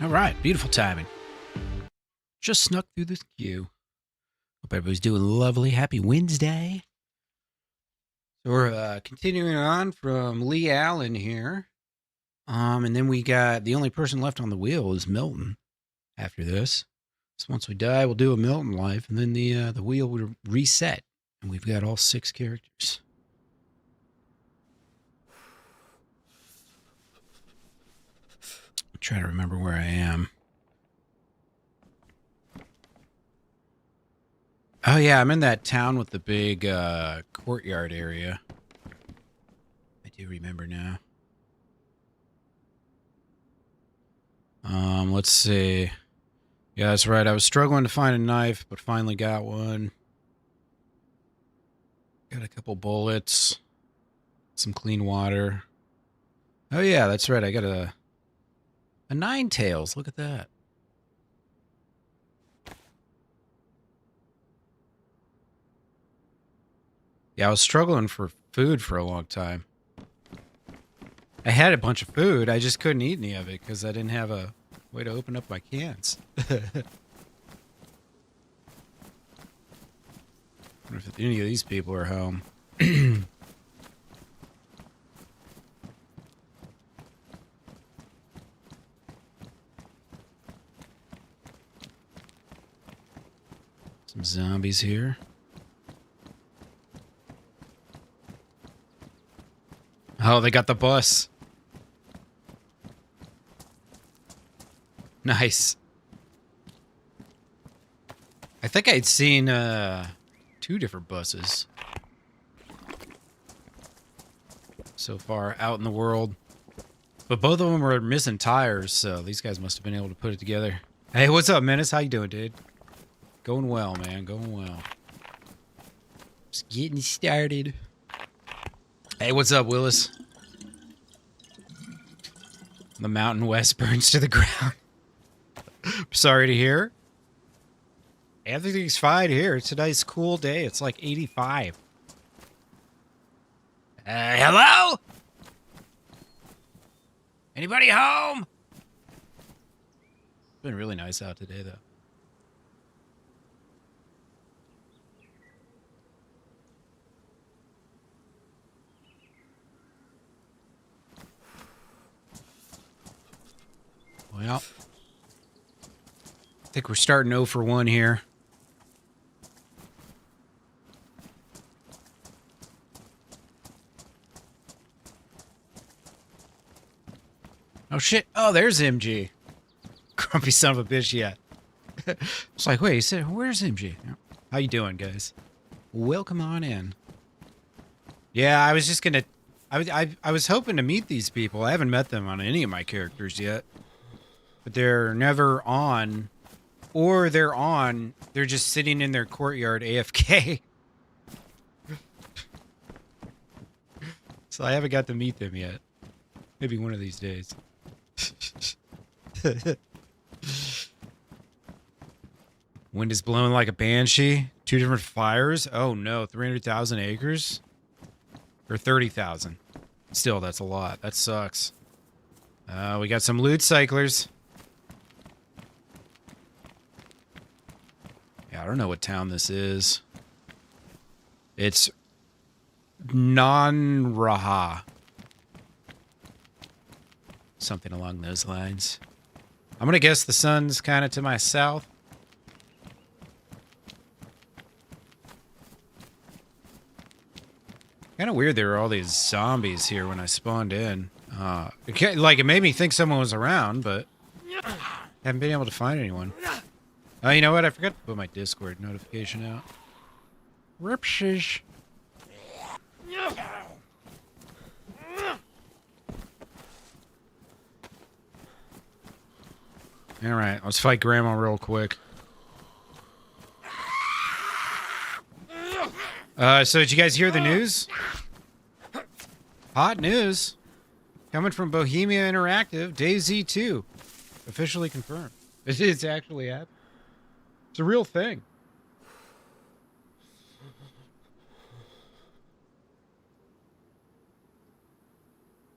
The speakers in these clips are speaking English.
All right, beautiful timing. Just snuck through this queue. Hope everybody's doing lovely. Happy Wednesday. So we're continuing on from Lee Allan here. And then we got the only person left on the wheel is Milton after this. So once we die, we'll do a Milton life, and then the wheel will reset. And we've got all 6 characters. I'm trying to remember where I am. Oh, yeah, I'm in that town with the big courtyard area. I do remember now. Let's see. Yeah, that's right. I was struggling to find a knife, but finally got one. Got a couple bullets. Some clean water. Oh, yeah, that's right. I got a 9 tails. Look at that. Yeah, I was struggling for food for a long time. I had a bunch of food. I just couldn't eat any of it because I didn't have a way to open up my cans. I wonder if any of these people are home. Some zombies here. Oh, they got the bus. Nice. I think I'd seen 2 different buses so far out in the world. But both of them were missing tires, so these guys must have been able to put it together. Hey, what's up, Menace? How you doing, dude? Going well, man. Going well. Just getting started. Hey, what's up, Willis? The Mountain West burns to the ground. Sorry to hear. Everything's fine here. It's a nice, cool day. It's like 85. Hello? Anybody home? It's been really nice out today, though. Well, I think we're starting 0 for 1 here. Oh, shit. Oh, there's MG. Grumpy son of a bitch yet. It's like, wait, he said, where's MG? How you doing, guys? Welcome on in. Yeah, I was just gonna... I was hoping to meet these people. I haven't met them on any of my characters yet. But they're never on. Or they're on. They're just sitting in their courtyard AFK. So I haven't got to meet them yet. Maybe one of these days. Wind is blowing like a banshee. 2 different fires. Oh no, 300,000 acres? Or 30,000. Still, that's a lot. That sucks. We got some loot cyclers. Yeah, I don't know what town this is. It's Non-Raha. Something along those lines. I'm gonna guess the sun's kind of to my south. Kind of weird there were all these zombies here when I spawned in. It made me think someone was around, but haven't been able to find anyone. Oh, you know what? I forgot to put my Discord notification out. Ripshish. Alright, let's fight Grandma real quick. So did you guys hear the news? Hot news. Coming from Bohemia Interactive, DayZ 2. Officially confirmed. It's actually happening. It's a real thing.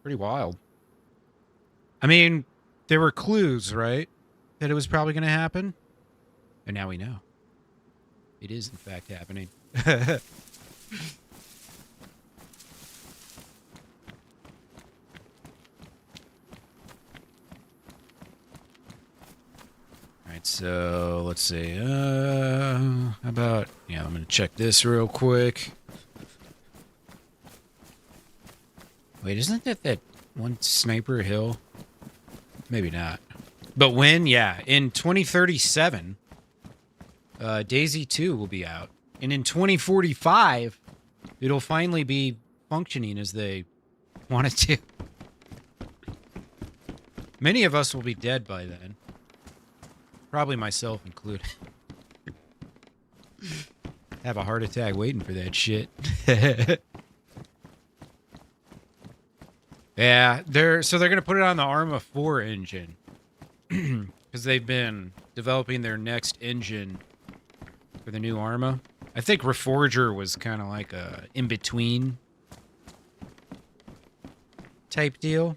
Pretty wild. I mean, there were clues, right? That it was probably going to happen. And now we know. It is, in fact, happening. Alright, so let's see. How about... Yeah, I'm going to check this real quick. Wait, isn't that one Sniper Hill? Maybe not. But when? Yeah. In 2037, DayZ 2 will be out. And in 2045, it'll finally be functioning as they want it to. Many of us will be dead by then. Probably myself included. Have a heart attack waiting for that shit. Yeah, they're going to put it on the Arma 4 engine. Because they've been developing their next engine for the new Arma. I think Reforger was kind of like a in-between type deal.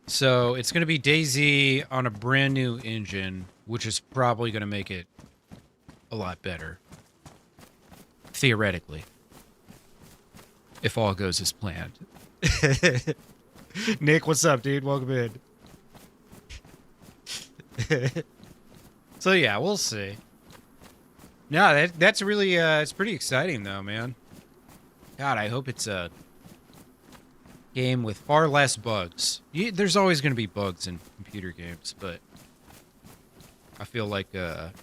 So it's going to be DayZ on a brand new engine, which is probably going to make it a lot better. Theoretically. If all goes as planned. Nick, what's up, dude? Welcome in. So yeah, we'll see. No, that's really it's pretty exciting though, man. God, I hope it's a game with far less bugs. There's always going to be bugs in computer games, but I feel like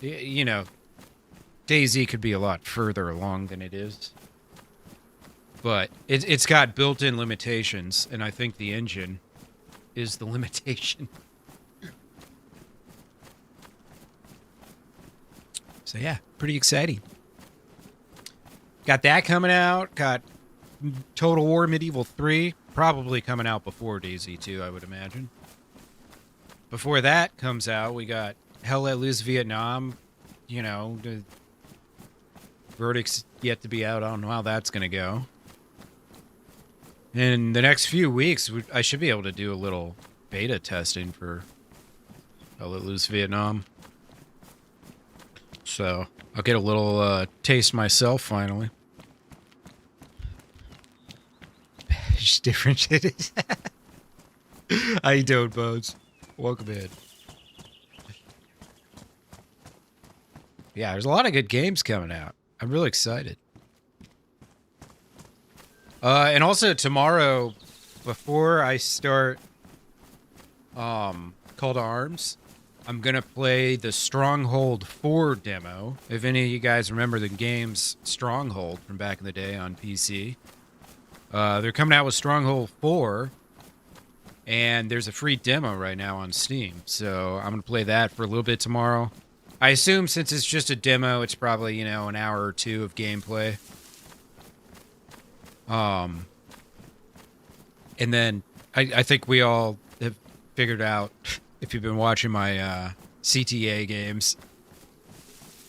you know, DayZ could be a lot further along than it is. But it's got built-in limitations, and I think the engine is the limitation. So yeah, pretty exciting. Got that coming out. Got Total War Medieval 3 probably coming out before DayZ 2, I would imagine. Before that comes out, we got Hell Let Loose Vietnam. You know, the verdict's yet to be out on how that's going to go. In the next few weeks, I should be able to do a little beta testing for Hell Let Loose Vietnam. So, I'll get a little taste myself, finally. It's different shit. How you doing, Bones? Welcome in. Yeah, there's a lot of good games coming out. I'm really excited. And also tomorrow, before I start Call to Arms, I'm going to play the Stronghold 4 demo. If any of you guys remember the game's Stronghold from back in the day on PC. They're coming out with Stronghold 4, and there's a free demo right now on Steam. So I'm going to play that for a little bit tomorrow. I assume since it's just a demo, it's probably, you know, an hour or two of gameplay. And then I think we all have figured out, if you've been watching my CTA games,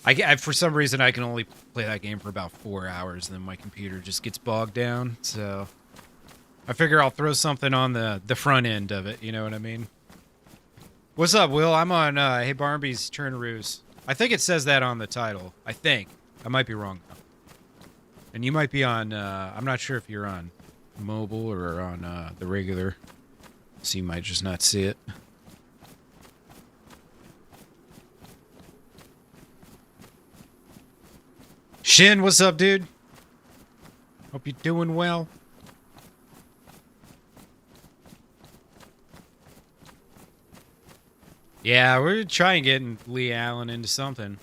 I for some reason I can only play that game for about 4 hours, and then my computer just gets bogged down. So I figure I'll throw something on the front end of it. You know what I mean? What's up, Will? I'm on Hey Barmby's Chernarus. I think it says that on the title. I think. I might be wrong. And you might be on, I'm not sure if you're on mobile or on the regular. So you might just not see it. Shin, what's up, dude? Hope you're doing well. Yeah, we're trying to get Lee Allan into something.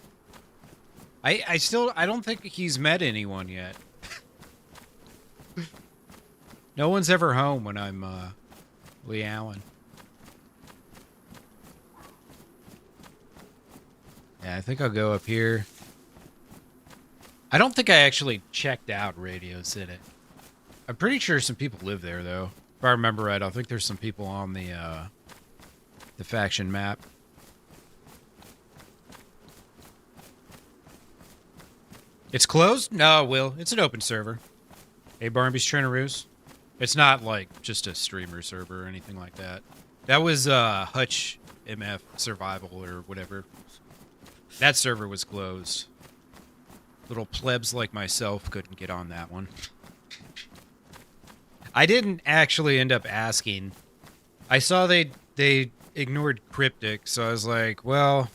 I don't think he's met anyone yet. No one's ever home when I'm Lee Allan. Yeah, I think I'll go up here. I don't think I actually checked out Radio City. I'm pretty sure some people live there, though. If I remember right, I think there's some people on the faction map. It's closed? No, Will. It's an open server. Hey, Barmby's Chernarus. It's not like just a streamer server or anything like that. That was Hutch MF Survival or whatever. That server was closed. Little plebs like myself couldn't get on that one. I didn't actually end up asking. I saw they ignored Cryptic, so I was like, well,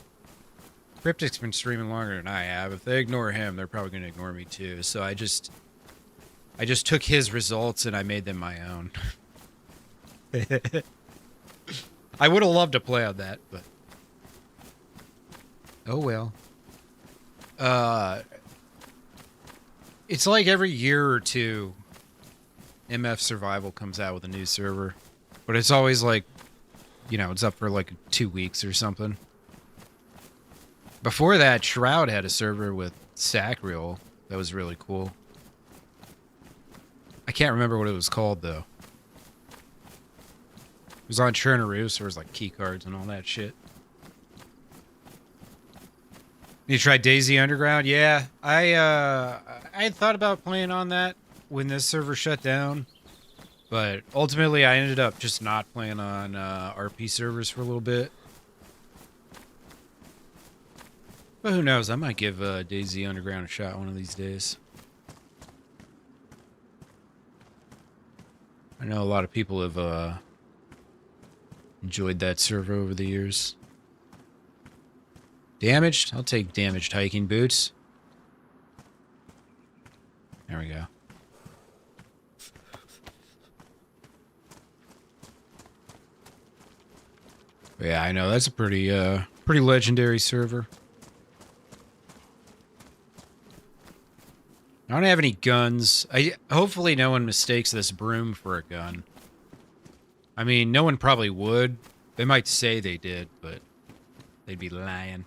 Cryptic's been streaming longer than I have. If they ignore him, they're probably going to ignore me too. So I just took his results and I made them my own. I would have loved to play on that, but oh well. It's like every year or two, MF Survival comes out with a new server, but it's always like, you know, it's up for like 2 weeks or something. Before that, Shroud had a server with Sacriel that was really cool. I can't remember what it was called though. It was on Chernarus. There was like key cards and all that shit. You tried DayZ Underground? Yeah, I had thought about playing on that when this server shut down, but ultimately I ended up just not playing on RP servers for a little bit. But who knows? I might give DayZ Underground a shot one of these days. I know a lot of people have enjoyed that server over the years. Damaged? I'll take damaged hiking boots. There we go. But yeah, I know that's a pretty legendary server. I don't have any guns. Hopefully no one mistakes this broom for a gun. I mean, no one probably would. They might say they did, but they'd be lying.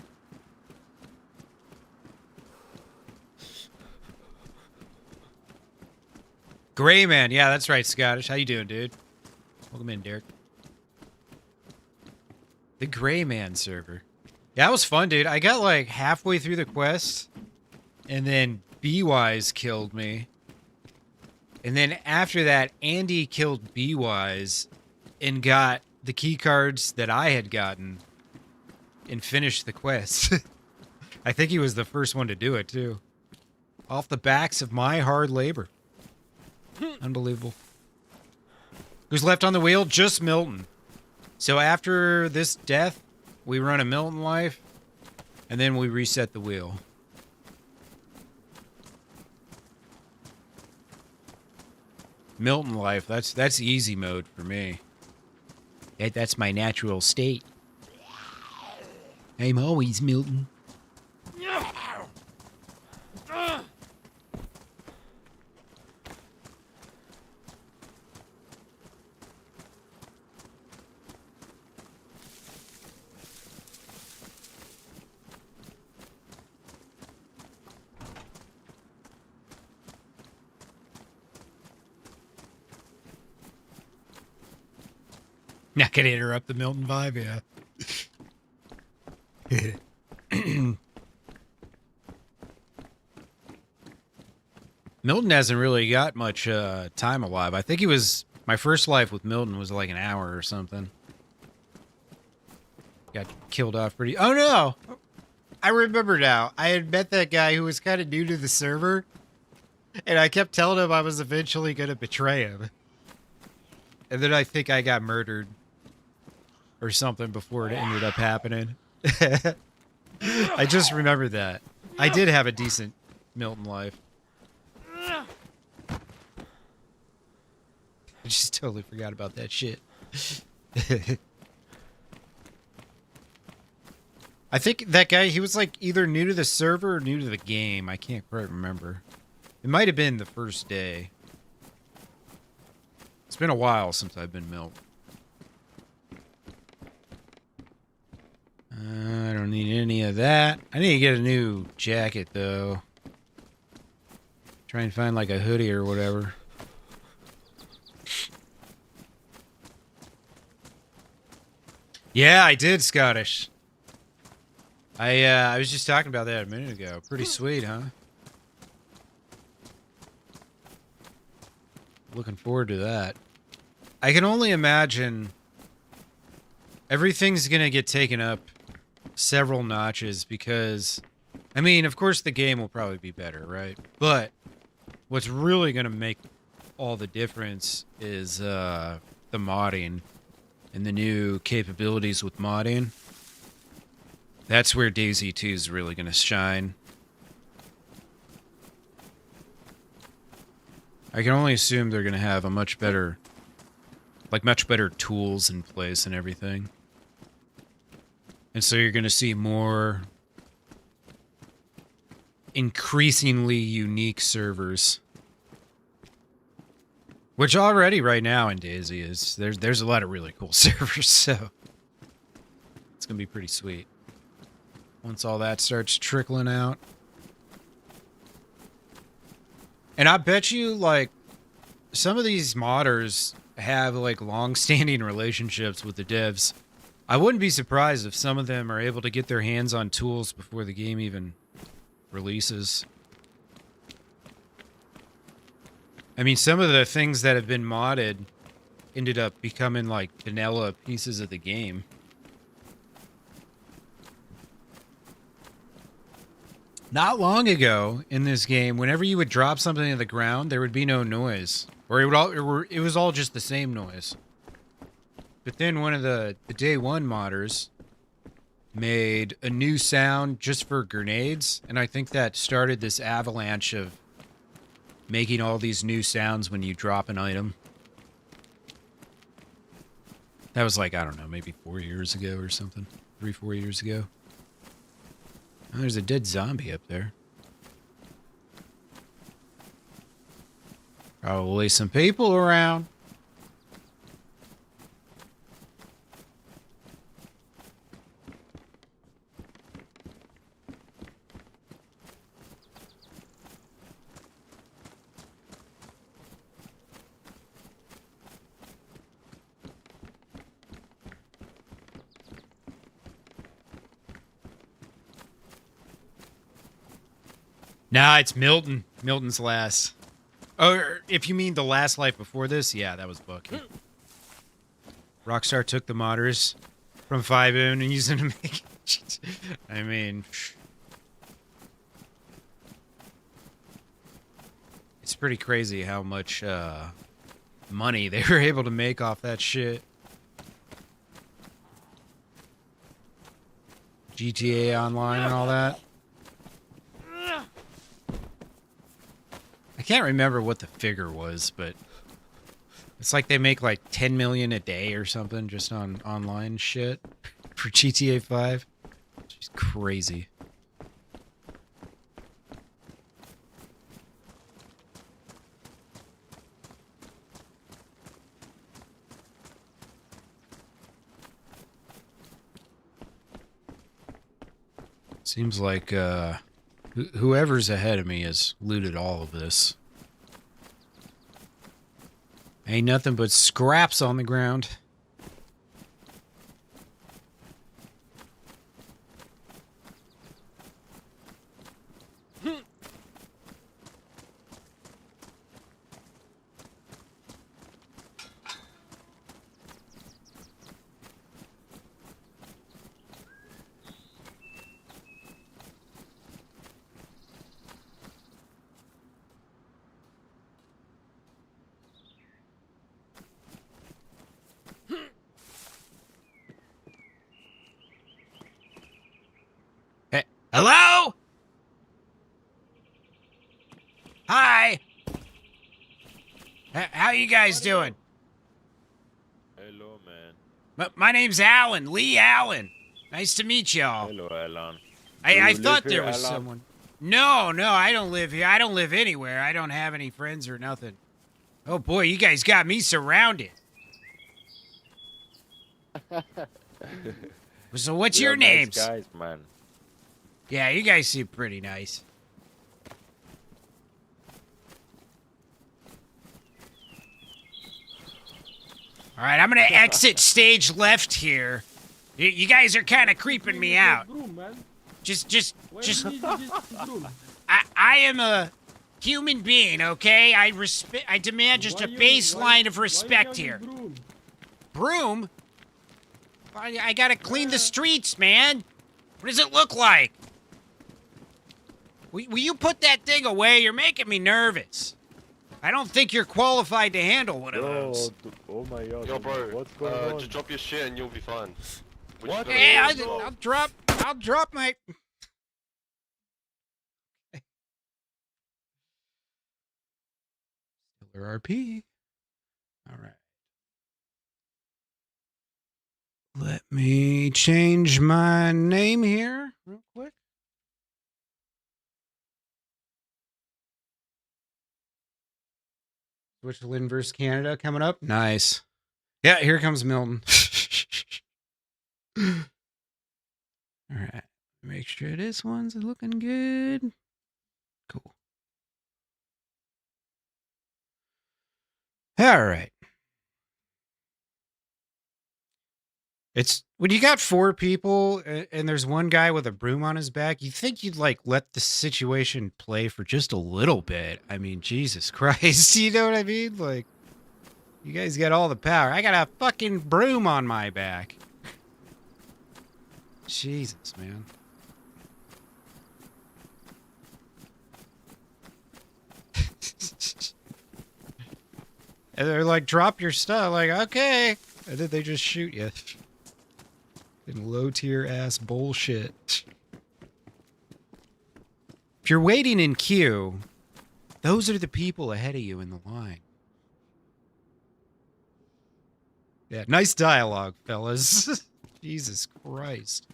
Gray Man, yeah, that's right, Scottish. How you doing, dude? Welcome in, Derek. The Gray Man server. Yeah, that was fun, dude. I got like halfway through the quest, and then B-Wise killed me. And then after that, Andy killed B-Wise and got the key cards that I had gotten and finished the quest. I think he was the first one to do it, too. Off the backs of my hard labor. Unbelievable. Who's left on the wheel? Just Milton. So after this death, we run a Milton life, and then we reset the wheel. Milton life, that's easy mode for me. That's my natural state. I'm always Milton. Not gonna interrupt the Milton vibe, yeah. Milton hasn't really got much time alive. I think he was... My first life with Milton was like an hour or something. Got killed off pretty... Oh, no! I remember now. I had met that guy who was kind of new to the server, and I kept telling him I was eventually going to betray him. And then I think I got murdered or something before it ended up happening. I just remember that. I did have a decent Milton life. I just totally forgot about that shit. I think that guy, he was like either new to the server or new to the game. I can't quite remember. It might have been the first day. It's been a while since I've been Milt. I don't need any of that. I need to get a new jacket, though. Try and find like a hoodie or whatever. Yeah, I did, Scottish. I was just talking about that a minute ago. Pretty sweet, huh? Looking forward to that. I can only imagine everything's going to get taken up several notches because, I mean, of course the game will probably be better, right? But what's really going to make all the difference is the modding and the new capabilities with modding. That's where DayZ 2 is really going to shine. I can only assume they're going to have a much better tools in place and everything. And so you're going to see more increasingly unique servers. Which already right now in DayZ is there's a lot of really cool servers, so it's going to be pretty sweet. Once all that starts trickling out. And I bet you, like, some of these modders have, like, long-standing relationships with the devs. I wouldn't be surprised if some of them are able to get their hands on tools before the game even releases. I mean, some of the things that have been modded ended up becoming, like, vanilla pieces of the game. Not long ago in this game, whenever you would drop something to the ground, there would be no noise. Or it was all just the same noise. But then one of the Day 1 modders made a new sound just for grenades, and I think that started this avalanche of making all these new sounds when you drop an item. That was like, I don't know, maybe 4 years ago or something. 3-4 years ago. Oh, there's a dead zombie up there. Probably some people around. Nah, it's Milton. Milton's last. Oh, if you mean the last life before this, yeah, that was Bucky. Rockstar took the modders from 5M and used them to make... I mean... It's pretty crazy how much money they were able to make off that shit. GTA Online and all that. I can't remember what the figure was, but it's like they make like 10 million a day or something just on online shit for GTA 5. It's crazy. Seems like whoever's ahead of me has looted all of this. Ain't nothing but scraps on the ground. Hello? Hi. How you guys doing? Hello, man. My name's Allan, Lee Allan. Nice to meet y'all. Hello, Allan. I thought there was Allan? someone. No, I don't live here. I don't live anywhere. I don't have any friends or nothing. Oh boy, you guys got me surrounded. So what's your names? Nice guys, man. Yeah, you guys seem pretty nice. All right, I'm gonna exit stage left here. You guys are kind of creeping me out. Just. I am human being, okay? I demand just a baseline of respect here. Broom? I gotta clean the streets, man. What does it look like? Will you put that thing away? You're making me nervous. I don't think you're qualified to handle one of those. Oh my god. Yo, bro, What's going on? just drop your shit and you'll be fine. What? Hey, I'll drop my... Stiller RP. All right. Let me change my name here real quick. Switzerland versus Canada coming up. Nice. Yeah, here comes Milton. All right. Make sure this one's looking good. Cool. All right. It's when you got 4 people and there's one guy with a broom on his back, you think you'd like let the situation play for just a little bit. I mean, Jesus Christ, you know what I mean? Like, you guys got all the power. I got a fucking broom on my back. Jesus, man. And they're like, drop your stuff. Like, okay. And then they just shoot you. In low-tier ass bullshit. If you're waiting in queue, those are the people ahead of you in the line. Yeah, nice dialogue, fellas. Jesus Christ.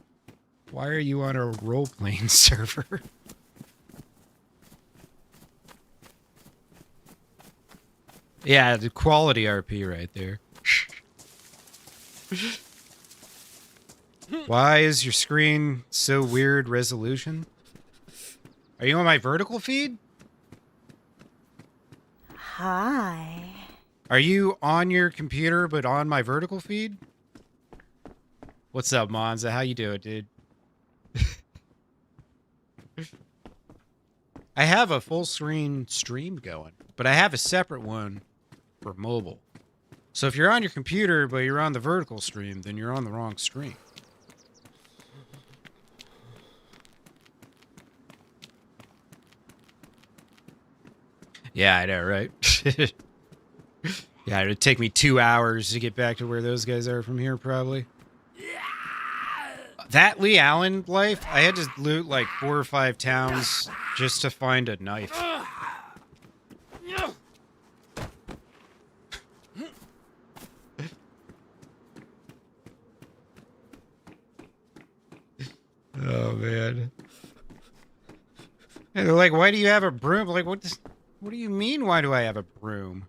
Why are you on a role-playing server? Yeah, the quality RP right there. Why is your screen so weird resolution? Are you on my vertical feed? Hi. Are you on your computer but on my vertical feed? What's up, Monza? How you doing, dude? I have a full screen stream going, but I have a separate one for mobile. So if you're on your computer but you're on the vertical stream, then you're on the wrong stream. Yeah, I know, right? Yeah, it'd take me 2 hours to get back to where those guys are from here, probably. That Lee Allen life, I had to loot like 4 or 5 towns just to find a knife. Oh, man. And they're like, why do you have a broom? Like, what do you mean, why do I have a broom?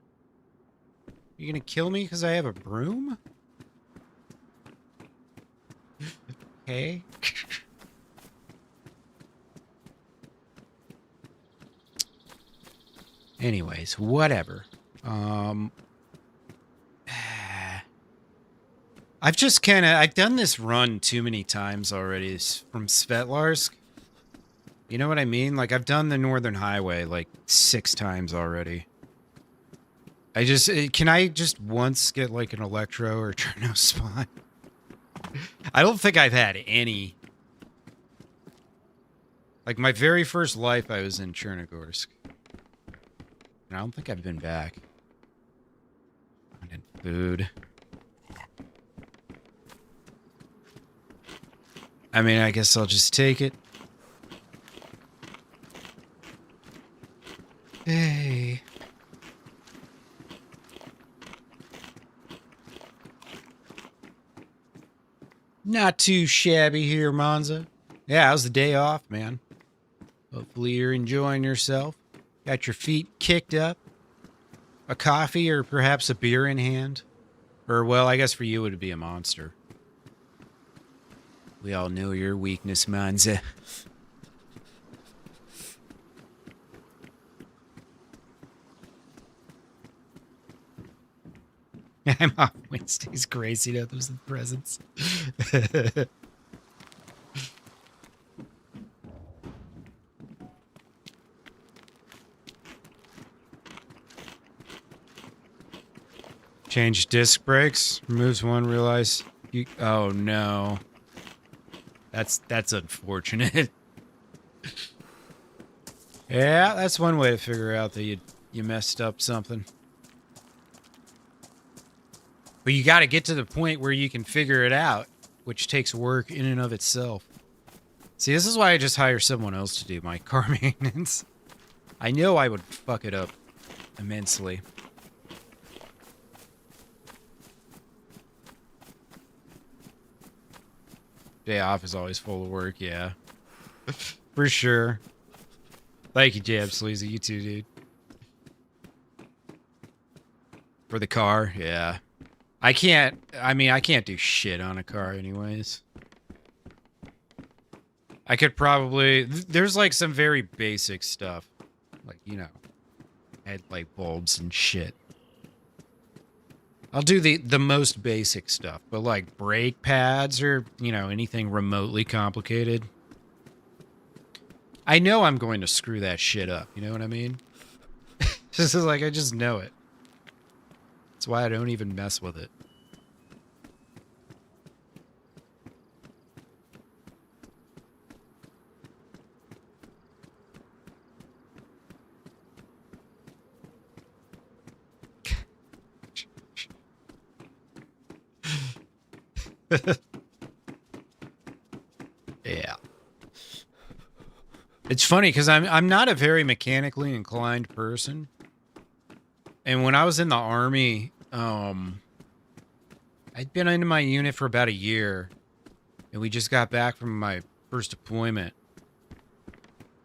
You gonna kill me because I have a broom? Okay. Anyways, whatever. I've done this run too many times already from Svetlarsk. You know what I mean? Like, I've done the Northern Highway like 6 times already. Can I just once get like an Electro or Cherno spawn? I don't think I've had any. Like, my very first life I was in Chernogorsk. And I don't think I've been back. I need food. I mean, I guess I'll just take it. Hey. Not too shabby here, Monza. Yeah, how's the day off, man? Hopefully you're enjoying yourself. Got your feet kicked up. A coffee or perhaps a beer in hand. Or, well, I guess for you it would be a Monster. We all know your weakness, Monza. I'm off Wednesdays. Crazy others and presents. Change disc brakes. Removes one, realize you... Oh, no. That's unfortunate. Yeah, that's one way to figure out that you messed up something. But you got to get to the point where you can figure it out, which takes work in and of itself. See, this is why I just hire someone else to do my car maintenance. I know I would fuck it up immensely. Day off is always full of work, yeah. For sure. Thank you, Jab Sleazy. You too, dude. For the car, yeah. I can't do shit on a car anyways. I could probably... There's like some very basic stuff. Like, you know, headlight bulbs and shit. I'll do the most basic stuff, but like brake pads or, you know, anything remotely complicated. I know I'm going to screw that shit up, you know what I mean? This is like, I just know it. That's why I don't even mess with it. Yeah. It's funny because I'm not a very mechanically inclined person. And when I was in the Army, I'd been into my unit for about a year. And we just got back from my first deployment.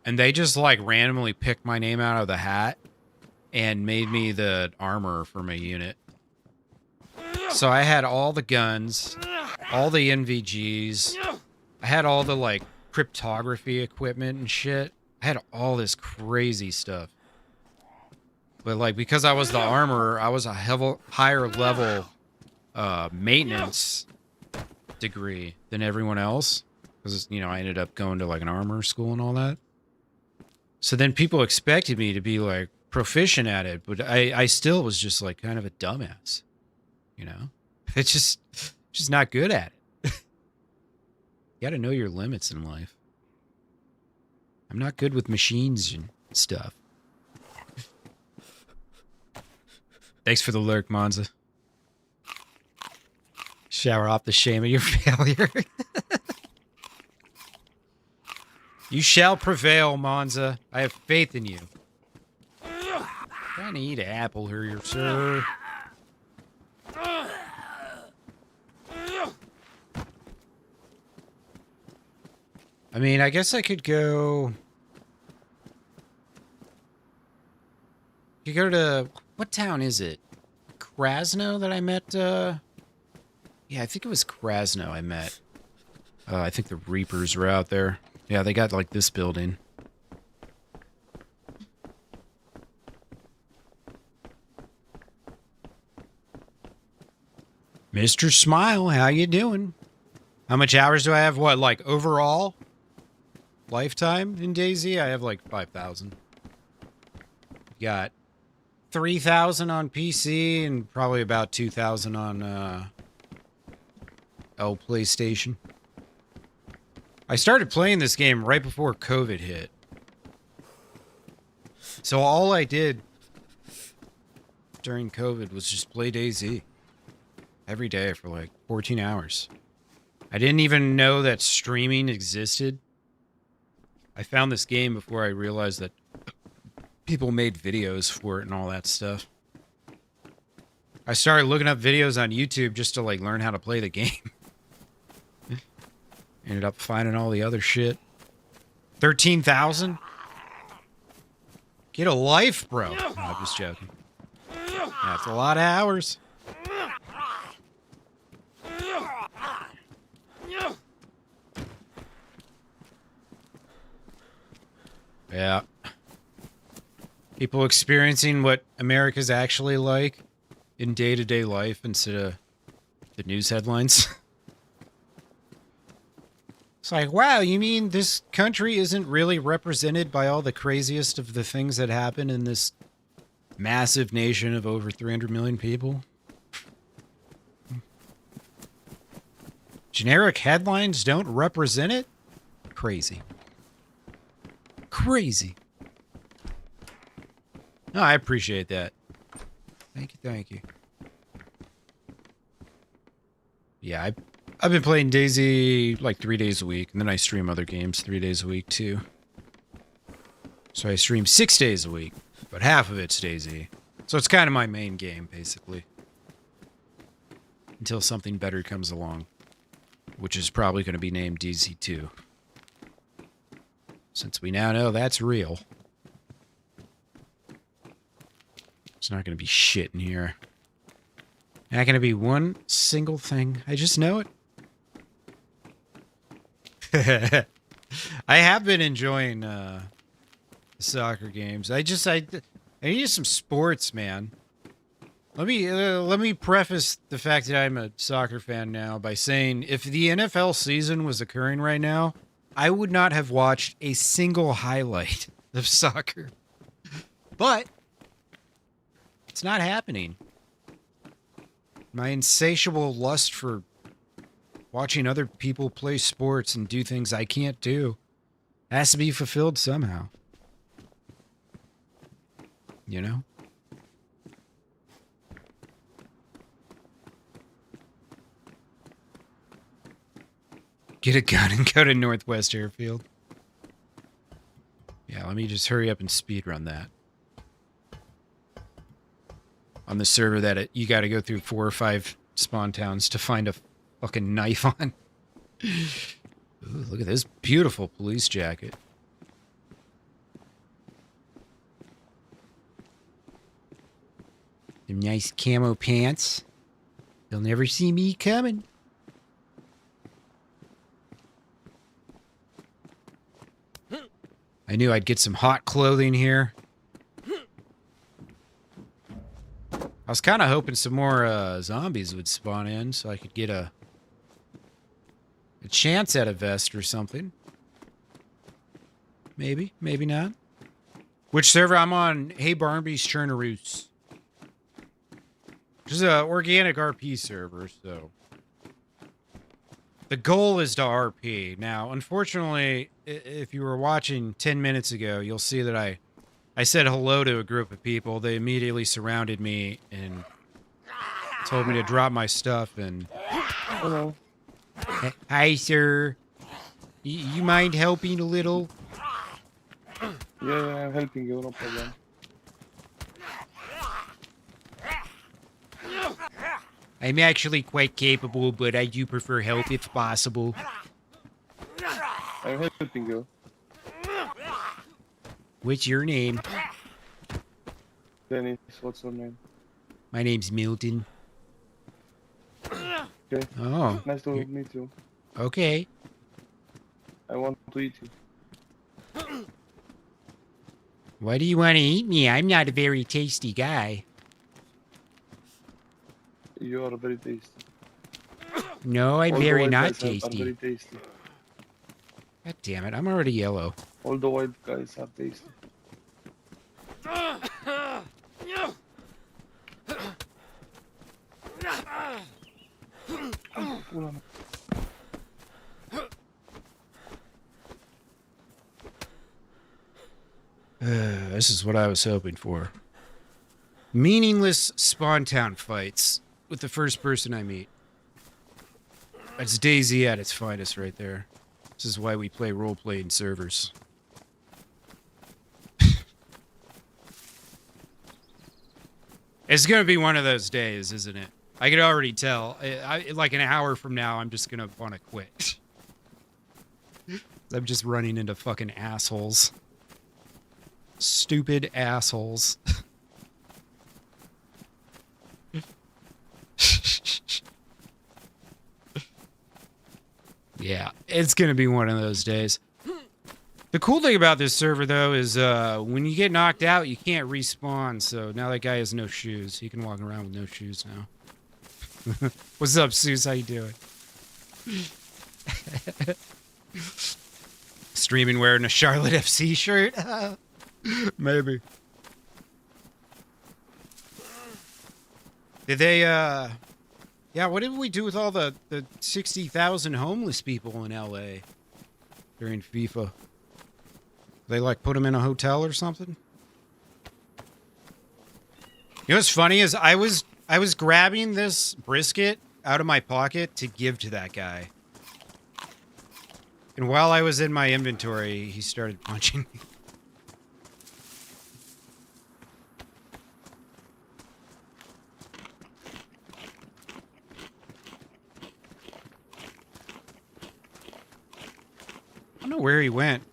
And they just like randomly picked my name out of the hat and made me the armorer for my unit. So I had all the guns, all the NVGs. I had all the like cryptography equipment and shit. I had all this crazy stuff. But like, because I was the armorer, I was a higher level maintenance degree than everyone else. Because, you know, I ended up going to like an armor school and all that. So then people expected me to be like proficient at it, but I still was just like kind of a dumbass. You know? It's just not good at it. You gotta know your limits in life. I'm not good with machines and stuff. Thanks for the lurk, Monza. Shower off the shame of your failure. You shall prevail, Monza. I have faith in you. Trying to eat an apple here, sir. I mean, I guess I could go... You go to... What town is it? Krasno that I met, Yeah, I think it was Krasno I met. I think the Reapers were out there. Yeah, they got, like, this building. Mr. Smile, how you doing? How much hours do I have? What, like, overall? Lifetime in DayZ? I have, like, 5,000. Got 3,000 on PC and probably about 2,000 on, PlayStation. I started playing this game right before COVID hit. So all I did during COVID was just play DayZ. Every day for like 14 hours. I didn't even know that streaming existed. I found this game before I realized that people made videos for it and all that stuff. I started looking up videos on YouTube just to like learn how to play the game. Ended up finding all the other shit. 13,000? Get a life, bro. No, I'm just joking. That's a lot of hours. Yeah. People experiencing what America's actually like in day-to-day life instead of the news headlines. It's like, wow, you mean this country isn't really represented by all the craziest of the things that happen in this massive nation of over 300 million people? Generic headlines don't represent it? Crazy. Crazy. No, I appreciate that. Thank you, thank you. Yeah, I've been playing DayZ like 3 days a week, and then I stream other games 3 days a week too. So I stream 6 days a week, but half of it's DayZ. So it's kind of my main game, basically. Until something better comes along. Which is probably going to be named DayZ 2. Since we now know that's real. It's not going to be shit in here. Not going to be one single thing. I just know it. I have been enjoying the soccer games. I need some sports, man. Let me preface the fact that I'm a soccer fan now by saying if the NFL season was occurring right now, I would not have watched a single highlight of soccer. But it's not happening. My insatiable lust for watching other people play sports and do things I can't do has to be fulfilled somehow. You know? Get a gun and go to Northwest Airfield. Yeah, let me just hurry up and speedrun that. On the server that you got to go through 4 or 5 spawn towns to find a fucking knife on. Ooh, look at this beautiful police jacket. Them nice camo pants. They'll never see me coming. I knew I'd get some hot clothing here. I was kind of hoping some more zombies would spawn in so I could get a chance at a vest or something. Maybe, maybe not. Which server? I'm on HeyBarmby'S CHERNARUS. Which is an organic RP server, so... The goal is to RP. Now, unfortunately, if you were watching 10 minutes ago, you'll see that I said hello to a group of people. They immediately surrounded me and told me to drop my stuff and... Hello. Hi, sir. You mind helping a little? Yeah, I'm helping you, no problem. I'm actually quite capable, but I do prefer help if possible. I'm helping you. What's your name? Dennis, what's your name? My name's Milton. Okay. Oh. Nice to meet you. Okay. I want to eat you. Why do you want to eat me? I'm not a very tasty guy. You are very tasty. No, I'm All the very white not guys tasty. are very tasty. God damn it, I'm already yellow. All the white guys are tasty. This is what I was hoping for. Meaningless spawn town fights with the first person I meet. That's DayZ at its finest right there. This is why we play role-playing servers. It's gonna be one of those days, isn't it? I can already tell. Like an hour from now, I'm just gonna want to quit. I'm just running into fucking assholes. Stupid assholes. Yeah, it's gonna be one of those days. The cool thing about this server, though, is when you get knocked out, you can't respawn. So now that guy has no shoes. He can walk around with no shoes now. What's up, Seuss? How you doing? Streaming wearing a Charlotte FC shirt? Maybe. Did they, Yeah, what did we do with all the 60,000 homeless people in LA during FIFA? They like put them in a hotel or something? You know what's funny is I was grabbing this brisket out of my pocket to give to that guy. And while I was in my inventory, he started punching me. I don't know where he went.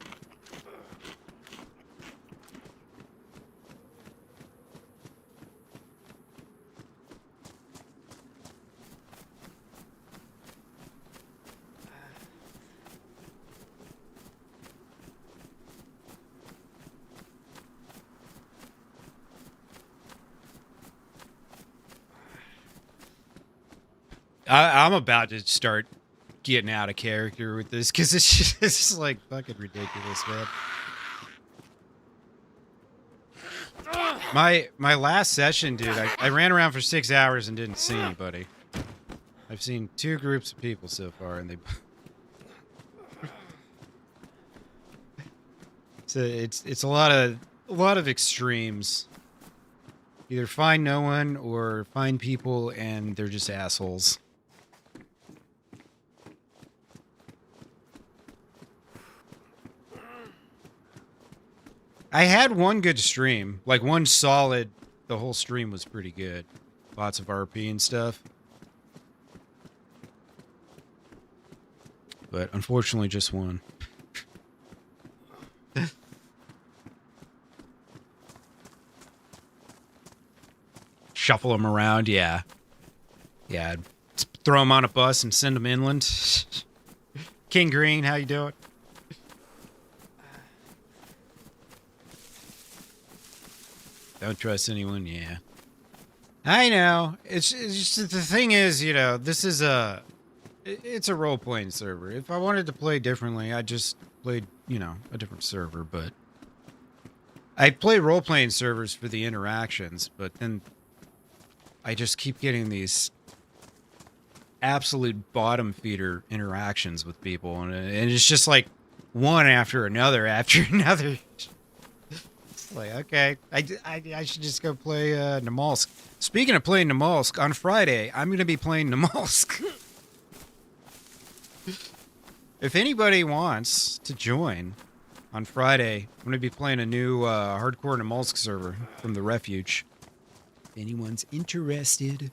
I'm about to start getting out of character with this because it's just like fucking ridiculous, man. My last session, dude, I ran around for 6 hours and didn't see anybody. I've seen 2 groups of people so far, and they. It's a lot of extremes. Either find no one or find people and they're just assholes. I had one good stream, like one solid, the whole stream was pretty good. Lots of RP and stuff. But unfortunately just one. Shuffle them around, yeah. Yeah, throw them on a bus and send them inland. King Green, how you doing? Don't trust anyone, yeah. I know. It's just the thing is, you know, this is it's a role-playing server. If I wanted to play differently, I just played, you know, a different server, but I play role-playing servers for the interactions, but then I just keep getting these absolute bottom feeder interactions with people, and it's just like one after another after another. It's like, okay, I should just go play Namalsk. Speaking of playing Namalsk, on Friday, I'm going to be playing Namalsk. If anybody wants to join on Friday, I'm going to be playing a new hardcore Namalsk server from the Refuge. If anyone's interested.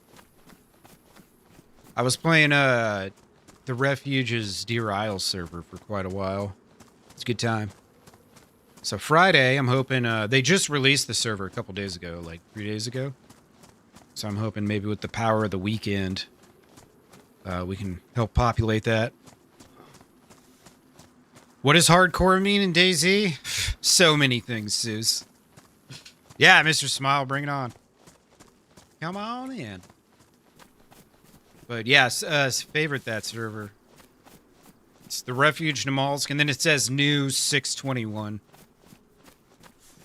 I was playing the Refuge's Deer Isle server for quite a while. It's a good time. So Friday, I'm hoping... they just released the server a couple days ago, like 3 days ago. So I'm hoping maybe with the power of the weekend, we can help populate that. What does hardcore mean in DayZ? So many things, Zeus. Yeah, Mr. Smile, bring it on. Come on in. But yes, favorite that server. It's the Refuge Namalsk, and then it says new 621,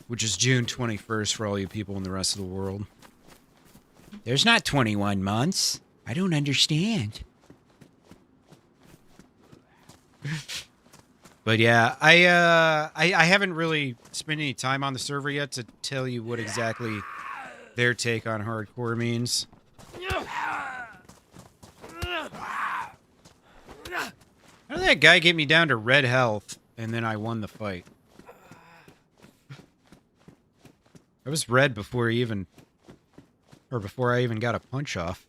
which is June 21st for all you people in the rest of the world. There's not 21 months. I don't understand. But yeah, I haven't really spent any time on the server yet to tell you what exactly their take on hardcore means. How did that guy get me down to red health and then I won the fight? I was red before I even got a punch off.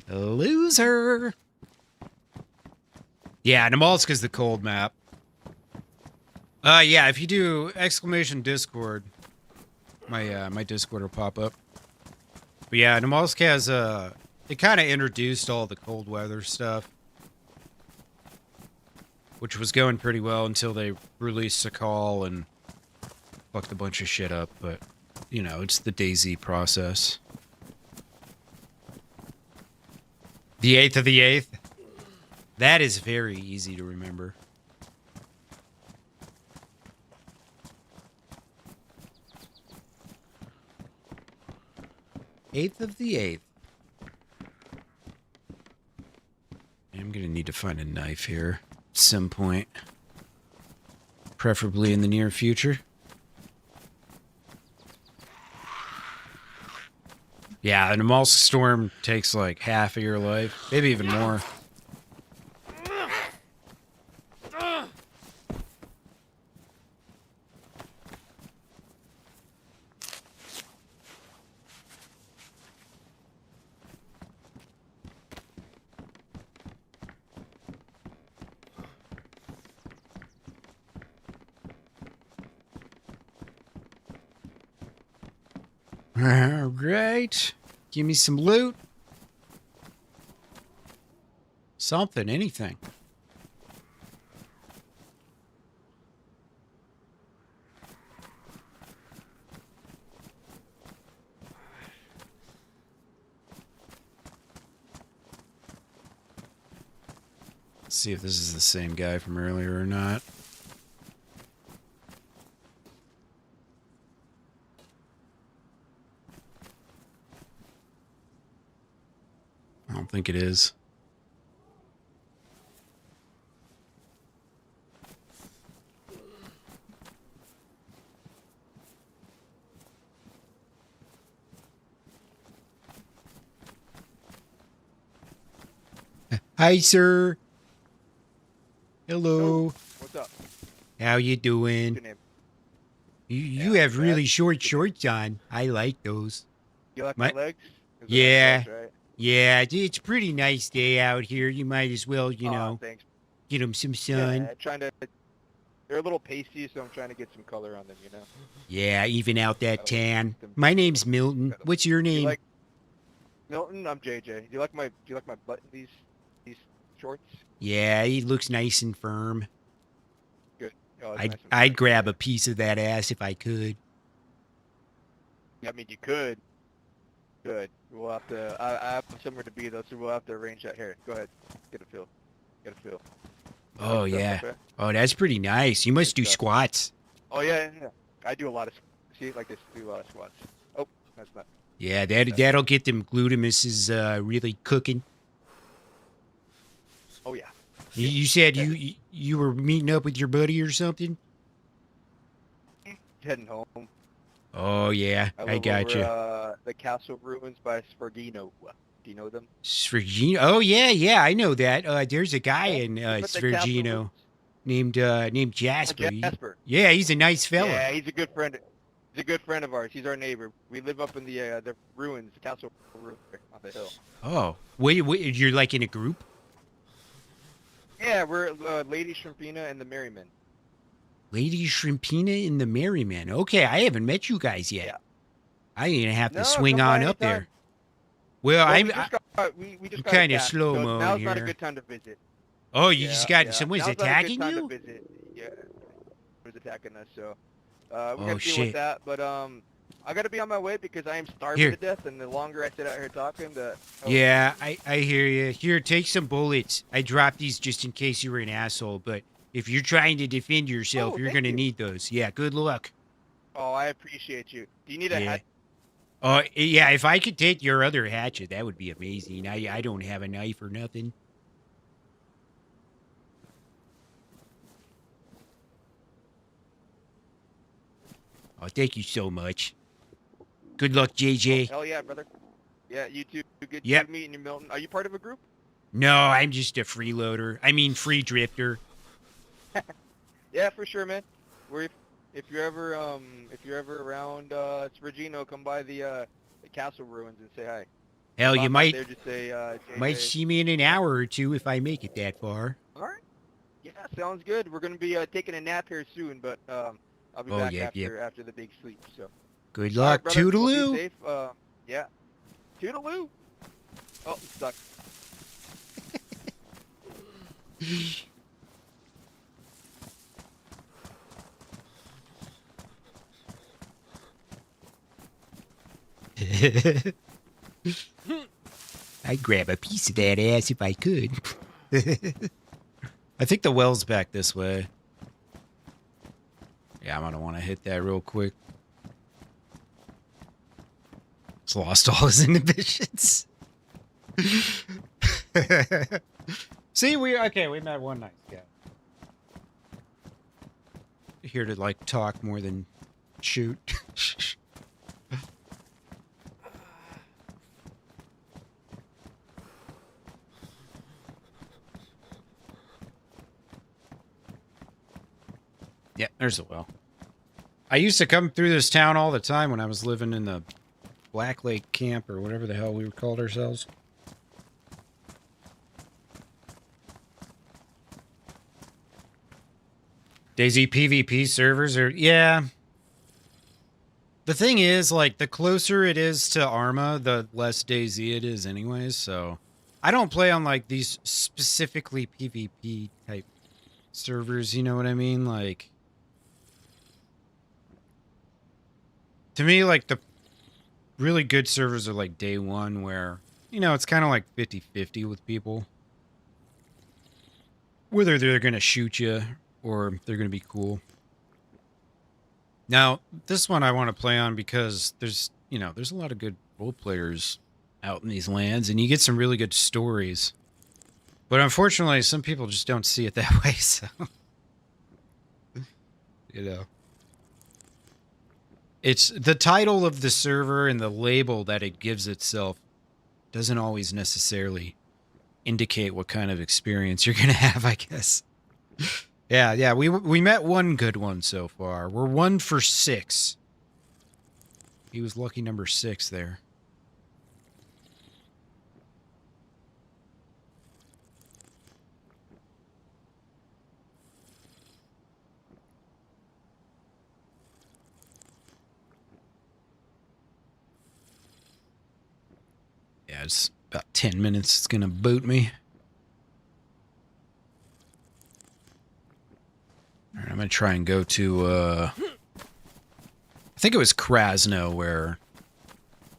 Loser. Yeah, Namalsk is the cold map. Yeah, if you do exclamation Discord, my Discord will pop up. But yeah, Namalsk has it kind of introduced all the cold weather stuff, which was going pretty well until they released Sakal and fucked a bunch of shit up. But you know, it's the DayZ process. The 8th of the 8th. That is very easy to remember. 8th of the 8th. I'm gonna need to find a knife here at some point. Preferably in the near future. Yeah, an Amalsk storm takes like half of your life. Maybe even more. All right. Give me some loot. Something, anything. Let's see if this is the same guy from earlier or not. I don't think it is. Hi, sir. Hello. What's up? How you What's doing? your name? You Yeah, have really Brad. short shorts on. I like those. You like My- my legs? 'Cause they're Yeah. legs, right? Yeah, it's a pretty nice day out here. You might as well, you Aw, know, thanks. get them some sun. Yeah, trying to. They're a little pasty, so I'm trying to get some color on them. You know. Yeah, even out that Oh, tan. them- My name's Milton. What's your Do you name? like Milton? I'm JJ. Do you like my button these shorts? Yeah, he looks nice and firm. Good. Oh, it's I'd, nice and I'd tight. grab a piece of that ass if I could. I mean, you could. Good. We'll have to. I have somewhere to be though, so we'll have to arrange that here. Go ahead. Get a feel. Get a feel. Oh, Like stuff yeah. like that? Oh, that's pretty nice. You must Good do stuff. squats. Oh yeah, yeah. I do a lot of. See, like this, do a lot of squats. Oh, that's not. Yeah, that'll get them glutamuses really cooking. Oh yeah. You said you were meeting up with your buddy or something? Heading home. Oh, yeah, I live got over, you. The castle ruins by Svergino. Do you know them? Svergino. Oh, yeah, I know that. There's a guy in Live at the castle Svergino ruins. named Jasper. Jasper. Yeah, he's a nice fella. Yeah, he's a good friend. He's a good friend of ours. He's our neighbor. We live up in the ruins, the castle ruins on the hill. Oh, wait, you're like in a group? Yeah, we're Lady Shrimpina and the Merrymen. Lady Shrimpina and the Merryman. Okay, I haven't met you guys yet. Yeah. I'm gonna have to No, swing come by on up anytime. there. Well, Well, I'm. we just I'm got kinda attacked, slow-mo so now's not a here. good time to visit. Oh, you just got Yeah. someone's Now's not a good attacking time to you? visit. Yeah, was attacking us. So we Oh, gotta deal shit. with that. But I gotta be on my way because I am starving Here. to death, and the longer I sit out here talking, the Yeah, I hear you. Here, take some bullets. I dropped these just in case you were an asshole, but if you're trying to defend yourself, Oh, you're thank gonna you. need those. Yeah, good luck. Oh, I appreciate you. Do you need a Yeah. hat? Oh, yeah, if I could take your other hatchet, that would be amazing. I don't have a knife or nothing. Oh, thank you so much. Good luck, JJ. Hell yeah, brother. Yeah, you too. Good Yep. meeting you, Milton. Are you part of a group? No, I'm just a freeloader. I mean, free drifter. Yeah, for sure, man. We're if you're ever around Svergino, come by the castle ruins and say hi. Hell, Pop you out might there, just say, might JJ. see me in an hour or two if I make it that far. All right. Yeah, sounds good. We're gonna be taking a nap here soon, but I'll be Oh, back yep, yep. after the big sleep. So. Good All right, luck. brother. Well, be Toodaloo. safe. Yeah. Toodaloo. Oh, it stuck. I'd grab a piece of that ass if I could. I think the well's back this way. Yeah, I'm gonna want to hit that real quick. He's lost all his inhibitions. See, we met one nice guy. Here to like talk more than shoot. Yeah, there's a well. I used to come through this town all the time when I was living in the Black Lake camp or whatever the hell we called ourselves. DayZ PvP servers are, yeah. The thing is, like, the closer it is to Arma, the less DayZ it is anyways, so. I don't play on, like, these specifically PvP type servers, you know what I mean? Like, to me, like, the really good servers are, like, day one, where, you know, it's kind of like 50-50 with people. Whether they're going to shoot you or they're going to be cool. Now, this one I want to play on because there's, you know, there's a lot of good role players out in these lands, and you get some really good stories. But unfortunately, some people just don't see it that way, so. You know. It's the title of the server and the label that it gives itself doesn't always necessarily indicate what kind of experience you're going to have, I guess. Yeah, we met one good one so far. We're 1 for 6. He was lucky number 6 there. Yeah, it's about 10 minutes. It's going to boot me. All right, I'm going to try and go to, I think it was Krasno where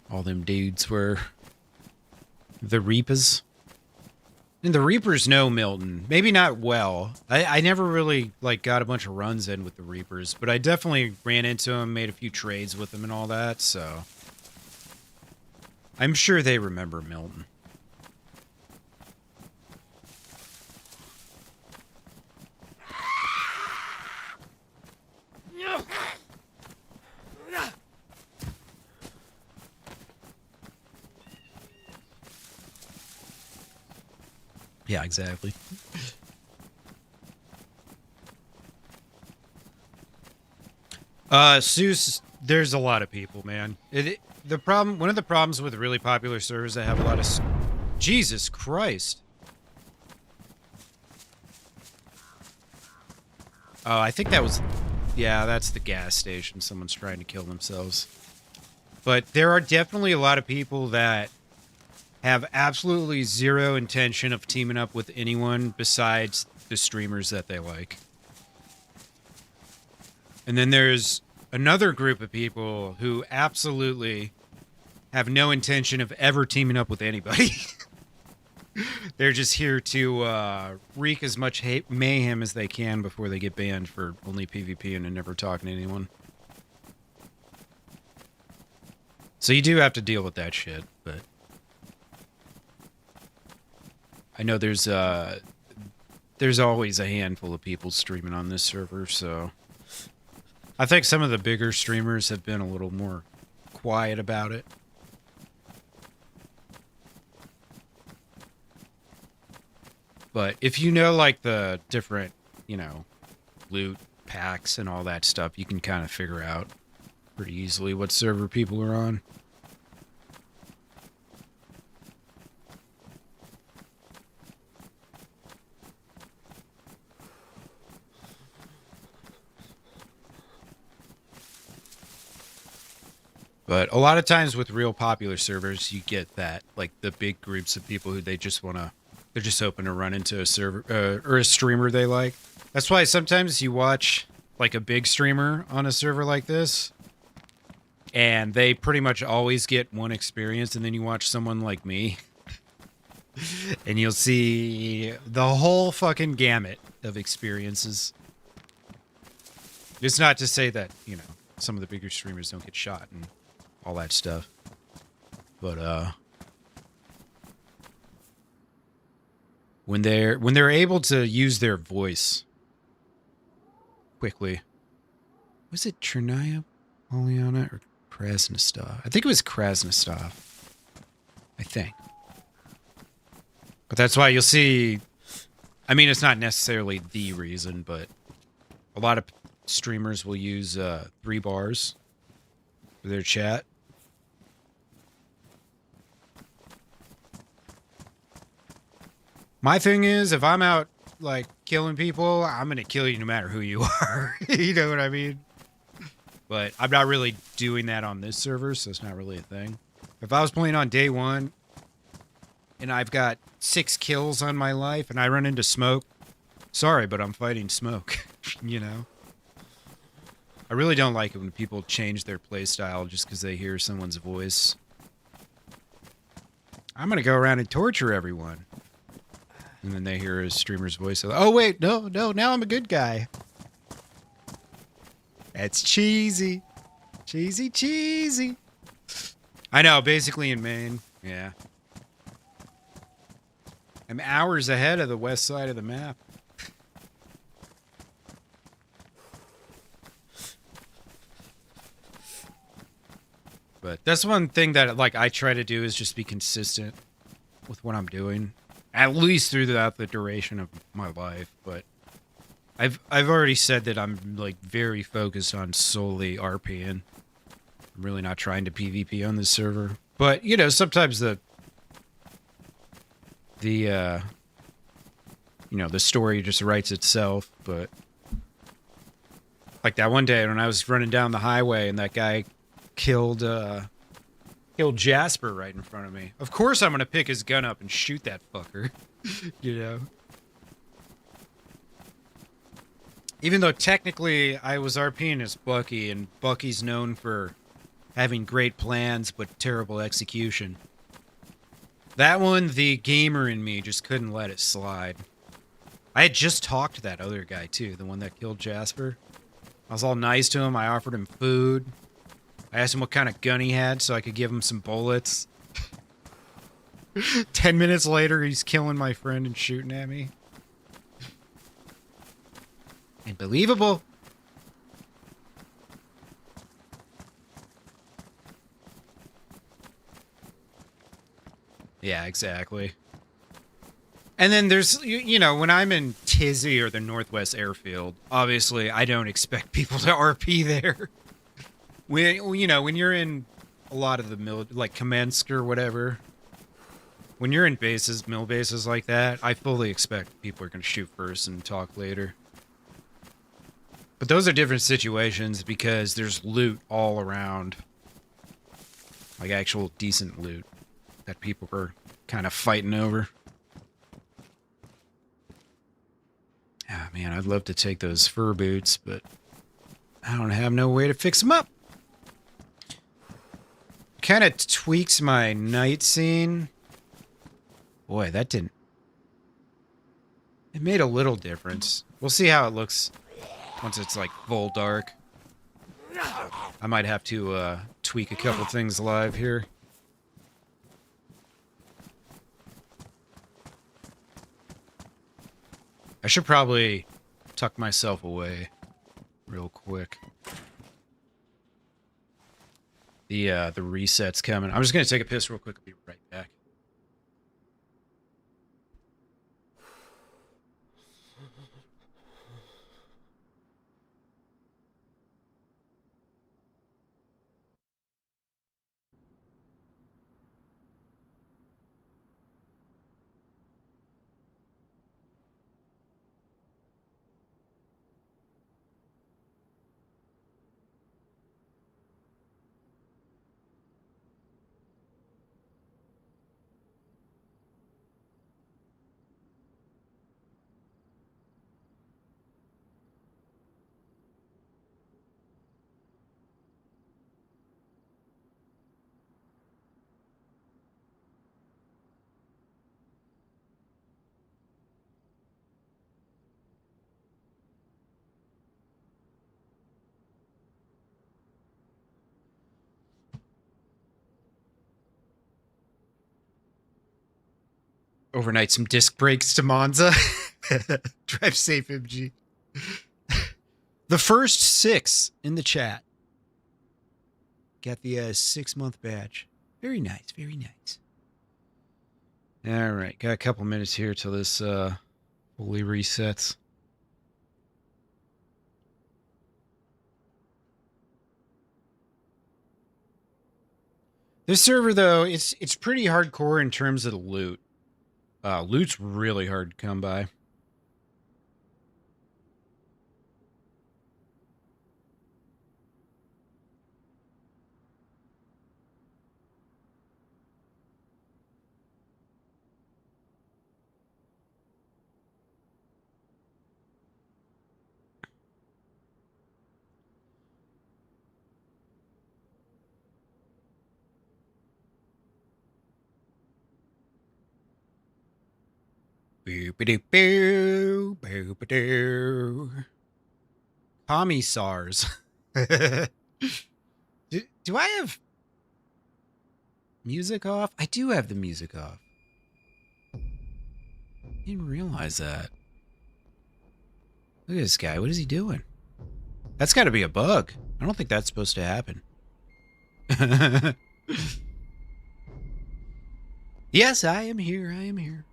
all them dudes were. The Reapers. And the Reapers know Milton. Maybe not well. I never really, like, got a bunch of runs in with the Reapers, but I definitely ran into them, made a few trades with them and all that, so. I'm sure they remember Milton. Yeah, exactly. Seuss, there's a lot of people, man. One of the problems with really popular servers that have a lot of... Jesus Christ. Oh, I think that was... Yeah, that's the gas station. Someone's trying to kill themselves. But there are definitely a lot of people that have absolutely zero intention of teaming up with anyone besides the streamers that they like. And then there's another group of people who absolutely have no intention of ever teaming up with anybody. They're just here to wreak as much mayhem as they can before they get banned for only PvP and never talking to anyone. So you do have to deal with that shit, but I know there's always a handful of people streaming on this server, so I think some of the bigger streamers have been a little more quiet about it. But if you know, like, the different, you know, loot packs and all that stuff, you can kind of figure out pretty easily what server people are on. But a lot of times with real popular servers, you get that, like, the big groups of people who they just want to, they're just hoping to run into a server, or a streamer they like. That's why sometimes you watch, like, a big streamer on a server like this, and they pretty much always get one experience, and then you watch someone like me, and you'll see the whole fucking gamut of experiences. It's not to say that, you know, some of the bigger streamers don't get shot and all that stuff. But when they're able to use their voice quickly, was it Chernaya, Polyana, or Krasnostov? I think it was Krasnostov. I think. But that's why you'll see. I mean, it's not necessarily the reason, but a lot of streamers will use 3 bars for their chat. My thing is, if I'm out, like, killing people, I'm gonna kill you no matter who you are. You know what I mean? But I'm not really doing that on this server, so it's not really a thing. If I was playing on day 1, and I've got 6 kills on my life, and I run into smoke, sorry, but I'm fighting smoke, you know? I really don't like it when people change their playstyle just because they hear someone's voice. I'm gonna go around and torture everyone. And then they hear a streamer's voice. Oh, wait, no, now I'm a good guy. That's cheesy. Cheesy. I know, basically in Maine. Yeah. I'm hours ahead of the west side of the map. But that's one thing that, like, I try to do is just be consistent with what I'm doing. At least throughout the duration of my life, but I've already said that I'm like very focused on solely RPing. I'm really not trying to PvP on this server. But, you know, sometimes the story just writes itself, but like that one day when I was running down the highway and that guy killed Jasper right in front of me. Of course I'm going to pick his gun up and shoot that fucker. You know? Even though technically I was RPing as Bucky, and Bucky's known for having great plans but terrible execution. That one, the gamer in me just couldn't let it slide. I had just talked to that other guy too, the one that killed Jasper. I was all nice to him. I offered him food. I asked him what kind of gun he had so I could give him some bullets. 10 minutes later, he's killing my friend and shooting at me. Unbelievable. Yeah, exactly. And then there's, you know, when I'm in Tizzy or the Northwest Airfield, obviously I don't expect people to RP there. When you're in a lot of the like Kamensk or whatever, when you're in bases, mill bases like that, I fully expect people are going to shoot first and talk later. But those are different situations because there's loot all around. Like actual decent loot that people are kind of fighting over. Ah, man, I'd love to take those fur boots, but I don't have no way to fix them up. Kind of tweaks my night scene. Boy, that didn't... It made a little difference. We'll see how it looks once it's like full dark. I might have to tweak a couple things live here. I should probably tuck myself away real quick. The reset's coming. I'm just gonna take a piss real quick. I'll be right back. Overnight some disc brakes to Monza. Drive safe, MG. The first 6 in the chat. Got the 6-month badge. Very nice, very nice. All right, got a couple minutes here till this fully resets. This server, though, it's pretty hardcore in terms of the loot. Loot's really hard to come by. Commissars. do I have music off? I do have the music off. Didn't realize that. Look at this guy. What is he doing? That's got to be a bug. I don't think that's supposed to happen. Yes, I am here. I am here.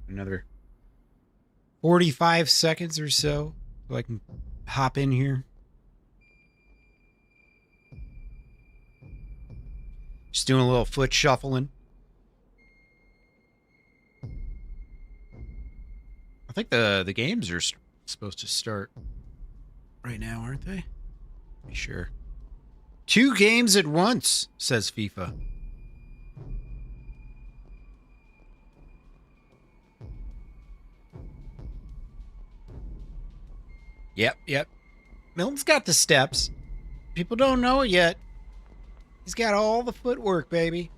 Another 45 seconds or so I can hop in here. Just doing a little foot shuffling. I think the games are supposed to start right now, aren't they? Be sure. 2 games at once, says FIFA. Yep. Milton's got the steps. People don't know it yet. He's got all the footwork, baby.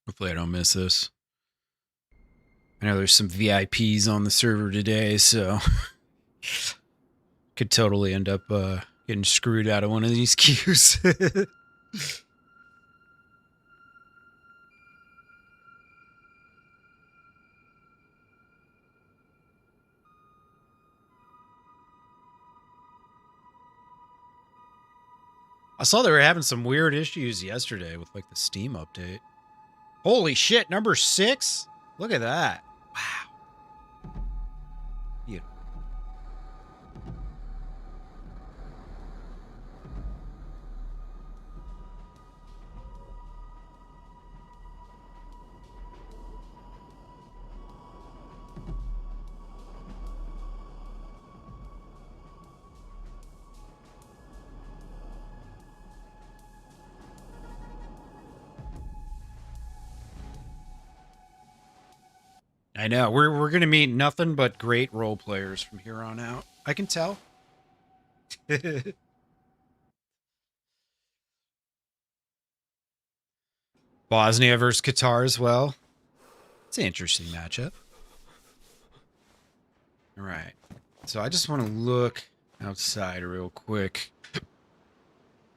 Hopefully I don't miss this. I know there's some VIPs on the server today, so could totally end up getting screwed out of one of these queues. I saw they were having some weird issues yesterday with like the Steam update. Holy shit, number 6? Look at that. Wow. Beautiful. I know. We're going to meet nothing but great role players from here on out. I can tell. Bosnia versus Qatar as well. It's an interesting matchup. All right. So I just want to look outside real quick.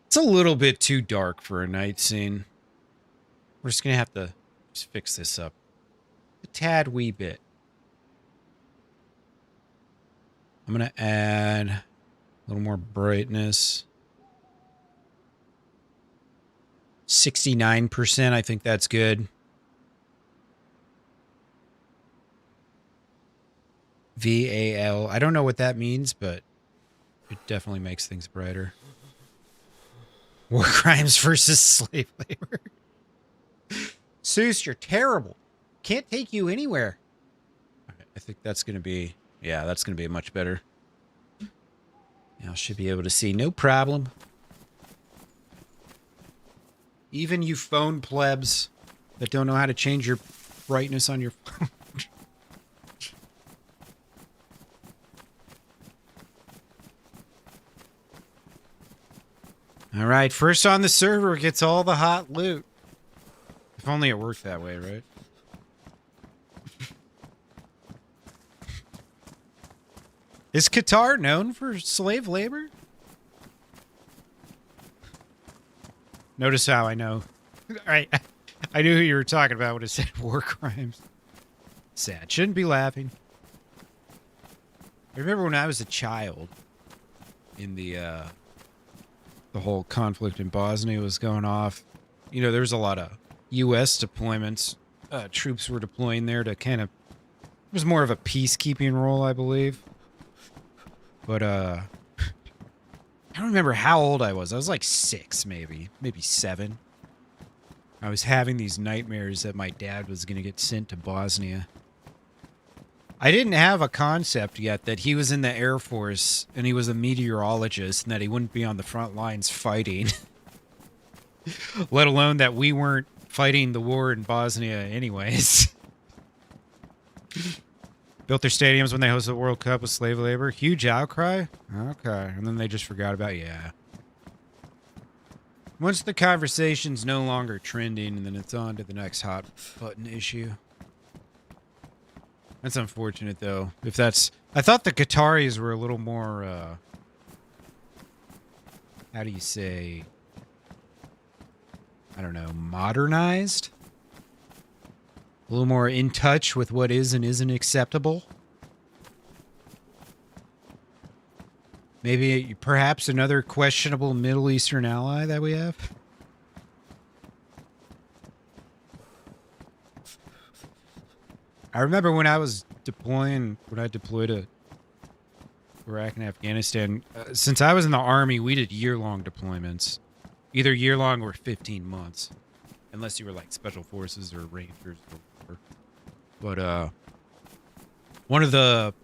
It's a little bit too dark for a night scene. We're just going to have to just fix this up a tad wee bit. I'm going to add a little more brightness. 69%, I think that's good. VAL. I don't know what that means, but it definitely makes things brighter. War crimes versus slave labor. Seuss, you're terrible. Can't take you anywhere. I think that's going to be... Yeah, that's going to be much better. Now I should be able to see. No problem. Even you phone plebs that don't know how to change your brightness on your phone. All right, first on the server gets all the hot loot. If only it worked that way, right? Is Qatar known for slave labor? Notice how I know. I knew who you were talking about when it said war crimes. Sad. Shouldn't be laughing. I remember when I was a child in the whole conflict in Bosnia was going off. You know, there was a lot of U.S. deployments. Troops were deploying there to kind of... It was more of a peacekeeping role, I believe. But, I don't remember how old I was. I was like 6, maybe 7. I was having these nightmares that my dad was going to get sent to Bosnia. I didn't have a concept yet that he was in the Air Force and he was a meteorologist and that he wouldn't be on the front lines fighting. Let alone that we weren't fighting the war in Bosnia anyways. Built their stadiums when they hosted the World Cup with slave labor. Huge outcry? Okay. And then they just forgot about it. Yeah. Once the conversation's no longer trending, and then it's on to the next hot button issue. That's unfortunate, though. If that's... I thought the Qataris were a little more, how do you say... I don't know, modernized? A little more in touch with what is and isn't acceptable? Maybe, perhaps another questionable Middle Eastern ally that we have? I remember when I was deployed to Iraq and Afghanistan, since I was in the Army, we did year-long deployments. Either year-long or 15 months. Unless you were like Special Forces or Rangers or whatever. But, one of the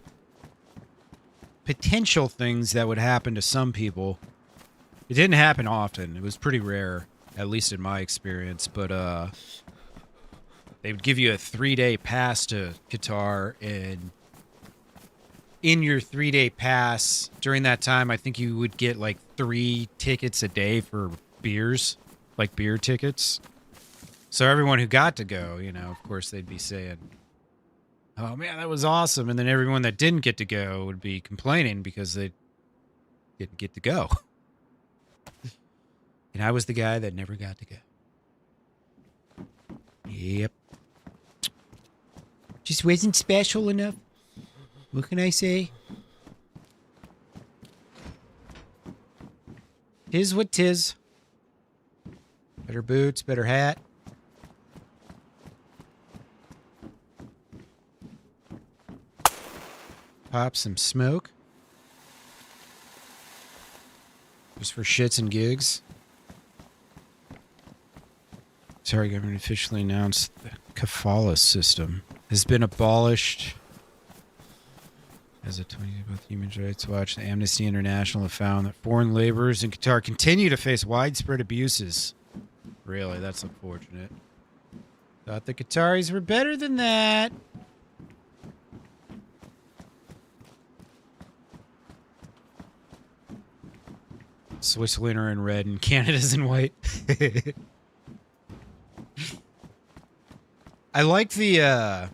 potential things that would happen to some people, it didn't happen often. It was pretty rare, at least in my experience, but, they would give you a 3-day pass to Qatar, and in your 3-day pass, during that time, I think you would get like 3 tickets a day for beers, like beer tickets. So everyone who got to go, you know, of course, they'd be saying, oh man, that was awesome. And then everyone that didn't get to go would be complaining because they didn't get to go. And I was the guy that never got to go. Yep. Just wasn't special enough. What can I say? Tis what tis. Better boots, better hat. Pop some smoke. Just for shits and gigs. Sorry, government officially announced the kafala system has been abolished. As a 20 both Human Rights Watch and Amnesty International have found that foreign laborers in Qatar continue to face widespread abuses. Really, that's unfortunate. Thought the Qataris were better than that. Switzerland are in red and Canada's in white. I like the,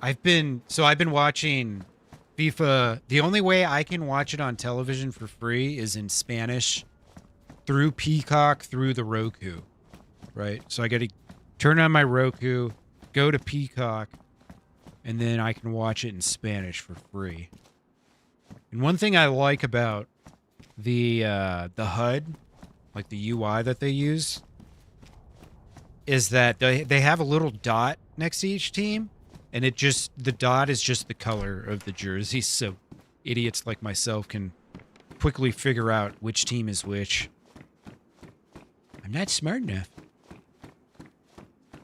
I've been watching FIFA. The only way I can watch it on television for free is in Spanish through Peacock, through the Roku, right? So I got to turn on my Roku, go to Peacock, and then I can watch it in Spanish for free. And one thing I like about the HUD, like the UI that they use, is that they have a little dot next to each team, and the dot is just the color of the jersey, so idiots like myself can quickly figure out which team is which. I'm not smart enough.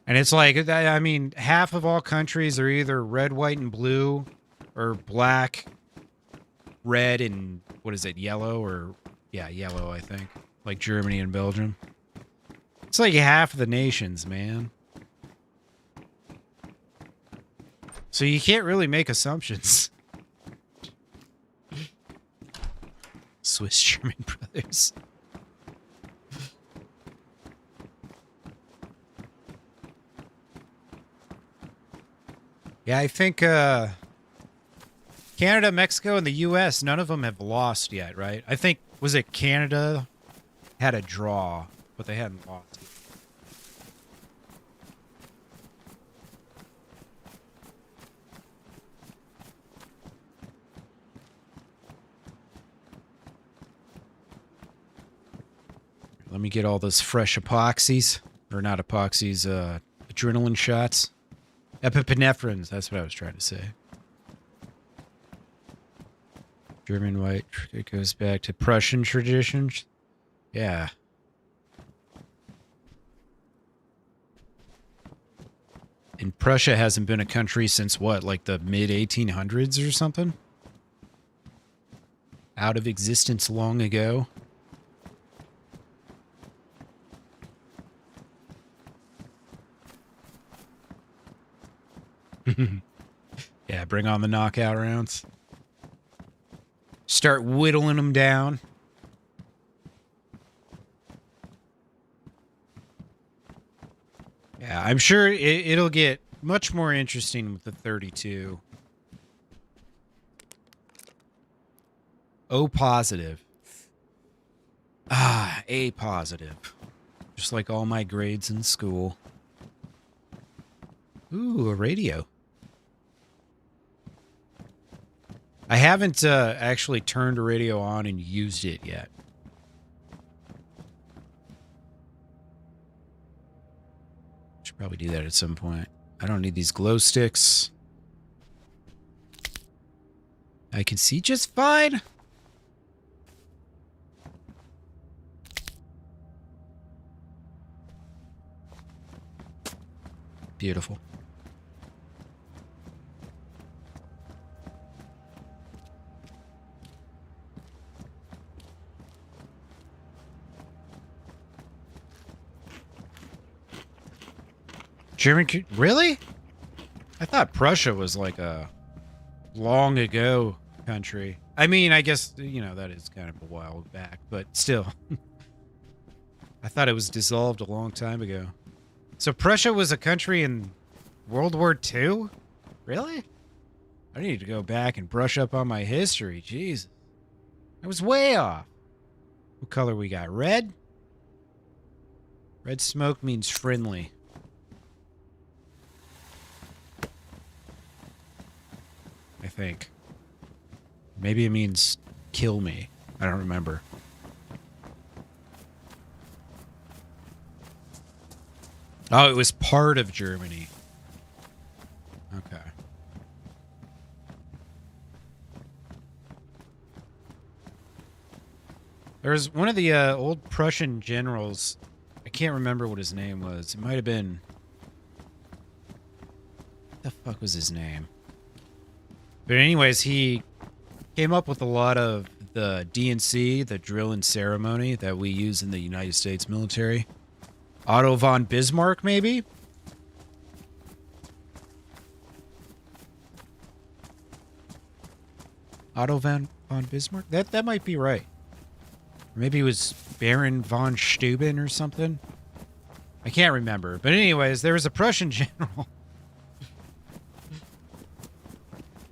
And it's like, I mean, half of all countries are either red, white, and blue, or black, red, and what is it, yellow, or yeah, yellow, I think, like Germany and Belgium. It's like half of the nations, man. So you can't really make assumptions. Swiss German brothers. Yeah, I think Canada, Mexico, and the U.S., none of them have lost yet, right? I think, was it Canada had a draw, but they hadn't lost. Let me get all those fresh epoxies. Or not epoxies, adrenaline shots. Epinephrines, that's what I was trying to say. German white, it goes back to Prussian traditions. Yeah. And Prussia hasn't been a country since what, like the mid-1800s or something? Out of existence long ago. Yeah, bring on the knockout rounds. Start whittling them down. Yeah, I'm sure it'll get much more interesting with the 32. O positive. Ah, A positive. Just like all my grades in school. Ooh, a radio. I haven't actually turned a radio on and used it yet. Should probably do that at some point. I don't need these glow sticks. I can see just fine. Beautiful. German, really? I thought Prussia was like a long ago country. I mean, I guess, you know, that is kind of a while back, but still. I thought it was dissolved a long time ago. So Prussia was a country in World War II? Really? I need to go back and brush up on my history. Jesus. I was way off. What color we got? Red? Red smoke means friendly. I think. Maybe it means kill me. I don't remember. Oh, it was part of Germany. Okay. There was one of the old Prussian generals. I can't remember what his name was. It might have been... What the fuck was his name? But anyways, he came up with a lot of the DNC, the drill and ceremony that we use in the United States military. Otto von Bismarck, maybe? Otto von Bismarck? That might be right. Or maybe it was Baron von Steuben or something. I can't remember. But anyways, there was a Prussian general.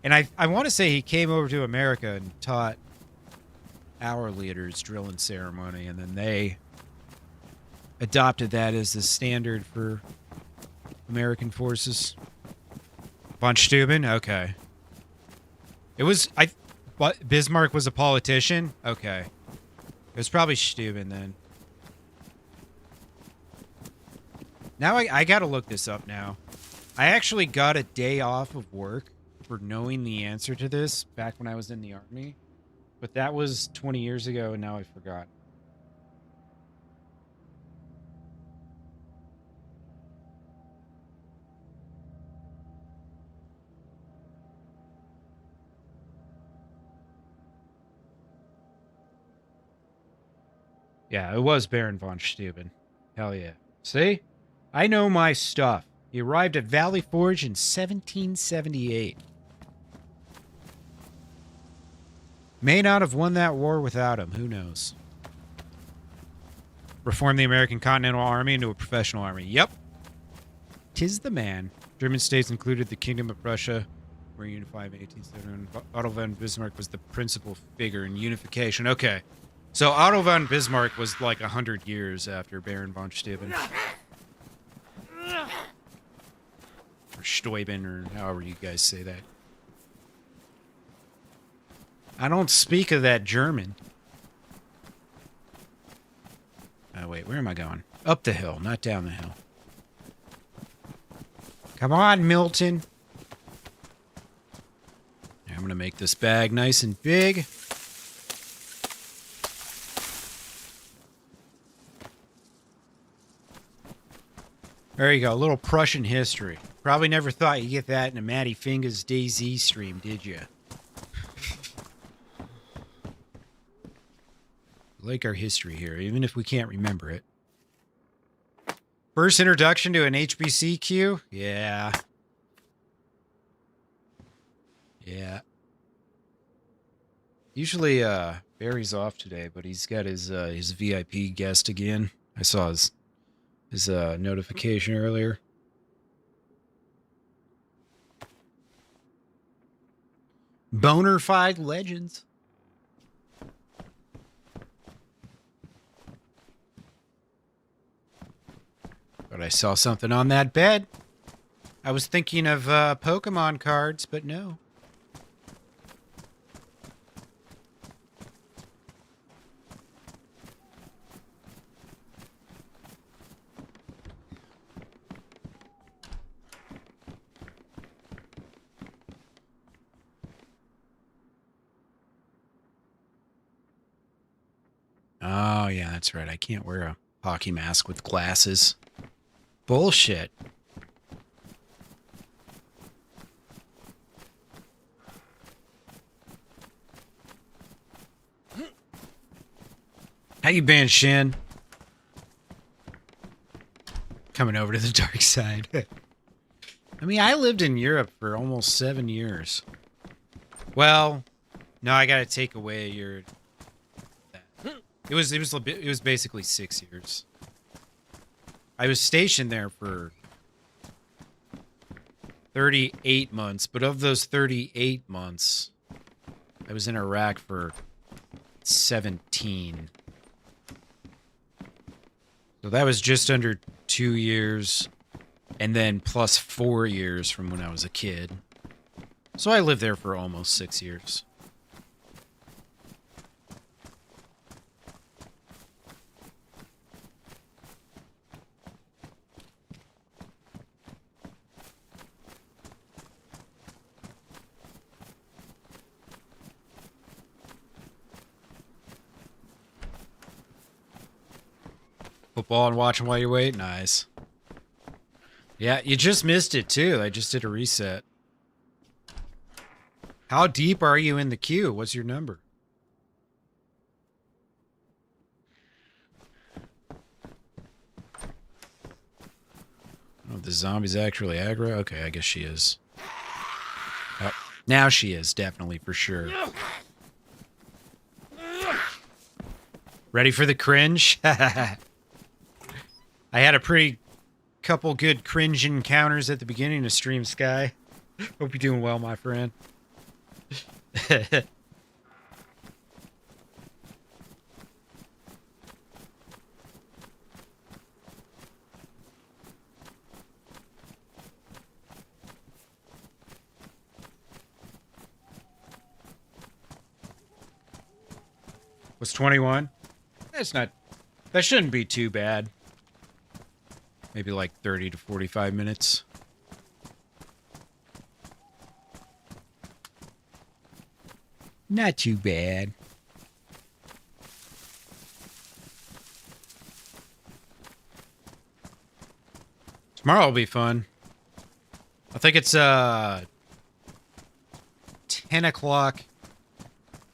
And I want to say he came over to America and taught our leaders drill and ceremony, and then they adopted that as the standard for American forces. Von Steuben? Okay. It was... Bismarck was a politician? Okay. It was probably Steuben then. Now I gotta look this up now. I actually got a day off of work for knowing the answer to this back when I was in the army. But that was 20 years ago, and now I forgot. Yeah, it was Baron von Steuben. Hell yeah. See? I know my stuff. He arrived at Valley Forge in 1778. May not have won that war without him. Who knows? Reformed the American Continental Army into a professional army. Yep. 'Tis the man. German states included the Kingdom of Prussia were unified in 1871. Otto von Bismarck was the principal figure in unification. Okay. So Otto von Bismarck was like 100 years after Baron von Steuben. Or Steuben, or however you guys say that. I don't speak of that German. Oh, wait, where am I going? Up the hill, not down the hill. Come on, Milton. I'm going to make this bag nice and big. There you go, a little Prussian history. Probably never thought you'd get that in a Matty Fingers DayZ stream, did you? Like our history here, even if we can't remember it. First introduction to an HBC queue? Yeah. Yeah. Usually, Barry's off today, but he's got his VIP guest again. I saw his notification earlier. Bonafide legends. But I saw something on that bed. I was thinking of Pokemon cards, but no. Oh, yeah, that's right. I can't wear a hockey mask with glasses. Bullshit. How you been, Shin? Coming over to the dark side. I mean, I lived in Europe for almost 7 years. Well, no, I gotta take away your... It was basically 6 years. I was stationed there for 38 months, but of those 38 months, I was in Iraq for 17. So that was just under 2 years, and then plus 4 years from when I was a kid. So I lived there for almost 6 years. Football and watching while you wait? Nice. Yeah, you just missed it too. I just did a reset. How deep are you in the queue? What's your number? Oh, the zombie's actually aggro? Okay, I guess she is. Oh, now she is, definitely, for sure. Ready for the cringe? I had a pretty couple good cringe encounters at the beginning of Stream Sky. Hope you're doing well, my friend. Was 21? That's not... That shouldn't be too bad. Maybe like 30 to 45 minutes. Not too bad. Tomorrow will be fun. I think it's 10 o'clock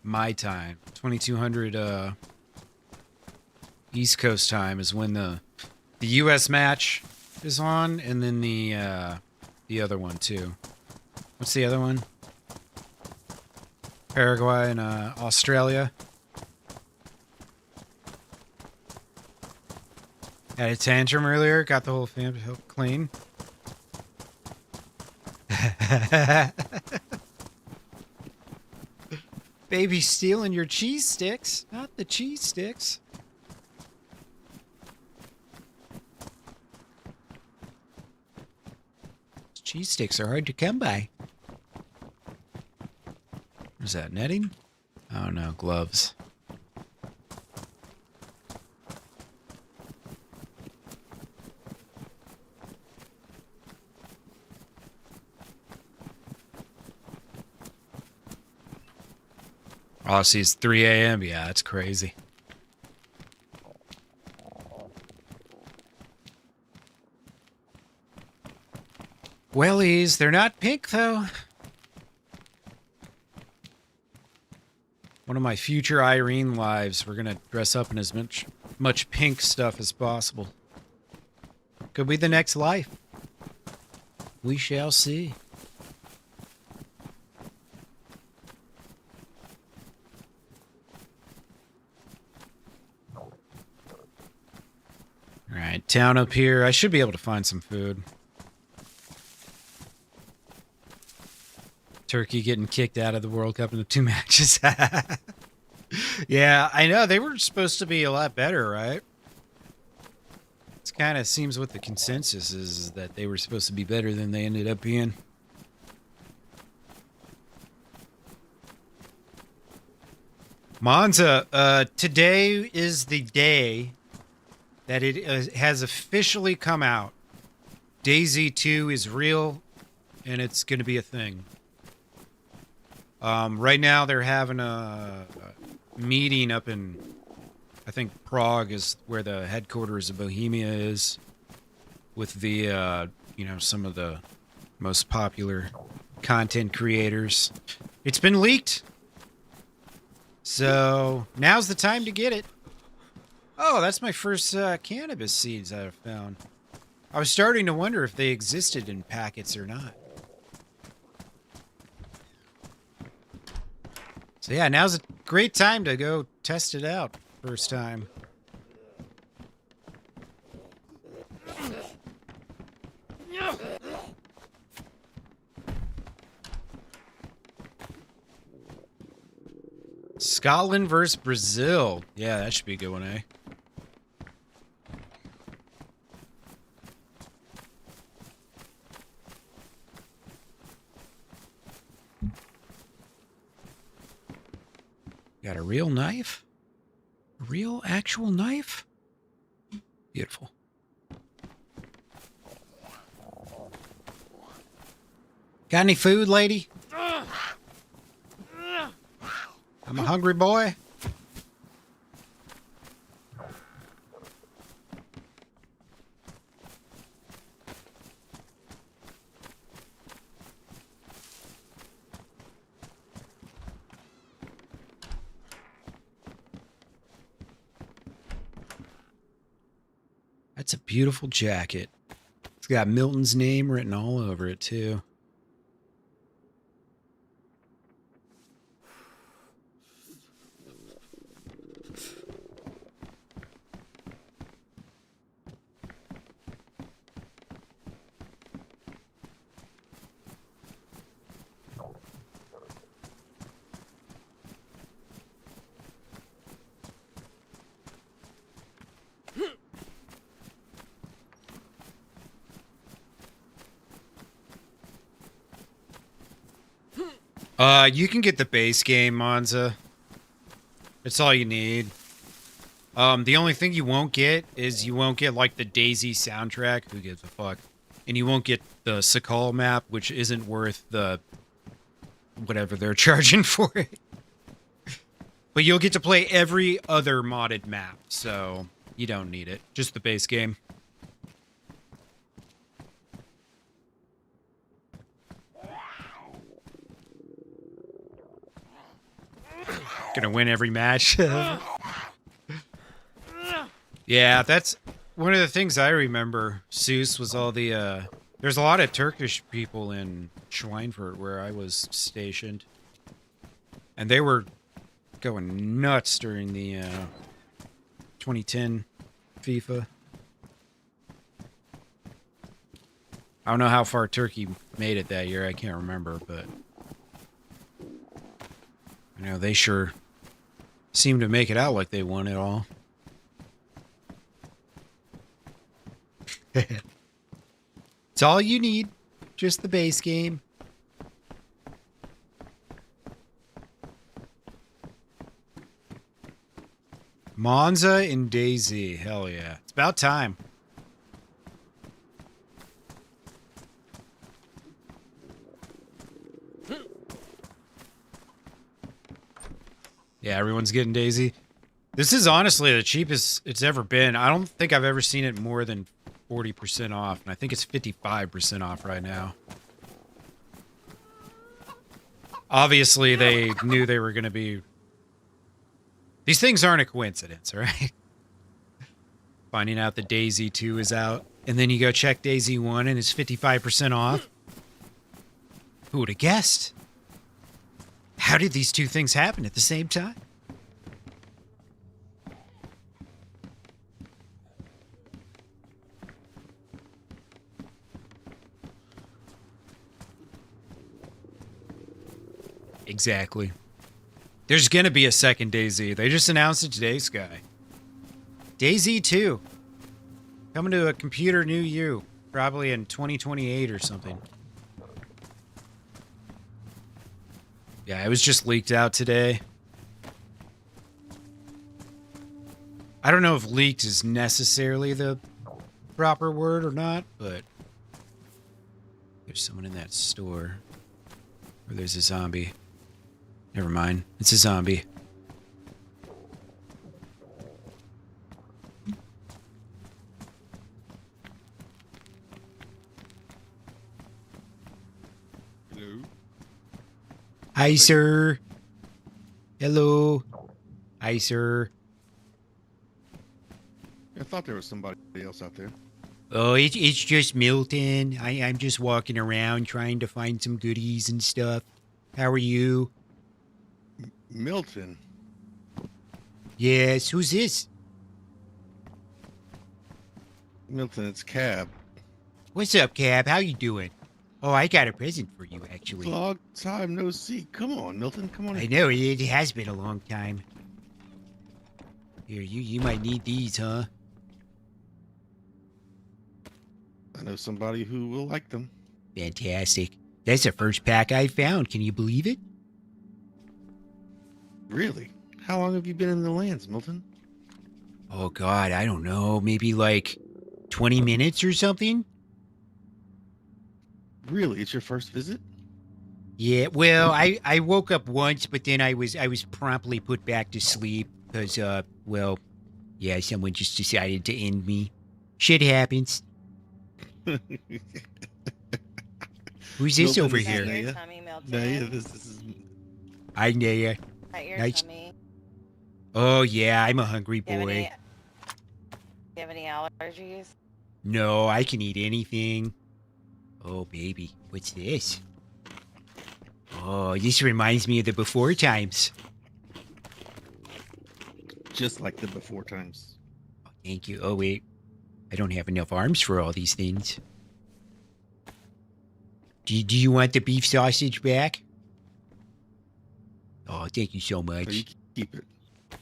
my time. 2200 East Coast time is when the US match is on, and then the other one too. What's the other one? Paraguay and Australia. Had a tantrum earlier, got the whole family clean. Baby stealing your cheese sticks, not the cheese sticks. Cheese sticks are hard to come by. Is that netting? Oh no, gloves. Oh, see, it's 3 a.m. Yeah, that's crazy. Wellies, they're not pink, though. One of my future Irene lives, we're gonna dress up in as much pink stuff as possible. Could be the next life. We shall see. Alright, town up here. I should be able to find some food. Turkey getting kicked out of the World Cup in the 2 matches. Yeah, I know. They were supposed to be a lot better, right? It kind of seems what the consensus is that they were supposed to be better than they ended up being. Monza, today is the day that it has officially come out. DayZ 2 is real, and it's going to be a thing. Right now they're having a meeting up in, I think Prague is where the headquarters of Bohemia is, with the, you know, some of the most popular content creators. It's been leaked, so now's the time to get it. Oh, that's my first cannabis seeds I've found. I was starting to wonder if they existed in packets or not. So yeah, now's a great time to go test it out. First time. Scotland versus Brazil. Yeah, that should be a good one, eh? Got a real knife? A real actual knife? Beautiful. Got any food, lady? I'm a hungry boy. That's a beautiful jacket. It's got Milton's name written all over it, too. You can get the base game, Monza. It's all you need. The only thing you won't get is you won't get, like, the DayZ soundtrack. Who gives a fuck? And you won't get the Sakal map, which isn't worth the whatever they're charging for it. But you'll get to play every other modded map, so you don't need it. Just the base game. Gonna win every match. Yeah, that's one of the things I remember, Seuss, was all the, there's a lot of Turkish people in Schweinfurt where I was stationed. And they were going nuts during the 2010 FIFA. I don't know how far Turkey made it that year. I can't remember, but you know, they sure seem to make it out like they won it all. It's all you need. Just the base game. Monza and DayZ. Hell yeah. It's about time. Yeah, everyone's getting DayZ. This is honestly the cheapest it's ever been. I don't think I've ever seen it more than 40% off, and I think it's 55% off right now. Obviously, they knew they were going to be... These things aren't a coincidence, right? Finding out that DayZ 2 is out, and then you go check DayZ 1 and it's 55% off. Who would have guessed? How did these two things happen at the same time? Exactly. There's going to be a second DayZ. They just announced it today, Sky. DayZ 2. Coming to a computer near you. Probably in 2028 or something. Yeah, it was just leaked out today. I don't know if leaked is necessarily the proper word or not, but there's someone in that store. Or there's a zombie. Never mind. It's a zombie. Hello. Hi, sir. Hello. Hi, sir. I thought there was somebody else out there. Oh, it's just Milton. I'm just walking around trying to find some goodies and stuff. How are you? Milton. Yes, who's this? Milton, it's Cab. What's up, Cab? How you doing? Oh, I got a present for you, actually. Long time no see. Come on, Milton. Come on. I know, it has been a long time. Here, you might need these, huh? I know somebody who will like them. Fantastic. That's the first pack I found. Can you believe it? Really? How long have you been in the lands, Milton? Oh, God, I don't know. Maybe like 20 minutes or something? Really? It's your first visit? Yeah, well, I woke up once, but then I was promptly put back to sleep because, well, yeah, someone just decided to end me. Shit happens. Who's this Milton, over is here? that Your Naya? tummy, Milton. Naya, this is... Hi, Naya. At your Nice. tummy. Oh, yeah, I'm a hungry Do you have boy. any, do you have any allergies? No, I can eat anything. Oh, baby, what's this? Oh, this reminds me of the before times. just like the before times. Thank you. Oh, wait. I don't have enough arms for all these things. Do you want the beef sausage back? Oh, thank you so So you much. keep it.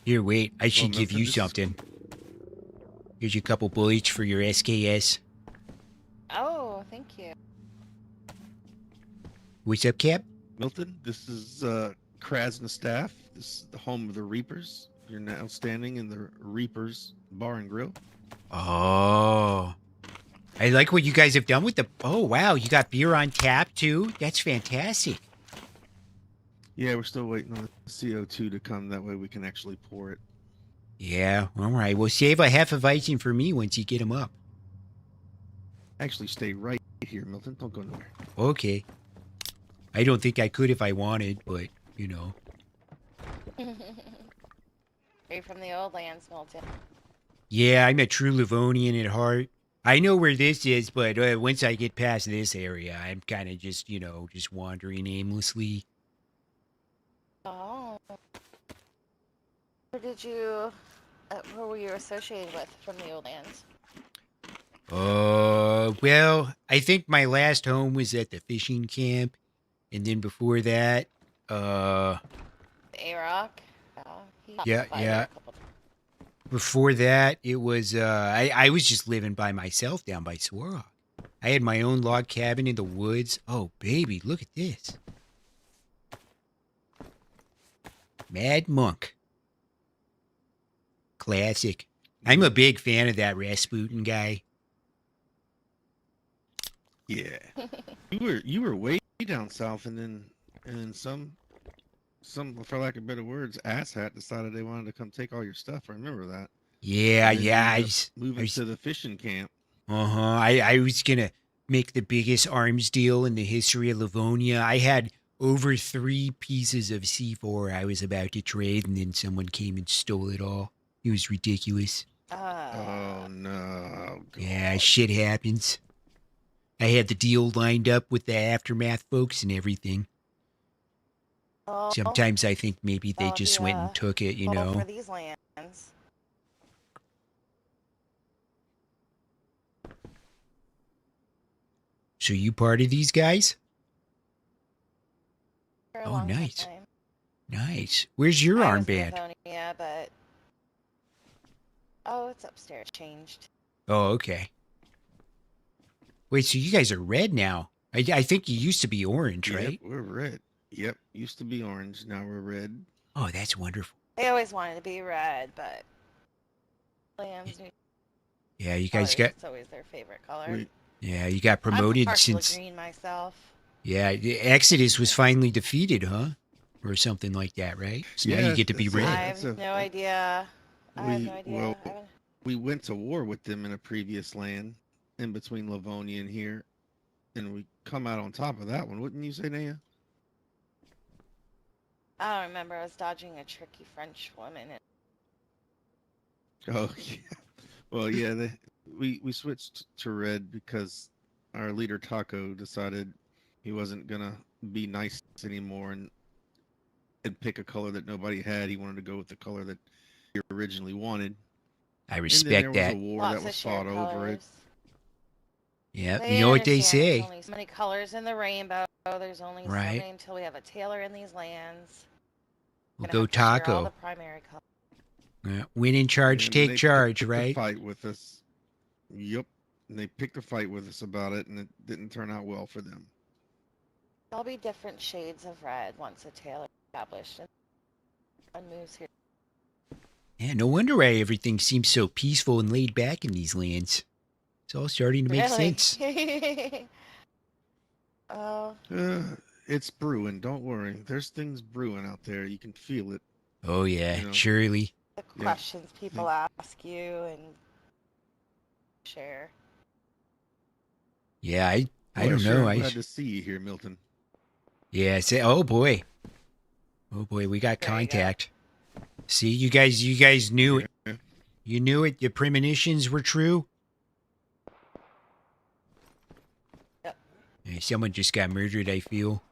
Here, wait. I should give Milton, you this is- something. Here's a couple bullets for your SKS. Oh, thank you. What's up, Cap? Milton, this is Krasna Staff. This is the home of the Reapers. You're now standing in the Reapers Bar and Grill. Oh. I like what you guys have done with the... Oh, wow. You got beer on tap, too? That's fantastic. Yeah, we're still waiting on the CO2 to come. That way we can actually pour it. Yeah, all right. Well, save a half of icing for me once you get them up. Actually, stay right here, Milton. Don't go nowhere. Okay. I don't think I could if I wanted, but, you know. Are you from the old lands, Milton? Yeah, I'm a true Livonian at heart. I know where this is, but once I get past this area, I'm kind of just, you know, just wandering aimlessly. Oh. did you, who were you associated with from the old lands? Well, I think my last home was at the fishing camp, and then before that, A-Rock? Yeah, yeah. Before that, it was, I was just living by myself down by Swarrock. I had my own log cabin in the woods. Oh, baby, look at this. Mad Monk. Classic. I'm a big fan of that Rasputin guy. Yeah. You were way down south, and then some, for lack of better words, asshat decided they wanted to come take all your stuff. I remember that. Yeah, And then yeah. you ended up moving to the fishing camp. I was gonna make the biggest arms deal in the history of Livonia. I had over 3 pieces of C4 I was about to trade, and then someone came and stole it all. It was ridiculous. Oh no. God. Yeah, shit happens. I had the deal lined up with the Aftermath folks and everything. Sometimes I think maybe they just went and took it, you know. For these lands. So you part of these guys? For a Oh, long nice. time. Nice. Where's your I was in armband? Livonia, but oh, it's upstairs. Changed. Oh, okay. Wait, so you guys are red now? I think you used to be orange, right? Yep, we're red. Yep, used to be orange. Now we're red. Oh, that's wonderful. They always wanted to be red, but lands. Yeah, you guys got. It's always their favorite color. Yeah, you got promoted I'm since. green myself. Yeah, the Exodus was finally defeated, huh? Or something like that, right? So now you get to be that's- I red. have no idea. I have no idea. Well, I haven't- we went to war with them in a previous land in between Livonia and here, and we come out on top of that one. Wouldn't you say, Naya? I don't remember. I was dodging a tricky French woman. Oh yeah. Well, yeah. We switched to red because our leader Taco decided he wasn't gonna be nice anymore and pick a color that nobody had. He wanted to go with the color that he originally wanted. I And respect then there that. was a war Lots that of was shared fought over it. colors. Yeah, They you know what they understand say. There's only so many colors in the rainbow. There's only so Right. many until we have a tailor in these lands. We'll Gonna go have to share all taco. the primary colors. Yeah. Win in charge, And take they charge, picked a right? fight with us. Yep. And they picked a fight with us about it, and it didn't turn out well for them. There'll be different shades of red once a tailor is established and moves here. Yeah, no wonder why everything seems so peaceful and laid back in these lands. It's all starting to make sense. Oh, It's brewing. Don't worry. There's things brewing out there. You can feel it. Oh yeah, You know. surely. the Yeah. questions people ask you and share. Yeah, I Well, don't sure know. am glad to see you here, Milton. Yeah, say, oh boy, we got There you go. contact. See, you guys knew it. Yeah. You knew it. Your premonitions were true. Yep. Hey, someone just got murdered. I feel.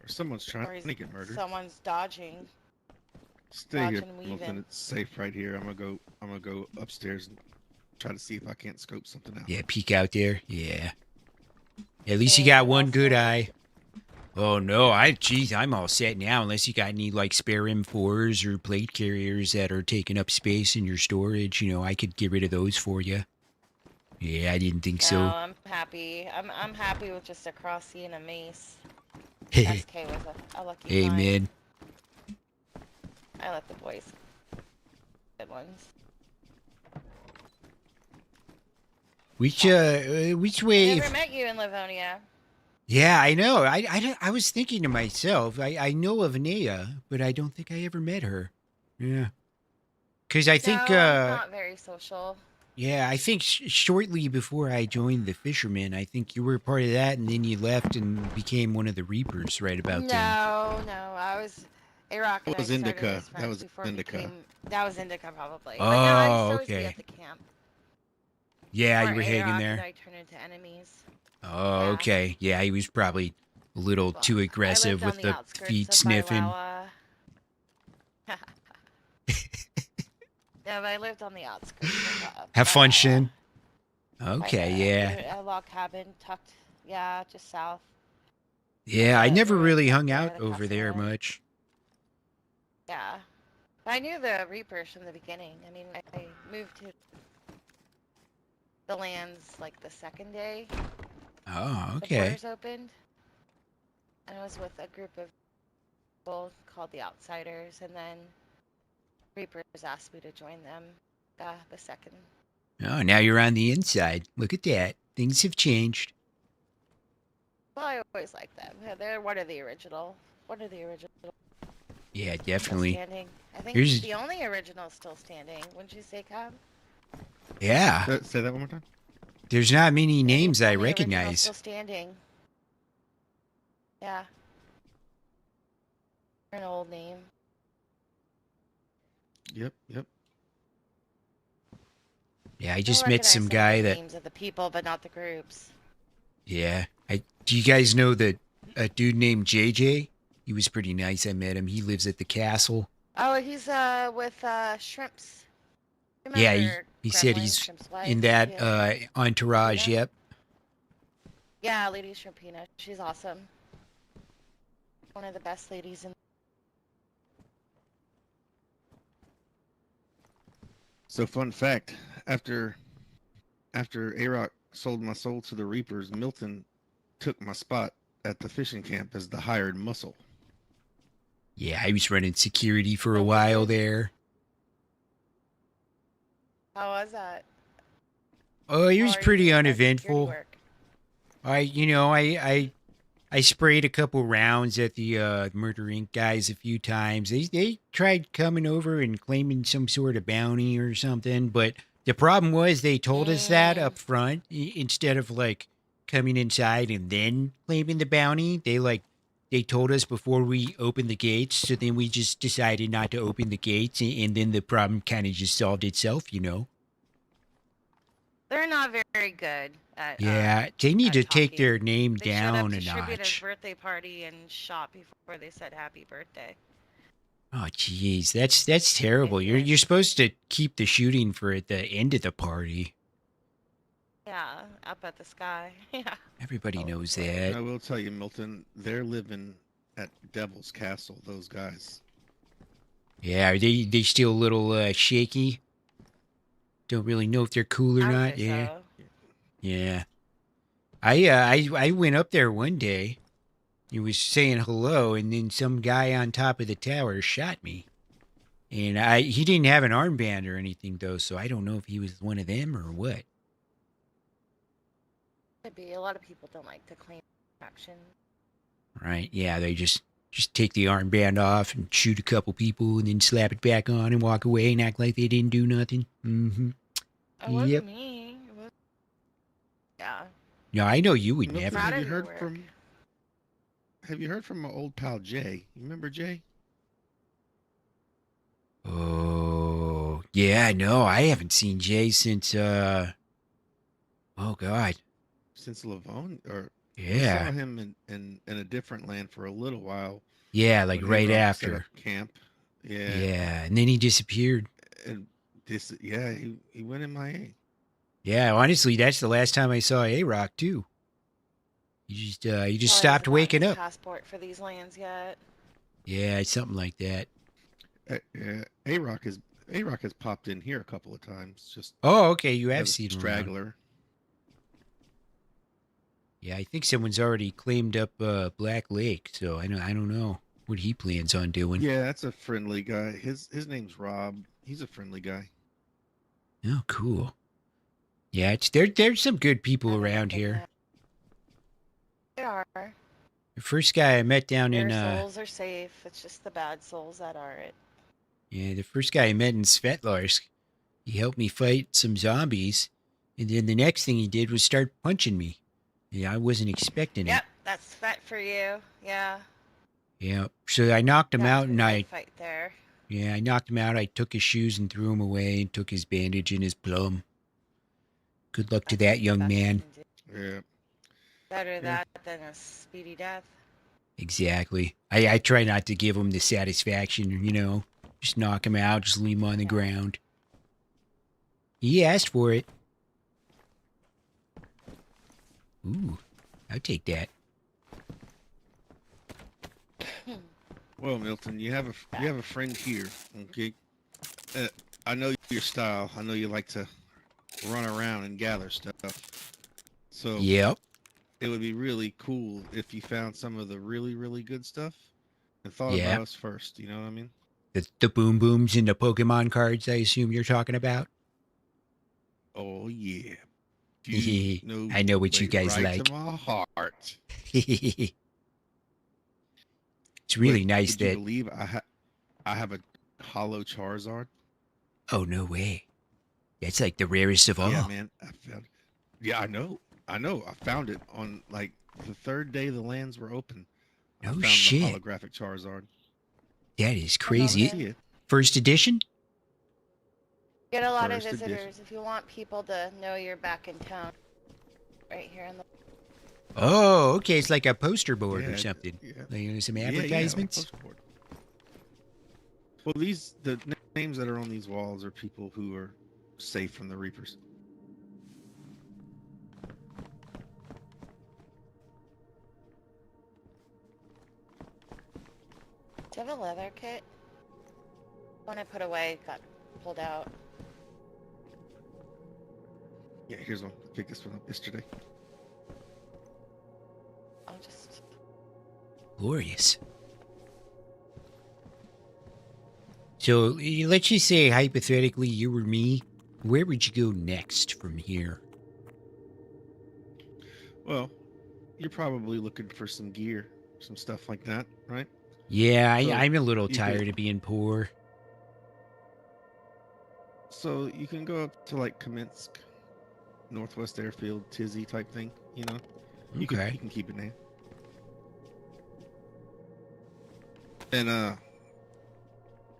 Or someone's Or trying is to get murdered. someone's dodging. Stay here, dodging, Milton. weaving. It's safe right here. I'm gonna go upstairs and try to see if I can't scope something out. Yeah, peek out there. Yeah. At least you Yeah, got one also- good eye. Oh no, geez, I'm all set now. Unless you got any like spare M4s or plate carriers that are taking up space in your storage, you know, I could get rid of those for you. Yeah, I didn't think No, so. I'm happy. I'm happy with just a crossy and a mace. SK was a lucky Hey find. man, I let the boys good ones. which I way? never met you in Livonia. Yeah, I know. I was thinking to myself, I know of Nea, but I don't think I ever met her. Yeah. Because I think, no, I'm not very social. yeah, I think shortly before I joined the Fishermen, I think you were part of that, and then you left and became one of the Reapers right about then. No, I was Iraq. That and I was started Indica. as That friends was before it Indica. that was Indica probably. Oh, but no, I used to always okay. be at the camp. Yeah, you Or were hanging Iraq, there. and I turned into enemies. Oh, Yeah. okay. Yeah, he was probably a little Well, too I aggressive lived on with the outskirts feet of sniffing. Bailawa. Yeah, but I lived on the outskirts of Have fun, Valhalla, Shin. by Okay, the yeah. a log cabin tucked, yeah, just south of Yeah, I the never ruins really up hung there, out the over castle there ruin. much. Yeah. But I knew the Reapers from the beginning. I mean, I moved to the lands like the second day Oh, the okay. borders opened, and I was with a group of people called the Outsiders, and then Reapers asked me to join them the second. Oh, now you're on the inside. Look at that. Things have changed. Well, I always liked them. Yeah, they're one of the original. One of the original Yeah, still definitely. standing. I think Here's the only original still standing. Wouldn't you say, Cab? yeah. Say that one more time. There's not many I think names the I only original recognize. still standing. Yeah. An old name. Yep. Yeah, I Still just met recognize some of guy the that. names of the people, but not the groups. Yeah, do you guys know that a dude named JJ? He was pretty nice. I met him. He lives at the castle. Oh, he's with Shrimps. Yeah, Remember he said Gremlin, he's Shrimp's wife? in that Yeah. entourage. Shrimpina? Yep. Yeah, Lady Shrimpina. She's awesome. One of the best ladies in. So fun fact, after A-Rock sold my soul to the Reapers, Milton took my spot at the fishing camp as the hired muscle. Yeah, I was running security for a Oh, while really? there. How was that? Oh, it How was are you pretty doing that security uneventful. work? I sprayed a couple rounds at the Murder Inc. guys a few times. They tried coming over and claiming some sort of bounty or something, but the problem was they told us that Mm. up front instead of like coming inside and then claiming the bounty. They told us before we opened the gates, so then we just decided not to open the gates, and then the problem kind of just solved itself, you know. They're not very good at Yeah, they need to at take talking. their name They showed up down to a Tributa's notch. birthday party and shot before they said happy birthday. Oh, jeez, that's terrible. You're Idiots. supposed to keep the shooting for at the end of the party. Yeah, up at the sky. Yeah. Everybody Oh, knows boy. that. I will tell you, Milton, they're living at Devil's Castle, those guys. Yeah, are they still a little shaky? Don't really know if they're cool or I would not. say Yeah, so. yeah. I went up there one day. He was saying hello, and then some guy on top of the tower shot me. And he didn't have an armband or anything though, so I don't know if he was one of them or what. Could be. A lot of people don't like to claim action. Right? Yeah, they just take the armband off and shoot a couple people and then slap it back on and walk away and act like they didn't do nothing. Mm-hmm. It wasn't Yep. me. It was. Yeah. No, I know you would Milton, never. Proud have of you your heard work. from? Have you heard from my old pal Jay? You remember Jay? Oh, yeah, no, I haven't seen Jay since, oh, God. Since Lavone, or we Yeah. saw him in a different land for a little while. Yeah, like when right A-Rock set up after. camp. Yeah. Yeah, and then he disappeared. And he went MIA. Yeah, honestly, that's the last time I saw A-Rock, too. He just Probably stopped hasn't gotten waking his up. passport for these lands yet. Yeah, it's something like that. A-Rock has popped in here a couple of times, just Oh, okay, you have as a seen him around. straggler. Yeah, I think someone's already claimed up Black Lake, so I don't know what he plans on doing. Yeah, that's a friendly guy. His name's Rob. He's a friendly guy. Oh, cool. Yeah, there's some good people around here. There are. The first guy I met down Their in souls are safe. It's just the bad souls that aren't. yeah, the first guy I met in Svetlarsk, he helped me fight some zombies, and then the next thing he did was start punching me. Yeah, I wasn't expecting Yep, it. that's fat for you. Yeah. Yeah, so I knocked him That out, was a and good fight there. I knocked him out. I took his shoes and threw him away, and took his bandage and his plum. Good luck to That's that the young best you man. can do. Yeah. Better Yeah. that than a speedy death. Exactly. I try not to give him the satisfaction, just knock him out, just leave him on the Yeah. ground. He asked for it. Ooh, I'll take that. Well, Milton, you have a friend here. Okay. I know your style. I know you like to run around and gather stuff. So Yep. it would be really cool if you found some of the really, really good stuff and thought Yeah. about us first. You know what I mean? The boom booms and the Pokemon cards, I assume you're talking about. Oh yeah. I know what you played guys right like. to my heart. It's really Wait, nice would you that. believe I have a hollow Charizard? Oh, no way. That's like the rarest of all. Yeah, man. I found. Yeah, I know. I found it on like the third day the lands were open. I No found shit. the holographic Charizard. That is Oh, crazy. okay. See it? First edition? Get a lot of First edition. visitors if you want people to know you're back in town. Right here in the. Oh, okay. It's like a poster board or Yeah, something. yeah. Like some Yeah, like advertisements. postboard. Well, the names that are on these walls are people who are safe from the Reapers. Do you have a leather kit? One I put away got pulled out. Yeah, here's one. I picked this one up yesterday. I'll just. Glorious. So let's just say hypothetically you were me. Where would you go next from here? Well, you're probably looking for some gear, some stuff like that, right? Yeah, So, I'm a little you could- tired of being poor. So you can go up to like Kamensk, Northwest Airfield, Tizzy type thing, you know? You Okay. can keep it there.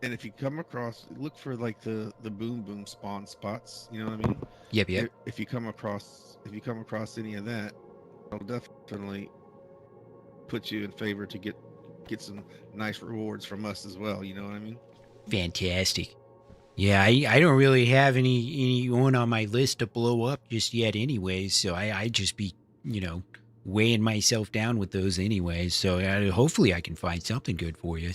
And if you come across, look for like the boom boom spawn spots, you know what I mean? Yep. If you come across any of that, it'll definitely put you in favor to get some nice rewards from us as well, you know what I mean? Fantastic. Yeah, I don't really have anyone on my list to blow up just yet anyways, so I just be, weighing myself down with those anyways, so hopefully I can find something good for you.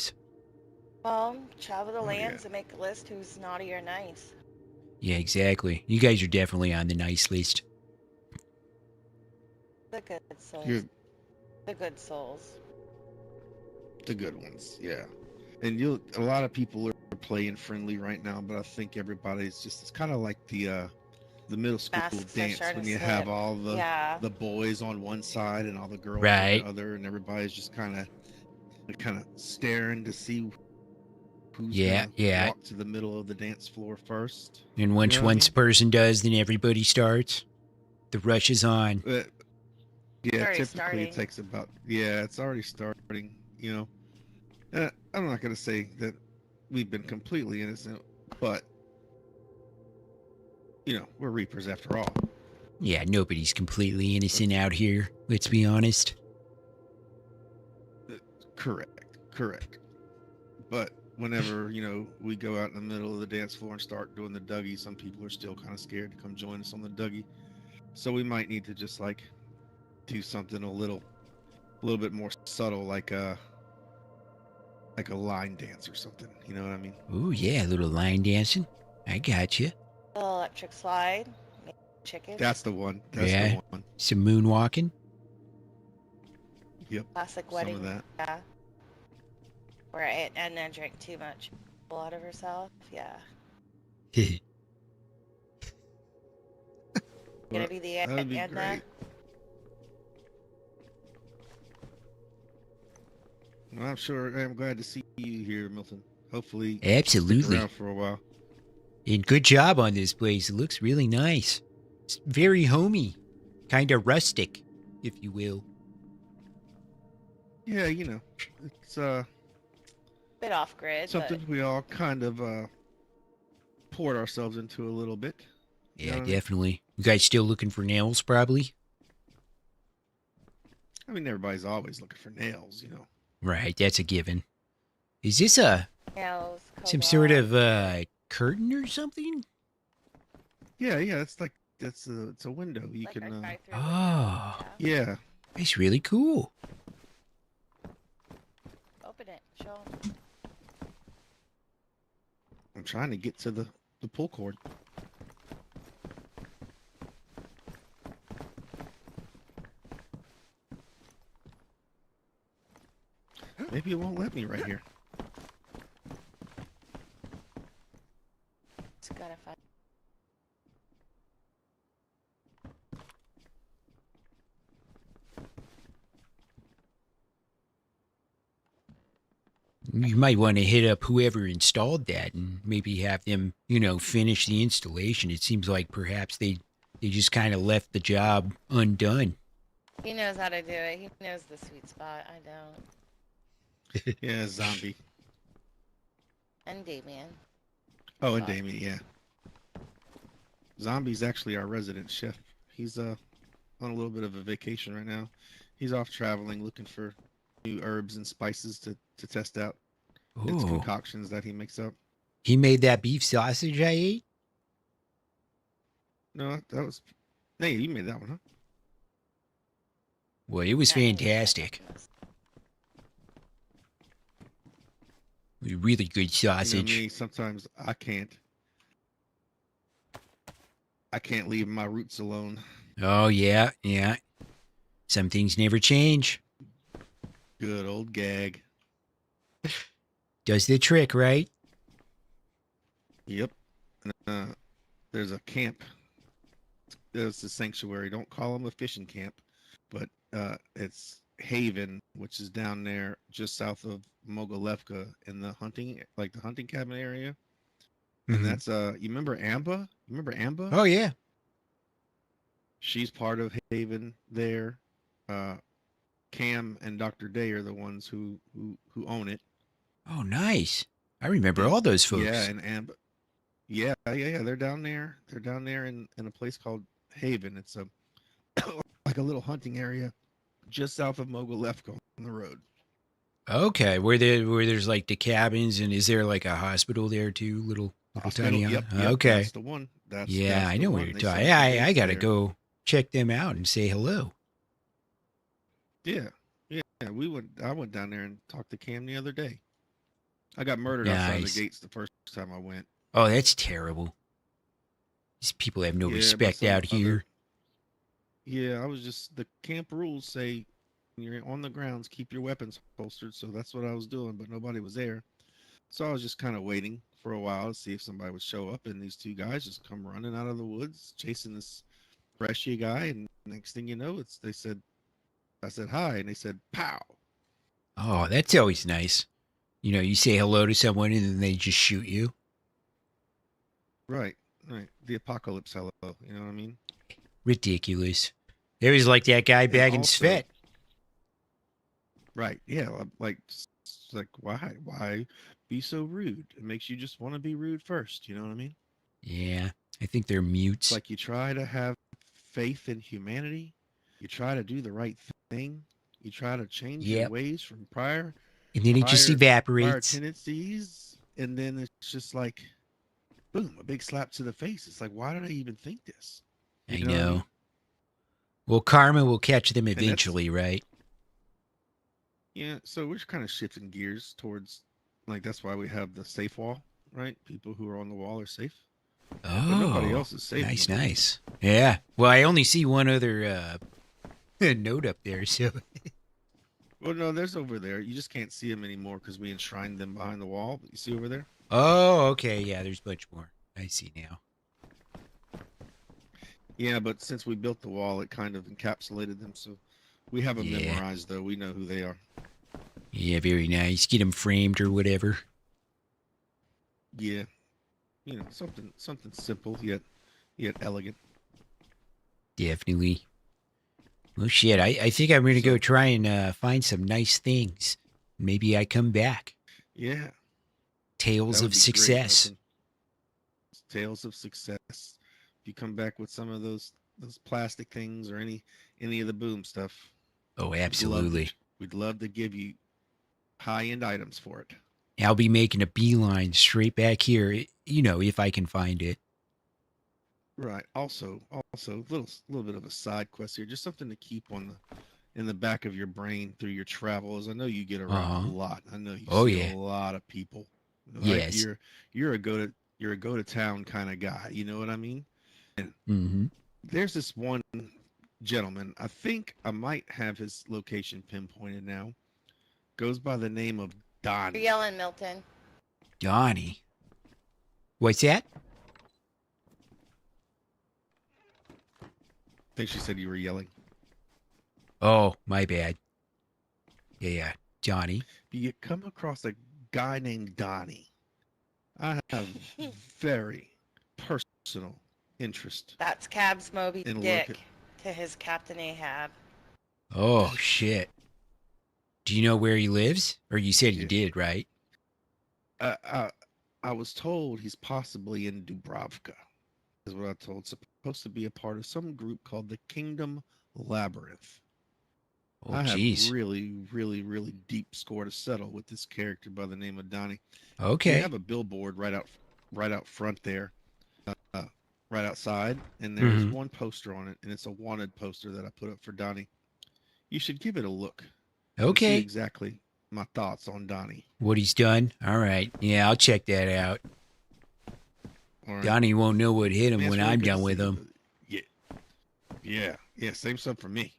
Well, travel the Oh, lands yeah. and make a list who's naughty or nice. Yeah, exactly. You guys are definitely on the nice list. The good souls. You're The good souls. the good ones, yeah. And a lot of people are playing friendly right now, but I think everybody's just, it's kind of like the middle school Masks are dance starting when to you have slip. all Yeah. the boys on one side and all the girls Right. on the other, and everybody's just kind of staring to see who's Yeah. gonna walk to the middle of the dance floor first. And once You know what I one person does, then everybody starts. The rush is on. Yeah, Already typically starting. it takes about, it's already starting, you know. I'm not gonna say that we've been completely innocent, but we're Reapers after all. Yeah, nobody's completely innocent out here, let's be honest. Correct. But whenever, we go out in the middle of the dance floor and start doing the Dougie, some people are still kind of scared to come join us on the Dougie. So we might need to just like do something a little bit more subtle, like a line dance or something. You know what I mean? Ooh, yeah, a little line dancing. I got you. Little electric slide. Make chicken. That's the one. That's Yeah. the one. Some moonwalking. Yep. Classic Some wedding. of that. Yeah. Where Edna drank too much out of herself. Yeah. Gonna be the That would be Edna. great. Well, I'm glad to see you here, Milton. Hopefully, stick Absolutely. around for a while. And good job on this place. It looks really nice. It's very homey. Kind of rustic, if you will. Yeah, it's Bit off grid. something we all kind of poured ourselves into a little bit. You know Yeah, what I mean? definitely. You guys still looking for nails, probably? I mean, everybody's always looking for nails, Right, that's a given. Is this Nails, some sort cobalt. of curtain or something? Yeah, yeah. It's a window. You Like our can. drive-through window. Oh, Yeah. Yeah. it's really cool. Open it. Show 'em. I'm trying to get to the pull cord. Maybe it won't let me right here. Just gotta find. You might want to hit up whoever installed that and maybe have them, finish the installation. It seems like perhaps they just kind of left the job undone. He knows how to do it. He knows the sweet spot. I don't. Yeah, zombie. And Damien. Oh, and Damien, yeah. Zombie's actually our resident chef. He's on a little bit of a vacation right now. He's off traveling, looking for new herbs and spices to test out. It's Oh, concoctions that he makes up. he made that beef sausage I ate? No, that was. Hey, you made that one, huh? Well, it was That means fantastic. something else. It was really good You know sausage. me, sometimes I can't leave my roots alone. Oh, yeah, yeah. Some things never change. Good old gag. Does the trick, right? Yep. There's a camp. There's a sanctuary. Don't call them a fishing camp, but it's Haven, which is down there just south of Mogilevka in the hunting cabin area. And Mhm. that's you remember Amba? You remember Amba? Oh, yeah. She's part of Haven there. Cam and Dr. Day are the ones who own it. Oh, nice. I remember all those folks. Yeah, and Amba. Yeah. They're down there. They're down there in a place called Haven. It's a like a little hunting area just south of Mogilevka on the road. Okay, where there's like the cabins, and is there like a hospital there too? Little Hospital. tiny. Yep, Okay. That's the one. Yeah, that's I the know one. where you're They talking. sent Yeah, some I base gotta there. go check them out and say hello. Yeah. I went down there and talked to Cam the other day. I got murdered outside Nice. the gates the first time I went. Oh, that's terrible. These people have no Yeah, by respect some out here. Yeah, I was just the camp rules say when you're on the grounds, keep your weapons holstered. So that's what I was doing, but nobody was there. So I was just kind of waiting for a while to see if somebody would show up, and these two guys just come running out of the woods, chasing this freshy guy, and next thing you know, I said hi, and they said pow. Oh, that's always nice. You say hello to someone and then they just shoot you. Right. The apocalypse hello. You know what I mean? Ridiculous. It was like that guy bagging also- Svet. Right. Yeah. Like why be so rude? It makes you just want to be rude first. You know what I mean? Yeah, I think they're mutes. It's like you try to have faith in humanity. You try to do the right thing. You try to change your Yep. ways from prior And then it just prior evaporates. tendencies, and then it's just like, boom, a big slap to the face. It's like, why did I even think this? I You know what I know. mean? Well, karma will catch them that's- eventually, right? Yeah. So we're kind of shifting gears towards, like, that's why we have the safe wall, right? People who are on the wall are safe. Oh, nobody else is safe in nice, the world. nice. Yeah. Well, I only see one other note up there, so Well, no, there's over there. You just can't see them anymore because we enshrined them behind the wall. But you see over there? Oh, okay. Yeah, there's a bunch more. I see now. Yeah, but since we built the wall, it kind of encapsulated them. So we have them Yeah. memorized, though. We know who they are. Yeah, very nice. Get them framed or whatever. Yeah, something simple yet elegant. Definitely. Well, shit. I think I'm going to go So- try and find some nice things. Maybe I come back. Yeah, Tales that of would be great, success. Milton. Tales of success. If you come back with some of those plastic things or any of the boom stuff, Oh, we'd love to- absolutely. we'd love to give you high-end items for it. I'll be making a beeline straight back here, if I can find it. Right. Also, little bit of a side quest here, just something to keep on in the back of your brain through your travels. I know you get around a lot. I know you Oh see yeah. a lot of people. Right? Yes. You're a go to town kind of guy. You know what I mean? And Mm-hmm. there's this one gentleman. I think I might have his location pinpointed now. Goes by the name of You're Donnie. yelling, Milton. Donnie. What's that? I think she said you were yelling. Oh, my bad. Yeah, Johnny. If you come across a guy named Donnie, I have very personal interest That's Cab's Moby in Dick looking. to his Captain Ahab. Oh, shit. Do you know where he lives? Or you said you Yeah. did, right? I was told he's possibly in Dubrovka, is what I told. Supposed to be a part of some group called the Kingdom Labyrinth. Oh, I have jeez. really deep score to settle with this character by the name of Donnie. They Okay. have a billboard right out front there, right outside, and there's one poster on it, and it's a wanted poster that I put up for Donnie. You should give it a look. And see Okay. exactly my thoughts on Donnie. What he's done? All right. Yeah, I'll check that out. All right. Donnie won't know what hit him Man, it's when really I'm good to done with see you, him. brother. Yeah. Same stuff for me.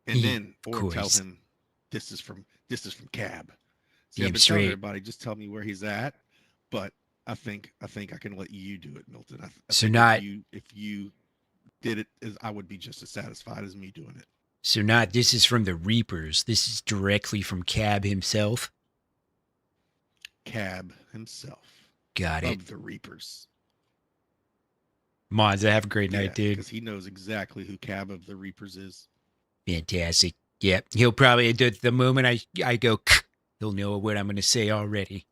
And Yeah, then, or tell course. him this is from Cab. See, Damn I've been telling straight. everybody, just tell me where he's at. But I think I can let you do it, Milton. I So think not if you did it, I would be just as satisfied as me doing it. so not this is from the Reapers. This is directly from Cab himself. Cab himself Got it. of the Reapers. Mons, have a great Yeah, night, dude. because he knows exactly who Cab of the Reapers is. Fantastic. Yep. He'll probably the moment I go, he'll know what I'm gonna say already.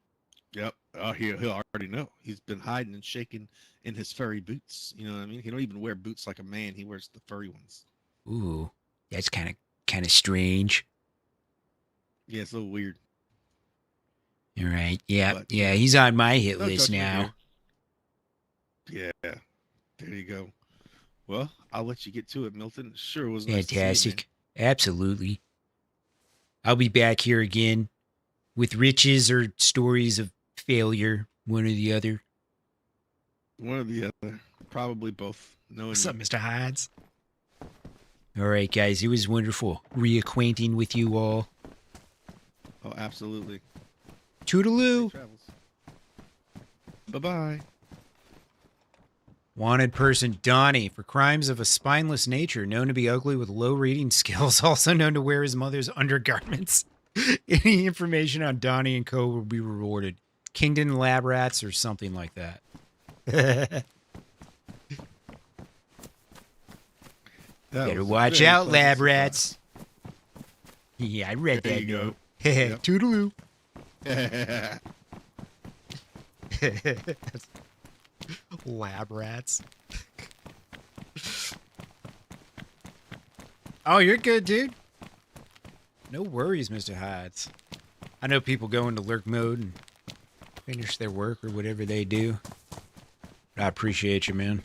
Yep. He'll already know. He's been hiding and shaking in his furry boots. You know what I mean? He don't even wear boots like a man. He wears the furry ones. Ooh, that's kind of strange. Yeah, it's a little weird. All right. Yeah. But, Yeah. He's on my hit no list judgment now. here. Yeah. There you go. Well, I'll let you get to it, Milton. Sure was nice to see you, Fantastic. Absolutely. I'll be back here again with riches or stories of failure, one or the other. man. One or the other. Probably both. Knowing What's up, you. Mr. Hides? All right, guys. It was wonderful reacquainting with you all. Oh, absolutely. Toodaloo. Safe travels. Bye-bye. Wanted person Donnie for crimes of a spineless nature, known to be ugly with low reading skills, also known to wear his mother's undergarments. Any information on Donnie and co will be rewarded. Kingdom Lab Rats or something like that. Better watch out, Lab Rats. Yeah, I read There that you note. go. Yep. Toodaloo. Lab rats. Oh, you're good, dude. No worries, Mr. Hides. I know people go into lurk mode and finish their work or whatever they do. But I appreciate you, man.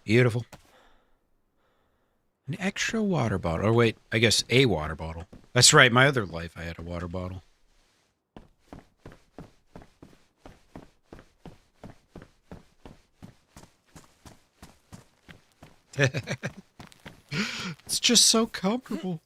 Beautiful. An extra water bottle. Or wait, I guess a water bottle. That's right, my other life I had a water bottle. It's just so comfortable.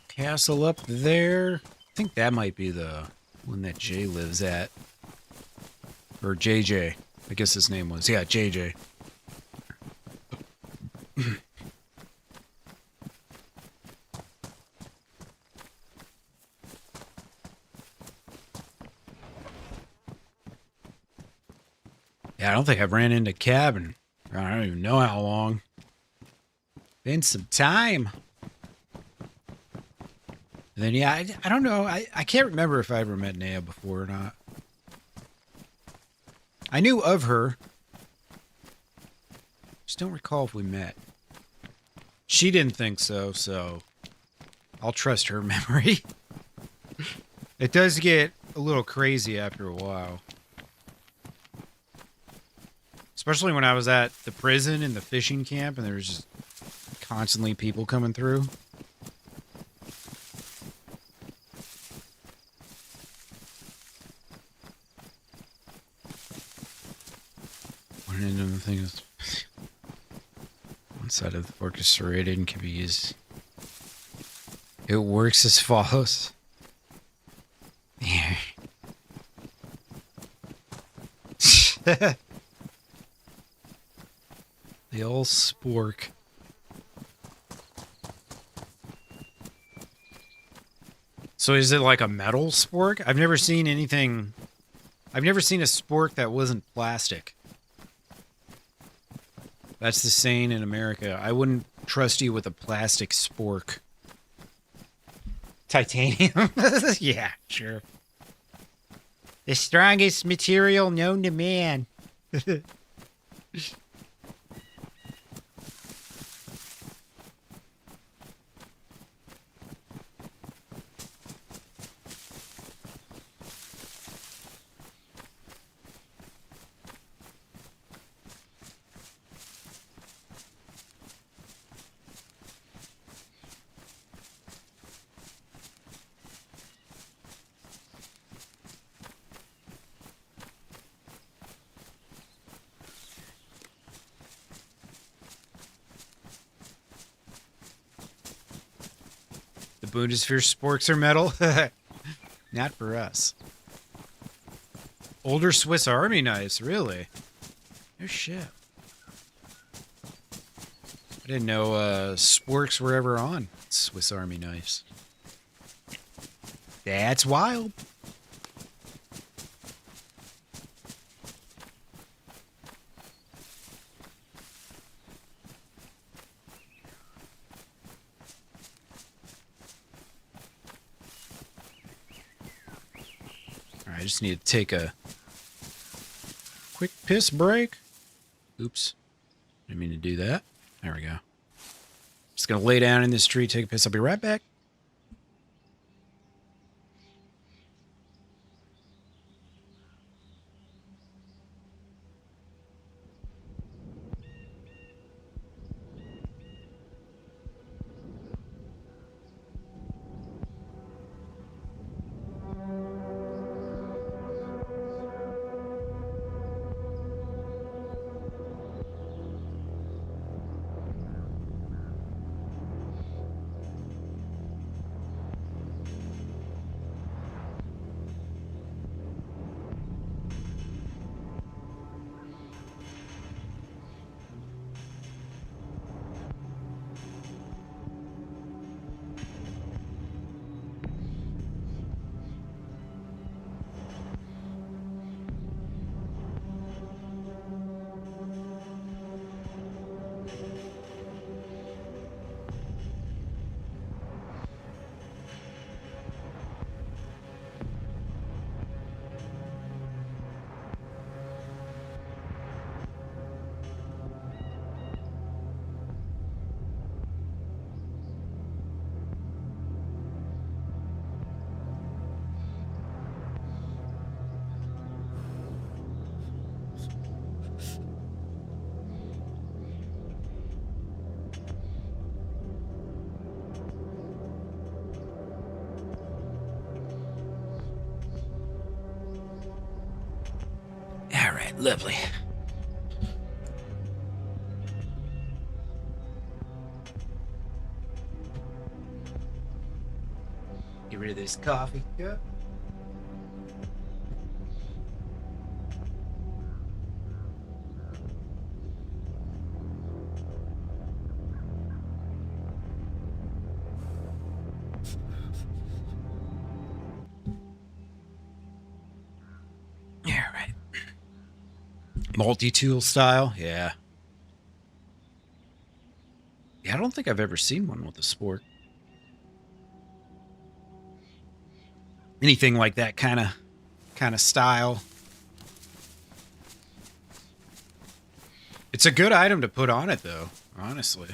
Castle up there. I think that might be the one that Jay lives at. Or JJ. I guess his name was. Yeah, JJ. Yeah, I don't think I've ran into Cab in I don't even know how long. Been some time. And then, yeah, I don't know. I can't remember if I ever met Naya before or not. I knew of her. Just don't recall if we met. She didn't think so, so I'll trust her memory. It does get a little crazy after a while. Especially when I was at the prison and the fishing camp and there was just constantly people coming through. One end of the thing is one side of the orchestrated and can be used. It works as follows. Yeah. The old spork. So is it like a metal spork? I've never seen anything. I've never seen a spork that wasn't plastic. That's the saying in America. I wouldn't trust you with a plastic spork. Titanium? Yeah, sure. The strongest material known to man. The Bundeswehr sporks are metal? Not for us. Older Swiss Army knives, really? No shit. I didn't know sporks were ever on Swiss Army knives. That's wild. I just need to take a quick piss break. Oops. Didn't mean to do that. There we go. Just gonna lay down in this tree, take a piss. I'll be right back. All right, lovely. Get rid of this coffee cup. Multi-tool style, yeah. Yeah, I don't think I've ever seen one with a sport. Anything like that kind of style. It's a good item to put on it, though, honestly.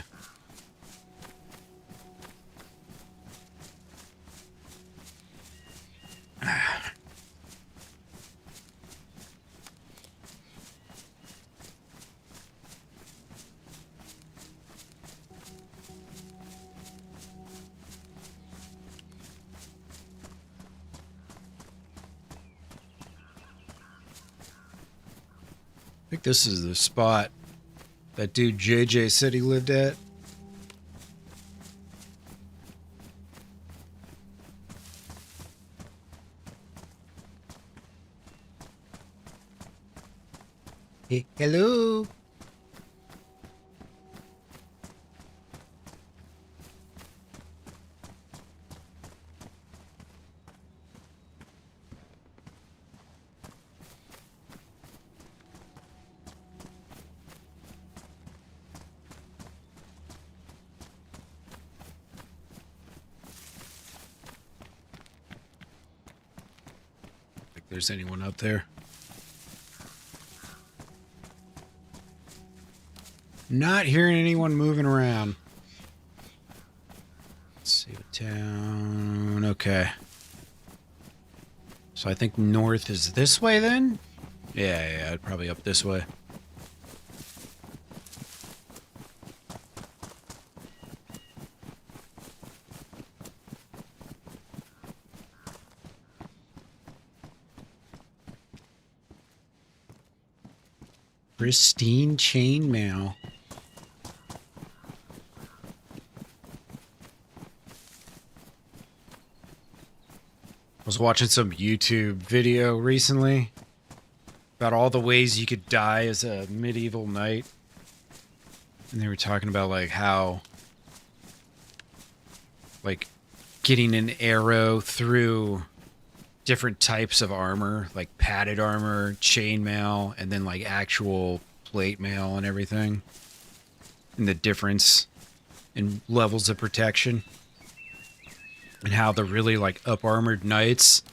I think this is the spot that dude JJ said he lived at. Hey, hello. Think there's anyone out there? Not hearing anyone moving around. Let's see what town. Okay. So I think north is this way then? Yeah, probably up this way. Pristine chainmail. I was watching some YouTube video recently about all the ways you could die as a medieval knight. And they were talking about like how like getting an arrow through different types of armor, like padded armor, chainmail, and then like actual plate mail and everything. And the difference in levels of protection. And how the really like up-armored knights,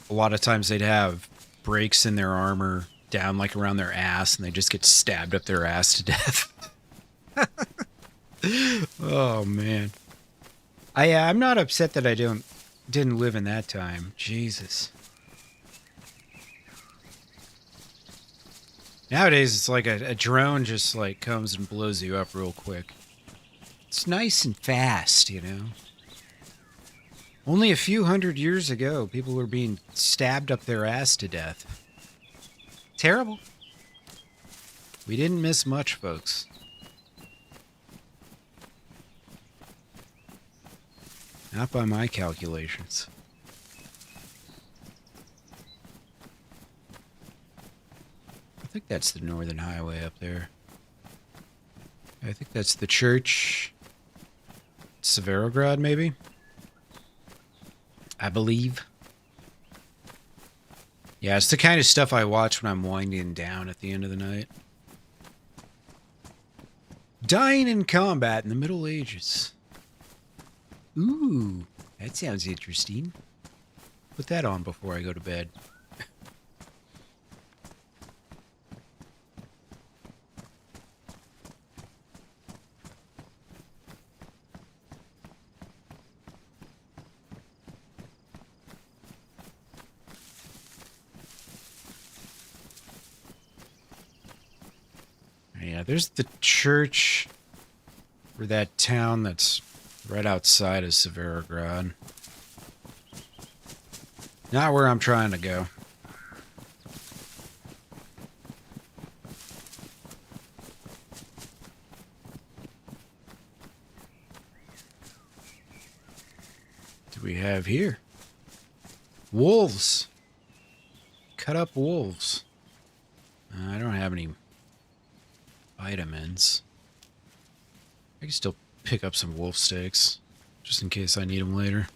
a lot of times they'd have breaks in their armor down like around their ass, and they just get stabbed up their ass to death. Oh man. I'm not upset that I didn't live in that time. Jesus. Nowadays it's like a drone just like comes and blows you up real quick. It's nice and fast, you know. Only a few hundred years ago, people were being stabbed up their ass to death. Terrible. We didn't miss much, folks. Not by my calculations. I think that's the Northern Highway up there. I think that's the church. Severograd, maybe? I believe. Yeah, it's the kind of stuff I watch when I'm winding down at the end of the night. Dying in combat in the Middle Ages. Ooh, that sounds interesting. Put that on before I go to bed. Yeah, there's the church for that town that's right outside of Severograd. Not where I'm trying to go. What do we have here? Wolves. Cut up wolves. I don't have any vitamins. I can still pick up some wolf steaks, just in case I need them later.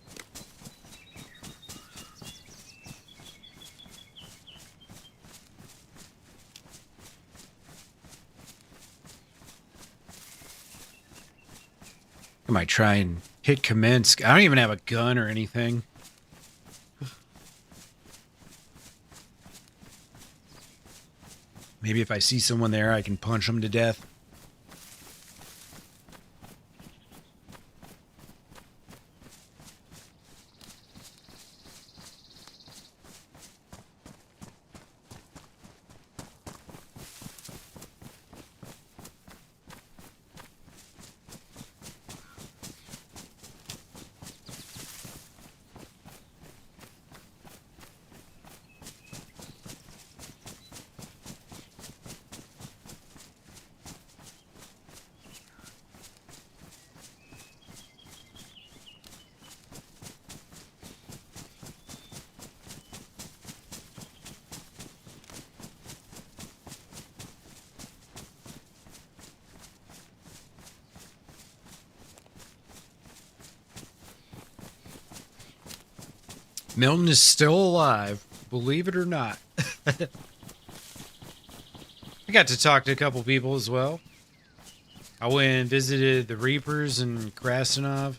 I might try and hit commence. I don't even have a gun or anything. Maybe if I see someone there, I can punch them to death. Milton is still alive, believe it or not. I got to talk to a couple people as well. I went and visited the Reapers in Krasnov.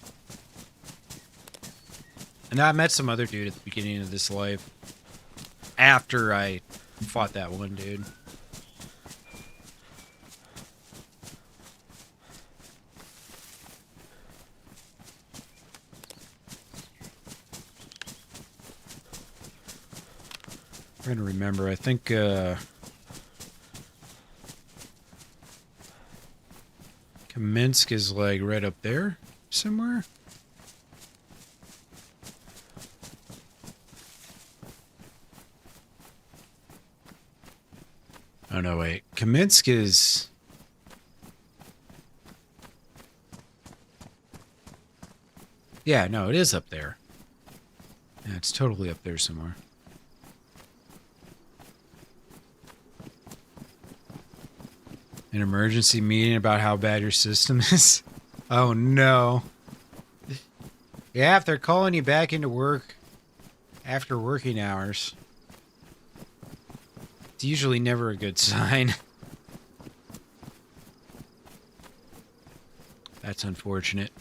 And I met some other dude at the beginning of this life. After I fought that one dude. Trying to remember, I think Kamensk is like right up there somewhere. Oh no, wait. Kamensk is... Yeah, no, it is up there. Yeah, it's totally up there somewhere. An emergency meeting about how bad your system is? Oh no. Yeah, if they're calling you back into work after working hours, it's usually never a good sign. That's unfortunate.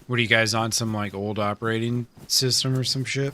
What are you guys on, some like old operating system or some shit?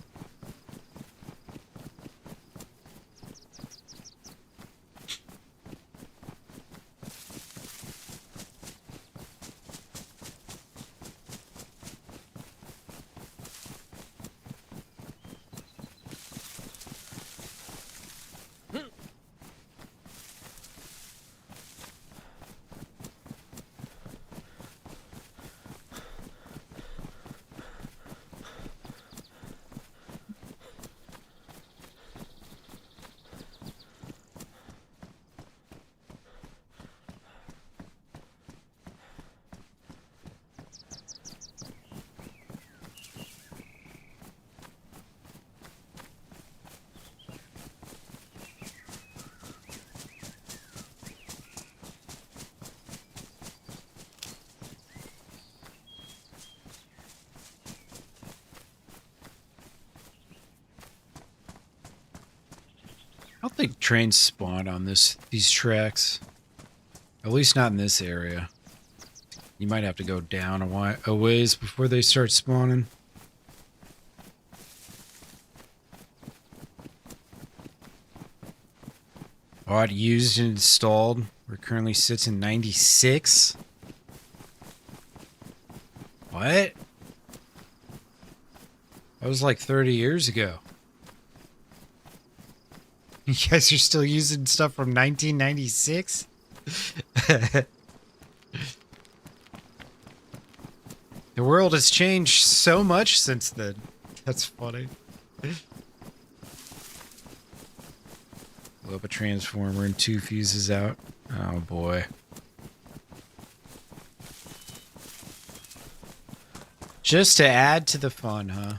I don't think trains spawn on these tracks. At least not in this area. You might have to go down a ways before they start spawning. Bought, used, and installed. Where it currently sits in 96. What? That was like 30 years ago. You guys are still using stuff from 1996? The world has changed so much since then. That's funny. Blow up a transformer and 2 fuses out. Oh boy. Just to add to the fun, huh?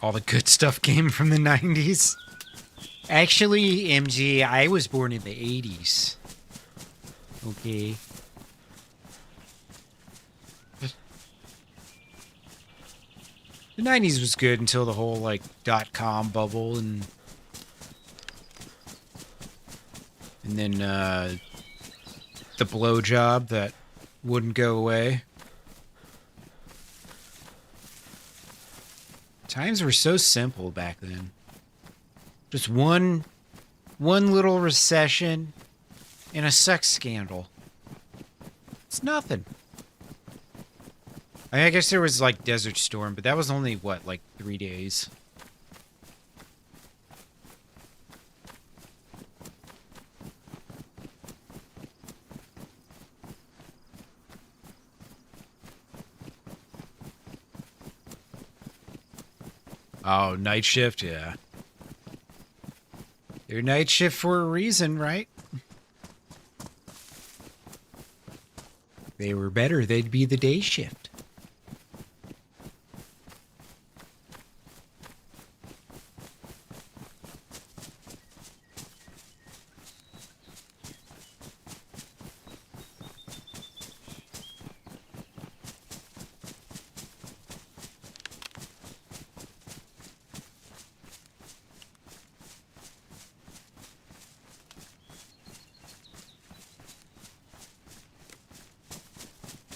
All the good stuff came from the 90s. Actually, MG, I was born in the 80s. Okay. The 90s was good until the whole, like, .com bubble and then, the blowjob that wouldn't go away. Times were so simple back then. Just one little recession and a sex scandal. It's nothing. I mean, I guess there was like Desert Storm, but that was only what, like 3 days. Oh, night shift, yeah. They're night shift for a reason, right? If they were better, they'd be the day shift.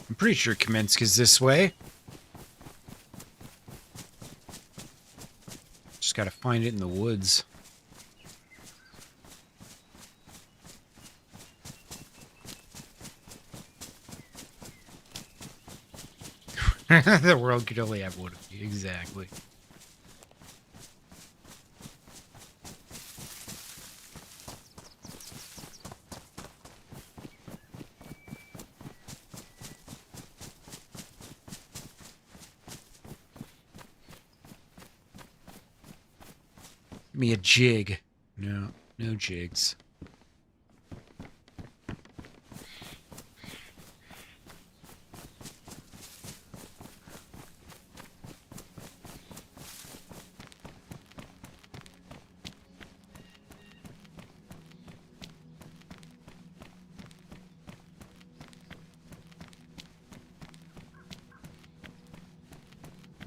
I'm pretty sure Kamensk is this way. Just gotta find it in the woods. The world could only have one of you, exactly. Me a jig. No jigs.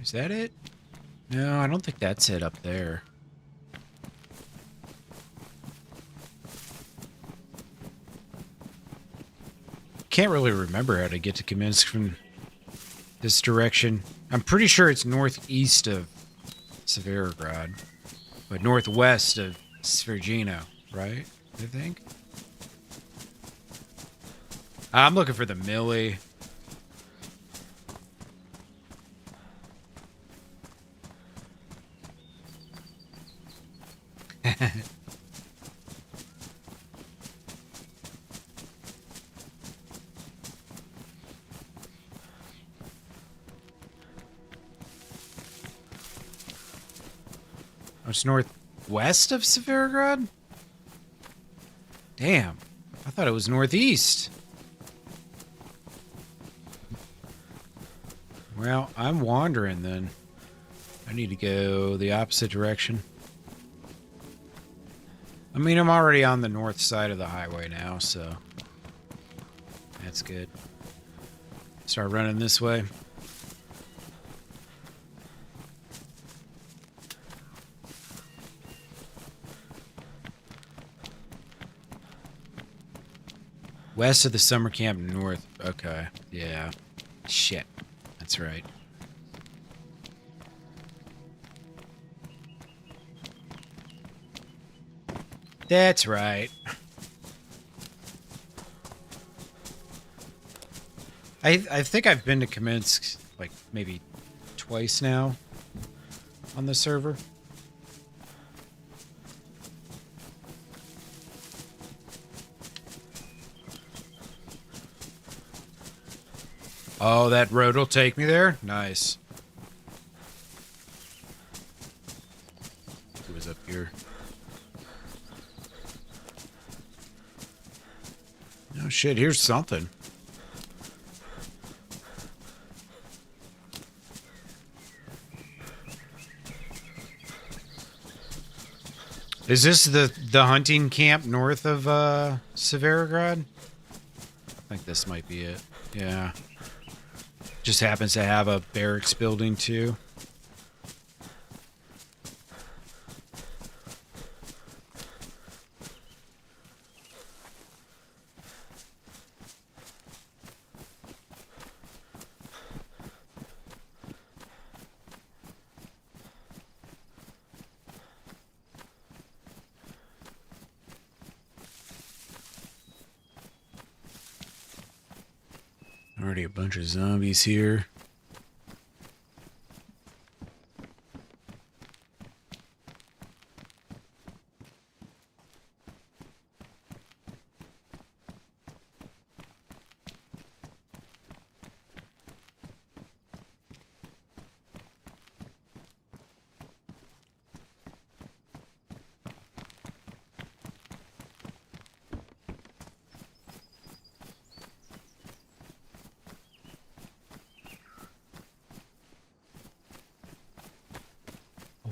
Is that it? No, I don't think that's it up there. Can't really remember how to get to Kamensk from this direction. I'm pretty sure it's northeast of Severograd, but northwest of Svergino, right? I think. I'm looking for the Millie. It's northwest of Severograd? Damn. I thought it was northeast. Well, I'm wandering then. I need to go the opposite direction. I mean, I'm already on the north side of the highway now, so that's good. Start running this way. West of the summer camp, north. Okay, yeah. Shit. That's right. That's right. I think I've been to Kamensk like maybe twice now on the server. Oh, that road will take me there? Nice. It was up here. Oh shit, here's something. Is this the hunting camp north of Severograd? I think this might be it. Yeah. Just happens to have a barracks building too. Already a bunch of zombies here.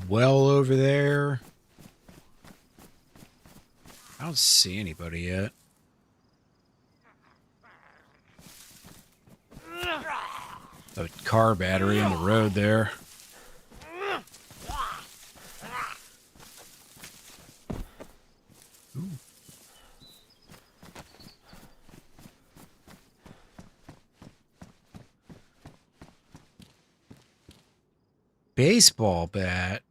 Well over there. I don't see anybody yet. A car battery on the road there. Ooh. Baseball bat.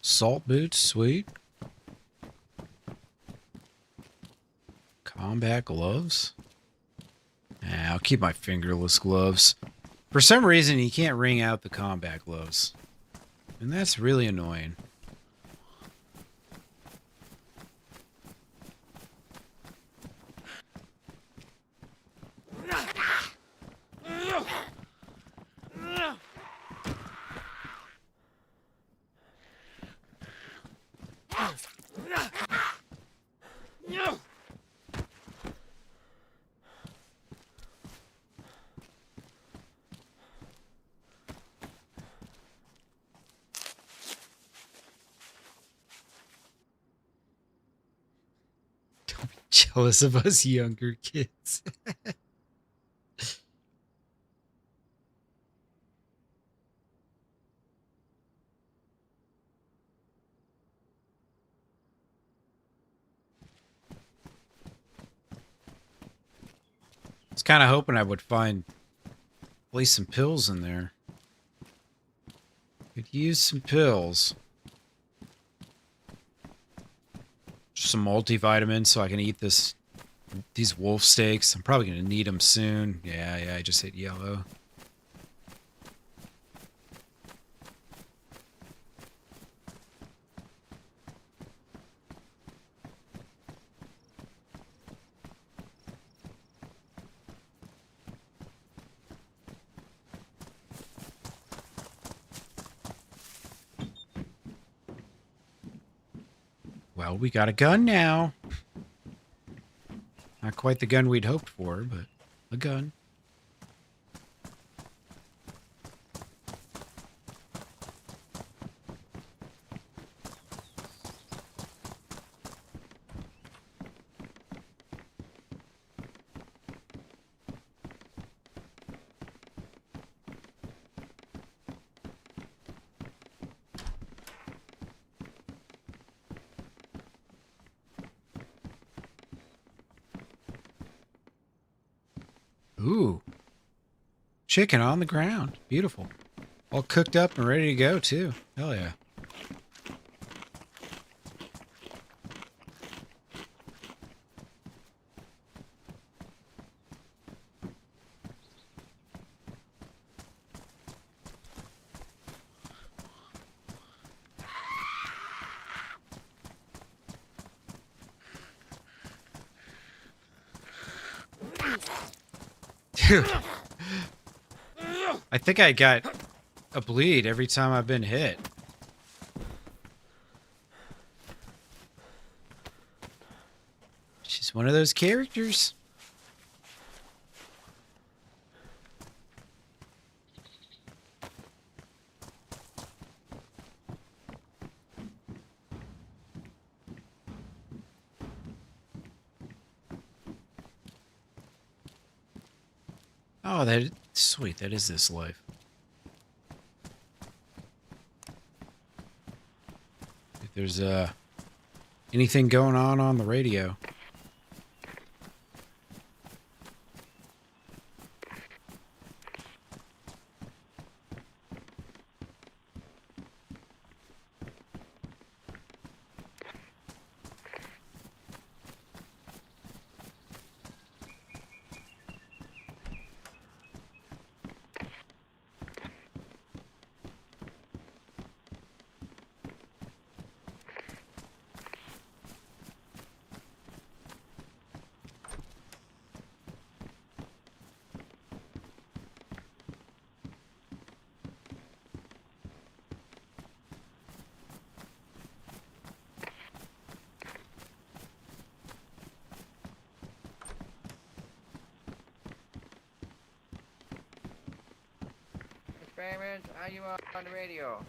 Salt boots, sweet. Combat gloves. Nah, I'll keep my fingerless gloves. For some reason, you can't wring out the combat gloves. And that's really annoying. Jealous of us younger kids. I was kind of hoping I would find at least some pills in there. Could use some pills. Just some multivitamins so I can eat these wolf steaks. I'm probably going to need them soon. Yeah, I just hit yellow. Well, we got a gun now. Not quite the gun we'd hoped for, but a gun. Ooh. Chicken on the ground. Beautiful. All cooked up and ready to go, too. Hell yeah. Dude. I think I got a bleed every time I've been hit. She's one of those characters. Oh, that sweet. That is this life. If there's anything going on the radio. experiment. Are you on the radio?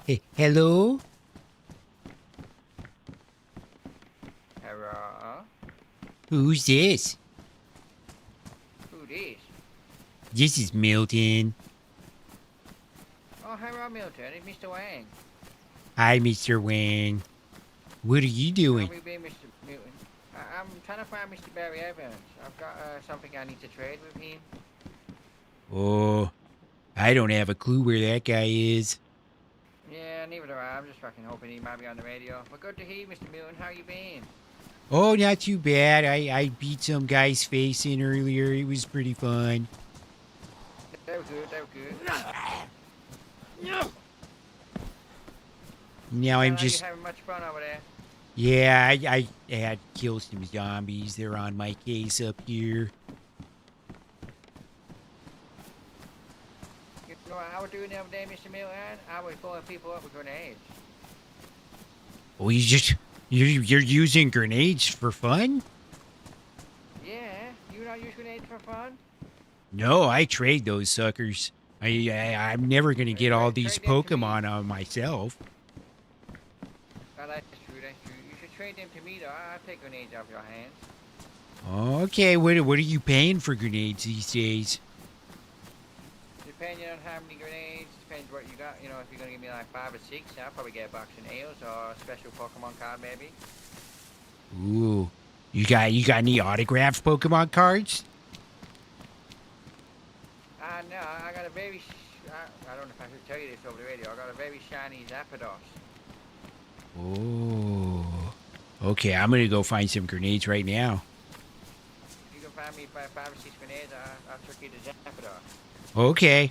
Hey, hello? Hello? Who's this? Who this? This is Milton. Oh, hello, Milton. It's Mr. Wang. Hi, Mr. Wang. What are you How doing? we been, Mr. Milton? I'm trying to find Mr. Barry Evans. I've got something I need to trade with him. Oh, I don't have a clue where that guy is. Yeah, neither do I. I'm just fucking hoping he might be on the radio. But good to hear you, Mr. Milton. How you been? Oh, not too bad. I beat some guy's face in earlier. It was pretty fun. They were good. They were good. Now I'm Are just... you having much fun over there? Yeah, I had to kill some zombies. They're on my case up here. You know what I was doing the other day, Mr. Milton? I was blowing people up with grenades. Oh, you're using grenades for fun? Yeah, you don't use grenades for fun? No, I trade those suckers. I'm never gonna get all these Trade them to me. Pokemon on myself. Oh, that's true, that's true. You should trade them to me, though. I'll take grenades off your hands. Okay, what are you paying for grenades these days? Depending on how many grenades, depends what you got. You know, if you're gonna give me like 5 or 6, I'll probably get a box of nails or a special Pokemon card, maybe. Ooh, you got any autographed Pokemon cards? No, I got a very, I don't know if I should tell you this over the radio. I got a very shiny Zapdos. Oh, okay. I'm gonna go find some grenades right now. If you can find me 5 or 6 grenades, I'll trick you to Zapdos. Okay.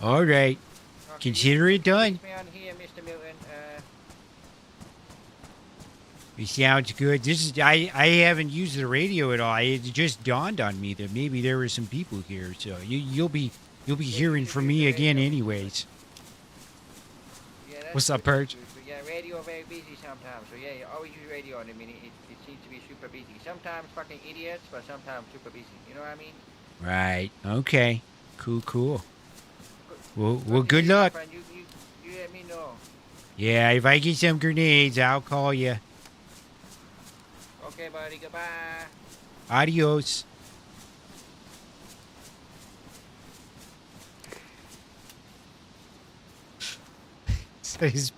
All right. Okay, Consider it done. me on here, Mr. Milton. It sounds good. I haven't used the radio at all. It just dawned on me that maybe there were some people here. So you'll be hearing from me again, anyways. Yeah, that's What's up, good, Purge? that's good. But yeah, radio very busy sometimes. So yeah, you always use radio. I mean, it seems to be super busy. Sometimes fucking idiots, but sometimes super busy. You know what I mean? Right. Okay. Cool. Well, to good hear you, my luck. friend. You let me know. Yeah, if I get some grenades, I'll call you. Okay, buddy. Goodbye. Adios. So he's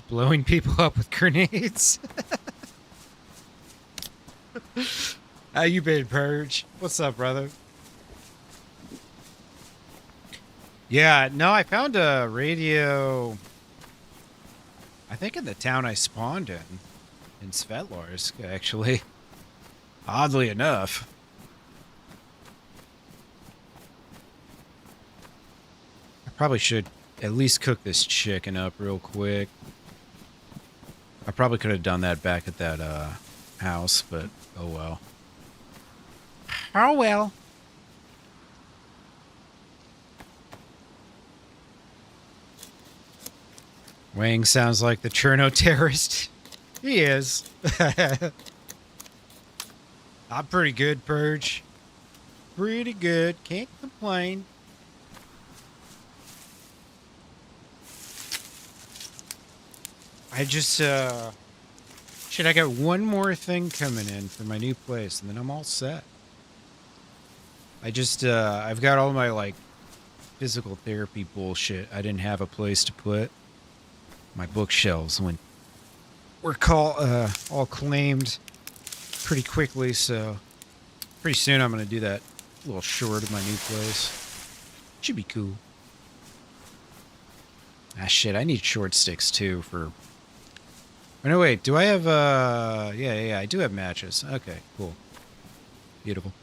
blowing people up with grenades. How you been, Purge? What's up, brother? Yeah, no, I found a radio, I think in the town I spawned in Svetlorsk, actually. Oddly enough. I probably should at least cook this chicken up real quick. I probably could have done that back at that house, but oh well. Oh well. Wang sounds like the Cherno terrorist. He is. I'm pretty good, Purge. Pretty good. Can't complain. I just, shit, I got one more thing coming in for my new place, and then I'm all set. I just, I've got all my, like, physical therapy bullshit I didn't have a place to put. My bookshelves were all claimed pretty quickly, so pretty soon I'm going to do that little short of my new place. Should be cool. Ah, shit, I need short sticks, too, for... Oh, no, wait, do I have, yeah, I do have matches. Okay, cool. Beautiful.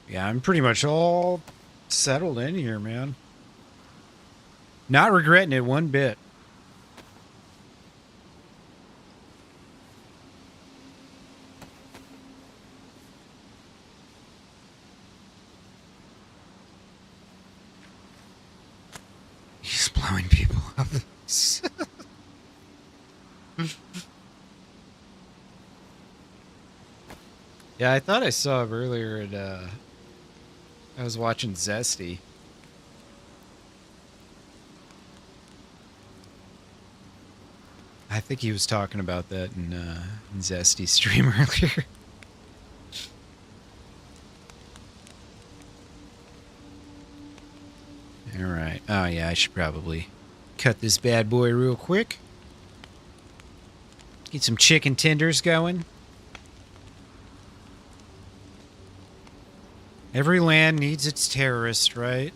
Yeah, I'm pretty much all settled in here, man. Not regretting it one bit. He's blowing people up. Yeah, I thought I saw him earlier in I was watching Zesty. I think he was talking about that in Zesty's stream earlier. All right. Oh, yeah, I should probably cut this bad boy real quick. Get some chicken tenders going. Every land needs its terrorist, right?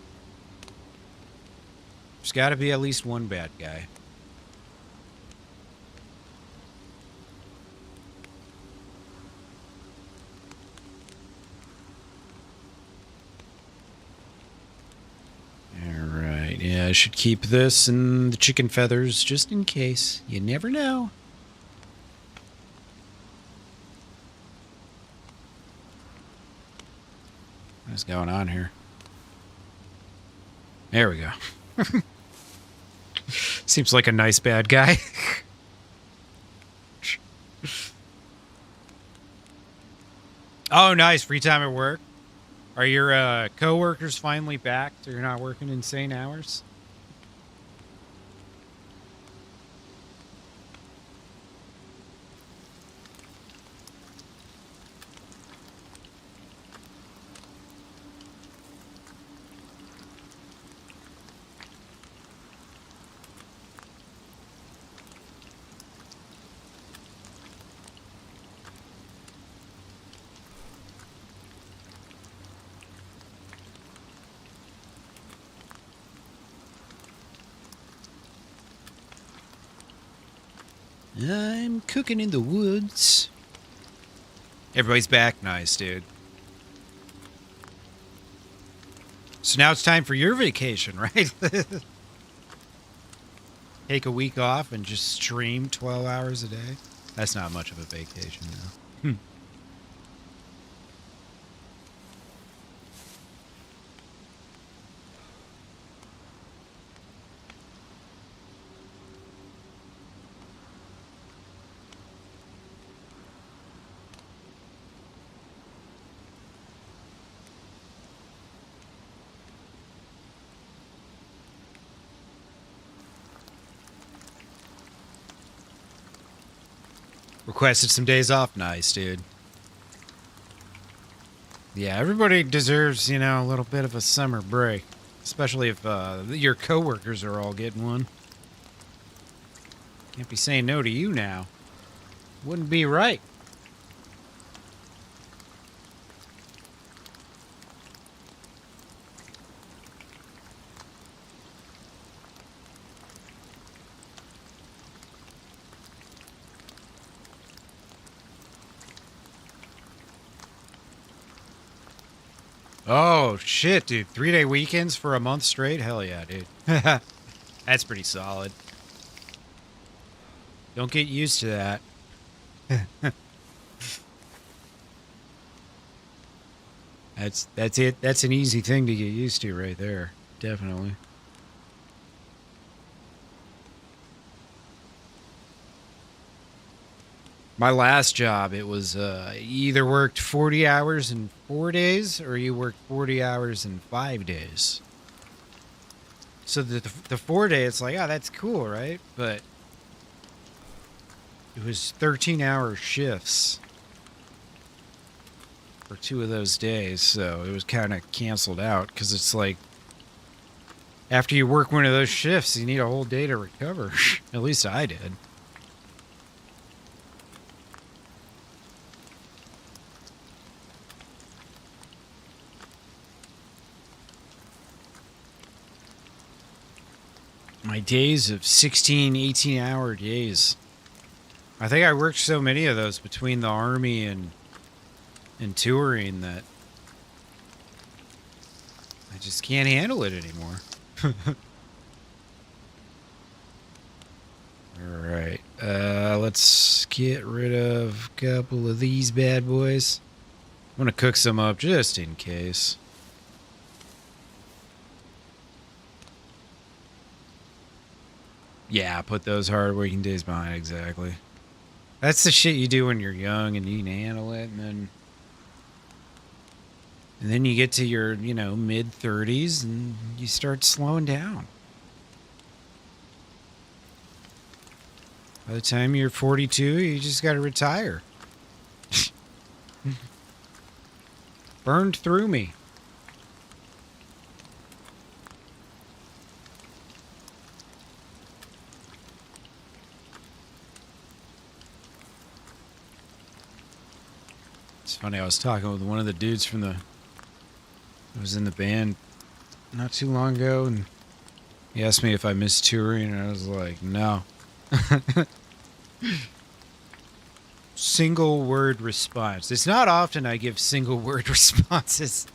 There's got to be at least one bad guy. Alright, yeah, I should keep this and the chicken feathers just in case. You never know. What's going on here? There we go. Seems like a nice bad guy. Oh, nice. Free time at work. Are your co-workers finally back so you're not working insane hours? I'm cooking in the woods. Everybody's back. Nice, dude. So now it's time for your vacation, right? Take a week off and just stream 12 hours a day? That's not much of a vacation, though. Requested some days off. Nice, dude. Yeah, everybody deserves, you know, a little bit of a summer break. Especially if your coworkers are all getting one. Can't be saying no to you now. Wouldn't be right. Oh, shit, dude. 3-day weekends for a month straight? Hell yeah, dude. That's pretty solid. Don't get used to that. That's it. That's an easy thing to get used to right there. Definitely. My last job, it was you either worked 40 hours in 4 days or you worked 40 hours in 5 days. So the 4 day, it's like, oh, that's cool, right? But it was 13-hour shifts for 2 of those days, so it was kind of canceled out because it's like after you work one of those shifts, you need a whole day to recover. At least I did. My days of 16, 18-hour days. I think I worked so many of those between the Army and touring that I just can't handle it anymore. Alright, let's get rid of a couple of these bad boys. I'm gonna cook some up just in case. Yeah, put those hard working days behind, exactly. That's the shit you do when you're young and you can handle it, and And then you get to your, you know, mid-30s and you start slowing down. By the time you're 42, you just got to retire. Burned through me. It's funny, I was talking with one of the dudes from the... I was in the band not too long ago, and he asked me if I miss touring, and I was like, no. Single word response. It's not often I give single word responses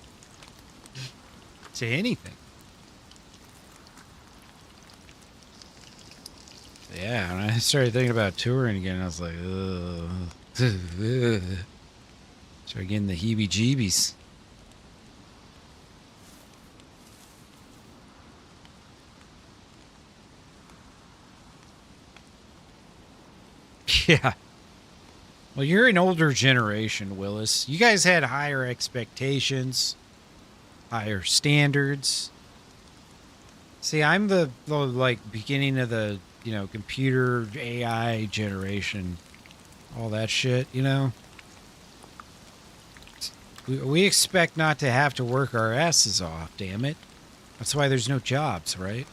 to anything. Yeah, when I started thinking about touring again, I was like, ugh. Started getting the heebie-jeebies. Yeah. Well, you're an older generation, Willis. You guys had higher expectations, higher standards. See, I'm the like beginning of the, you know, computer AI generation. All that shit, you know? We expect not to have to work our asses off, damn it. That's why there's no jobs, right?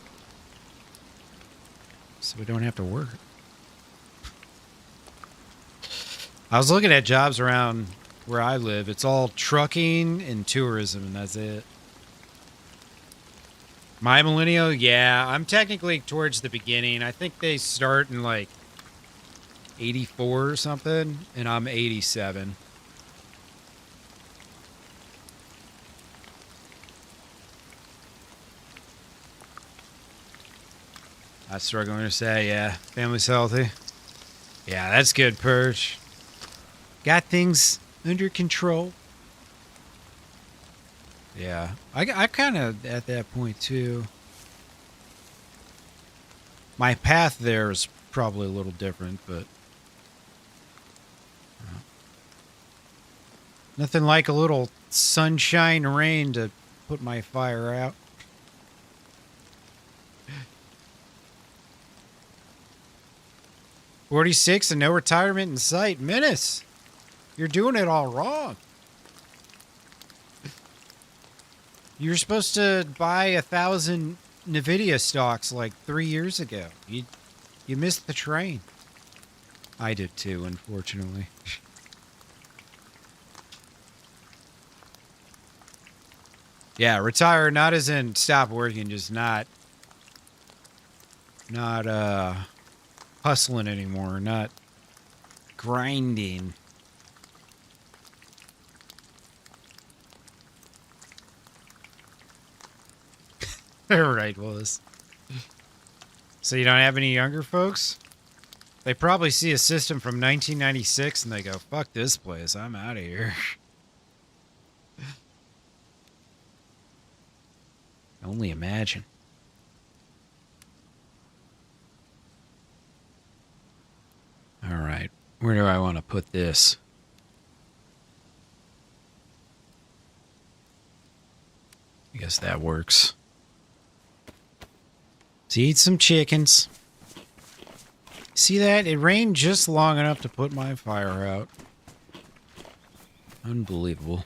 So we don't have to work. I was looking at jobs around where I live. It's all trucking and tourism, and that's it. My millennial, yeah, I'm technically towards the beginning. I think they start in like 84 or something, and I'm 87. I'm struggling to say, yeah, family's healthy. Yeah, that's good, Perch. Got things under control. Yeah, I kind of at that point too. My path there is probably a little different, but nothing like a little sunshine rain to put my fire out. $46 and no retirement in sight. Menace, you're doing it all wrong. You're supposed to buy 1,000 NVIDIA stocks like 3 years ago. You missed the train. I did too, unfortunately. Yeah, retire not as in stop working, just not hustling anymore, not grinding. All right, Willis. So you don't have any younger folks? They probably see a system from 1996 and they go, fuck this place, I'm out of here. Only imagine. All right, where do I want to put this? I guess that works. To eat some chickens. See that? It rained just long enough to put my fire out. Unbelievable.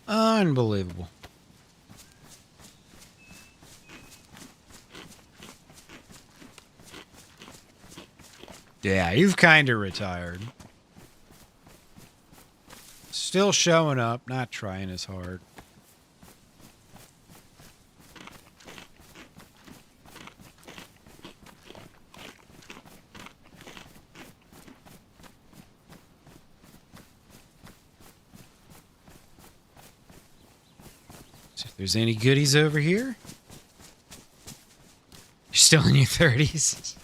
Unbelievable. Yeah, you've kind of retired. Still showing up, not trying as hard. See if there's any goodies over here. You're still in your 30s.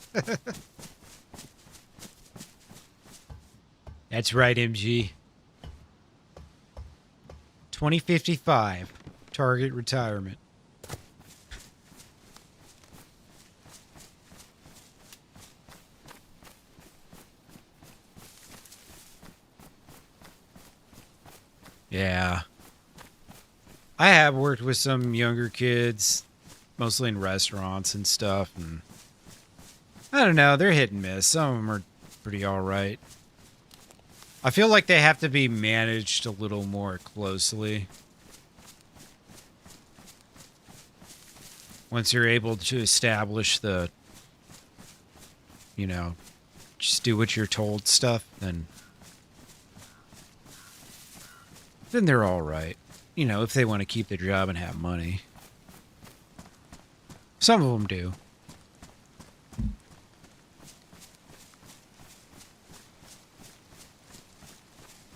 That's right, MG. 2055. Target retirement. Yeah. I have worked with some younger kids, mostly in restaurants and stuff, and I don't know, they're hit and miss. Some of them are pretty all right. I feel like they have to be managed a little more closely. Once you're able to establish the, you know, just do what you're told stuff, then they're all right. You know, if they want to keep the job and have money. Some of them do.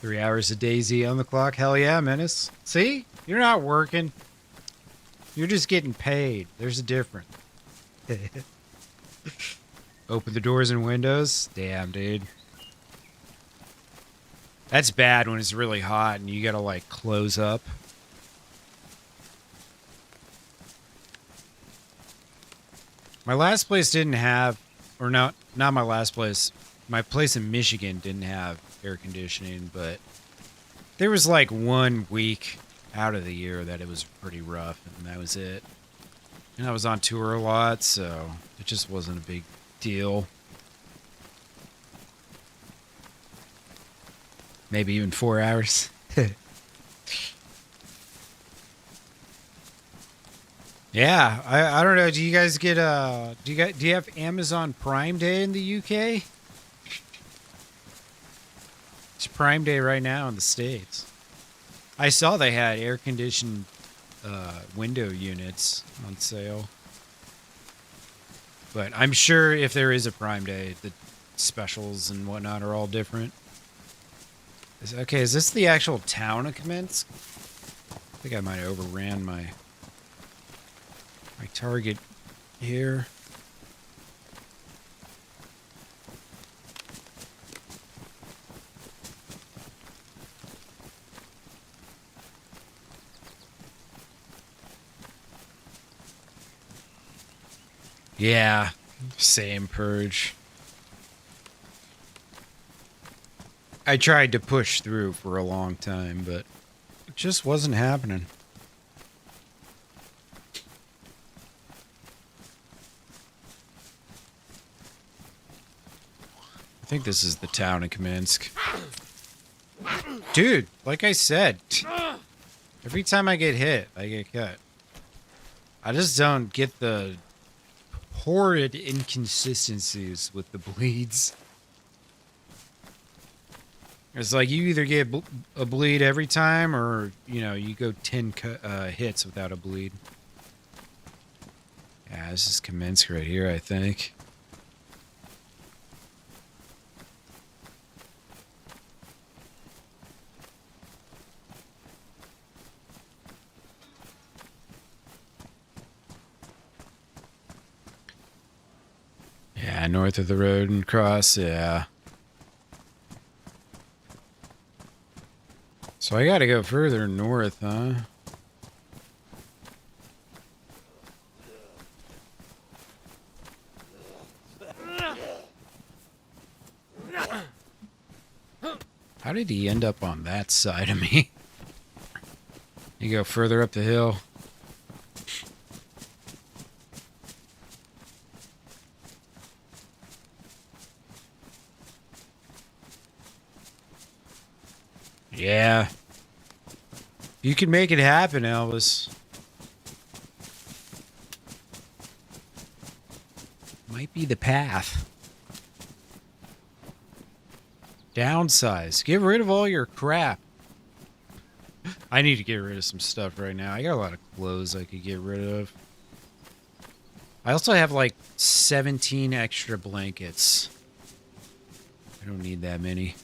Three hours of DayZ on the clock. Hell yeah, Menace. See? You're not working. You're just getting paid. There's a difference. Open the doors and windows. Damn, dude. That's bad when it's really hot and you gotta, like, close up. My last place didn't have, or not my last place. My place in Michigan didn't have air conditioning, but there was like 1 week out of the year that it was pretty rough, and that was it. And I was on tour a lot, so it just wasn't a big deal. Maybe even 4 hours. Yeah, I don't know. Do you guys get do you have Amazon Prime Day in the UK? It's Prime Day right now in the States. I saw they had air conditioned window units on sale. But I'm sure if there is a Prime Day, the specials and whatnot are all different. Okay, is this the actual town of Kamensk? I think I might have overran my target here. Yeah, same purge. I tried to push through for a long time, but it just wasn't happening. I think this is the town of Kamensk. Dude, like I said, every time I get hit, I get cut. I just don't get the horrid inconsistencies with the bleeds. It's like you either get a bleed every time or, you know, you go 10 hits without a bleed. Yeah, this is Kamensk right here, I think. Yeah, north of the road and across, yeah. So I gotta go further north, huh? How did he end up on that side of me? You go further up the hill. Yeah. You can make it happen, Elvis. Might be the path. Downsize. Get rid of all your crap. I need to get rid of some stuff right now. I got a lot of clothes I could get rid of. I also have like 17 extra blankets. I don't need that many.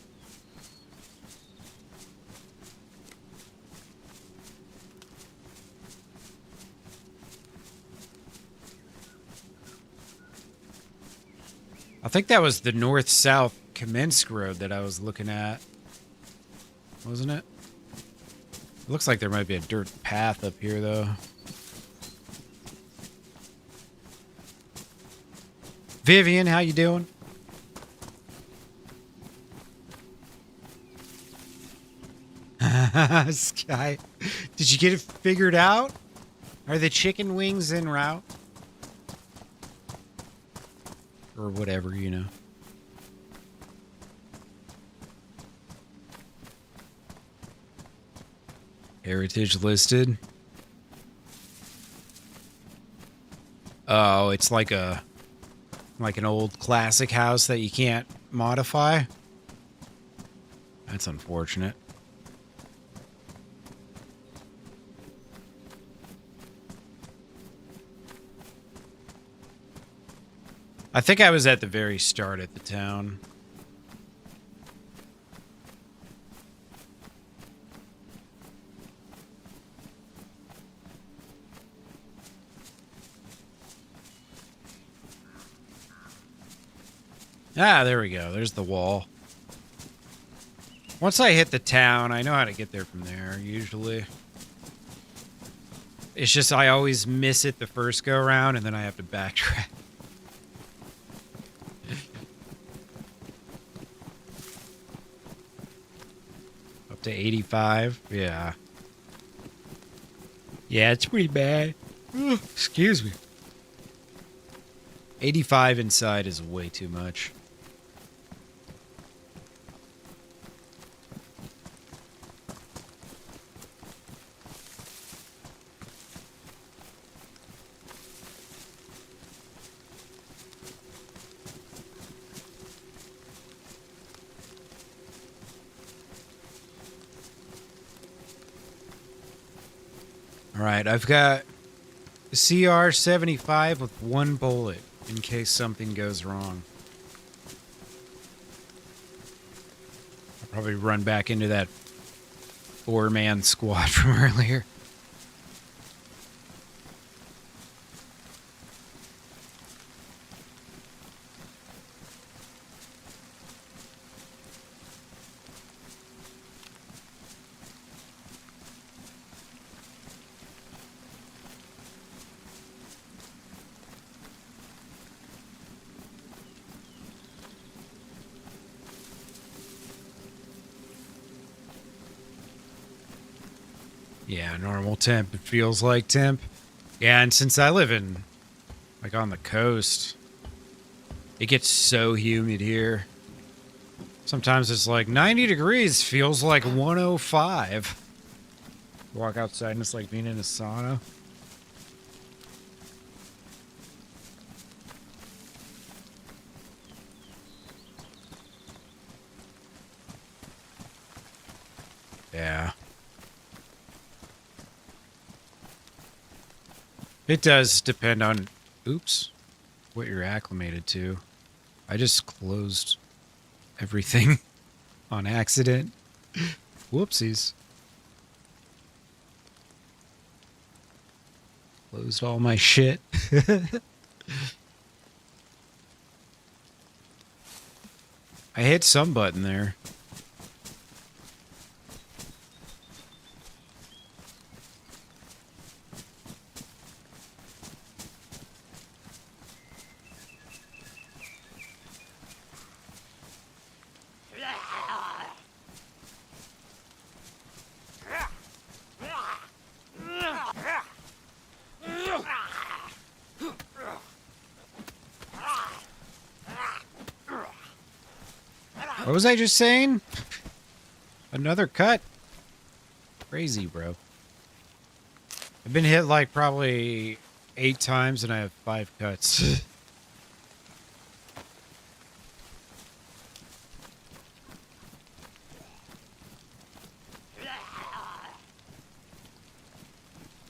I think that was the north-south Kamensk road that I was looking at. Wasn't it? It looks like there might be a dirt path up here, though. Vivian, how you doing? Sky, did you get it figured out? Are the chicken wings en route? Or whatever, you know. Heritage listed. Oh, it's like an old classic house that you can't modify. That's unfortunate. I think I was at the very start at the town. Ah, there we go. There's the wall. Once I hit the town, I know how to get there from there, usually. It's just I always miss it the first go around, and then I have to backtrack. Up to 85? Yeah. Yeah, it's pretty bad. Excuse me. 85 inside is way too much. All right, I've got a CR-75 with 1 bullet in case something goes wrong. I'll probably run back into that 4-man squad from earlier. Yeah, normal temp. It feels like temp. Yeah, and since I live in, like, on the coast, it gets so humid here. Sometimes it's like 90 degrees, feels like 105. Walk outside and it's like being in a sauna. Yeah. It does depend on, oops, what you're acclimated to. I just closed everything on accident. Whoopsies. Closed all my shit. I hit some button there. What was I just saying? Another cut? Crazy, bro. I've been hit like probably 8 times and I have 5 cuts.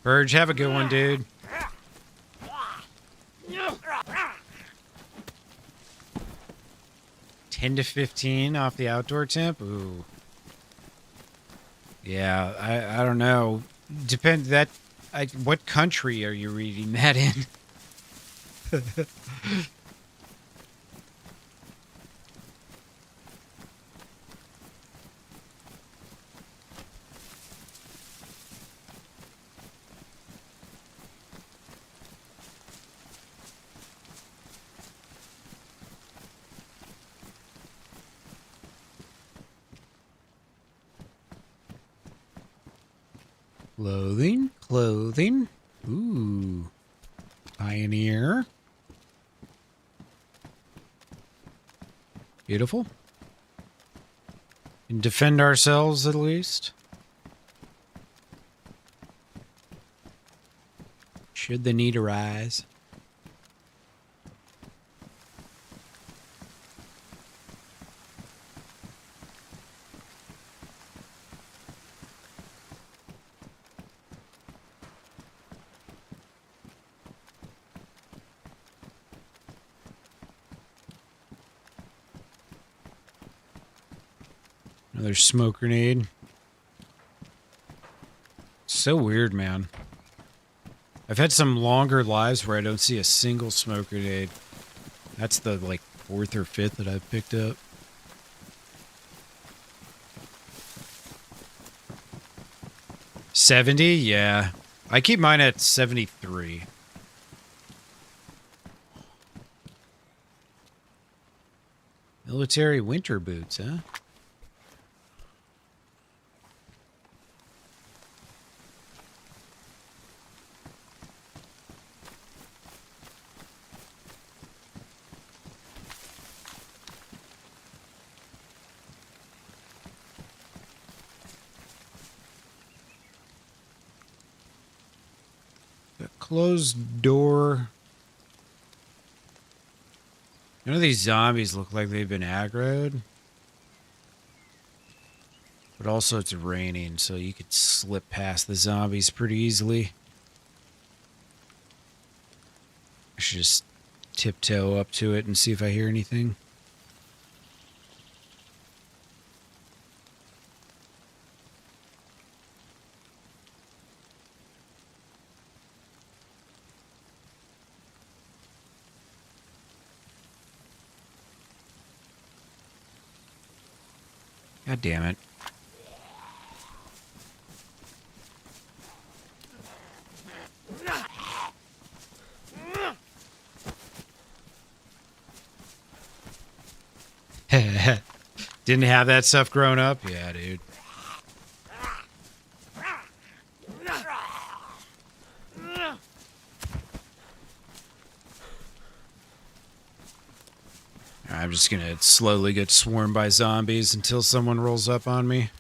Verge, have a good one, dude. $10 to $15 off the outdoor temp? Ooh. Yeah, I don't know. What country are you reading that in? Clothing, clothing. Ooh. Pioneer. Beautiful. And defend ourselves at least. Should the need arise. Another smoke grenade. So weird, man. I've had some longer lives where I don't see a single smoke grenade. That's the, like, 4th or 5th that I've picked up. $70? Yeah. I keep mine at 73. Military winter boots, huh? Closed door. None of these zombies look like they've been aggroed. But also it's raining, so you could slip past the zombies pretty easily. I should just tiptoe up to it and see if I hear anything. God damn it. Didn't have that stuff growing up? Yeah, dude. I'm just gonna slowly get swarmed by zombies until someone rolls up on me.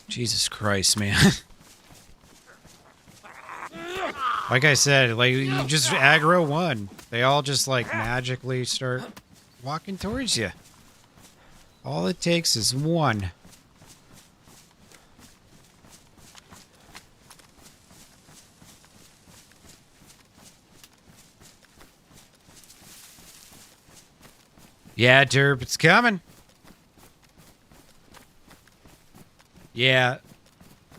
Jesus Christ, man. Like I said, like, you just aggro one. They all just, like, magically start walking towards you. All it takes is one. Yeah, Derp, it's coming. Yeah.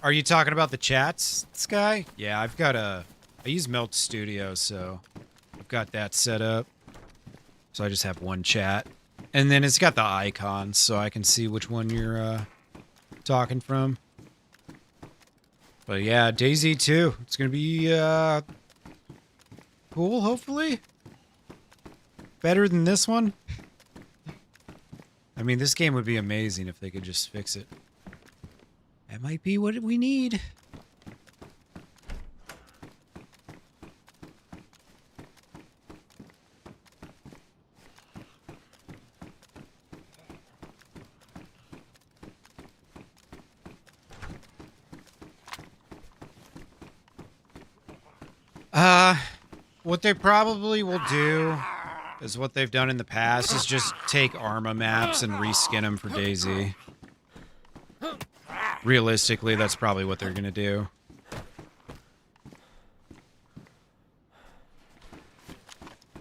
Are you talking about the chats, Sky? Yeah, I've got I use Melt Studio, so I've got that set up. So I just have one chat. And then it's got the icons, so I can see which one you're talking from. But yeah, DayZ 2. It's going to be cool, hopefully. Better than this one. I mean, this game would be amazing if they could just fix it. That might be what we need. What they probably will do is what they've done in the past is just take Arma maps and reskin them for DayZ. Realistically, that's probably what they're gonna do.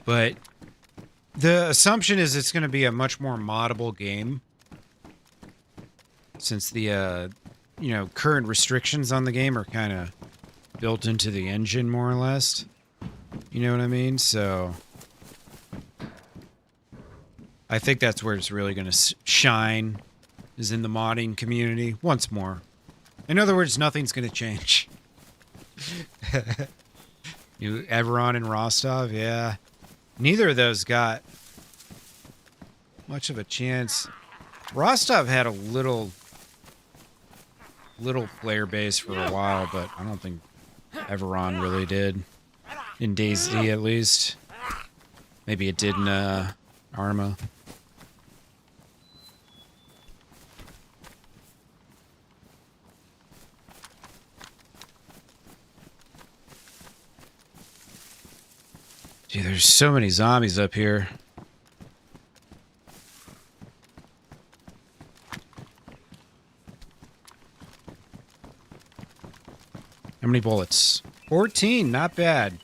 But the assumption is it's gonna be a much more moddable game. Since the, you know, current restrictions on the game are kind of built into the engine, more or less. You know what I mean? So I think that's where it's really going to shine, is in the modding community once more. In other words, nothing's going to change. New Everon and Rostov, yeah. Neither of those got much of a chance. Rostov had a little player base for a while, but I don't think Everon really did. In DayZ, at least. Maybe it did in Arma. Gee, there's so many zombies up here. How many bullets? 14, not bad.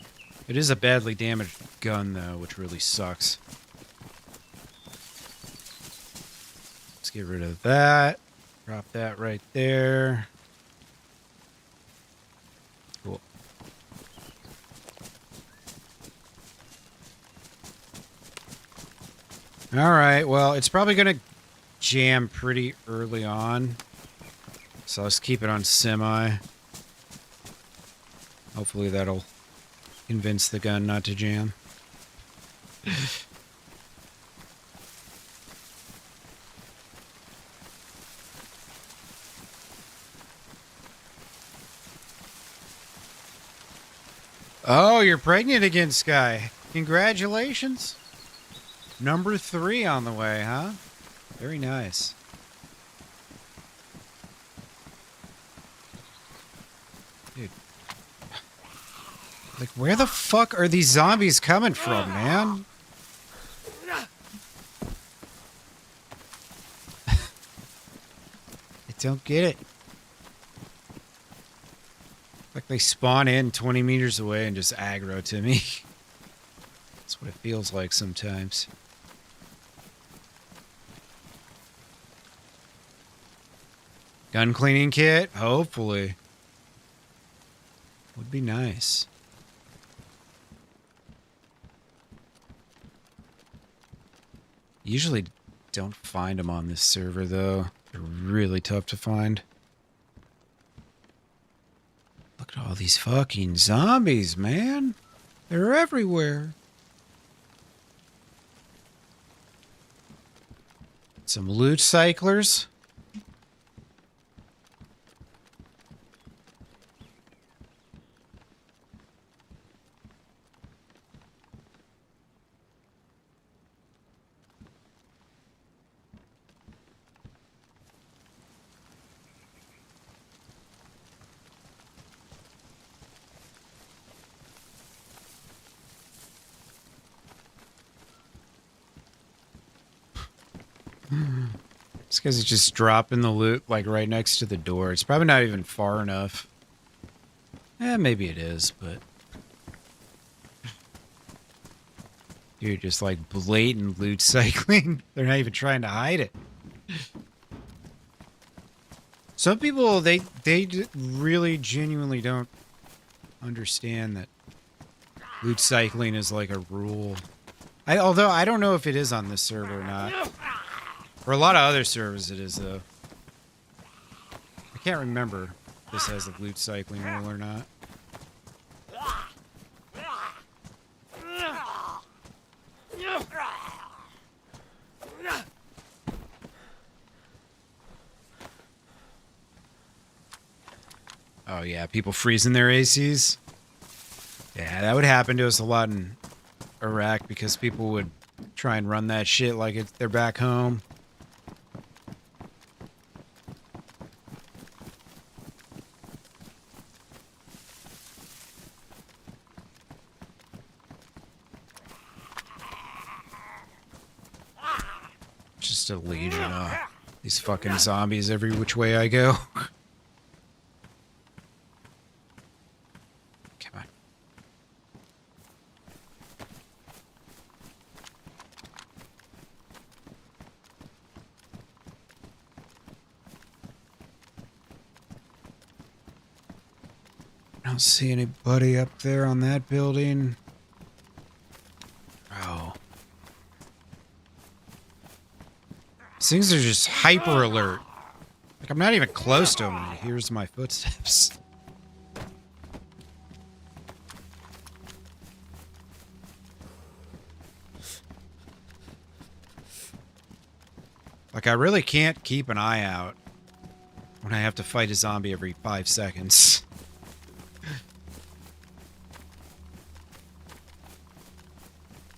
It is a badly damaged gun, though, which really sucks. Let's get rid of that. Drop that right there. Cool. Alright, well, it's probably going to jam pretty early on. So let's keep it on semi. Hopefully that'll convince the gun not to jam. Oh, you're pregnant again, Sky. Congratulations. Number 3 on the way, huh? Very nice. Dude. Like, where the fuck are these zombies coming from, man? I don't get it. Like they spawn in 20 meters away and just aggro to me. That's what it feels like sometimes. Gun cleaning kit? Hopefully. Would be nice. Usually don't find them on this server, though. They're really tough to find. Look at all these fucking zombies, man. They're everywhere. Some loot cyclers. This guy's just dropping the loot, like, right next to the door. It's probably not even far enough. Eh, maybe it is, but... Dude, just, like, blatant loot cycling. They're not even trying to hide it. Some people, they really genuinely don't understand that loot cycling is, like, a rule. Although, I don't know if it is on this server or not. For a lot of other servers it is, though. I can't remember if this has a loot cycling rule or not. Oh yeah, people freezing their ACs? Yeah, that would happen to us a lot in Iraq because people would try and run that shit like they're back home. Just a legion of these fucking zombies every which way I go. Come on. I don't see anybody up there on that building. Oh. These things are just hyper alert. Like, I'm not even close to him, and he hears my footsteps. Like, I really can't keep an eye out when I have to fight a zombie every 5 seconds.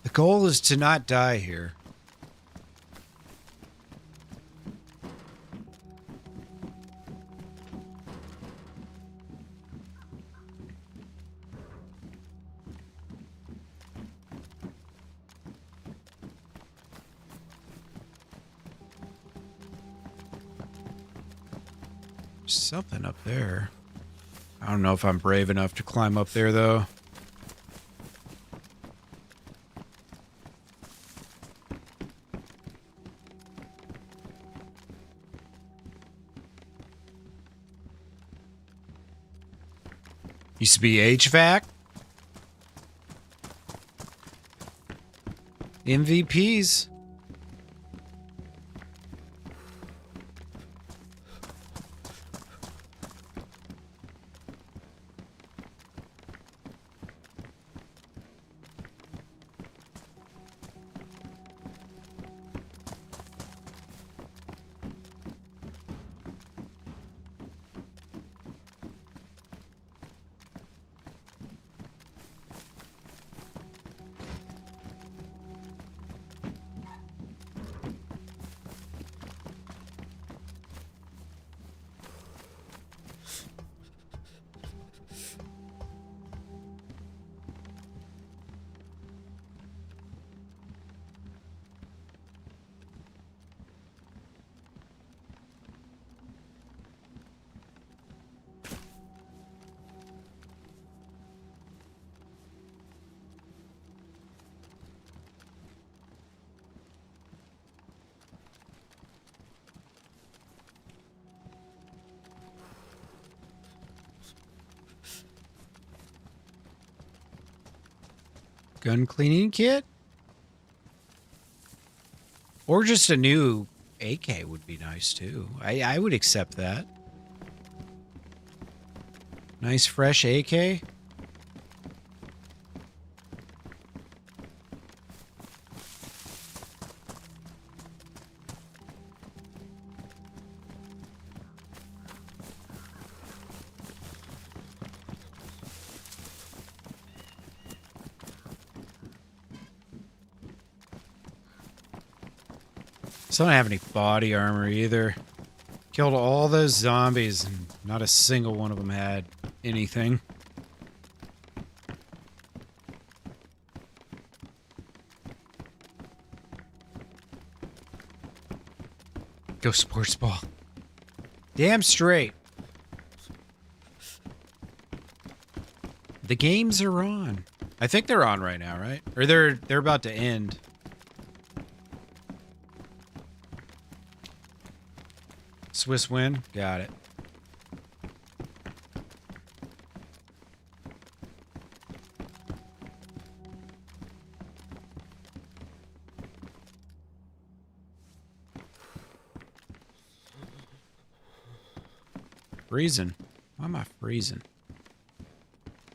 The goal is to not die here. Something up there. I don't know if I'm brave enough to climb up there, though. Used to be HVAC. MVPs. Gun cleaning kit? Or just a new AK would be nice too. I would accept that. Nice fresh AK. So I don't have any body armor either. Killed all those zombies and not a single one of them had anything. Go sports ball. Damn straight. The games are on. I think they're on right now, right? Or they're about to end. Swiss win? Got it. Freezing. Why am I freezing?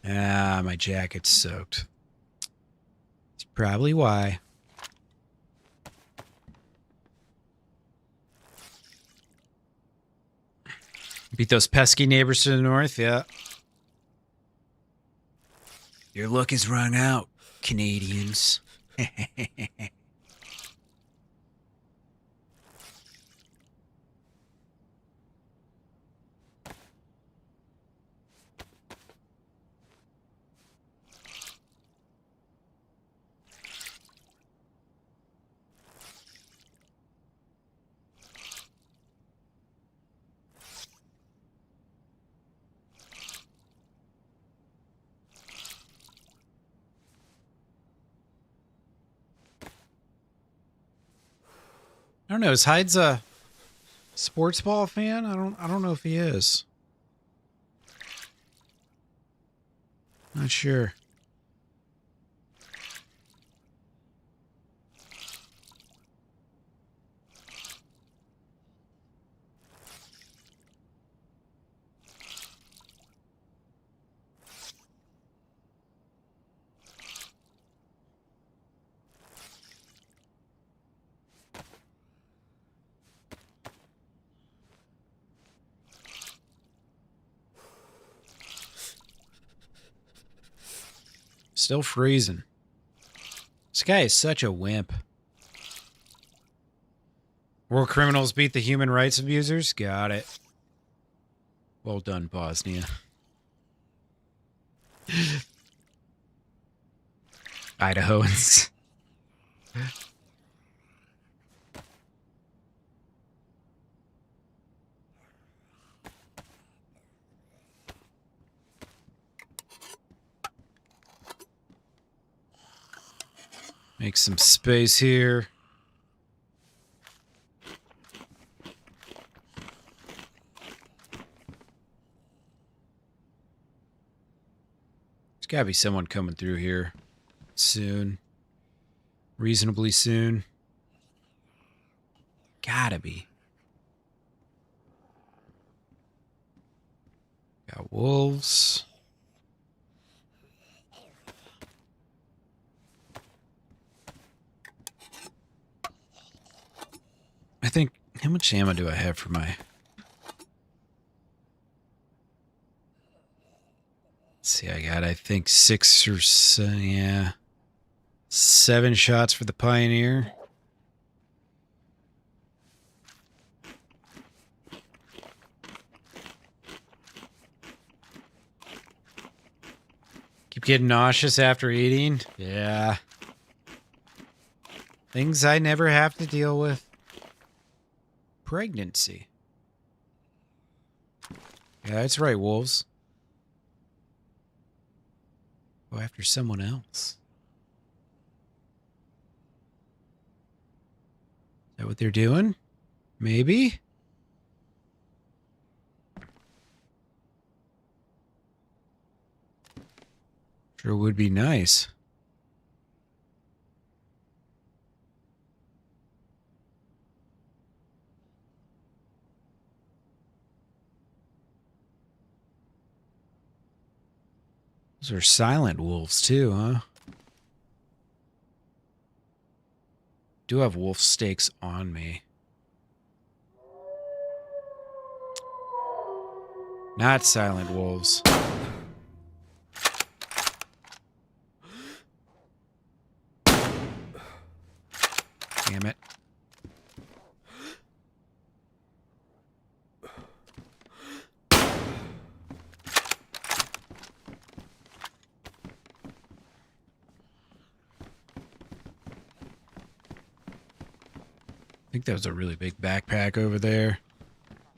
Ah, my jacket's soaked. That's probably why. Beat those pesky neighbors to the north, yeah. Your luck is run out, Canadians. I don't know. Is Hyde's a sports ball fan? I don't know if he is. Not sure. Still freezing. This guy is such a wimp. War criminals beat the human rights abusers? Got it. Well done, Bosnia. Idahoans. Make some space here. There's gotta be someone coming through here soon. Reasonably soon. Gotta be. Got wolves. I think, how much ammo do I have for my... Let's see, I got, I think 6 or 7, yeah. 7 shots for the Pioneer. Keep getting nauseous after eating? Yeah. Things I never have to deal with. Pregnancy. Yeah, that's right, wolves. Go after someone else. Is that what they're doing? Maybe? Sure would be nice. Those are silent wolves too, huh? Do have wolf steaks on me. Not silent wolves. Damn it. I think that was a really big backpack over there.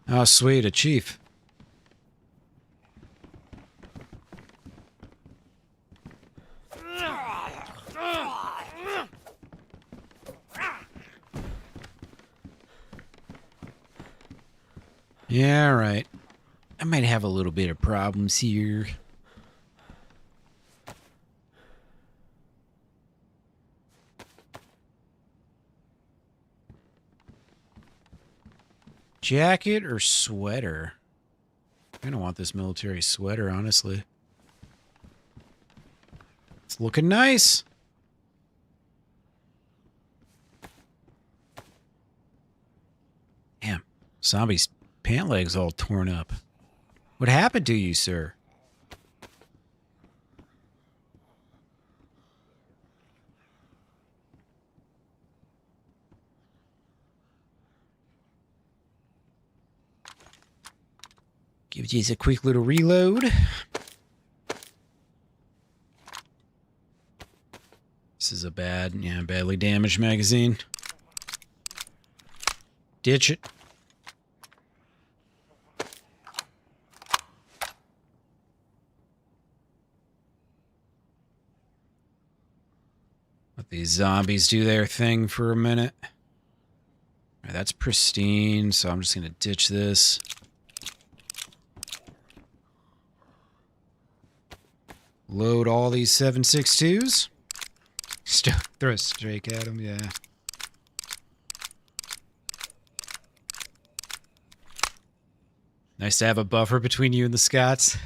Oh, sweet, a chief. Yeah, right. I might have a little bit of problems here. Jacket or sweater? I don't want this military sweater, honestly. It's looking nice. Damn, zombie's pant legs all torn up. What happened to you, sir? Give you a quick little reload. This is a badly damaged magazine. Ditch it. Let these zombies do their thing for a minute. All right, that's pristine, so I'm just going to ditch this. Load all these 7.62s. Throw a strake at them, yeah. Nice to have a buffer between you and the Scots.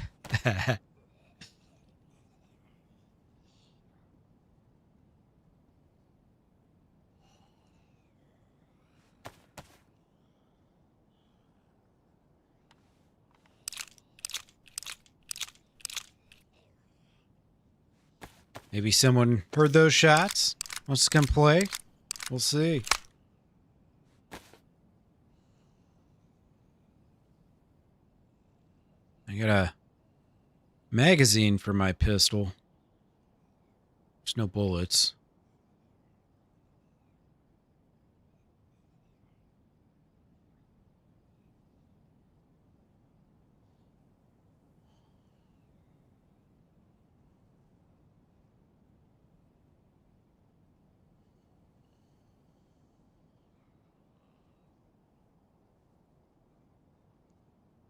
Maybe someone heard those shots, wants to come play. We'll see. I got a magazine for my pistol. There's no bullets.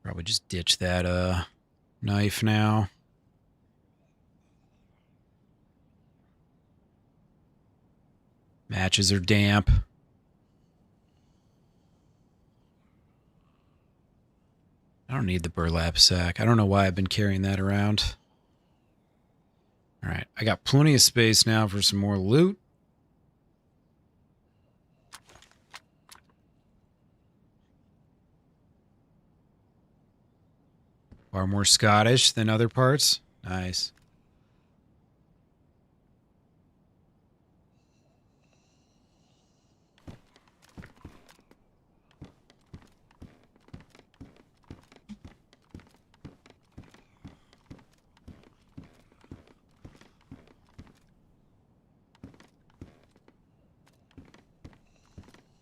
Probably just ditch that knife now. Matches are damp. I don't need the burlap sack. I don't know why I've been carrying that around. All right, I got plenty of space now for some more loot. Far more Scottish than other parts. Nice.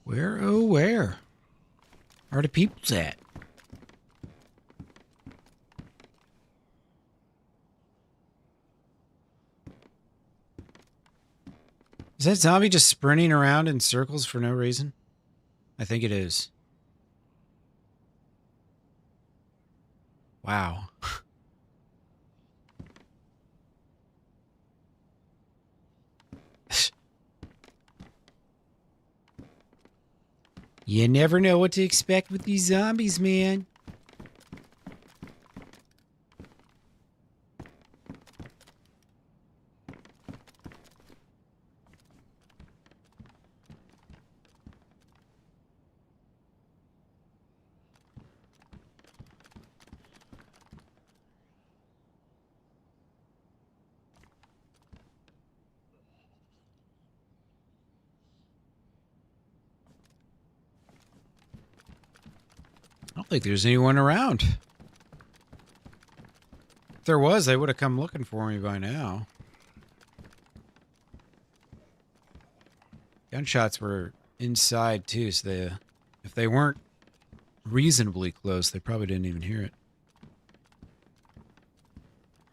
Where, oh, where are the peoples at? Is that zombie just sprinting around in circles for no reason? I think it is. Wow. You never know what to expect with these zombies, man. I don't think there's anyone around. If there was, they would have come looking for me by now. Gunshots were inside too, so if they weren't reasonably close, they probably didn't even hear it.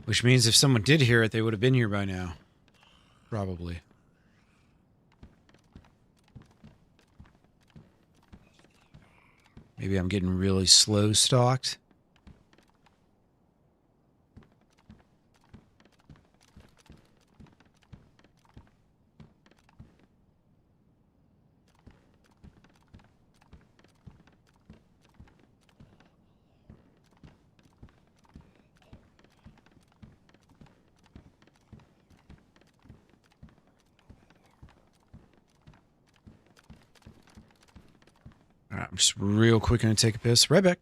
Which means if someone did hear it, they would have been here by now. Probably. Maybe I'm getting really slow stalked. All right, I'm just real quick going to take a piss. Right back.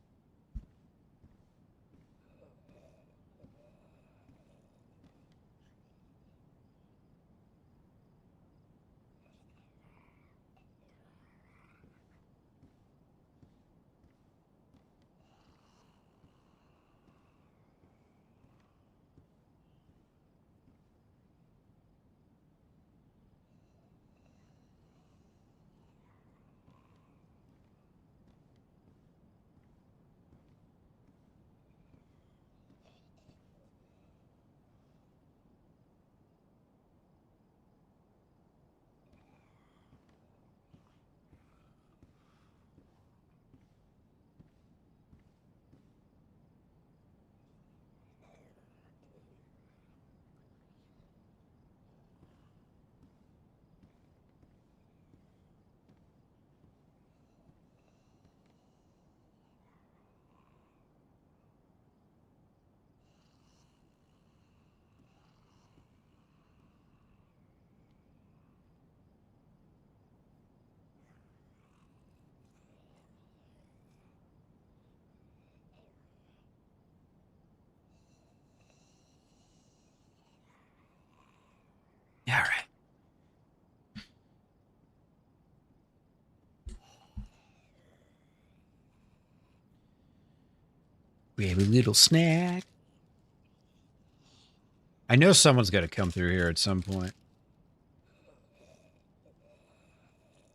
Grab a little snack. I know someone's got to come through here at some point.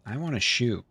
I want to shoot.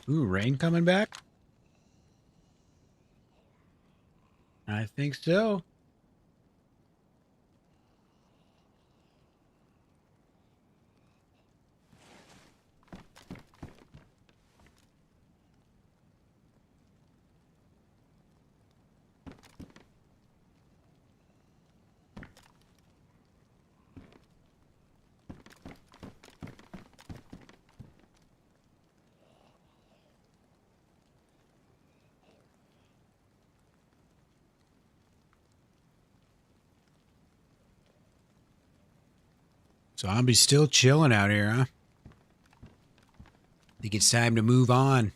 Ooh, rain coming back? I think so. Zombies still chilling out here, huh? Think it's time to move on.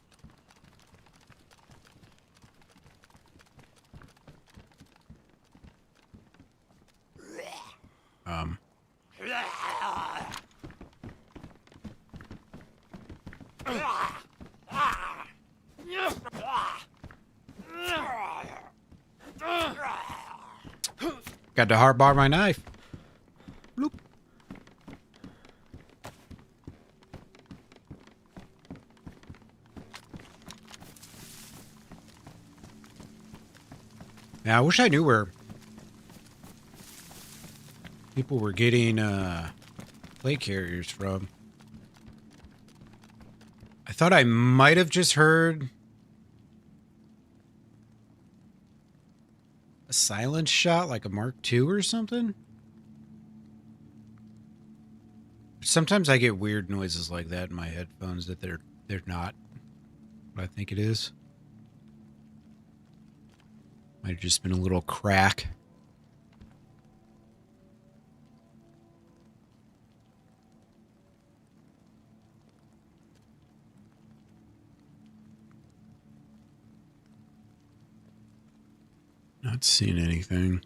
Got to hard bar my knife. Bloop. Now, I wish I knew where people were getting plate carriers from. I thought I might have just heard a silence shot, like a Mark II or something. Sometimes I get weird noises like that in my headphones that they're not what I think it is. Might have just been a little crack. Not seeing anything.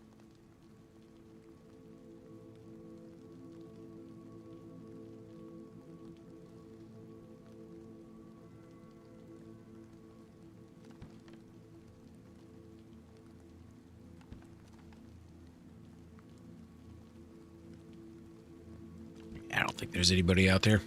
I don't think there's anybody out there.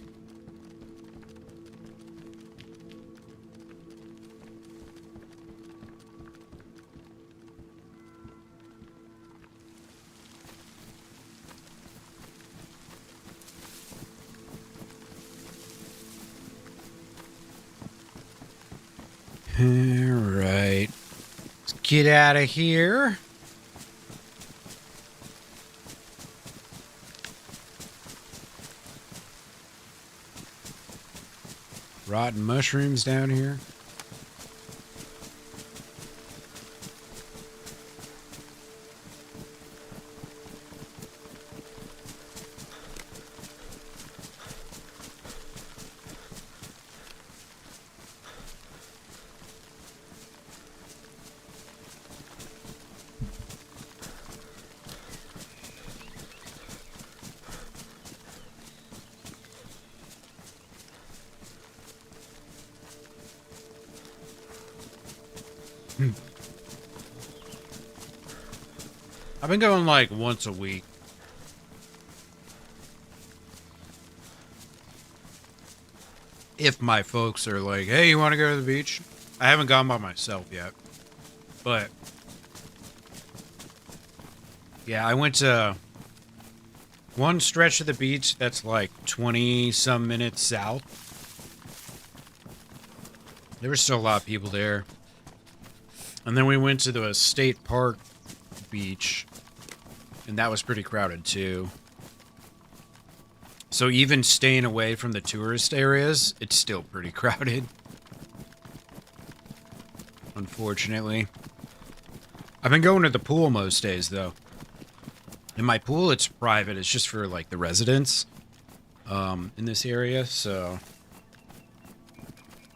All right, let's get out of here. Rotten mushrooms down here. I've been going like once a week. If my folks are like, hey, you want to go to the beach? I haven't gone by myself yet. But yeah, I went to one stretch of the beach that's like 20 some minutes south. There were still a lot of people there. And then we went to the state park beach, and that was pretty crowded too. So even staying away from the tourist areas, it's still pretty crowded. Unfortunately. I've been going to the pool most days, though. In my pool, it's private. It's just for, like, the residents in this area, so...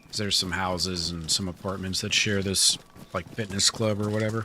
'cause there's some houses and some apartments that share this, like, fitness club or whatever.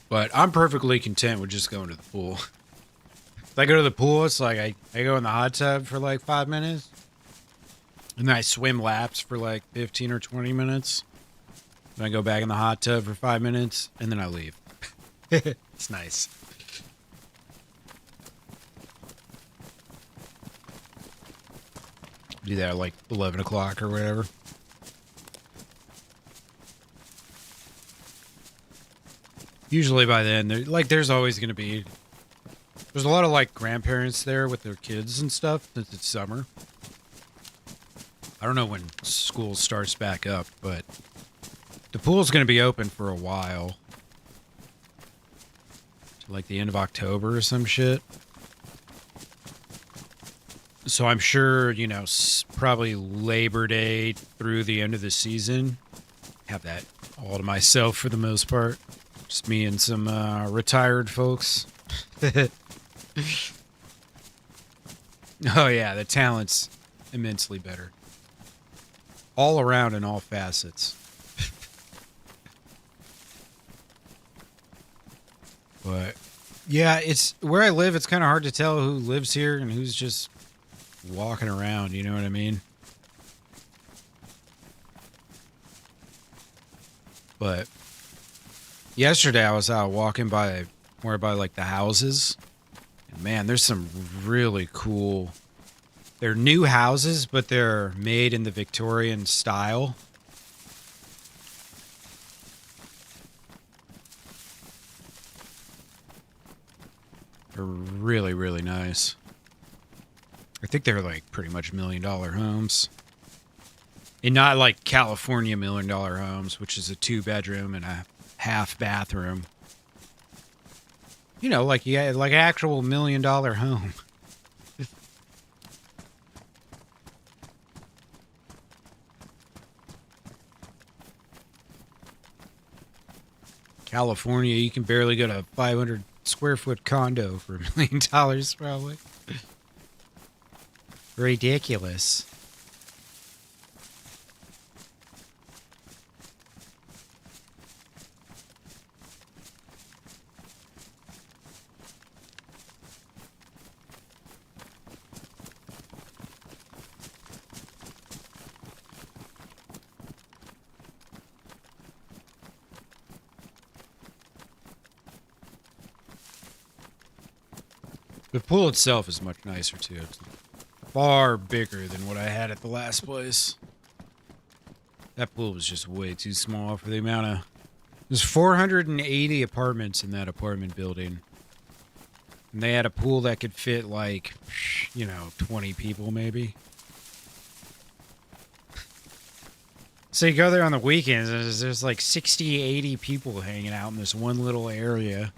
But I'm perfectly content with just going to the pool. If I go to the pool, it's like I go in the hot tub for like 5 minutes. And then I swim laps for like 15 or 20 minutes. Then I go back in the hot tub for 5 minutes. And then I leave. It's nice. Do that at like 11 o'clock or whatever. Usually by then, there's always going to be... There's a lot of, like, grandparents there with their kids and stuff since it's summer. I don't know when school starts back up, but the pool's going to be open for a while. To, like, the end of October or some shit. So I'm sure, you know, probably Labor Day through the end of the season. Have that all to myself for the most part. Just me and some retired folks. Oh yeah, the talent's immensely better. All around in all facets. But yeah, it's where I live, it's kind of hard to tell who lives here and who's just walking around, you know what I mean? But yesterday I was out walking by like the houses. And man, there's some really cool... They're new houses, but they're made in the Victorian style. They're really, really nice. I think they're like pretty much $1 million homes. And not like California $1 million homes, which is a 2-bedroom and a half bathroom. You know, like actual $1 million home. California, you can barely get a 500 square foot condo for $1 million, probably. Ridiculous. The pool itself is much nicer, too. It's far bigger than what I had at the last place. That pool was just way too small for the amount of... There's 480 apartments in that apartment building. And they had a pool that could fit, like, you know, 20 people, maybe. So you go there on the weekends, and there's like 60, 80 people hanging out in this one little area.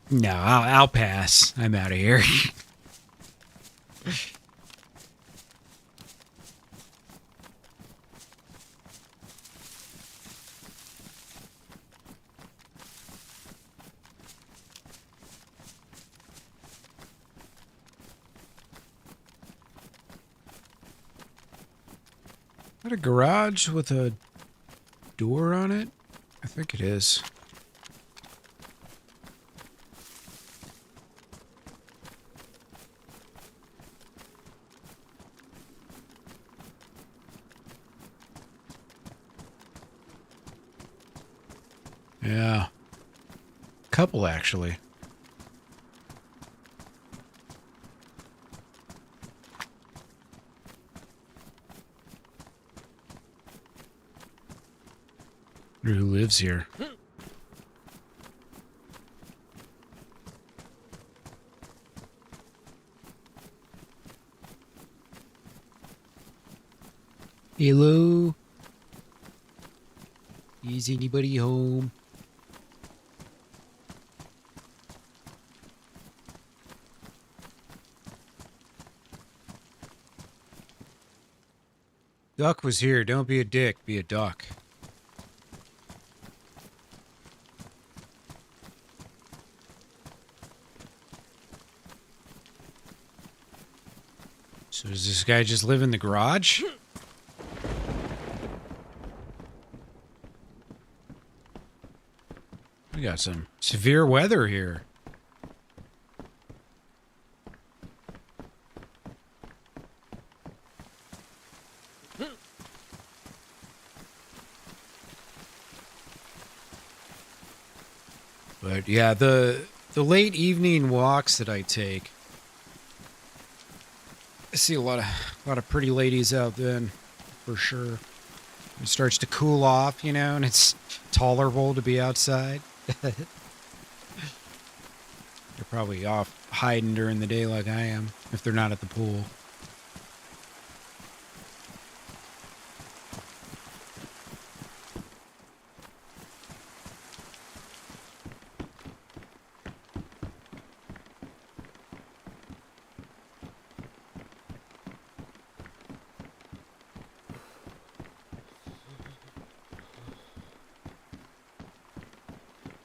No, I'll pass. I'm out of here. that a garage with a door on it? I think it is. Yeah. Couple, actually. Who lives here? Hello? Is anybody home? Duck was here. Don't be a dick. Be a duck. So does this guy just live in the garage? We got some severe weather here. But yeah, the late evening walks that I take, I see a lot of pretty ladies out then, for sure. It starts to cool off, you know, and it's tolerable to be outside. They're probably off hiding during the day like I am, if they're not at the pool.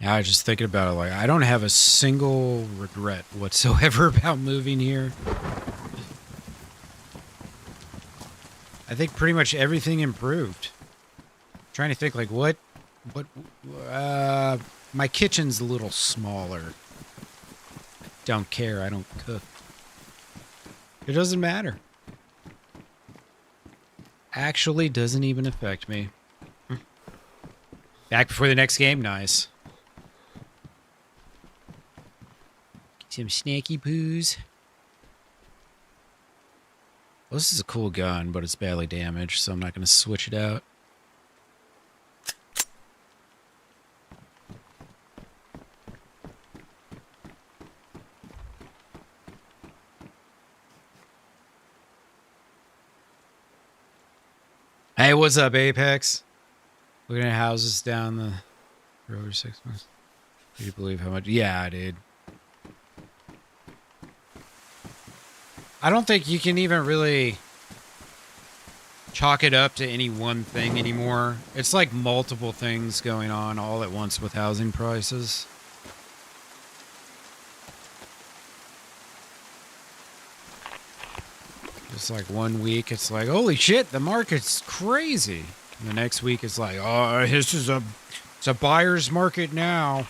Yeah, I was just thinking about it, like, I don't have a single regret whatsoever about moving here. I think pretty much everything improved. I'm trying to think, like, my kitchen's a little smaller. Don't care, I don't cook. It doesn't matter. Actually doesn't even affect me. Back before the next game, nice. Some snacky poos. Well, this is a cool gun, but it's badly damaged, so I'm not going to switch it out. Hey, what's up, Apex? Looking at houses down the road for 6 months. Do you believe how much? Yeah, dude. I don't think you can even really chalk it up to any one thing anymore. It's like multiple things going on all at once with housing prices. Just like 1 week, it's like, holy shit, the market's crazy. And the next week, it's like, oh, it's a buyer's market now.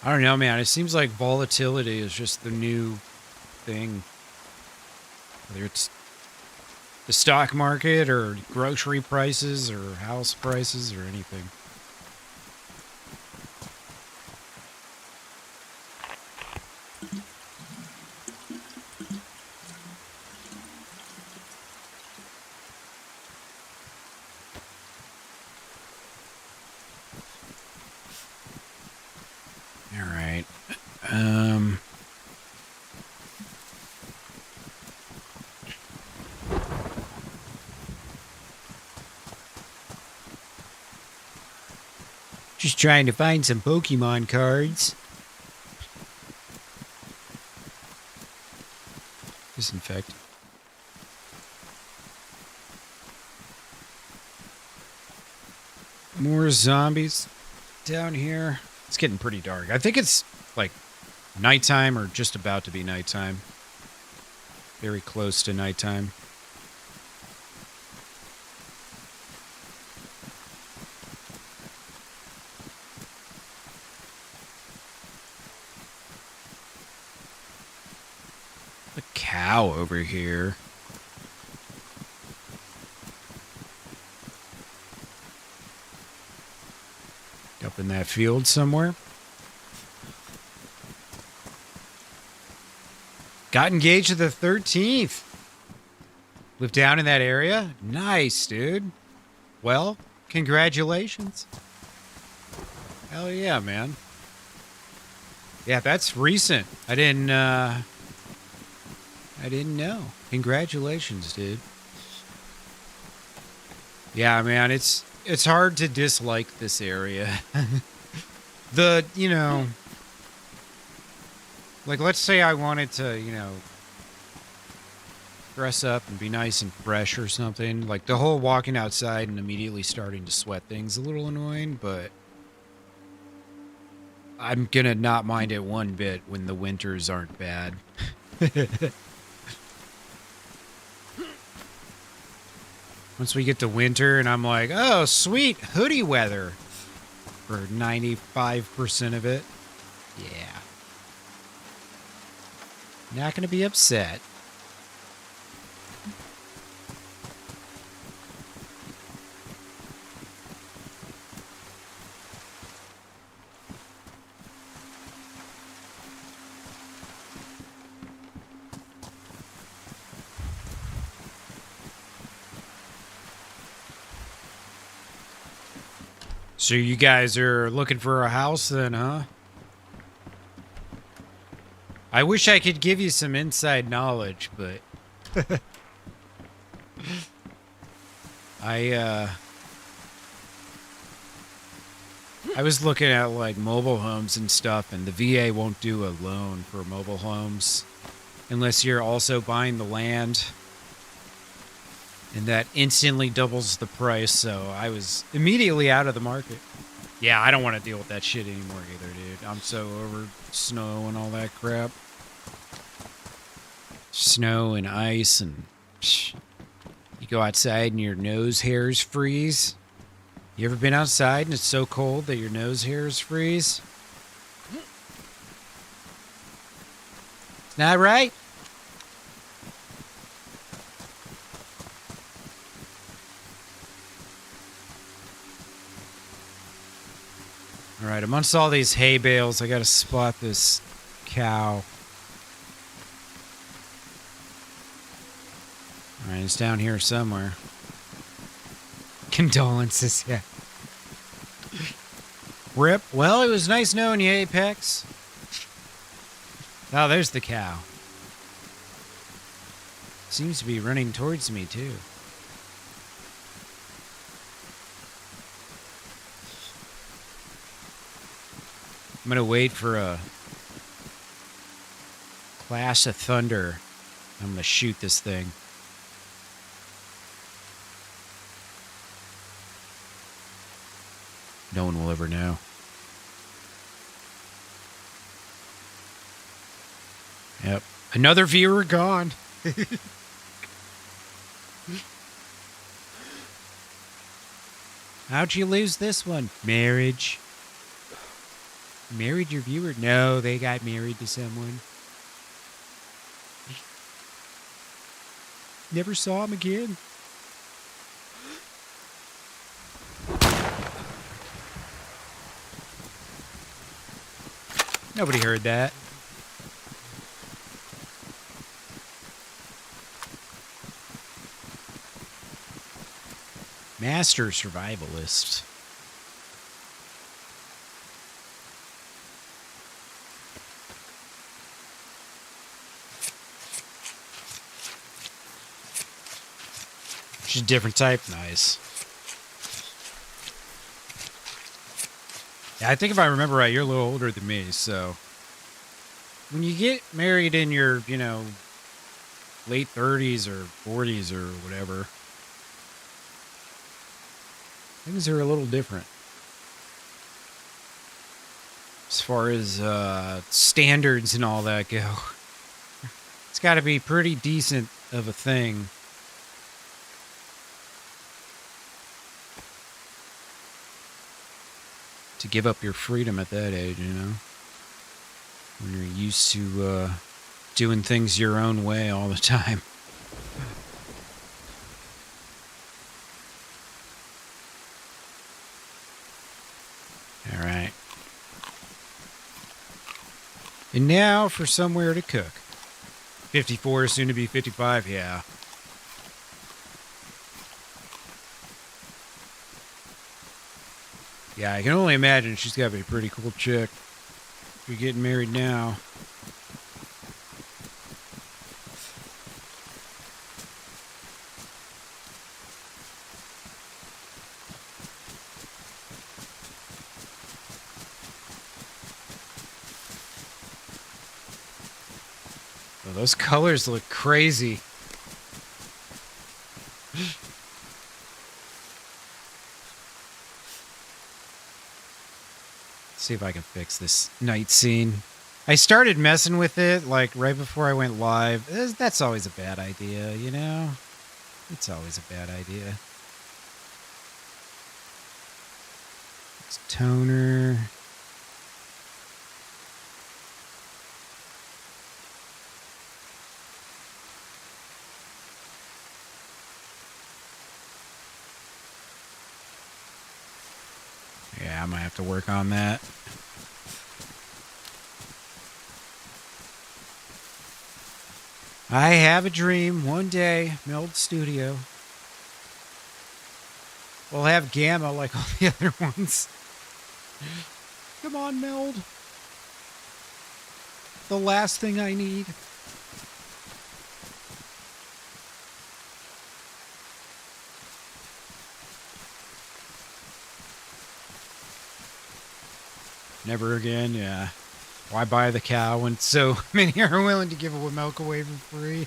I don't know, man. It seems like volatility is just the new thing. Whether it's the stock market or grocery prices or house prices or anything. All right. Just trying to find some Pokemon cards. Disinfect. More zombies down here. It's getting pretty dark. I think it's like nighttime or just about to be nighttime. Very close to nighttime. A cow over here. Up in that field somewhere. Got engaged at the 13th. Live down in that area? Nice, dude. Well, congratulations. Hell yeah, man. Yeah, that's recent. I didn't know. Congratulations, dude. Yeah, man, it's hard to dislike this area. You know, like, let's say I wanted to, you know, dress up and be nice and fresh or something. Like, the whole walking outside and immediately starting to sweat thing's a little annoying, but I'm gonna not mind it one bit when the winters aren't bad. Once we get to winter and I'm like, oh, sweet, hoodie weather for 95% of it. Yeah. Not going to be upset. So you guys are looking for a house then, huh? I wish I could give you some inside knowledge, but I was looking at like mobile homes and stuff, and the VA won't do a loan for mobile homes unless you're also buying the land. And that instantly doubles the price, so I was immediately out of the market. Yeah, I don't want to deal with that shit anymore either, dude. I'm so over snow and all that crap. Snow and ice and... Psh, you go outside and your nose hairs freeze. You ever been outside and it's so cold that your nose hairs freeze? Not right? Alright, amongst all these hay bales, I gotta spot this cow. Alright, it's down here somewhere. Condolences, yeah. Rip. Well, it was nice knowing you, Apex. Oh, there's the cow. Seems to be running towards me, too. I'm gonna wait for a clash of thunder. I'm gonna shoot this thing. No one will ever know. Yep. Another viewer gone. How'd you lose this one? Marriage. Married your viewer? No, they got married to someone. Never saw him again. Nobody heard that. Master survivalist. She's a different type. Nice. Yeah, I think if I remember right, you're a little older than me, so when you get married in your, you know, late 30s or 40s or whatever, Things are a little different. As far as standards and all that go. It's got to be pretty decent of a thing. To give up your freedom at that age, you know? When you're used to doing things your own way all the time. All right. And now for somewhere to cook. 54, soon to be 55, yeah. Yeah, I can only imagine she's got to be a pretty cool chick. If you're getting married now. Oh, those colors look crazy. See if I can fix this night scene. I started messing with it like right before I went live. That's always a bad idea, you know? It's always a bad idea. It's toner. Yeah, I might have to work on that. I have a dream one day, Meld Studio. We'll have Gamma like all the other ones. Come on, Meld. The last thing I need. Never again, yeah. Why buy the cow when so many are willing to give milk away for free?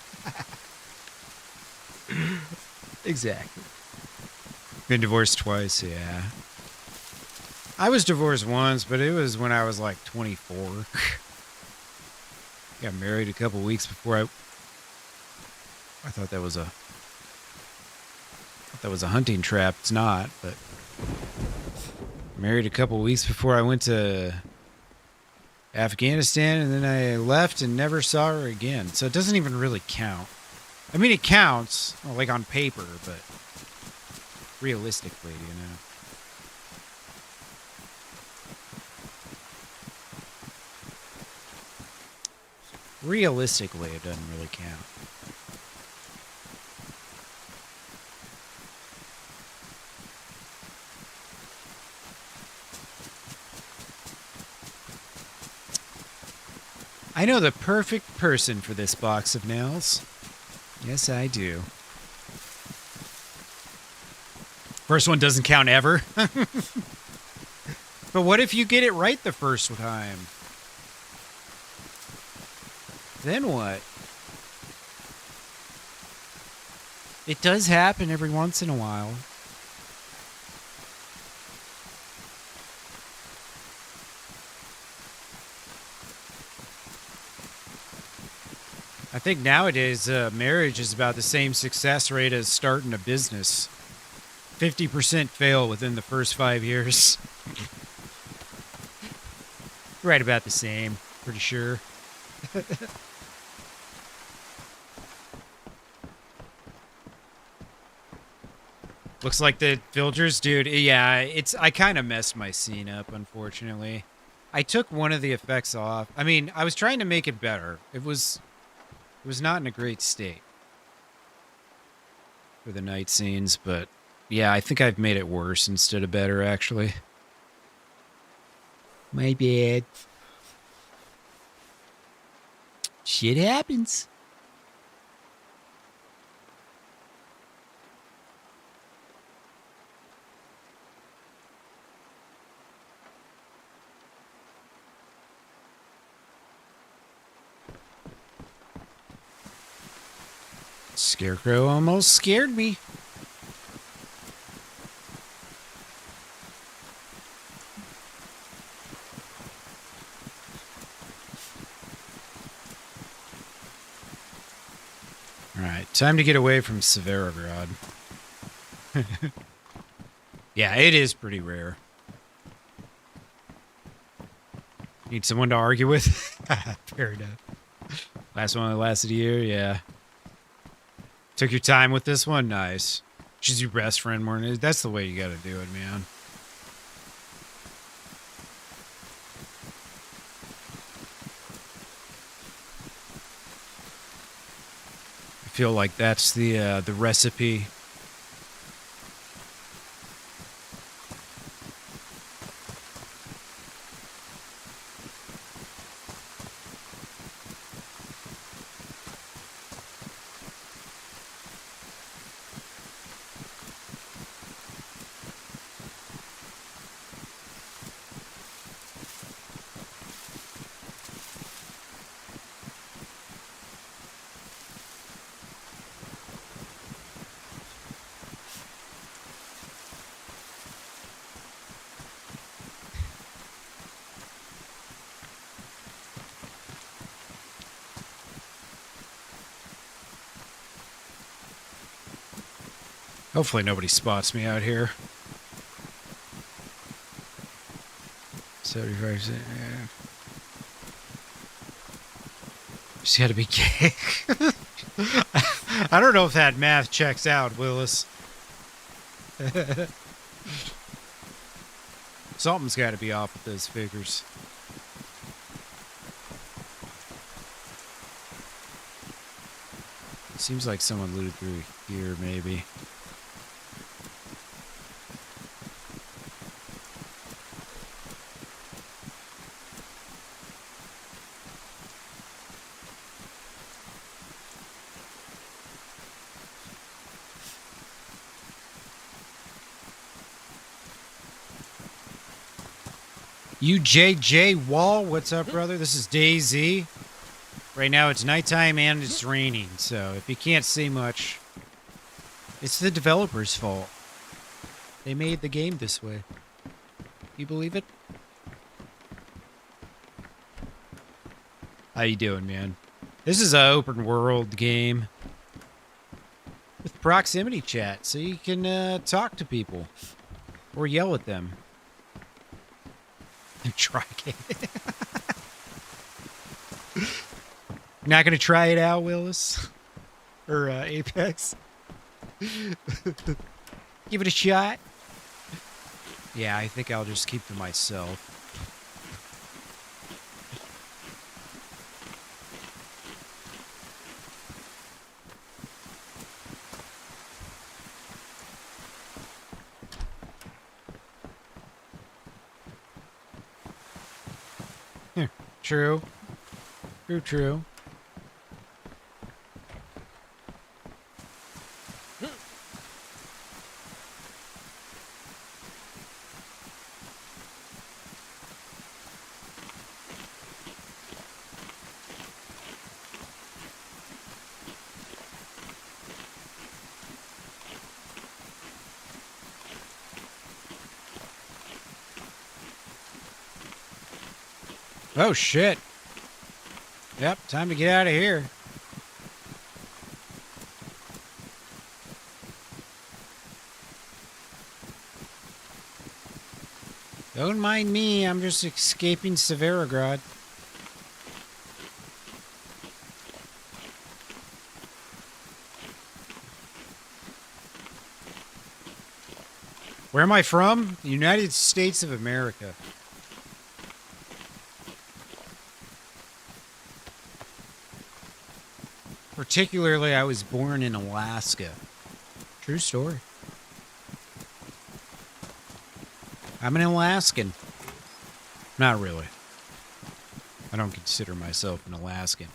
Exactly. Been divorced twice, yeah. I was divorced once, but it was when I was like 24. Got married a couple weeks before I thought that was a hunting trap. It's not, but married a couple weeks before I went to Afghanistan, and then I left and never saw her again. So it doesn't even really count. I mean, it counts, well, like on paper, but realistically, you know. Realistically, it doesn't really count. I know the perfect person for this box of nails. Yes, I do. First one doesn't count ever. But what if you get it right the first time? Then what? It does happen every once in a while. I think nowadays marriage is about the same success rate as starting a business. 50% fail within the first 5 years. Right about the same, pretty sure. Looks like the filters, dude. Yeah, I kind of messed my scene up, unfortunately. I took one of the effects off. I mean, I was trying to make it better. It was not in a great state for the night scenes, but yeah, I think I've made it worse instead of better, actually. My bad. Shit happens. Scarecrow almost scared me. Alright, time to get away from Severograd. Yeah, it is pretty rare. Need someone to argue with? Fair enough. Last one that lasted a year, yeah. Took your time with this one? Nice. She's your best friend more than... That's the way you gotta do it, man. I feel like that's the recipe. Hopefully nobody spots me out here. 75%, yeah. Just gotta be gay. I don't know if that math checks out, Willis. Something's gotta be off with those figures. Seems like someone looted through here, maybe. UJJ Wall, what's up, brother? This is DayZ. Right now it's nighttime and it's raining, so if you can't see much, it's the developer's fault. They made the game this way. You believe it? How you doing, man? This is an open world game with proximity chat, so you can talk to people or yell at them. Try it. Not gonna try it out, Willis? Or Apex? Give it a shot? Yeah, I think I'll just keep to myself. True. True. Oh, shit. Yep, time to get out of here. Don't mind me, I'm just escaping Severograd. Where am I from? The United States of America. Particularly, I was born in Alaska. True story. I'm an Alaskan. Not really. I don't consider myself an Alaskan.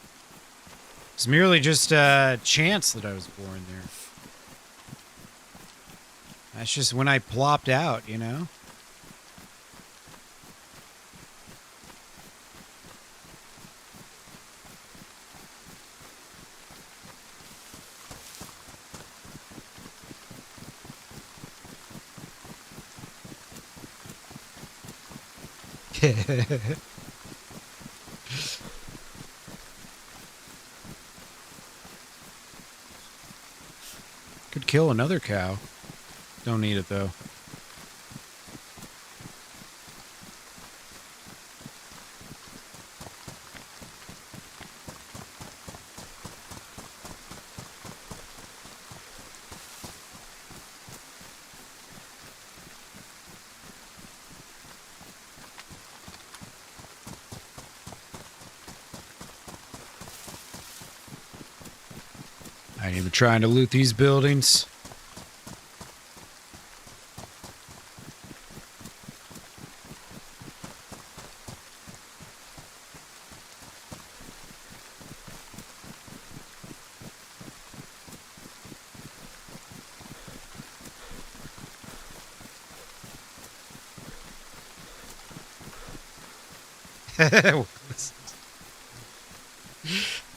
It's merely just a chance that I was born there. That's just when I plopped out, you know? kill another cow. Don't need it, though. I ain't even trying to loot these buildings.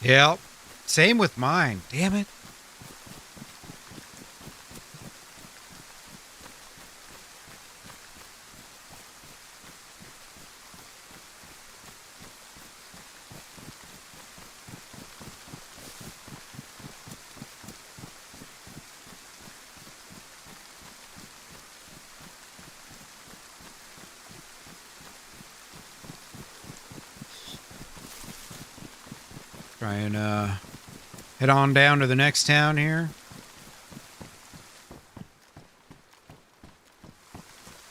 Yep. Same with mine. Damn it. Try and head on down to the next town here.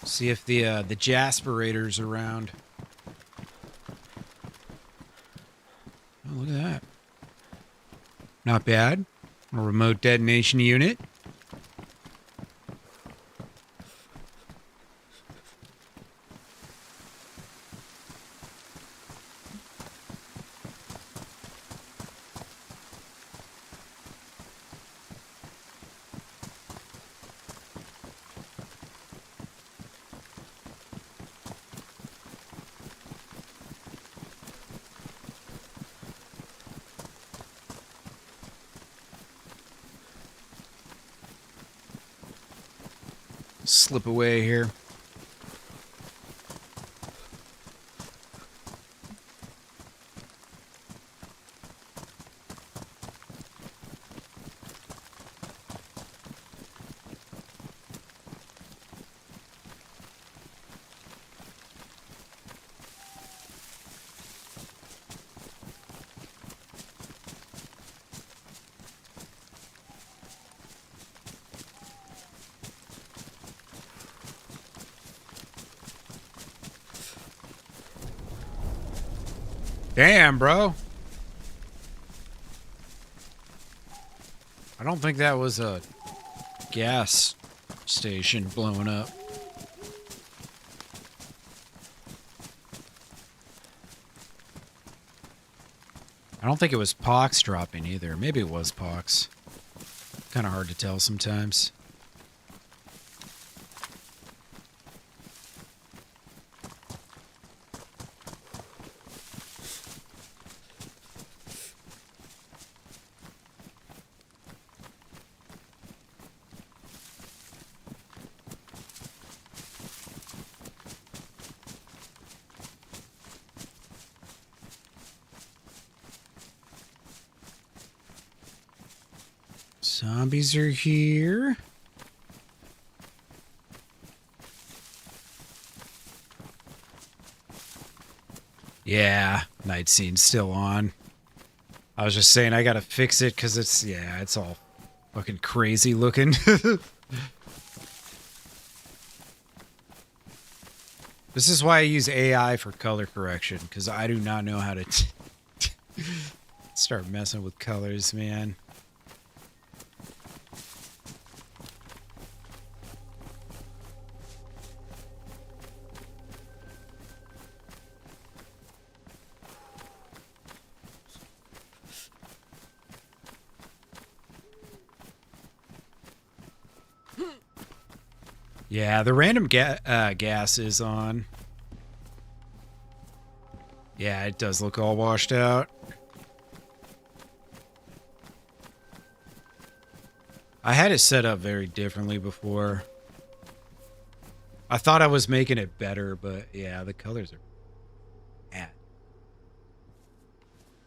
See if the Jasperator's around. Oh, look at that. Not bad. A remote detonation unit. Slip away here. Damn, bro. I don't think that was a gas station blowing up. I don't think it was pox dropping either. Maybe it was pox. Kind of hard to tell sometimes. Zombies are here. Yeah, night scene's still on. I was just saying I gotta fix it because it's all fucking crazy looking. This is why I use AI for color correction, because I do not know how to start messing with colors, man. Yeah, the random gas is on. Yeah, it does look all washed out. I had it set up very differently before. I thought I was making it better, but yeah, the colors are bad.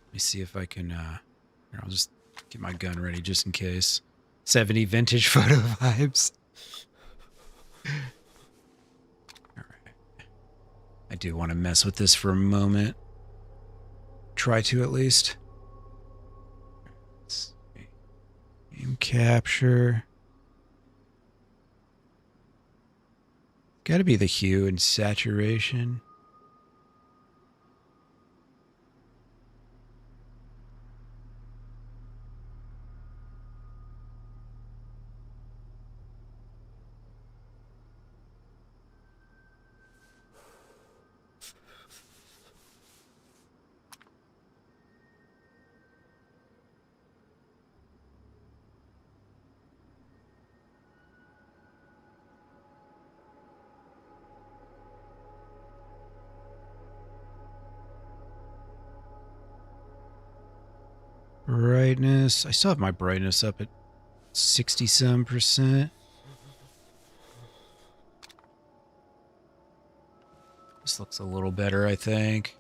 Let me see if I can... Here, I'll just get my gun ready just in case. 70 vintage photo vibes. Alright. I do want to mess with this for a moment. Try to at least. Let's see. Game capture. Gotta be the hue and saturation. Brightness. I still have my brightness up at 60-some%. This looks a little better, I think.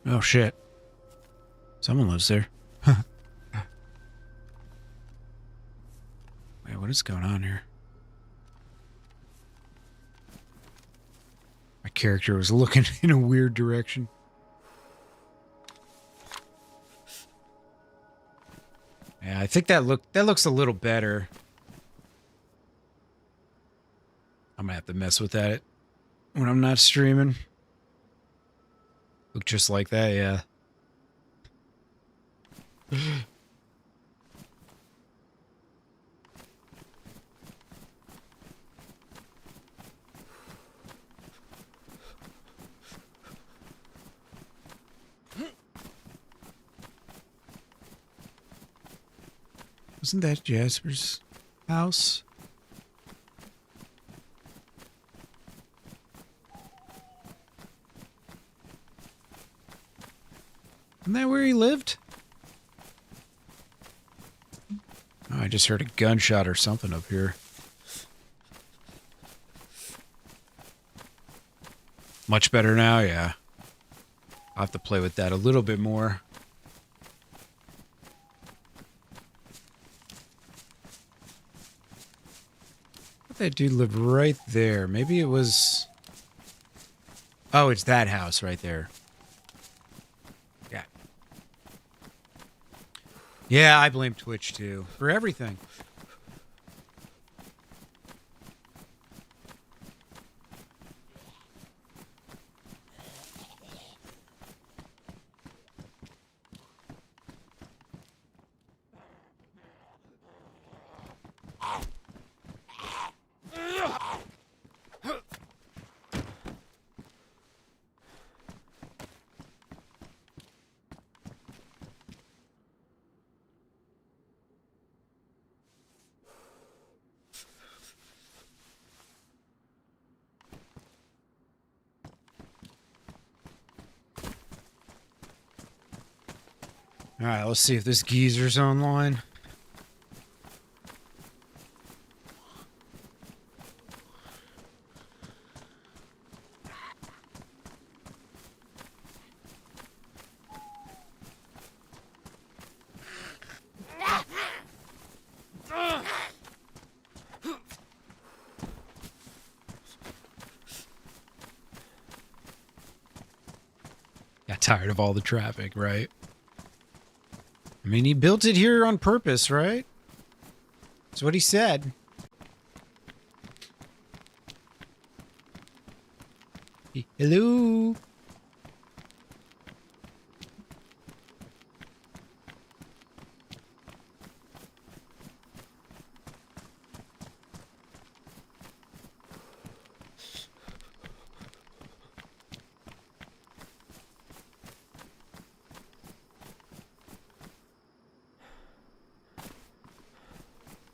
Oh, shit. Someone lives there. Wait, what is going on here? My character was looking in a weird direction. Yeah, I think that looks a little better. I'm gonna have to mess with that when I'm not streaming. Look just like that, yeah. Wasn't that Jasper's house? Isn't that where he lived? Oh, I just heard a gunshot or something up here. Much better now, yeah. I'll have to play with that a little bit more. That dude lived right there. Maybe it was... Oh, it's that house right there. Yeah. Yeah, I blame Twitch too. For everything. Alright, let's see if this geezer's online. Got tired of all the traffic, right? I mean, he built it here on purpose, right? That's what he said. Hello?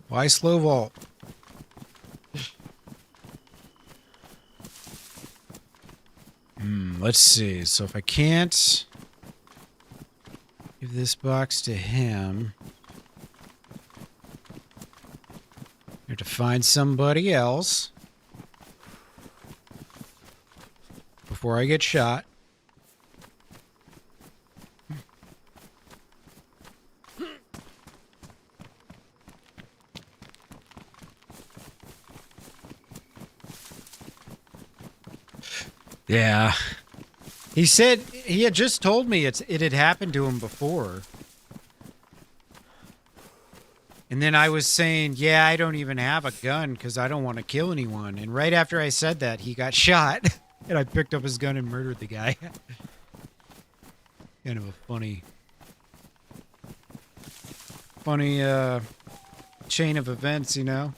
Why slow vault? Let's see. So if I can't give this box to him, I have to find somebody else before I get shot. Yeah. He said he had just told me it had happened to him before. And then I was saying, yeah, I don't even have a gun because I don't want to kill anyone. And right after I said that, he got shot. And I picked up his gun and murdered the guy. Kind of a funny chain of events, you know?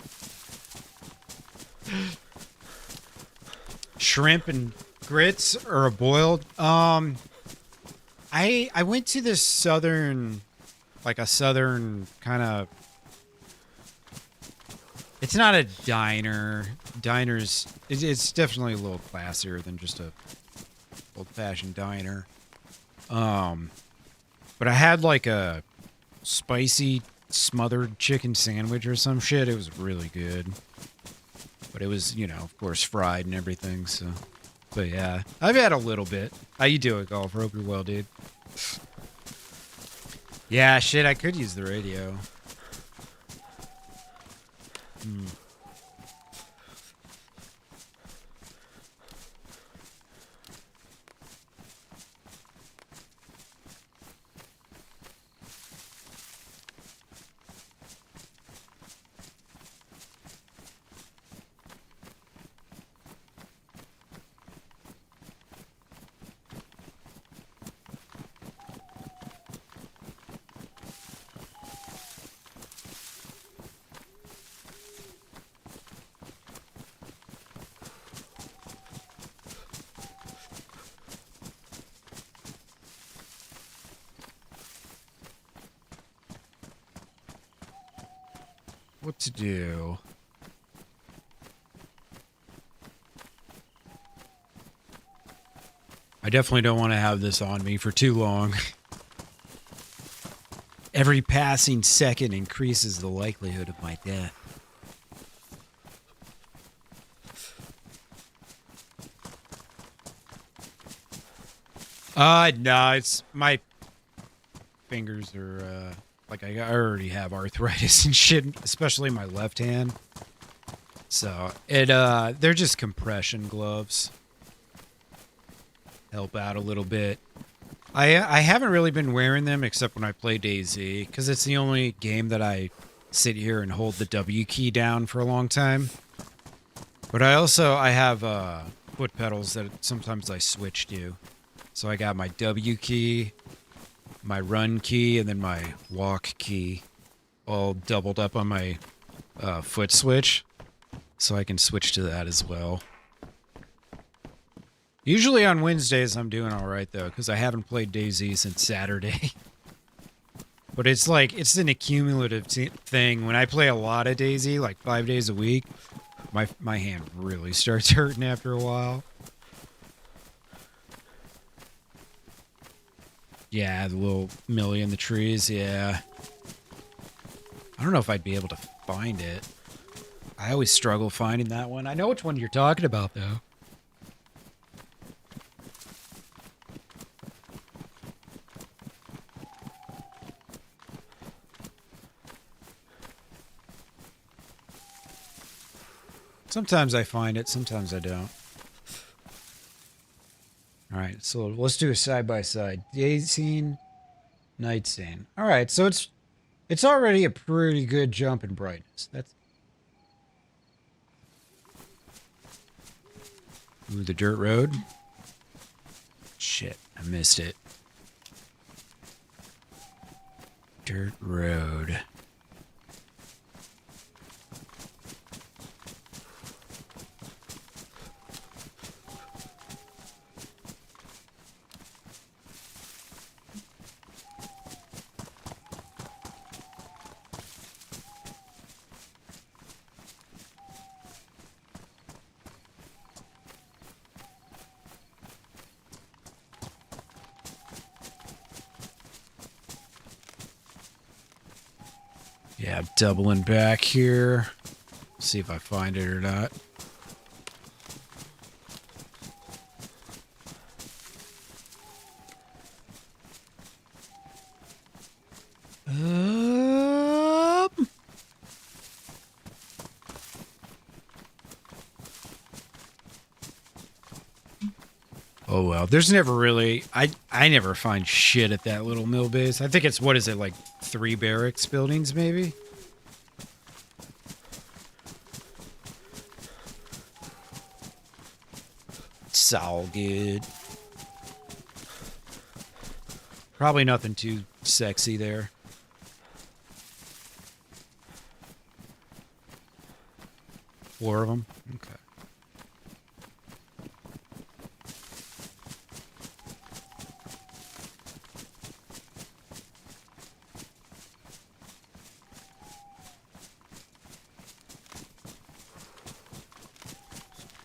Shrimp and grits or a boiled. I went to this southern kind of. It's not a diner. It's definitely a little classier than just a old-fashioned diner. But I had like a spicy smothered chicken sandwich or some shit. It was really good. But it was, you know, of course, fried and everything, so. But yeah, I've had a little bit. How you doing, Golf? Hope you're well, dude. Yeah, shit, I could use the radio. What to do? I definitely don't want to have this on me for too long. Every passing second increases the likelihood of my death. No, it's my fingers are, like I already have arthritis and shit, especially my left hand. So they're just compression gloves. Help out a little bit. I haven't really been wearing them except when I play DayZ, because it's the only game that I sit here and hold the W key down for a long time. But I have foot pedals that sometimes I switch to. So I got my W key, my run key, and then my walk key all doubled up on my foot switch. So I can switch to that as well. Usually on Wednesdays I'm doing alright though, because I haven't played DayZ since Saturday. But it's like, it's an accumulative thing. When I play a lot of DayZ, like 5 days a week, my hand really starts hurting after a while. Yeah, the little Millie in the trees, yeah. I don't know if I'd be able to find it. I always struggle finding that one. I know which one you're talking about, though. Sometimes I find it, sometimes I don't. Alright, so let's do a side-by-side. Day scene, night scene. Alright, so it's already a pretty good jump in brightness. That's... Ooh, the dirt road. Shit, I missed it. Dirt road. Yeah, I'm doubling back here. See if I find it or not. Oh well, there's never really I never find shit at that little mill base. I think it's what is it like 3 barracks buildings maybe? It's all good. Probably nothing too sexy there. Four of them? Okay.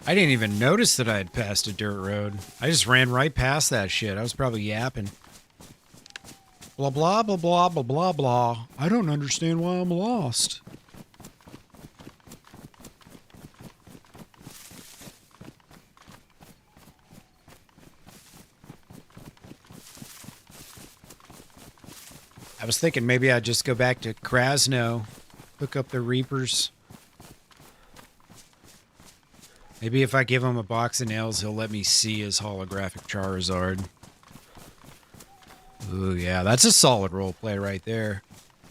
I didn't even notice that I had passed a dirt road. I just ran right past that shit. I was probably yapping. Blah, blah, blah, blah, blah, blah, blah. I don't understand why I'm lost. I was thinking maybe I'd just go back to Krasno, hook up the Reapers. Maybe if I give him a box of nails, he'll let me see his holographic Charizard. Ooh, yeah, that's a solid roleplay right there.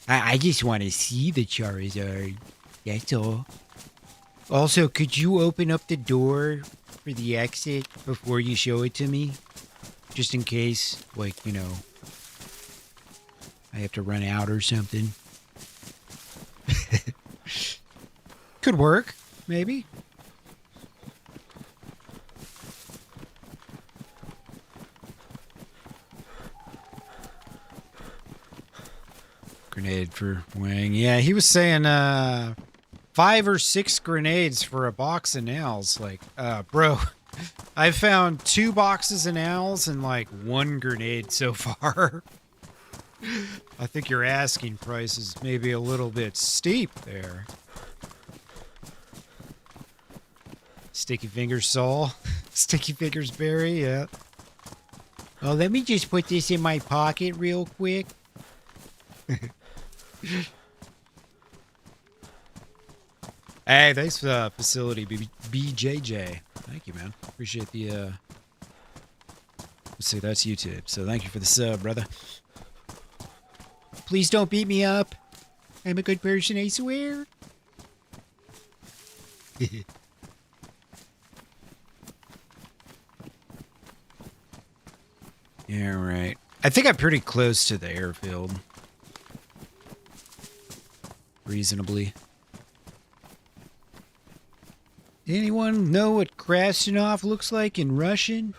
I just want to see the Charizard. That's all. Also, could you open up the door for the exit before you show it to me? Just in case, like, you know, I have to run out or something. Could work, maybe. Grenade for Wang. Yeah, he was saying 5 or 6 grenades for a box of nails. Like, bro, I found 2 boxes of nails and like 1 grenade so far. I think your asking price is maybe a little bit steep there. Sticky Fingers Saul. Sticky Fingers Barry, yeah. Oh, let me just put this in my pocket real quick. Hey, thanks for the facility, BJJ. Thank you, man. Appreciate the, let's see, that's YouTube. So thank you for the sub, brother. Please don't beat me up. I'm a good person, I swear. Yeah, right. I think I'm pretty close to the airfield. Reasonably. Anyone know what Krasnov looks like in Russian?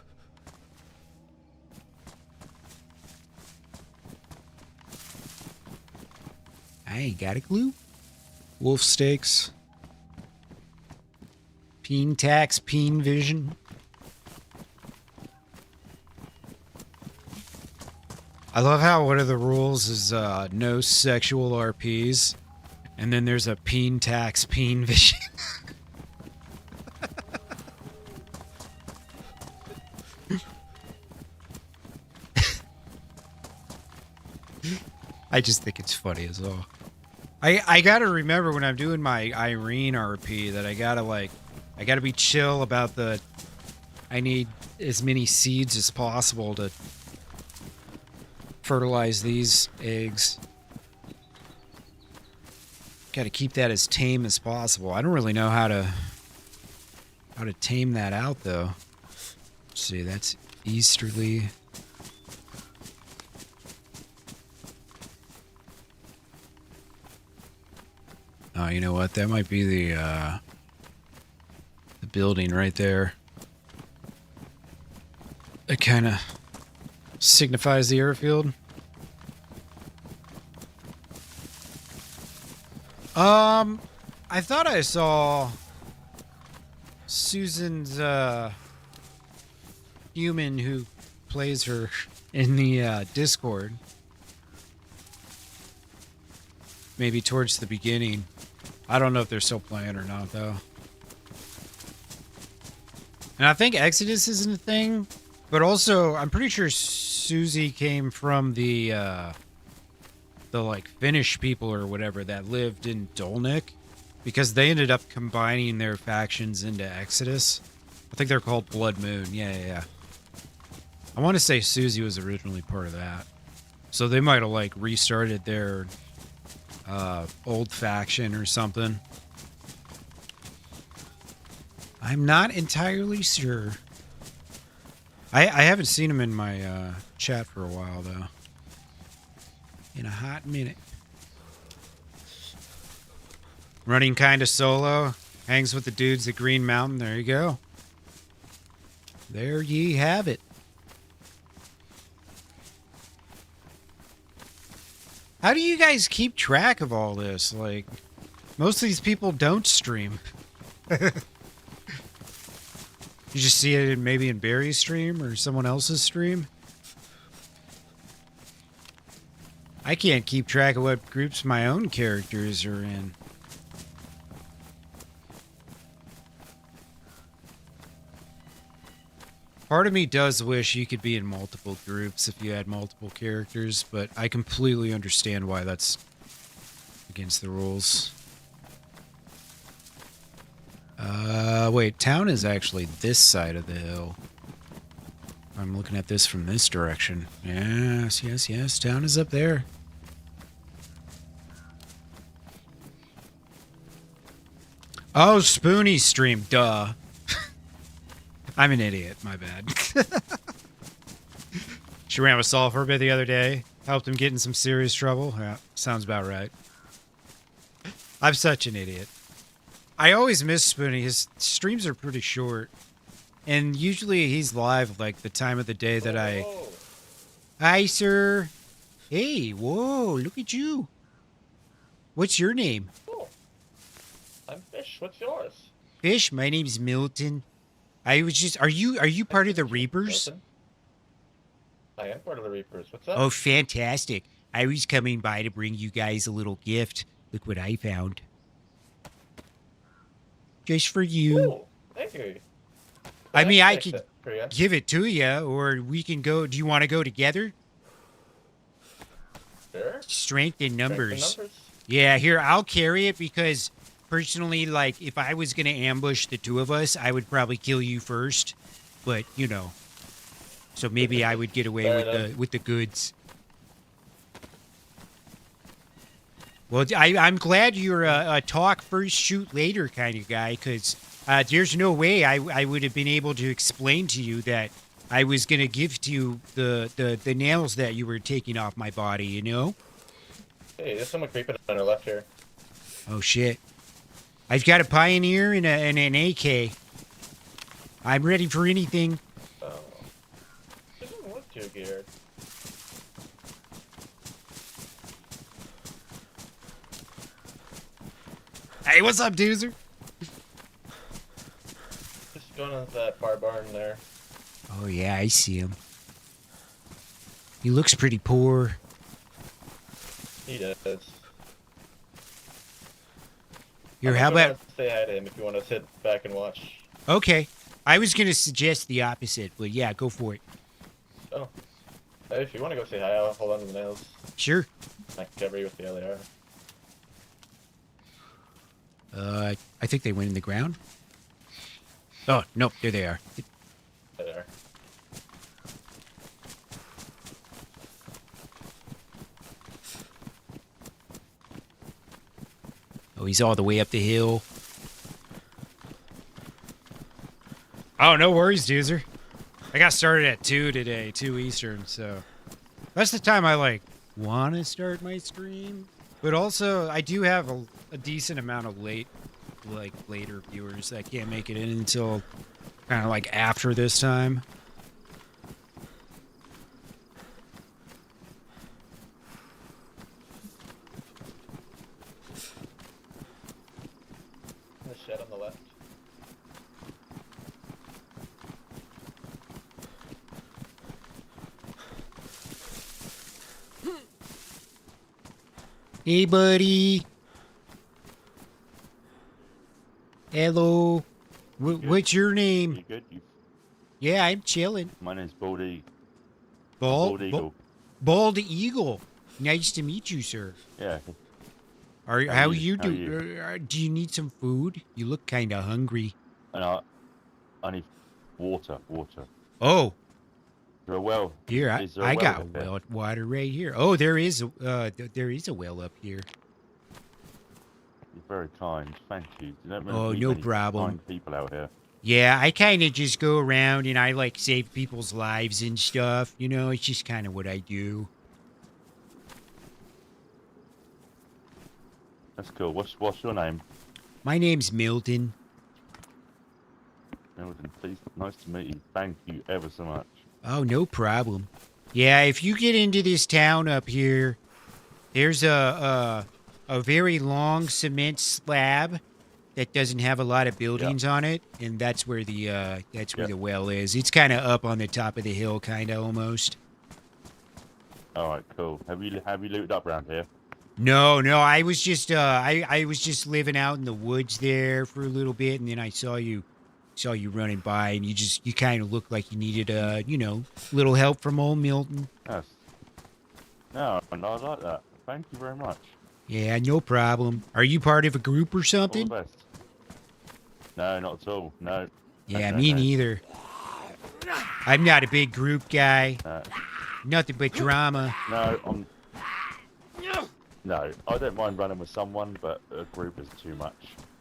I ain't got a clue. Wolf steaks. Peen tax, peen vision. I love how one of the rules is no sexual RPs. And then there's a peen tax, peen vision. I just think it's funny as well. I gotta remember when I'm doing my Irene RP that I gotta be chill about the, I need as many seeds as possible to fertilize these eggs. Gotta keep that as tame as possible. I don't really know how to tame that out though. Let's see, that's easterly. Oh, you know what? That might be the building right there. It kind of signifies the airfield. I thought I saw Susan's human who plays her in the Discord. Maybe towards the beginning. I don't know if they're still playing or not, though. And I think Exodus isn't a thing, but also I'm pretty sure Susie came from the like Finnish people or whatever that lived in Dolnik, because they ended up combining their factions into Exodus. I think they're called Blood Moon. Yeah. I want to say Susie was originally part of that. So they might have like restarted their old faction or something. I'm not entirely sure. I haven't seen him in my chat for a while though. In a hot minute. Running kind of solo. Hangs with the dudes at Green Mountain. There you go. There ye have it. How do you guys keep track of all this? Like, most of these people don't stream. You just see it maybe in Barry's stream or someone else's stream? I can't keep track of what groups my own characters are in. Part of me does wish you could be in multiple groups if you had multiple characters, but I completely understand why that's against the rules. Wait, town is actually this side of the hill. I'm looking at this from this direction. Yes, yes, yes, town is up there. Oh, Spoonie stream, duh. I'm an idiot, my bad. She ran with Saul for a bit the other day. Helped him get in some serious trouble. Yeah, sounds about right. I'm such an idiot. I always miss Spoonie. His streams are pretty short. And usually he's live like the time of the day that I... Hi, sir. Hey, whoa, look at you. What's your name? Oh, I'm Fish. What's yours? Fish, my name's Milton. I was just... Are you part of the Reapers? Milton? I am part of the Reapers. What's up? Oh, fantastic. I was coming by to bring you guys a little gift. Look what I found. Just for you. Ooh, thank you. I mean, I Thanks could for you. give it to you, or we can go... Do you want to go together? Sure. Strength in numbers. Strength in numbers. Yeah, here, I'll carry it because, personally, like, if I was going to ambush the two of us, I would probably kill you first. But, you know. So maybe I would get away Fair with the goods. Well, I'm glad you're a talk first, shoot later kind of guy, because there's no way I would have been able to explain to you that I was going to give to you the nails that you were taking off my body, you know? Hey, there's someone creeping on our left here. Oh, shit. I've got a Pioneer and an AK. I'm ready for anything. Oh. It doesn't look too geared. Hey, what's up, Doozer? Just going into that far barn there. Oh, yeah, I see him. He looks pretty poor. He does. Here, I'm how gonna about... say hi to him if you want to sit back and watch. Okay. I was going to suggest the opposite, but yeah, go for it. Oh. Hey, if you want to go say hi, I'll hold on to the nails. Sure. I can cover you with the LAR. I think they went in the ground. Oh, nope, there they are. There they are. Oh, he's all the way up the hill. Oh, no worries, Doozer. I got started at 2 today, 2 Eastern, so... That's the time I, like, want to start my stream. But also, I do have a decent amount of later viewers that can't make it in until kind of, like, after this time. The shed on the left. Hey, buddy. Hello. What's your name? You good? Yeah, I'm chilling. My name's Baldy. Bald Eagle. Bald Eagle. Nice to meet you, sir. Yeah. How you How you? do? Do you need some food? You look kind of hungry. And I need water. Oh. there a well? Here, Is there a I well got up there? well water right here. Oh, there is a well up here. You're very kind. Thank you. You don't Oh, meet no many problem. kind people out here. Yeah, I kind of just go around and I like save people's lives and stuff. You know, it's just kind of what I do. That's cool. What's your name? My name's Milton. Milton, please. Nice to meet you. Thank you ever so much. Oh, no problem. Yeah, if you get into this town up here, there's a very long cement slab that doesn't have a lot of buildings on it, and that's where the well is. It's kind of up on the top of the hill, kind of almost. All right, cool. Have you looted up around here? No, I was just I was just living out in the woods there for a little bit, and then I saw you running by, and you kind of looked like you needed little help from old Milton. Yes. No, I like that. Thank you very much. Yeah, no problem. Are you part of a group or All something? the best. No, not at all. No. Yeah, No, me no. neither. I'm not a big group guy. Nothing but drama. No, I don't mind running with someone, but a group is too much.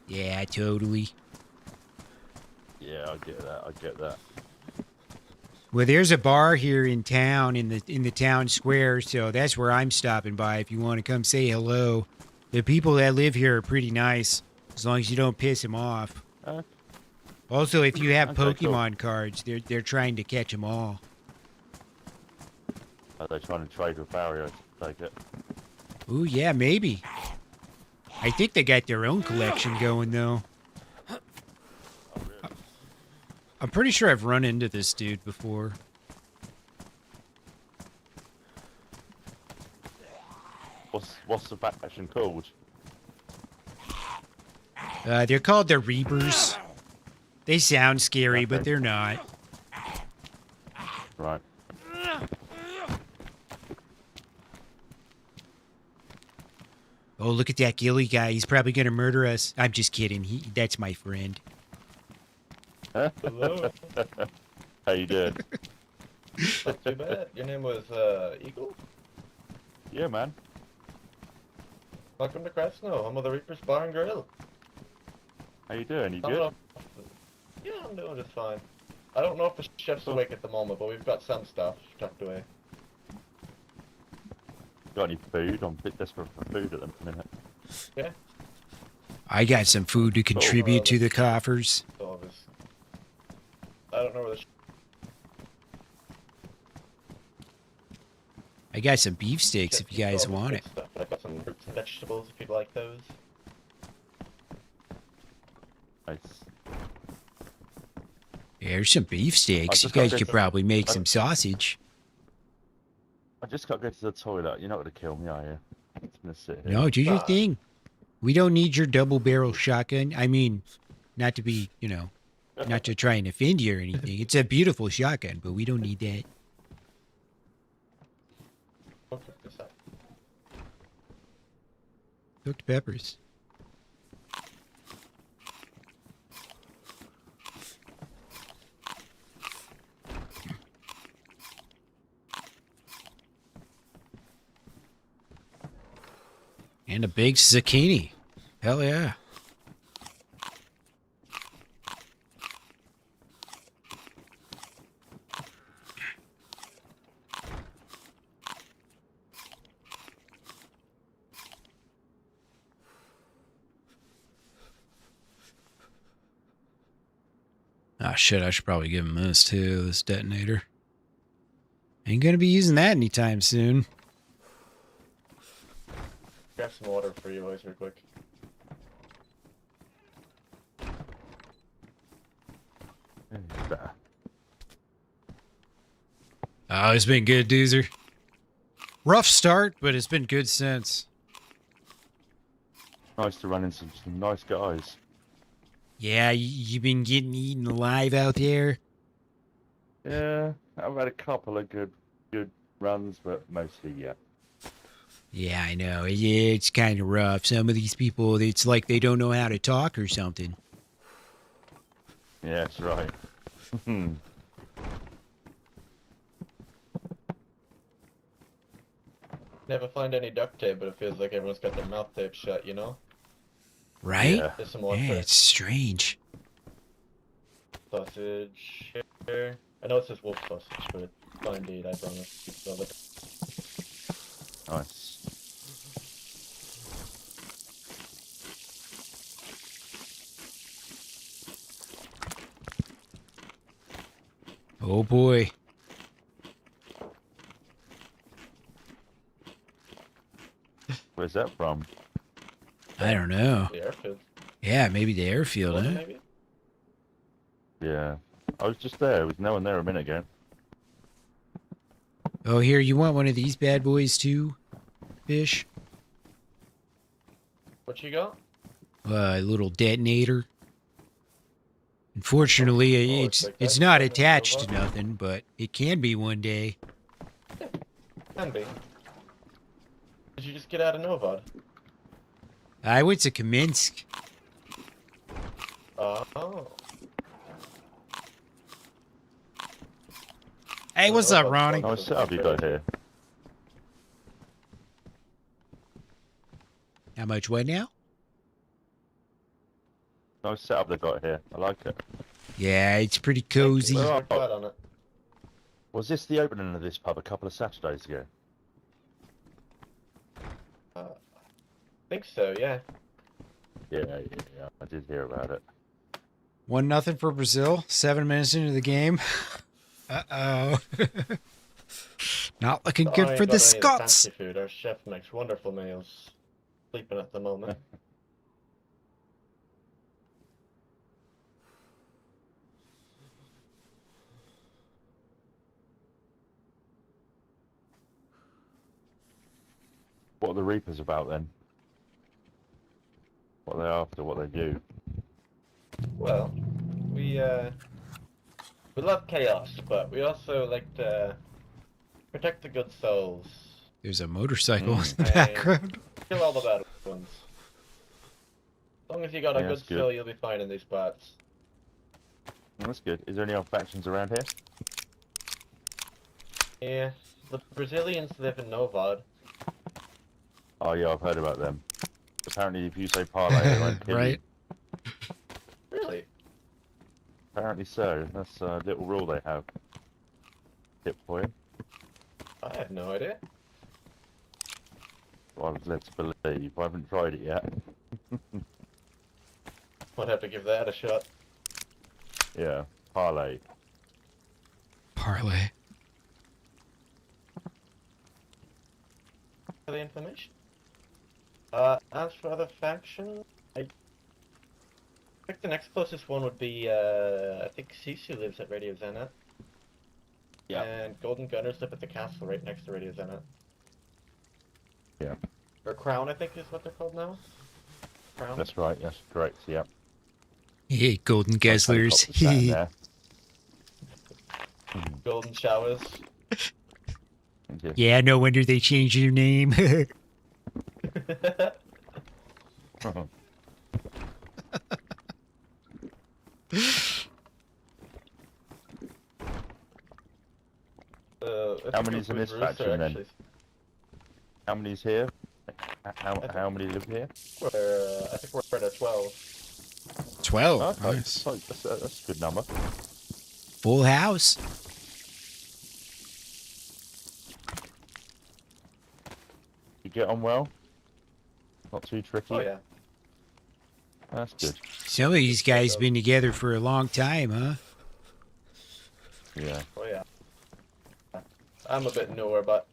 Yeah, totally. Yeah, I get that. Well, there's a bar here in town in the town square, so that's where I'm stopping by if you want to come say hello. The people that live here are pretty nice, as long as you don't piss them off. Also, if you have Okay, Pokemon cards, they're trying to catch them all. Are they trying to trade with barriers? Take it. Ooh, yeah, maybe. I think they got their own collection going, though. I'm pretty sure I've run into this dude before. What's the faction called? They're called the Reapers. They sound scary, but Okay. they're not. Right. Oh, look at that Gilly guy. He's probably going to murder us. I'm just kidding. That's my friend. Hello. How you doing? Not too bad. Your name was Eagle? Yeah, man. Welcome to Craft Snow, home of the Reaper's Bar and Grill. How you doing? You I don't good? know if- Yeah, I'm doing just fine. I don't know if the chef's awake at the moment, but we've got some stuff tucked away. Got any food? I'm a bit desperate for food at the minute. Yeah, I got some food to contribute to the coffers. so obvious. I don't know where the I got some beefsteaks if you guys want it. Stuff. I've got some fruits and vegetables if you'd like those. Nice. There's some beefsteaks. You just got guys this- could probably make some sausage. I just got to go to the toilet. You're not going to kill me, are you? I'm just going to sit here. No, do your thing. We don't need your double barrel shotgun. I mean, not to be, not to try and offend you or anything. It's a beautiful shotgun, but we don't need that. I'll cook this up. Cooked peppers. And a big zucchini. Hell yeah. Ah, shit, I should probably give him this too, this detonator. Ain't gonna be using that anytime soon. Grab some water for you boys real quick. Oh, it's been good, Doozer. Rough start, but it's been good since. Nice to run into some nice guys. Yeah, you been getting eaten alive out there? Yeah, I've had a couple of good runs, but mostly, yeah. Yeah, I know. It's kind of rough. Some of these people, it's like they don't know how to talk or something. Yeah, that's right. Never find any duct tape, but it feels like everyone's got their mouth taped shut, you know? Right? Yeah. There's some more Yeah, for it's strange. sausage here. I know it says wolf sausage, but it's fine indeed, I promise. So, like, Nice. Oh boy. Where's that from? I don't know. the airfield. Yeah, maybe the airfield, Was it huh? maybe? Yeah. I was just there. There was no one there a minute ago. Oh, here, you want one of these bad boys too, Fish? What you got? A little detonator. Unfortunately, Oh, it's like it's that. not That's attached to robot. nothing, but it can be one day. Can be. Did you just get out of Novad? I went to Kaminsk. Oh. Hey, what's up, Ronnie? Nice setup you got here. How much what now? Nice setup they got here. I like it. Yeah, it's pretty cozy. Where Well, are- glad on it. Was this the opening of this pub a couple of Saturdays ago? Think so, yeah. Yeah. I did hear about it. 1-0 for Brazil. 7 minutes into the game. Uh-oh. Not looking I good ain't for got the any Scots. fancy food. Our chef makes wonderful meals. Sleeping at the moment. What are the Reapers about then? What are they after? What they do? Well, we love chaos, but we also like to protect the good souls. There's a motorcycle in the And background. kill all the bad ones. As long as you got a Yeah, good that's good. soul, you'll be fine in these parts. Well, that's good. Is there any other factions around here? Yeah, the Brazilians live in Novad. Oh yeah, I've heard about them. Apparently, if you say parlay, they won't kill Right. you. Really? Apparently so. That's a little rule they have. Tip for you. I had no idea. Well, let's believe. I haven't tried it yet. Might have to give that a shot. Yeah, parlay. Parlay. For the information. As for other factions, I think the next closest one would be, I think Sisu lives at Radio Zenith. Yeah. And Golden Gunners live at the castle right next to Radio Zenith. Yeah. Or Crown, I think is what they're called now. Crown? That's right. That's correct. Yeah. Hey, Golden Guzzlers. Helicopter sat there. Golden Showers. Thank you. Yeah, no wonder they changed their name. I How think many's in with this Rooster, faction, then? actually. How many's here? How many live here? I think we're at 12. 12. Okay, Nice. that's a good number. Full house. You get on well? Not too tricky? Oh yeah. That's good. Some of these guys been together for a long time, huh? Yeah. Oh yeah. I'm a bit newer, but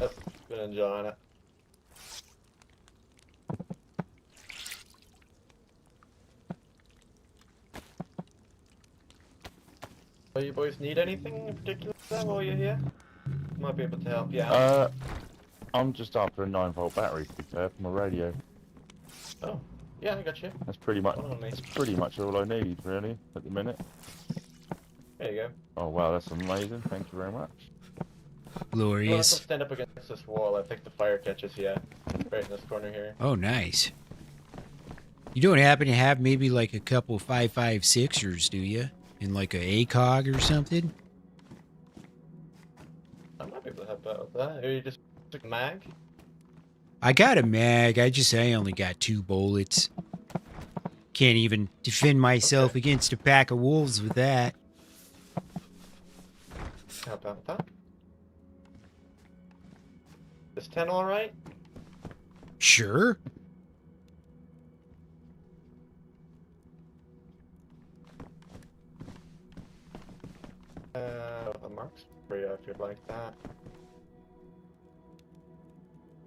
I've been enjoying it. Do you boys need anything in particular while you're here? Might be able to help you out. I'm just after a 9-volt battery to be fair for my radio. Oh, yeah, I got you. That's pretty much Hold on, mate. that's pretty much all I need really at the minute. There you go. Oh wow, that's amazing. Thank you very much. You want to Glorious. stand up against this wall? I think the fire catches you. Right in this corner here. Oh, nice. You don't happen to have maybe like a couple 5.56ers, do you? In like a ACOG or something? I might be able to help about that. Or you just took mag? I got a mag. I only got 2 bullets. Can't even defend myself Okay. against a pack of wolves with that. How about that? Is 10 alright? Sure. The marks for you if you'd like that.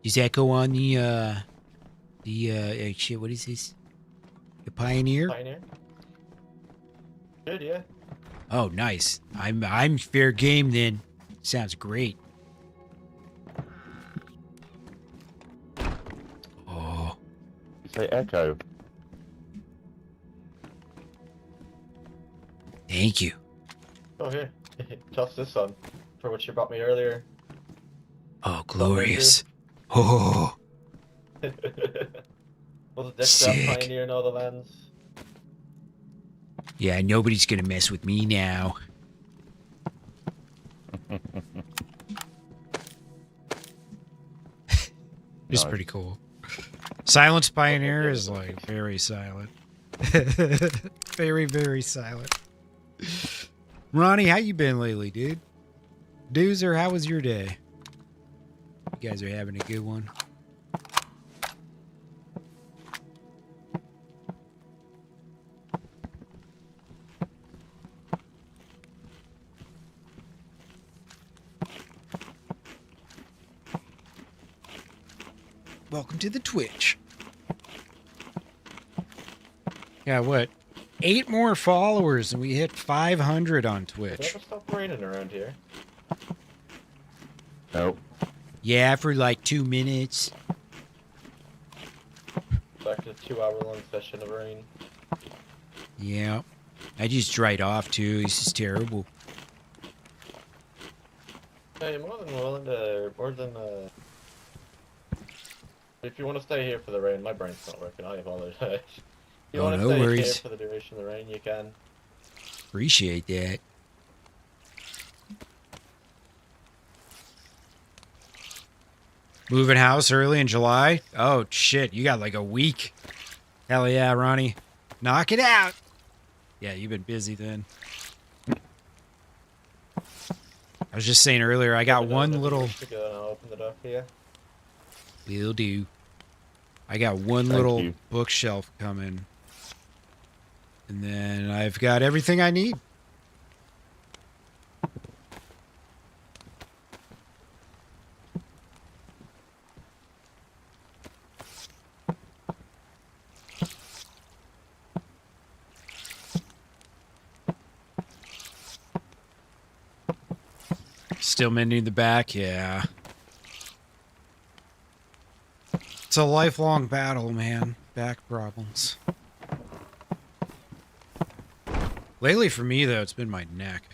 Does that go on the shit, what is this? The Pioneer? Pioneer? Good, yeah. Oh, nice. I'm fair game then. Sounds great. Oh, You say echo. thank you. Oh, here. Toss this on. For what you brought me earlier. Oh, glorious. Oh, Was it Dick Sick. Pioneer and all the lands? yeah, nobody's gonna mess with me now. It's Nice. pretty cool. Silence Pioneer is like very silent. Very, very silent. Ronnie, how you been lately, dude? Doozer, how was your day? You guys are having a good one. Welcome to the Twitch. Yeah, what? 8 more followers and we hit 500 on Did it Twitch. ever stop raining around here? Nope. Yeah, for like 2 minutes. Back to a 2-hour-long session of rain. Yeah. I just dried off too. This is terrible. Hey, more than willing to, if you want to stay here for the rain, my brain's not working, I apologize. If you Oh, want to no stay here worries. for the duration of the rain, you can. Appreciate that. Moving house early in July? Oh, shit. You got like a week. Hell yeah, Ronnie. Knock it out. Yeah, you've been busy then. I was just saying earlier, I got Open it one up, little... to go and I'll open the door for you. Will do. I got one Thank little you. bookshelf coming. And then I've got everything I need. Still mending the back? Yeah. It's a lifelong battle, man. Back problems. Lately for me, though, it's been my neck.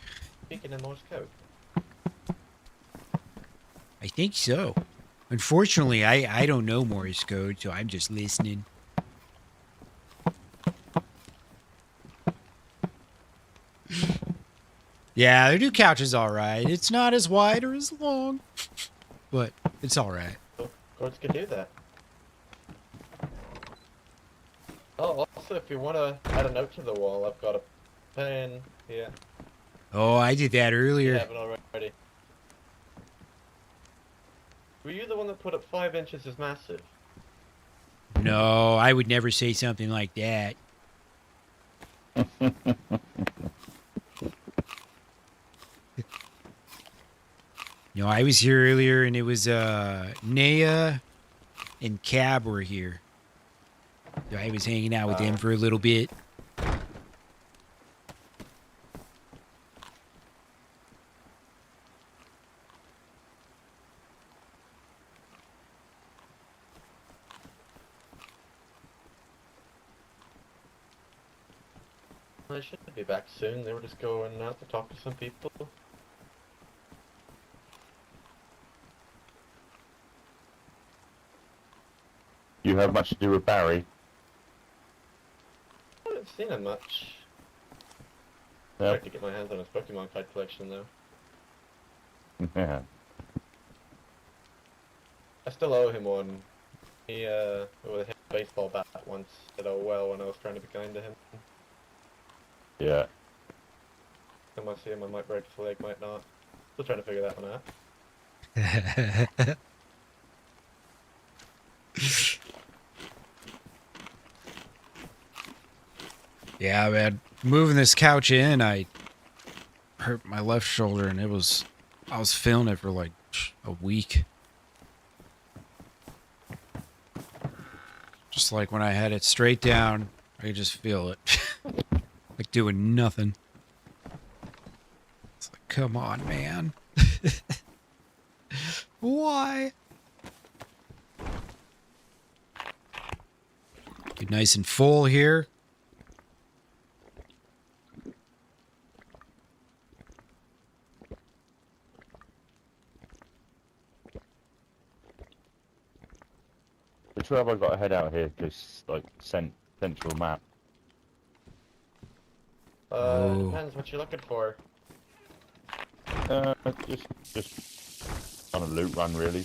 Speaking in Morse code. I think so. Unfortunately, I don't know Morse code, so I'm just listening. Yeah, the new couch is alright. It's not as wide or as long, but it's alright. Courts can do that. Oh, also, if you want to add a note to the wall, I've got a pen here. Oh, I did that You earlier. haven't already. Were you the one that put up 5 inches is massive? No, I would never say something like that. No, I was here earlier and it was Naya and Cab were here. So I was hanging out with them for a little bit. I should be back soon. They were just going out to talk to some people. You have much to do with Barry. I haven't seen him much. I'd Yep. like to get my hands on his Pokemon card collection though. Yeah. I still owe him one. He with a baseball bat once did oh well when I was trying to be kind to him. Yeah. Time I see him, I might break his leg, might not. Still trying to figure that one out. Yeah, man. Moving this couch in, I hurt my left shoulder, and I was feeling it for like a week. Just like when I had it straight down, I could just feel it. Like doing nothing. It's like, come on, man. Why? Get nice and full here. Which way have I got to head out here? Because, like, central map. Depends what you're looking for. Just on a loot run, really.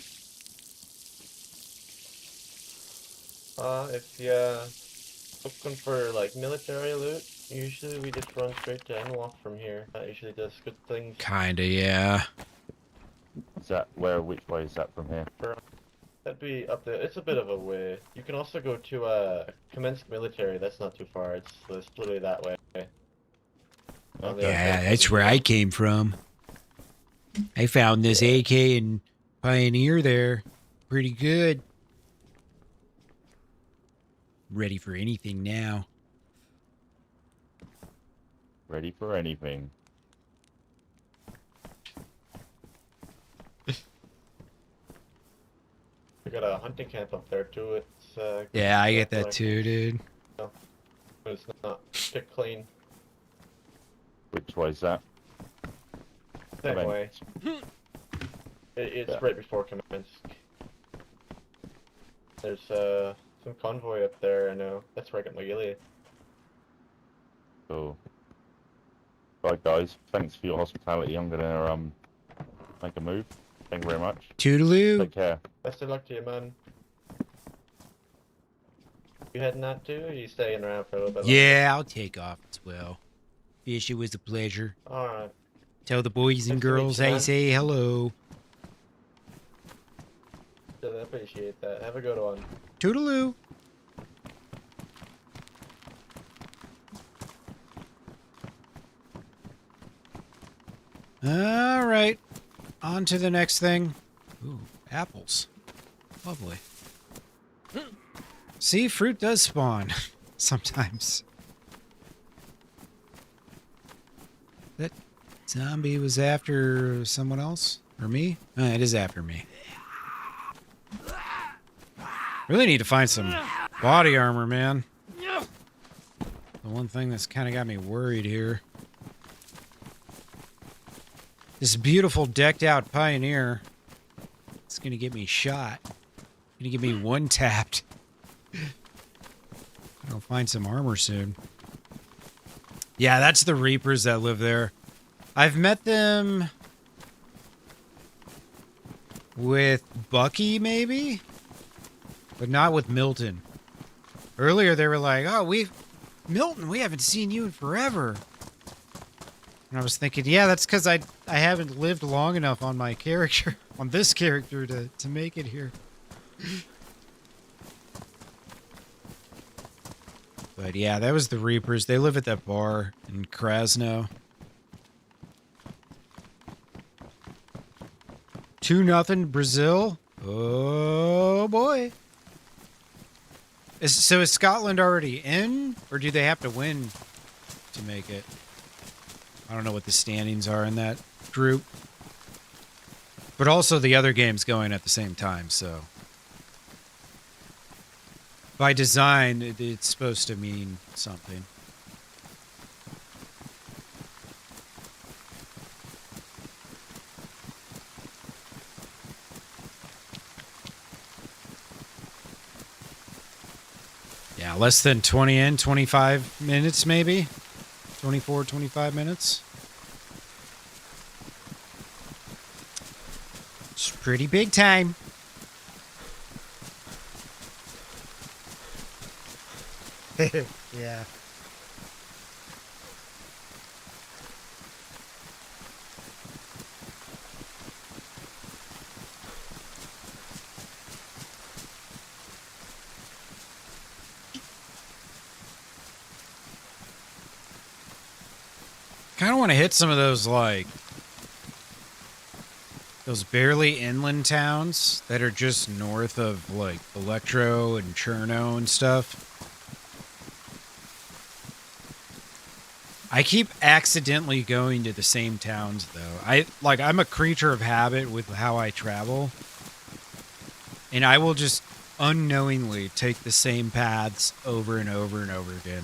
If you're looking for, like, military loot, usually we just run straight to Enlock from here. That usually does good things. Kinda, yeah. Is that which way is that from here? That'd be up there. It's a bit of a way. You can also go to, Commenced Military. That's not too far. It's literally that way. On the Yeah, other that's side. where I came from. I found this AK and Pioneer there. Pretty good. Ready for anything now. Ready for anything. We got a hunting camp up there too. It's Yeah, I get that too, dude. But it's not picked clean. Which way is that? Same Commenced. way. It's Yeah. right before Commenced. There's some convoy up there. I know. That's where I got my ghillie. Cool. Right, guys. Thanks for your hospitality. I'm gonna make a move. Thank you very much. Toodaloo. Take care. Best of luck to you, man. You heading out too, or are you staying around for a little bit longer? Yeah, I'll take off as well. Fish, it was a pleasure. Alright. Tell the boys and Nice to meet girls you, I man. say hello. Really appreciate that. Have a good one. Toodaloo. All right. On to the next thing. Ooh, apples. Lovely. See, fruit does spawn sometimes. That zombie was after someone else? Or me? It is after me. Really need to find some body armor, man. The one thing that's kind of got me worried here. This beautiful decked out Pioneer. It's gonna get me shot. Gonna get me one tapped. I'll find some armor soon. Yeah, that's the Reapers that live there. I've met them with Bucky, maybe? But not with Milton. Earlier they were like, oh, Milton, we haven't seen you in forever. And I was thinking, yeah, that's because I haven't lived long enough on my character, on this character to make it here. But yeah, that was the Reapers. They live at that bar in Krasno. 2-0 Brazil. Oh boy. So is Scotland already in? Or do they have to win to make it? I don't know what the standings are in that group. But also the other game's going at the same time, so. By design, it's supposed to mean something. Yeah, less than 25 minutes maybe? 24, 25 minutes? It's pretty big time. Yeah. Kind of want to hit some of those, like, those barely inland towns that are just north of, like, Electro and Cherno and stuff. I keep accidentally going to the same towns, though. I'm a creature of habit with how I travel. And I will just unknowingly take the same paths over and over and over again.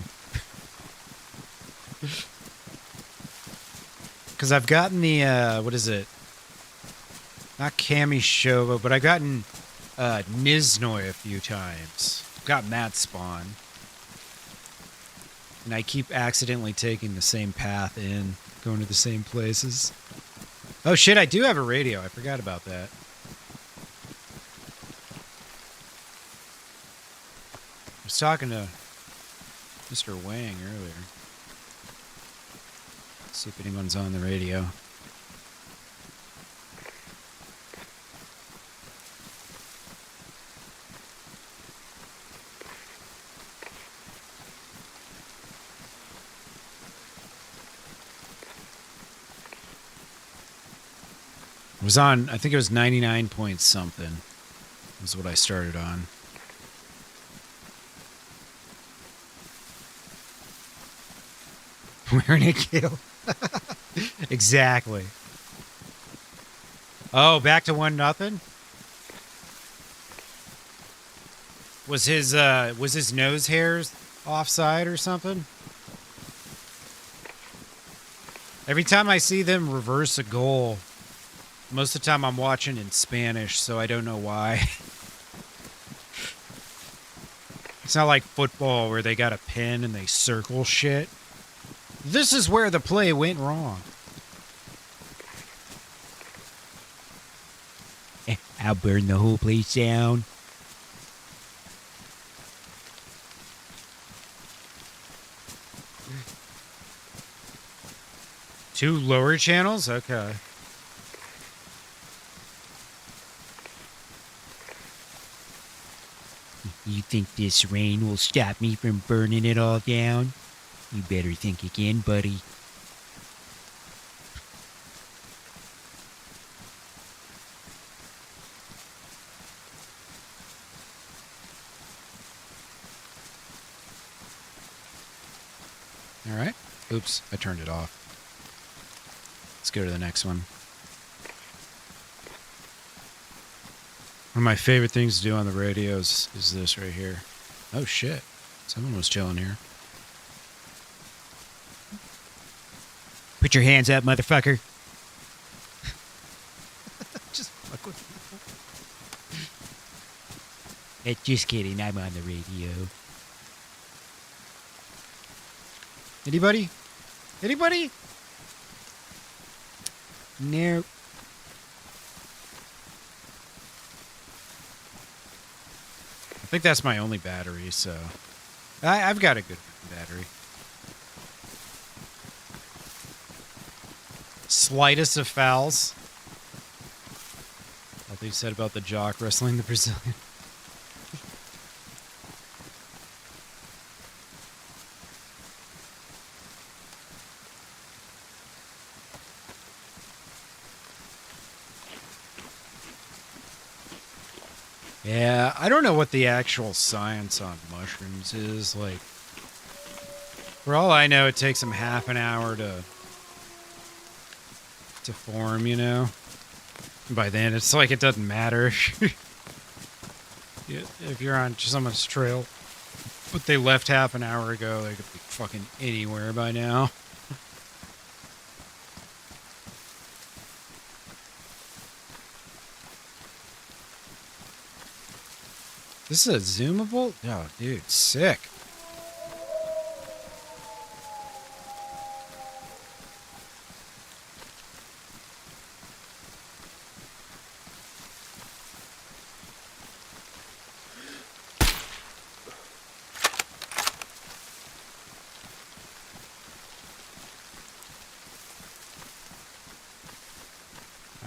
Because I've gotten the, what is it? Not Kamishovo, but I've gotten Niznoi a few times. I've gotten that spawn. And I keep accidentally taking the same path in, going to the same places. Oh shit, I do have a radio. I forgot about that. I was talking to Mr. Wang earlier. See if anyone's on the radio. It was on, I think it was 99 point something was what I started on. Wearing a kill. Exactly. Oh, back to 1-0? Was his nose hairs offside or something? Every time I see them reverse a goal, most of the time I'm watching in Spanish, so I don't know why. It's not like football where they got a pin and they circle shit. This is where the play went wrong. I'll burn the whole place down. Two lower channels? Okay. You think this rain will stop me from burning it all down? You better think again, buddy. All right. Oops, I turned it off. Let's go to the next one. One of my favorite things to do on the radios is this right here. Oh shit. Someone was chilling here. Put your hands up, motherfucker. Just fuck with people. Just kidding, I'm on the radio. Anybody? Anybody? No. I think that's my only battery, so I've got a good battery. Slightest of fouls. What they said about the jock wrestling the Brazilian. Yeah, I don't know what the actual science on mushrooms is. Like, for all I know, it takes them half an hour to form, you know? And by then, it's like it doesn't matter if you're on someone's trail. But they left half an hour ago, they could be fucking anywhere by now. This is a zoomable? Oh, dude, sick.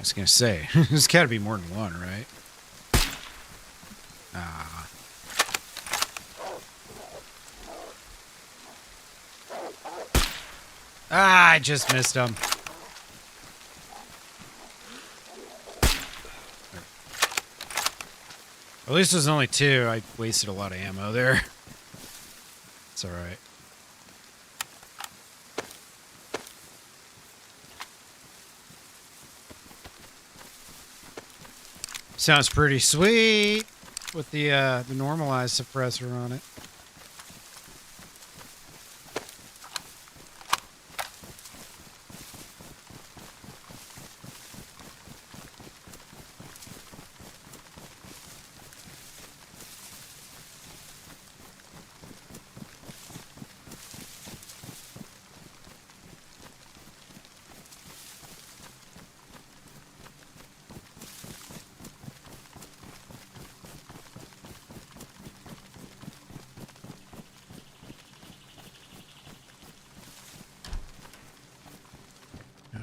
was gonna say, there's gotta be more than one, right? Ah. Ah, I just missed him. At least there's only two. I wasted a lot of ammo there. It's alright. Sounds pretty sweet with the normalized suppressor on it.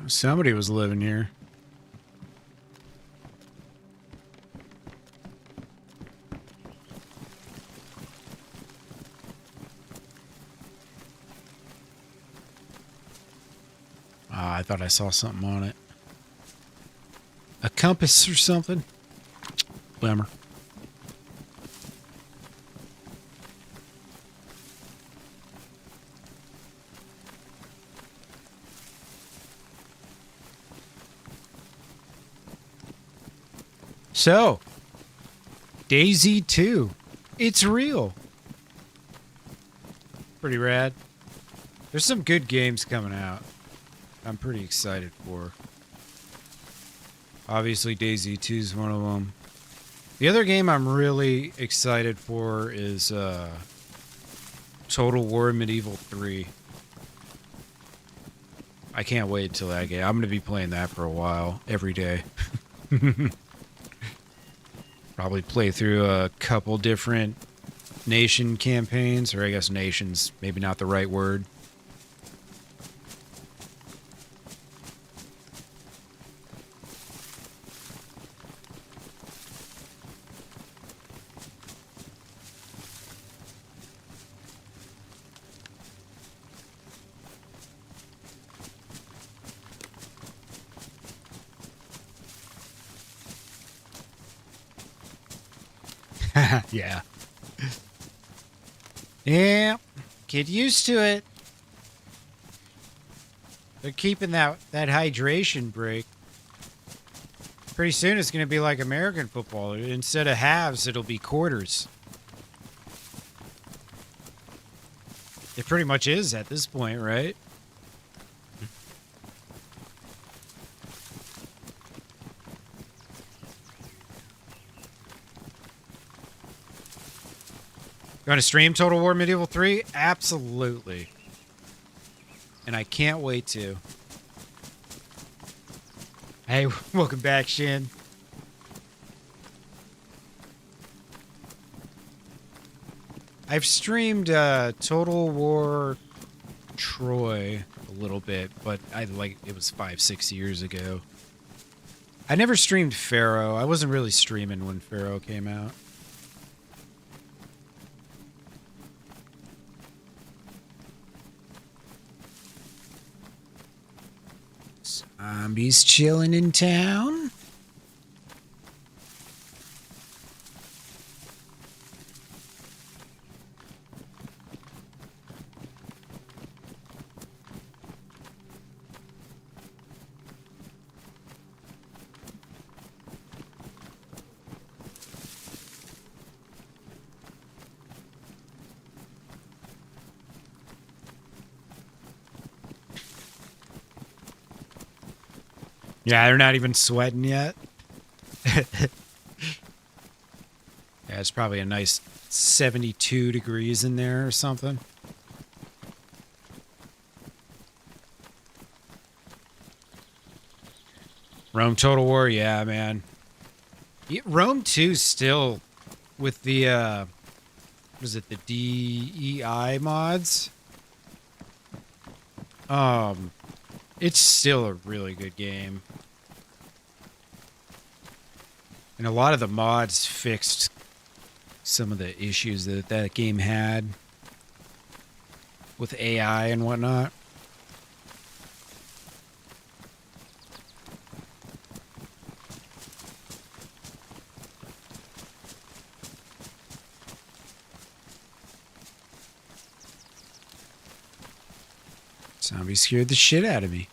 Somebody was living here. Ah, I thought I saw something on it. A compass or something? Bummer. So, DayZ 2. It's real. Pretty rad. There's some good games coming out. I'm pretty excited for. Obviously, DayZ 2 is one of them. The other game I'm really excited for is Total War Medieval 3. I can't wait until that game. I'm going to be playing that for a while, every day. Probably play through a couple different nation campaigns, or I guess nations, maybe not the right word. Yeah. Yeah. Get used to it. They're keeping that hydration break. Pretty soon it's going to be like American football. Instead of halves, it'll be quarters. It pretty much is at this point, right? Going to stream Total War Medieval 3? Absolutely. And I can't wait to. Hey, welcome back, Shin. I've streamed Total War Troy a little bit, but it was 5-6 years ago. I never streamed Pharaoh. I wasn't really streaming when Pharaoh came out. Zombies chilling in town. Yeah, they're not even sweating yet. Yeah, it's probably a nice 72 degrees in there or something. Rome Total War, yeah, man. Rome 2 still with the, was it the DEI mods? It's still a really good game. And a lot of the mods fixed some of the issues that that game had with AI and whatnot. Zombie scared the shit out of me.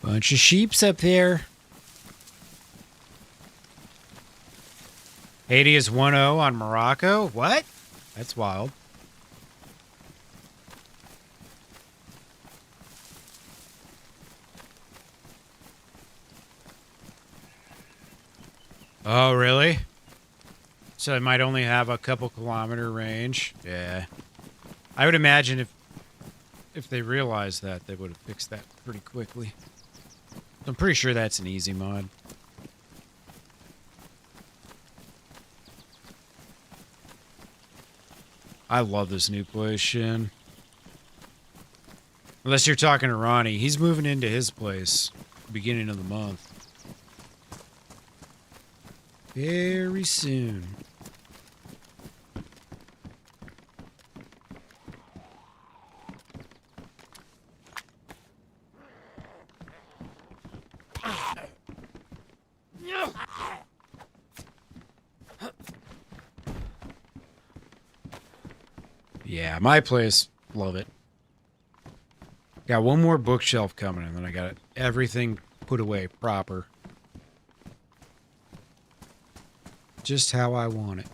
Bunch of sheeps up there. Haiti is 1-0 on Morocco. What? That's wild. Oh, really? So it might only have a couple kilometer range. Yeah. I would imagine if they realized that, they would have fixed that pretty quickly. I'm pretty sure that's an easy mod. I love this new place, Shin. Unless you're talking to Ronnie. He's moving into his place beginning of the month. Very soon. Yeah, my place, love it. Got one more bookshelf coming, and then I got everything put away proper. Just how I want it.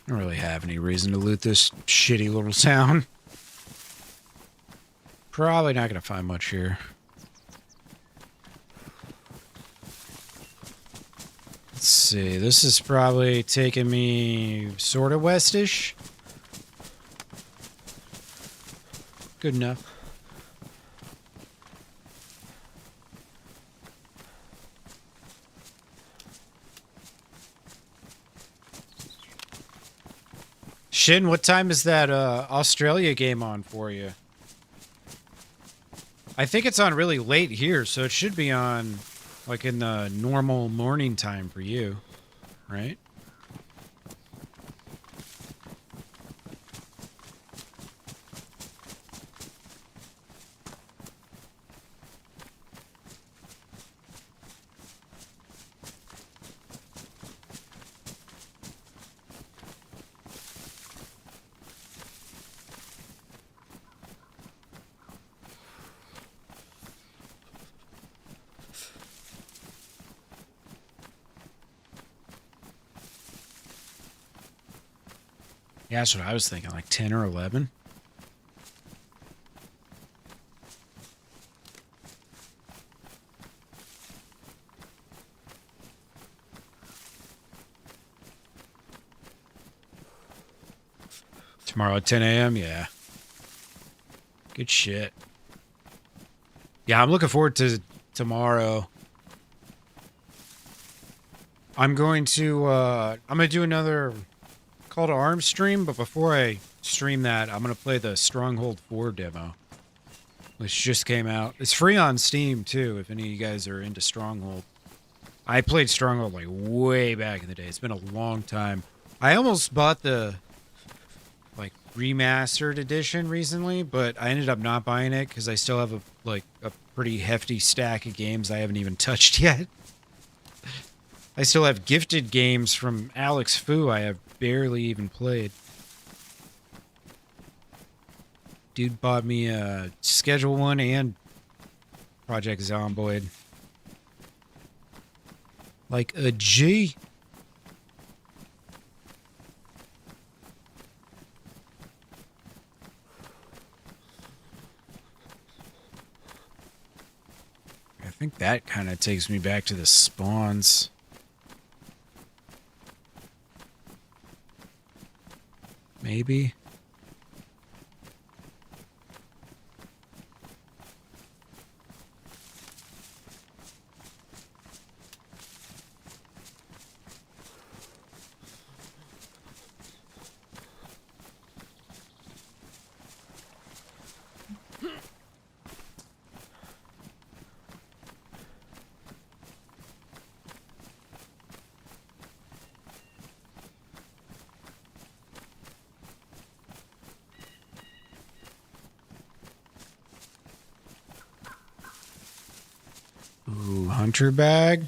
I don't really have any reason to loot this shitty little town. Probably not going to find much here. Let's see. This is probably taking me sort of westish. Good enough. Shin, what time is that Australia game on for you? I think it's on really late here, so it should be on like in the normal morning time for you, right? Yeah, that's what I was thinking, like 10 or 11. Tomorrow at 10 a.m.? Yeah. Good shit. Yeah, I'm looking forward to tomorrow. I'm going to do another Call to Arms stream, but before I stream that, I'm going to play the Stronghold 4 demo, which just came out. It's free on Steam, too, if any of you guys are into Stronghold. I played Stronghold, like, way back in the day. It's been a long time. I almost bought the, like, remastered edition recently, but I ended up not buying it because I still have, a pretty hefty stack of games I haven't even touched yet. I still have gifted games from Alex Fu I have barely even played. Dude bought me a Schedule 1 and Project Zomboid. Like a G. I think that kind of takes me back to the spawns. Maybe. Ooh, hunter bag?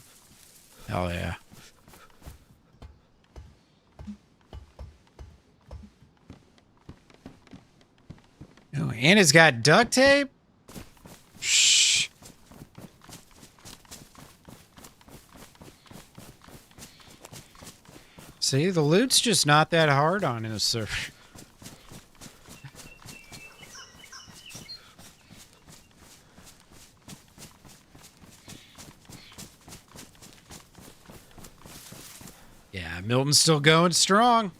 Hell yeah. Oh, and it's got duct tape? Shh. See, the loot's just not that hard on in a server. Yeah, Milton's still going strong.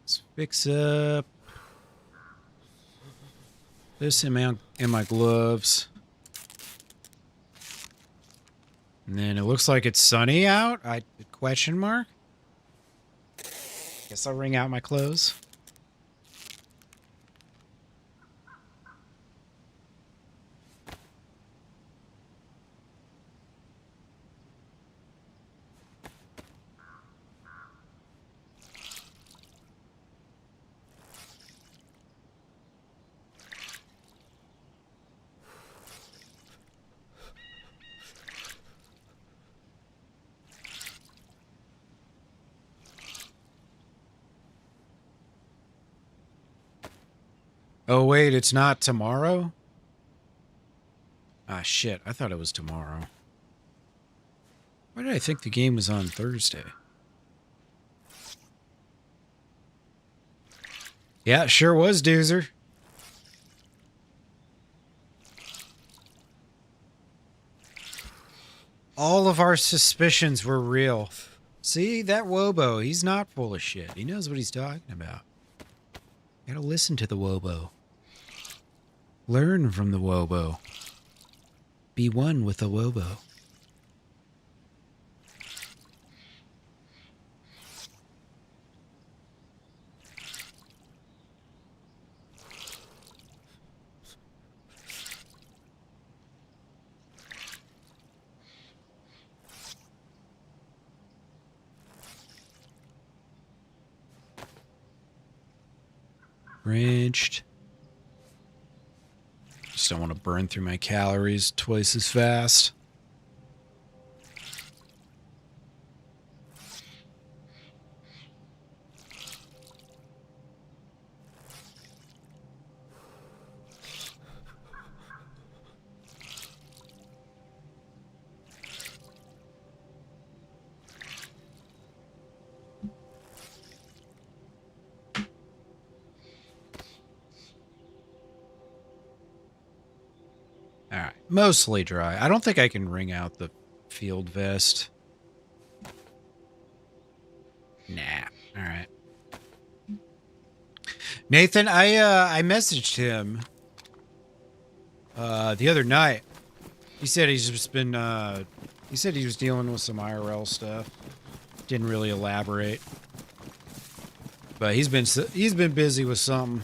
Let's fix up this amount in my gloves. And then it looks like it's sunny out. Question mark? Guess I'll wring out my clothes. Oh, wait, it's not tomorrow? Ah, shit. I thought it was tomorrow. Why did I think the game was on Thursday? Yeah, it sure was, Doozer. All of our suspicions were real. See, that Wobo, he's not full of shit. He knows what he's talking about. Gotta listen to the Wobo. Learn from the Wobo. Be one with the Wobo. Wrenched. Just don't want to burn through my calories twice as fast. Alright, mostly dry. I don't think I can wring out the field vest. Nah, alright. Nathan, I messaged him the other night. He said he's just been he said he was dealing with some IRL stuff. Didn't really elaborate. But he's been busy with something.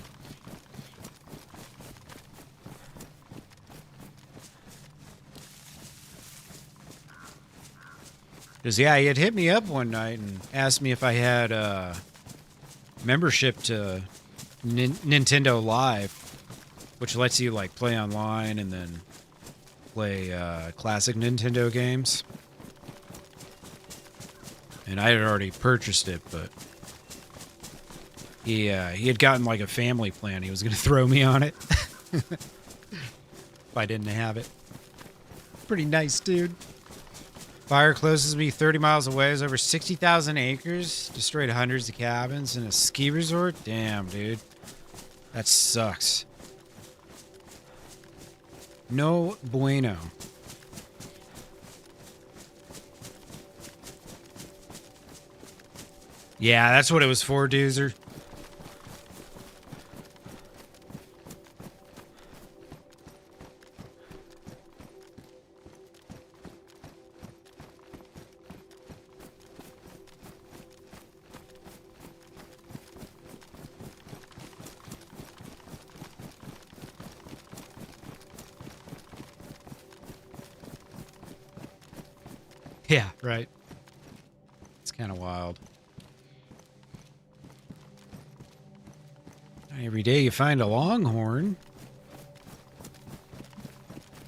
Because, yeah, he had hit me up one night and asked me if I had membership to Nintendo Live, which lets you, like, play online and then play classic Nintendo games. And I had already purchased it, but he had gotten, like, a family plan. He was going to throw me on it if I didn't have it. Pretty nice, dude. Fire closest to me 30 miles away. It was over 60,000 acres. Destroyed hundreds of cabins in a ski resort. Damn, dude. That sucks. No bueno. Yeah, that's what it was for, Doozer. Yeah, right. It's kind of wild. Every day you find a longhorn.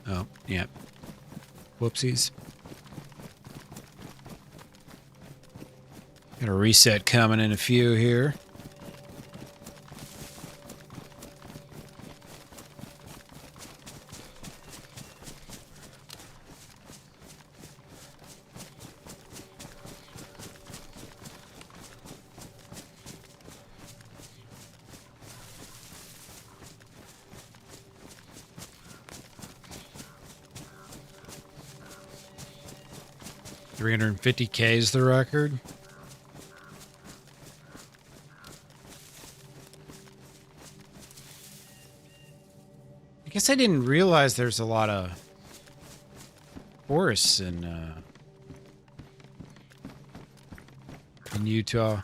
Oh, yeah. Whoopsies. Got a reset coming in a few here. $350K is the record. I guess I didn't realize there's a lot of forests in Utah.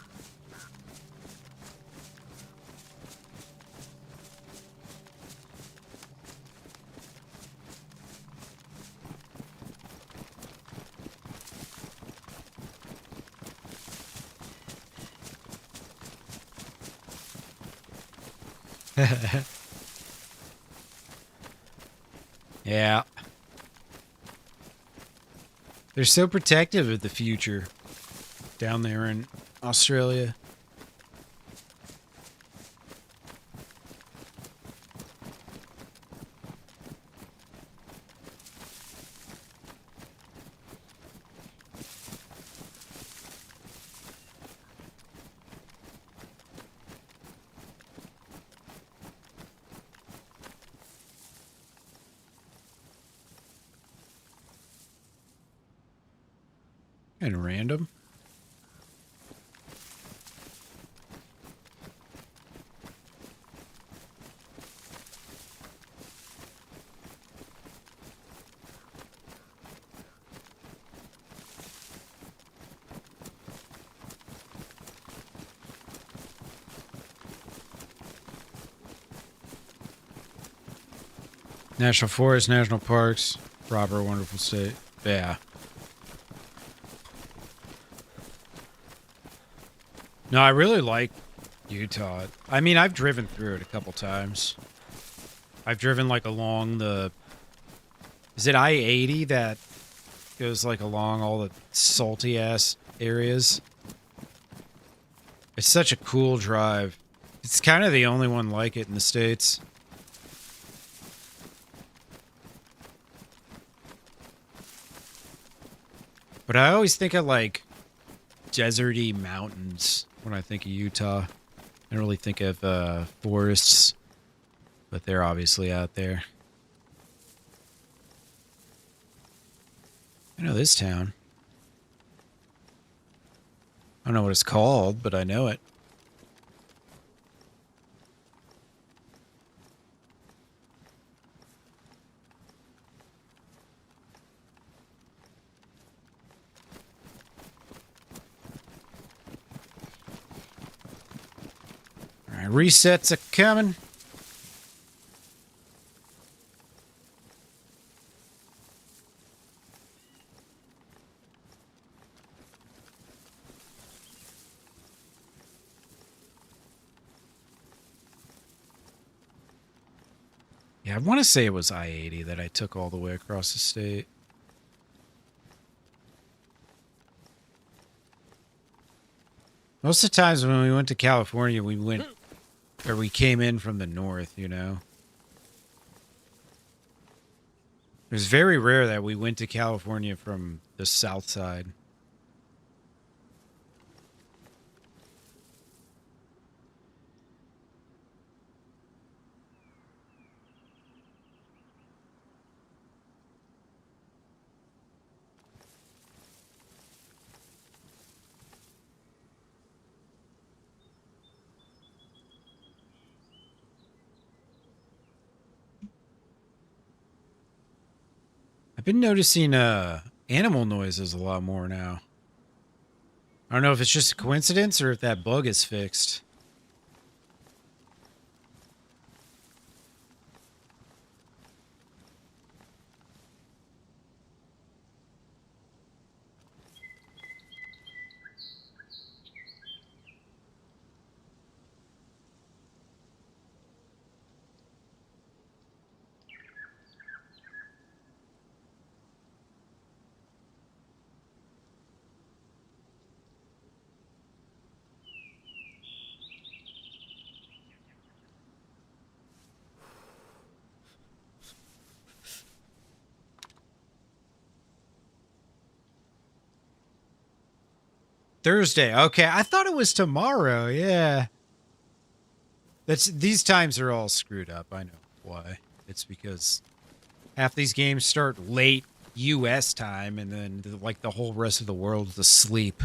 Yeah. They're so protective of the future down there in Australia. And random. National forests, national parks, proper, wonderful state. Yeah. No, I really like Utah. I mean, I've driven through it a couple times. I've driven like along the... Is it I-80 that goes like along all the salty ass areas? It's such a cool drive. It's kind of the only one like it in the States. But I always think of like deserty mountains when I think of Utah. I don't really think of forests, but they're obviously out there. I know this town. I don't know what it's called, but I know it. All right, resets are coming. Yeah, I want to say it was I-80 that I took all the way across the state. Most of the times when we went to California, we came in from the north, you know. It was very rare that we went to California from the south side. I've been noticing animal noises a lot more now. I don't know if it's just a coincidence or if that bug is fixed. Thursday. Okay, I thought it was tomorrow. Yeah. These times are all screwed up. I know why. It's because half these games start late US time and then like the whole rest of the world is asleep.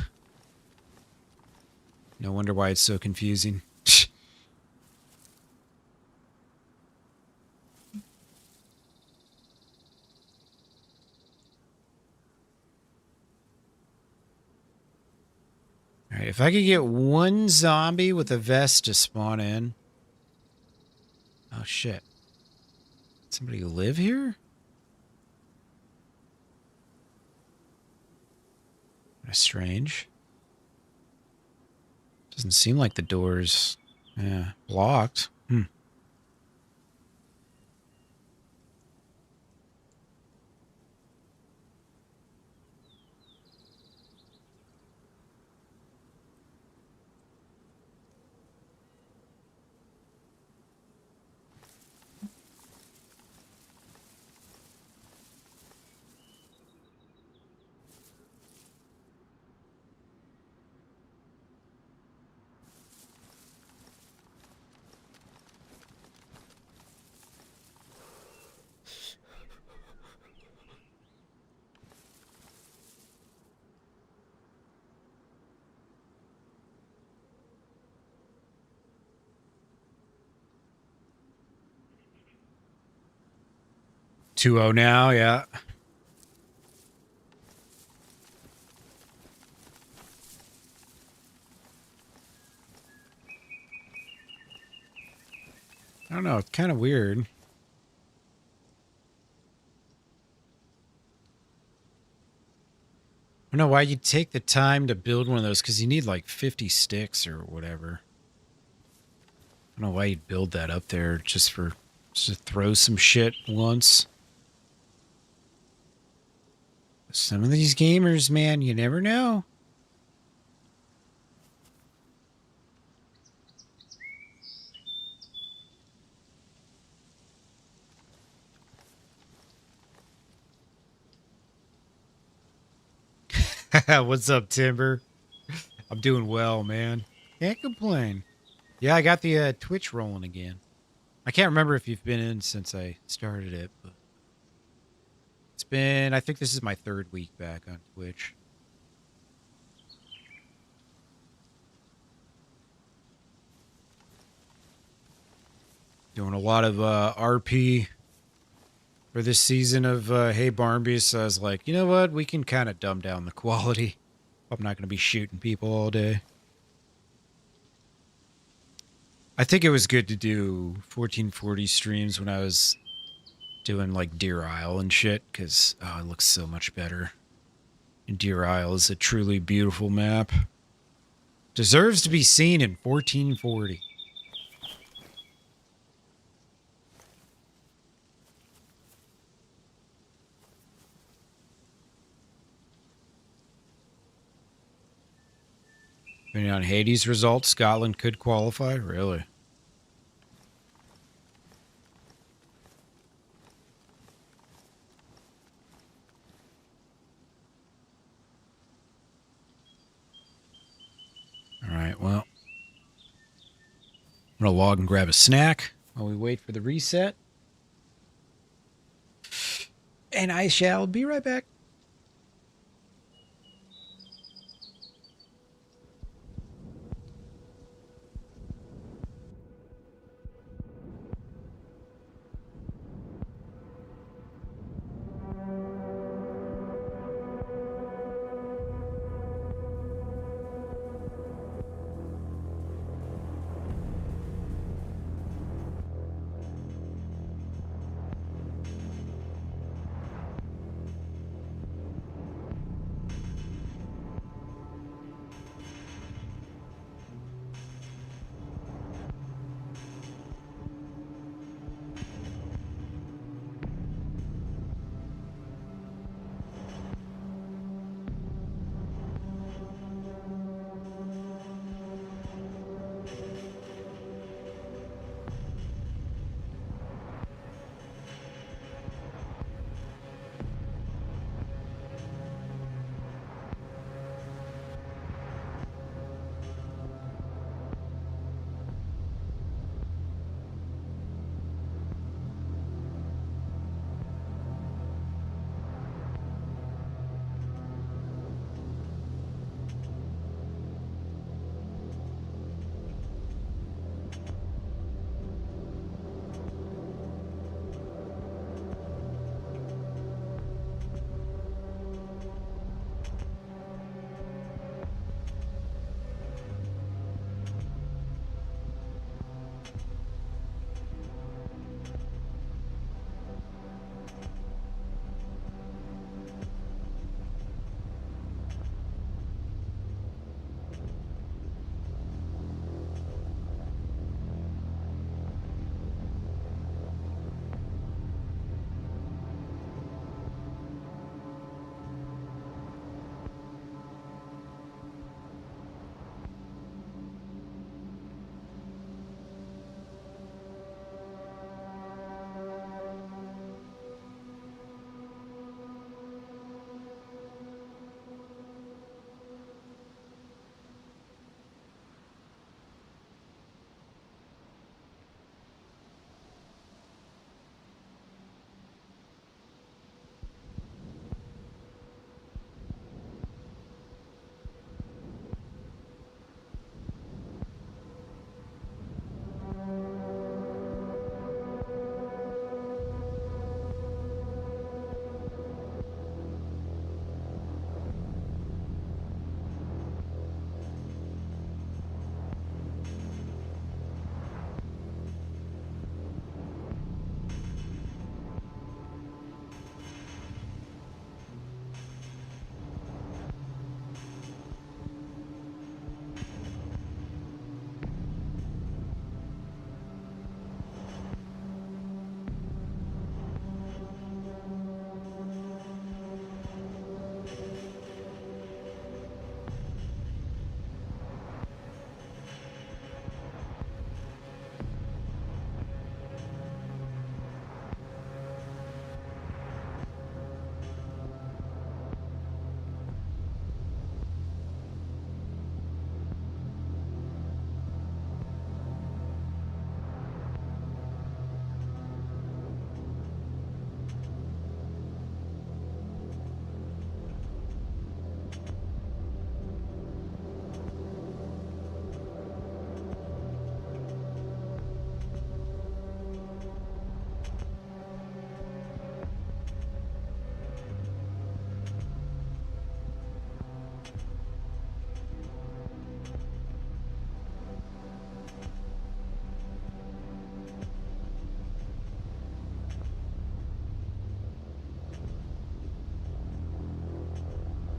No wonder why it's so confusing. All right, if I could get one zombie with a vest to spawn in. Oh, shit. Somebody live here? That's strange. Doesn't seem like the door's blocked. Hmm. Two oh now, yeah. I don't know, it's kind of weird. I don't know why you take the time to build one of those, because you need like 50 sticks or whatever. I don't know why you'd build that up there just to throw some shit once. Some of these gamers, man, you never know. What's up, Timber? I'm doing well, man. Can't complain. Yeah, I got the Twitch rolling again. I can't remember if you've been in since I started it, but it's been, I think this is my third week back on Twitch. Doing a lot of RP for this season of Hey Barnby, so I was like, you know what? We can kind of dumb down the quality. I'm not going to be shooting people all day. I think it was good to do 1440 streams when I was doing like Deer Isle and shit, because it looks so much better. And Deer Isle is a truly beautiful map. Deserves to be seen in 1440. Depending on Hades' results, Scotland could qualify. Really? All right, well, I'm going to log and grab a snack while we wait for the reset. And I shall be right back.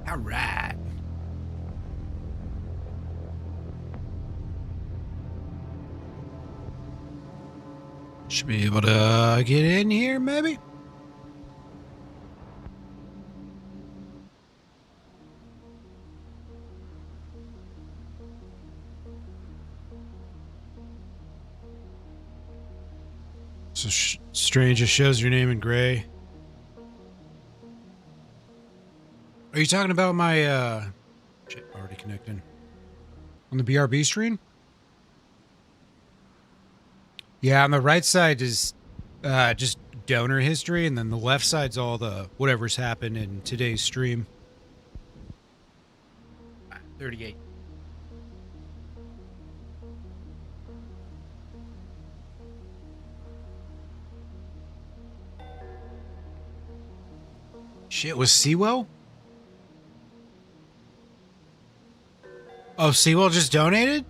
All right. Should be able to get in here, maybe? So strange, it shows your name in gray. Are you talking about my, shit, already connected. On the BRB stream? Yeah, on the right side is just donor history, and then the left side's all the whatever's happened in today's stream. 38. Shit, was Sewell? Oh, Sewell just donated?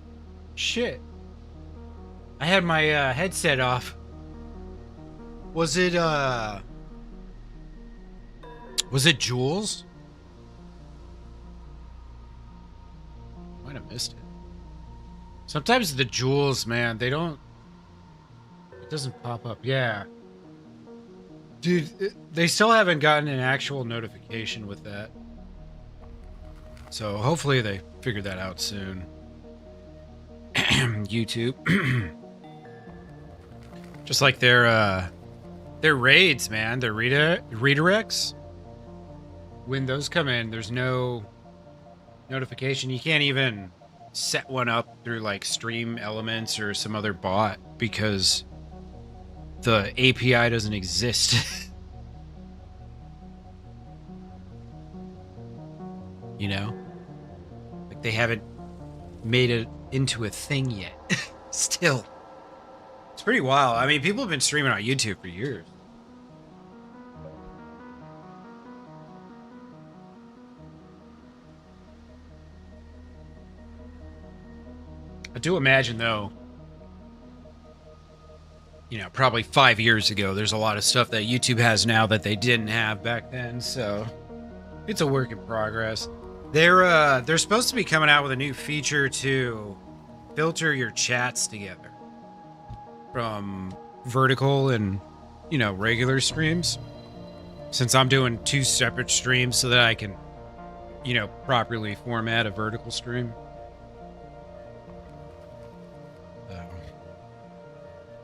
Shit. I had my headset off. Was it Jules? Might have missed it. Sometimes the Jules, man, they don't... It doesn't pop up. Yeah. Dude, they still haven't gotten an actual notification with that. So hopefully they figure that out soon. YouTube. Just like their raids, man. Their redirects. When those come in, there's no notification. You can't even set one up through like Stream Elements or some other bot because the API doesn't exist. You know? Like they haven't made it into a thing yet. Still. It's pretty wild. I mean, people have been streaming on YouTube for years. I do imagine, though, you know, probably 5 years ago, there's a lot of stuff that YouTube has now that they didn't have back then, so it's a work in progress. They're supposed to be coming out with a new feature to filter your chats together from vertical and, you know, regular streams. Since I'm doing 2 separate streams so that I can, you know, properly format a vertical stream.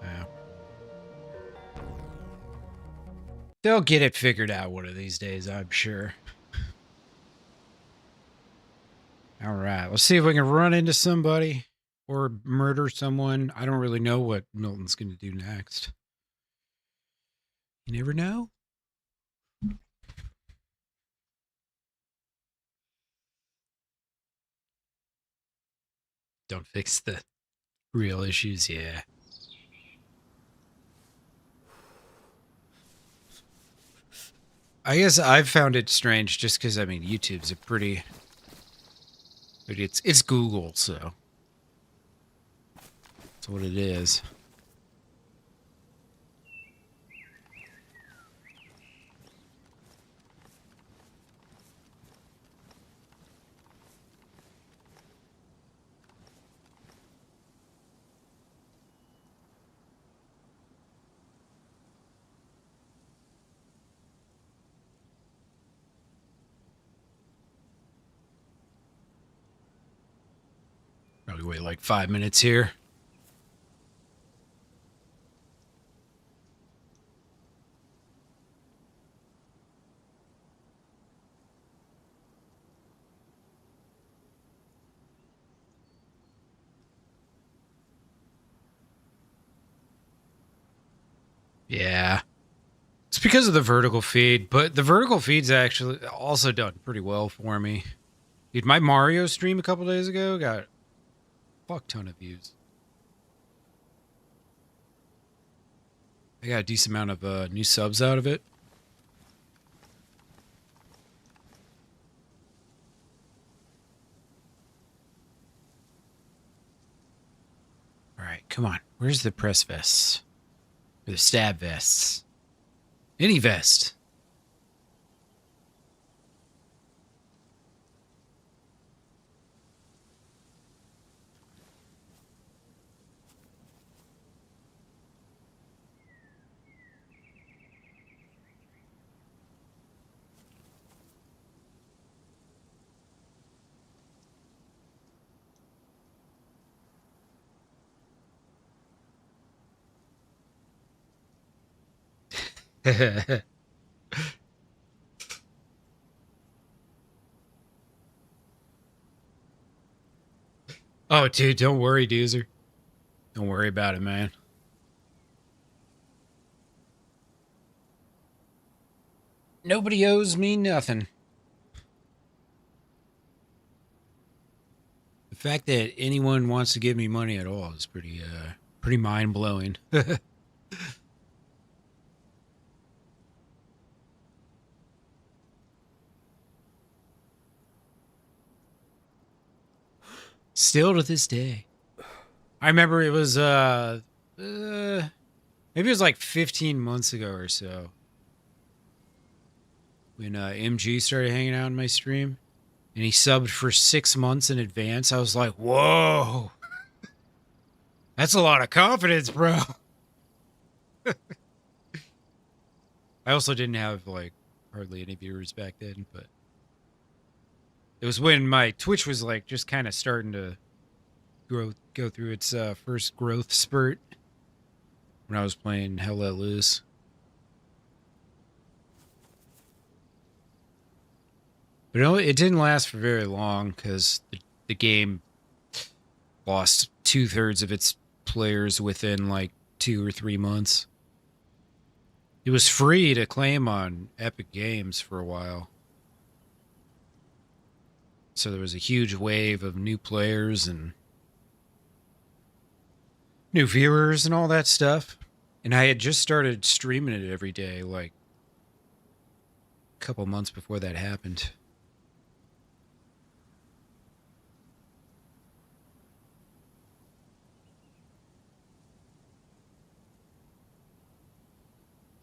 Yeah. They'll get it figured out one of these days, I'm sure. All right, let's see if we can run into somebody or murder someone. I don't really know what Milton's going to do next. You never know. Don't fix the real issues, yeah. I guess I've found it strange just because, I mean, YouTube's a pretty... It's Google, so... That's what it is. Probably wait like 5 minutes here. Yeah. It's because of the vertical feed, but the vertical feed's actually also done pretty well for me. Dude, my Mario stream a couple days ago got a fuck ton of views. I got a decent amount of new subs out of it. All right, come on. Where's the press vests? Or the stab vests? Any vest. Oh, dude, don't worry, Doozer. Don't worry about it, man. Nobody owes me nothing. The fact that anyone wants to give me money at all is pretty mind-blowing. Still to this day. I remember it was maybe it was like 15 months ago or so when MG started hanging out in my stream and he subbed for 6 months in advance. I was like, whoa, that's a lot of confidence, bro. I also didn't have like hardly any viewers back then, but it was when my Twitch was like just kind of starting to go through its first growth spurt when I was playing Hell Let Loose. But it didn't last for very long because the game lost 2/3 of its players within like 2 or 3 months. It was free to claim on Epic Games for a while. So there was a huge wave of new players and new viewers and all that stuff. And I had just started streaming it every day, like a couple months before that happened.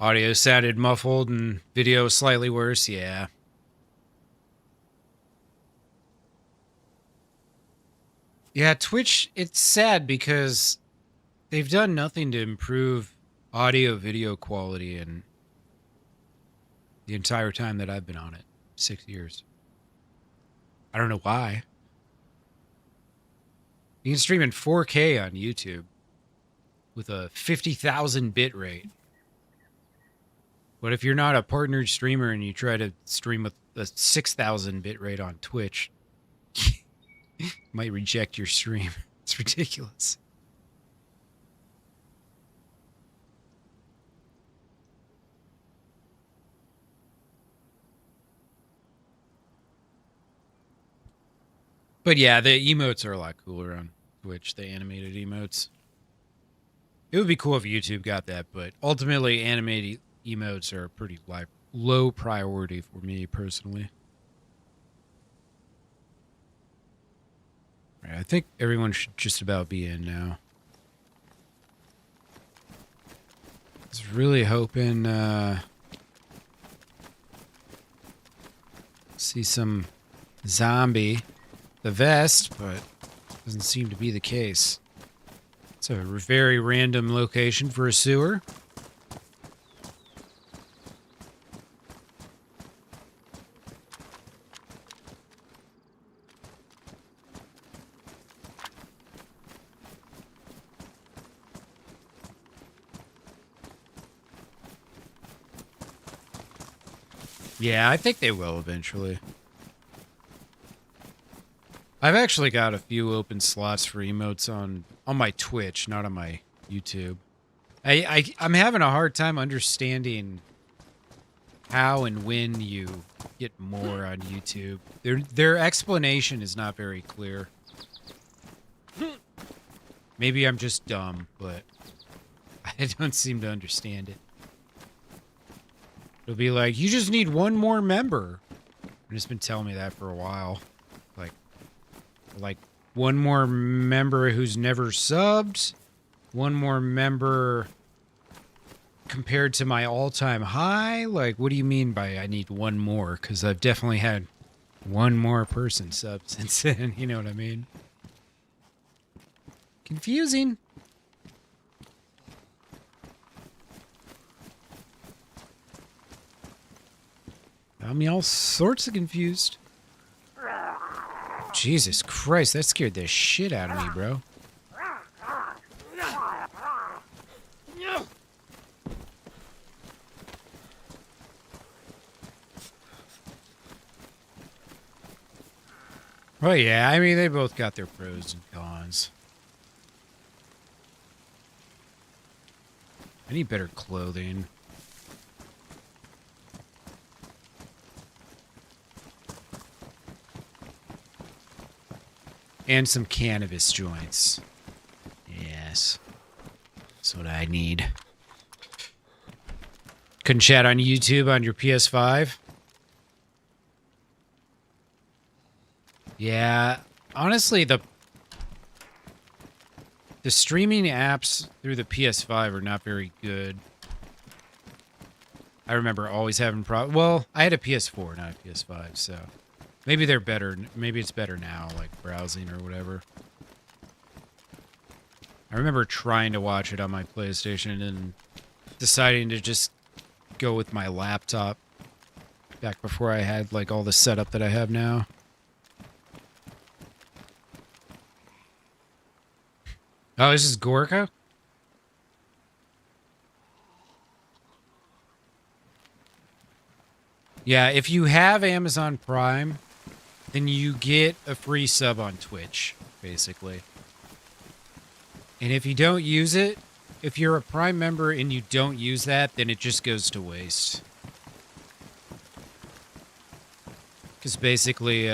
Audio sounded muffled and video slightly worse, yeah. Yeah, Twitch, it's sad because they've done nothing to improve audio video quality in the entire time that I've been on it. 6 years. I don't know why. You can stream in 4K on YouTube with a 50,000 bit rate. But if you're not a partnered streamer and you try to stream with a 6,000 bit rate on Twitch, might reject your stream. It's ridiculous. But yeah, the emotes are a lot cooler on Twitch, the animated emotes. It would be cool if YouTube got that, but ultimately animated emotes are a pretty low priority for me personally. Right, I think everyone should just about be in now. I was really hoping see some zombie, the vest, but doesn't seem to be the case. It's a very random location for a sewer. Yeah, I think they will eventually. I've actually got a few open slots for emotes on my Twitch, not on my YouTube. I'm having a hard time understanding how and when you get more on YouTube. Their explanation is not very clear. Maybe I'm just dumb, but I don't seem to understand it. It'll be like, you just need one more member. And it's been telling me that for a while. Like one more member who's never subbed. One more member compared to my all-time high. Like, what do you mean by I need one more? Because I've definitely had one more person sub since then. You know what I mean? Confusing. Got me all sorts of confused. Jesus Christ, that scared the shit out of me, bro. Well, yeah, I mean, they both got their pros and cons. I need better clothing. And some cannabis joints. Yes. That's what I need. Couldn't chat on YouTube on your PS5? Yeah, honestly, the streaming apps through the PS5 are not very good. I remember always having problems. Well, I had a PS4, not a PS5, so maybe they're better. Maybe it's better now, like browsing or whatever. I remember trying to watch it on my PlayStation and deciding to just go with my laptop back before I had like all the setup that I have now. Oh, this is Gorka? Yeah, if you have Amazon Prime, then you get a free sub on Twitch, basically. And if you don't use it, if you're a Prime member and you don't use that, then it just goes to waste. Because basically,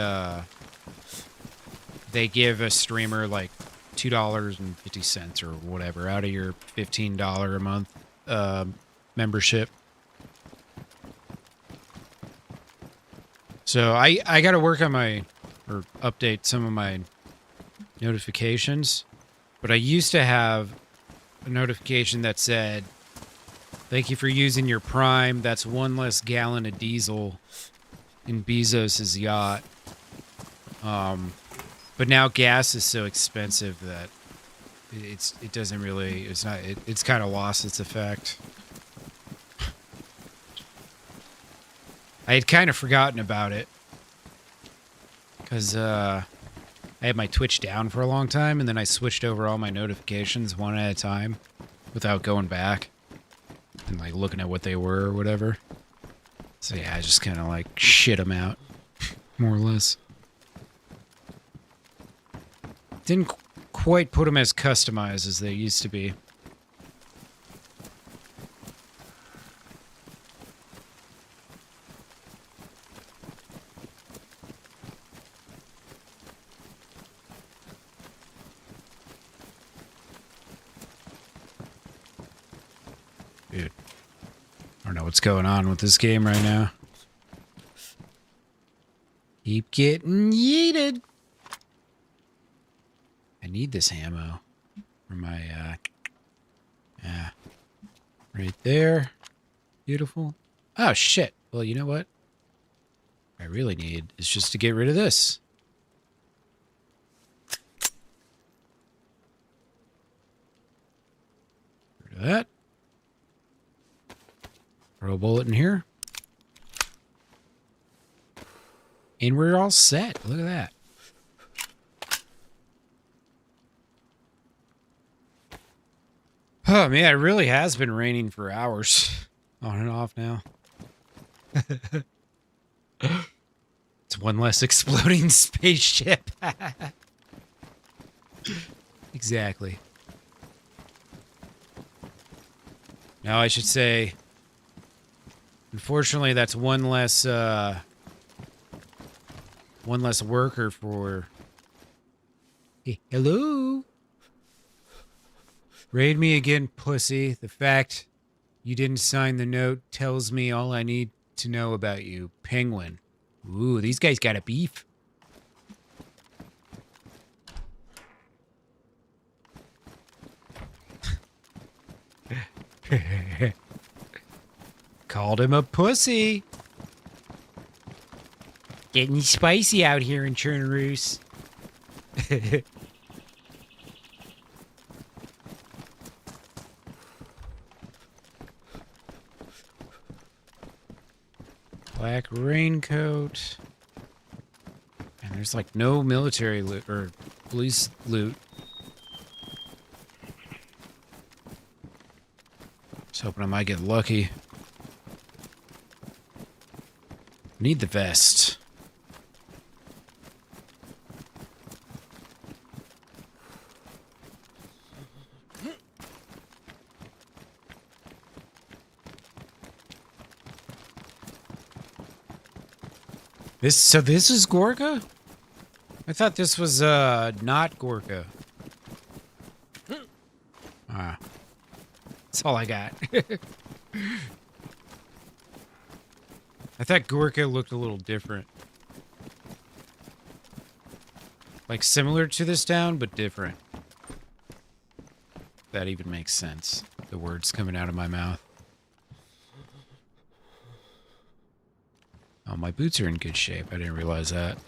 they give a streamer like $2.50 or whatever out of your $15 a month membership. So I got to work on or update some of my notifications. But I used to have a notification that said, "Thank you for using your Prime. That's one less gallon of diesel in Bezos's yacht." But now gas is so expensive that it doesn't really, it's kind of lost its effect. I had kind of forgotten about it because I had my Twitch down for a long time, and then I switched over all my notifications one at a time without going back and like looking at what they were or whatever. So yeah, I just kind of like shit them out, more or less. Didn't quite put them as customized as they used to be. Dude, I don't know what's going on with this game right now. Keep getting yeeted. I need this ammo for my, yeah, right there. Beautiful. Oh, shit. Well, you know what I really need is just to get rid of this. Rid of that. Throw a bullet in here. And we're all set. Look at that. Oh, man, it really has been raining for hours. On and off now. It's one less exploding spaceship. Exactly. Now I should say, unfortunately, that's one less worker for... Hey, hello? Raid me again, pussy. The fact you didn't sign the note tells me all I need to know about you. Penguin. Ooh, these guys got a beef. Called him a pussy. Getting spicy out here in Chernarus. Black raincoat. And there's like no military loot or police loot. Just hoping I might get lucky. Need the vest. This is Gorka? I thought this was not Gorka. Ah. That's all I got. I thought Gorka looked a little different. Like similar to this town, but different. That even makes sense. The words coming out of my mouth. Oh, my boots are in good shape. I didn't realize that.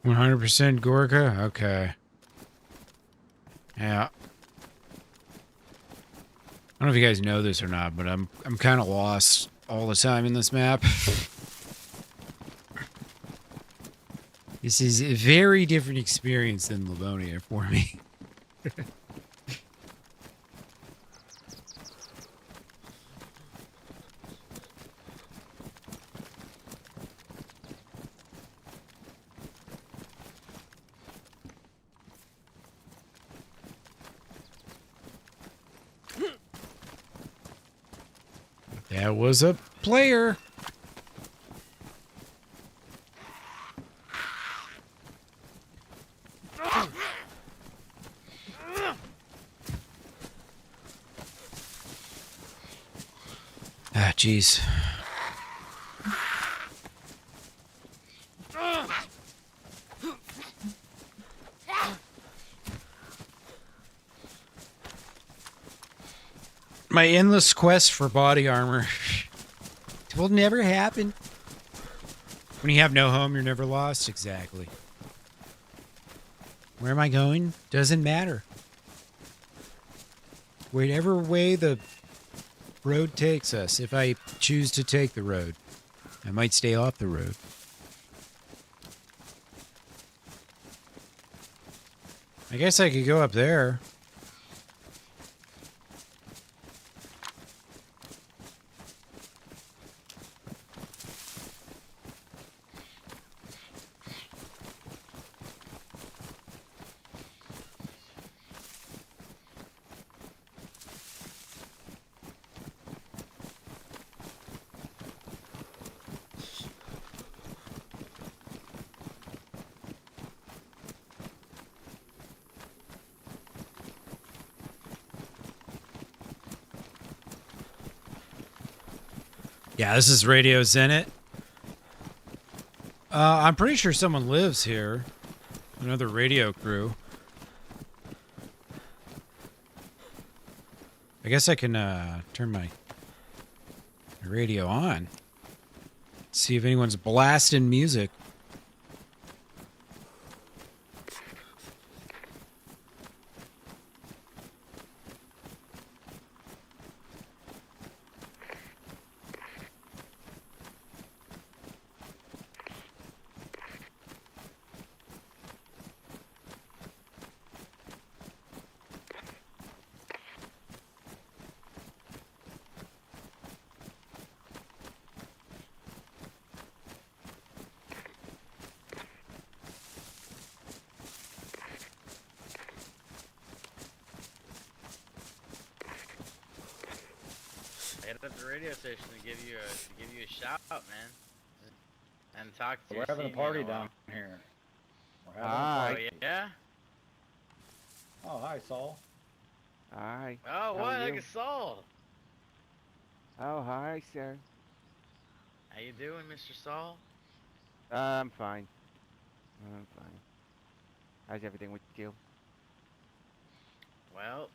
%, Gorka? Okay. Yeah. I don't know if you guys know this or not, but I'm kind of lost all the time in this map. This is a very different experience than Livonia for me. That was a player. Ah, jeez. My endless quest for body armor. It will never happen. When you have no home, you're never lost. Exactly. Where am I going? Doesn't matter. Whatever way the road takes us, if I choose to take the road, I might stay off the road. I guess I could go up there. Yeah, this is Radio Zenit. I'm pretty sure someone lives here. Another radio crew. I guess I can turn my radio on. See if anyone's blasting music. Hit up the radio station to give you a shout out, man, and talk to you. We're having a party down here. We're having a Oh party. yeah. Oh, hi, Saul. Hi. Oh, How what? are Like you? a soul. Oh, hi, sir. How you doing, Mr. Saul? I'm fine. I'm fine. How's everything with you? Well,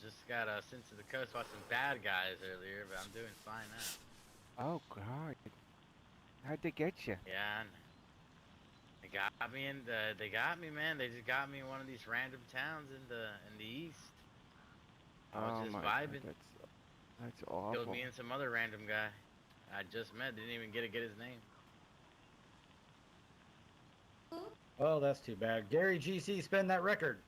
just got sent to the coast by some bad guys earlier, but I'm doing fine now. Oh, God. How'd they get you? Yeah, and they got me they got me, man. They just got me in one of these random towns in the east. I was just my vibing. God, That's Killed awful. me and some other random guy I just met. Didn't even get to get his name. Oh, that's too bad. Gary GC, spin that record.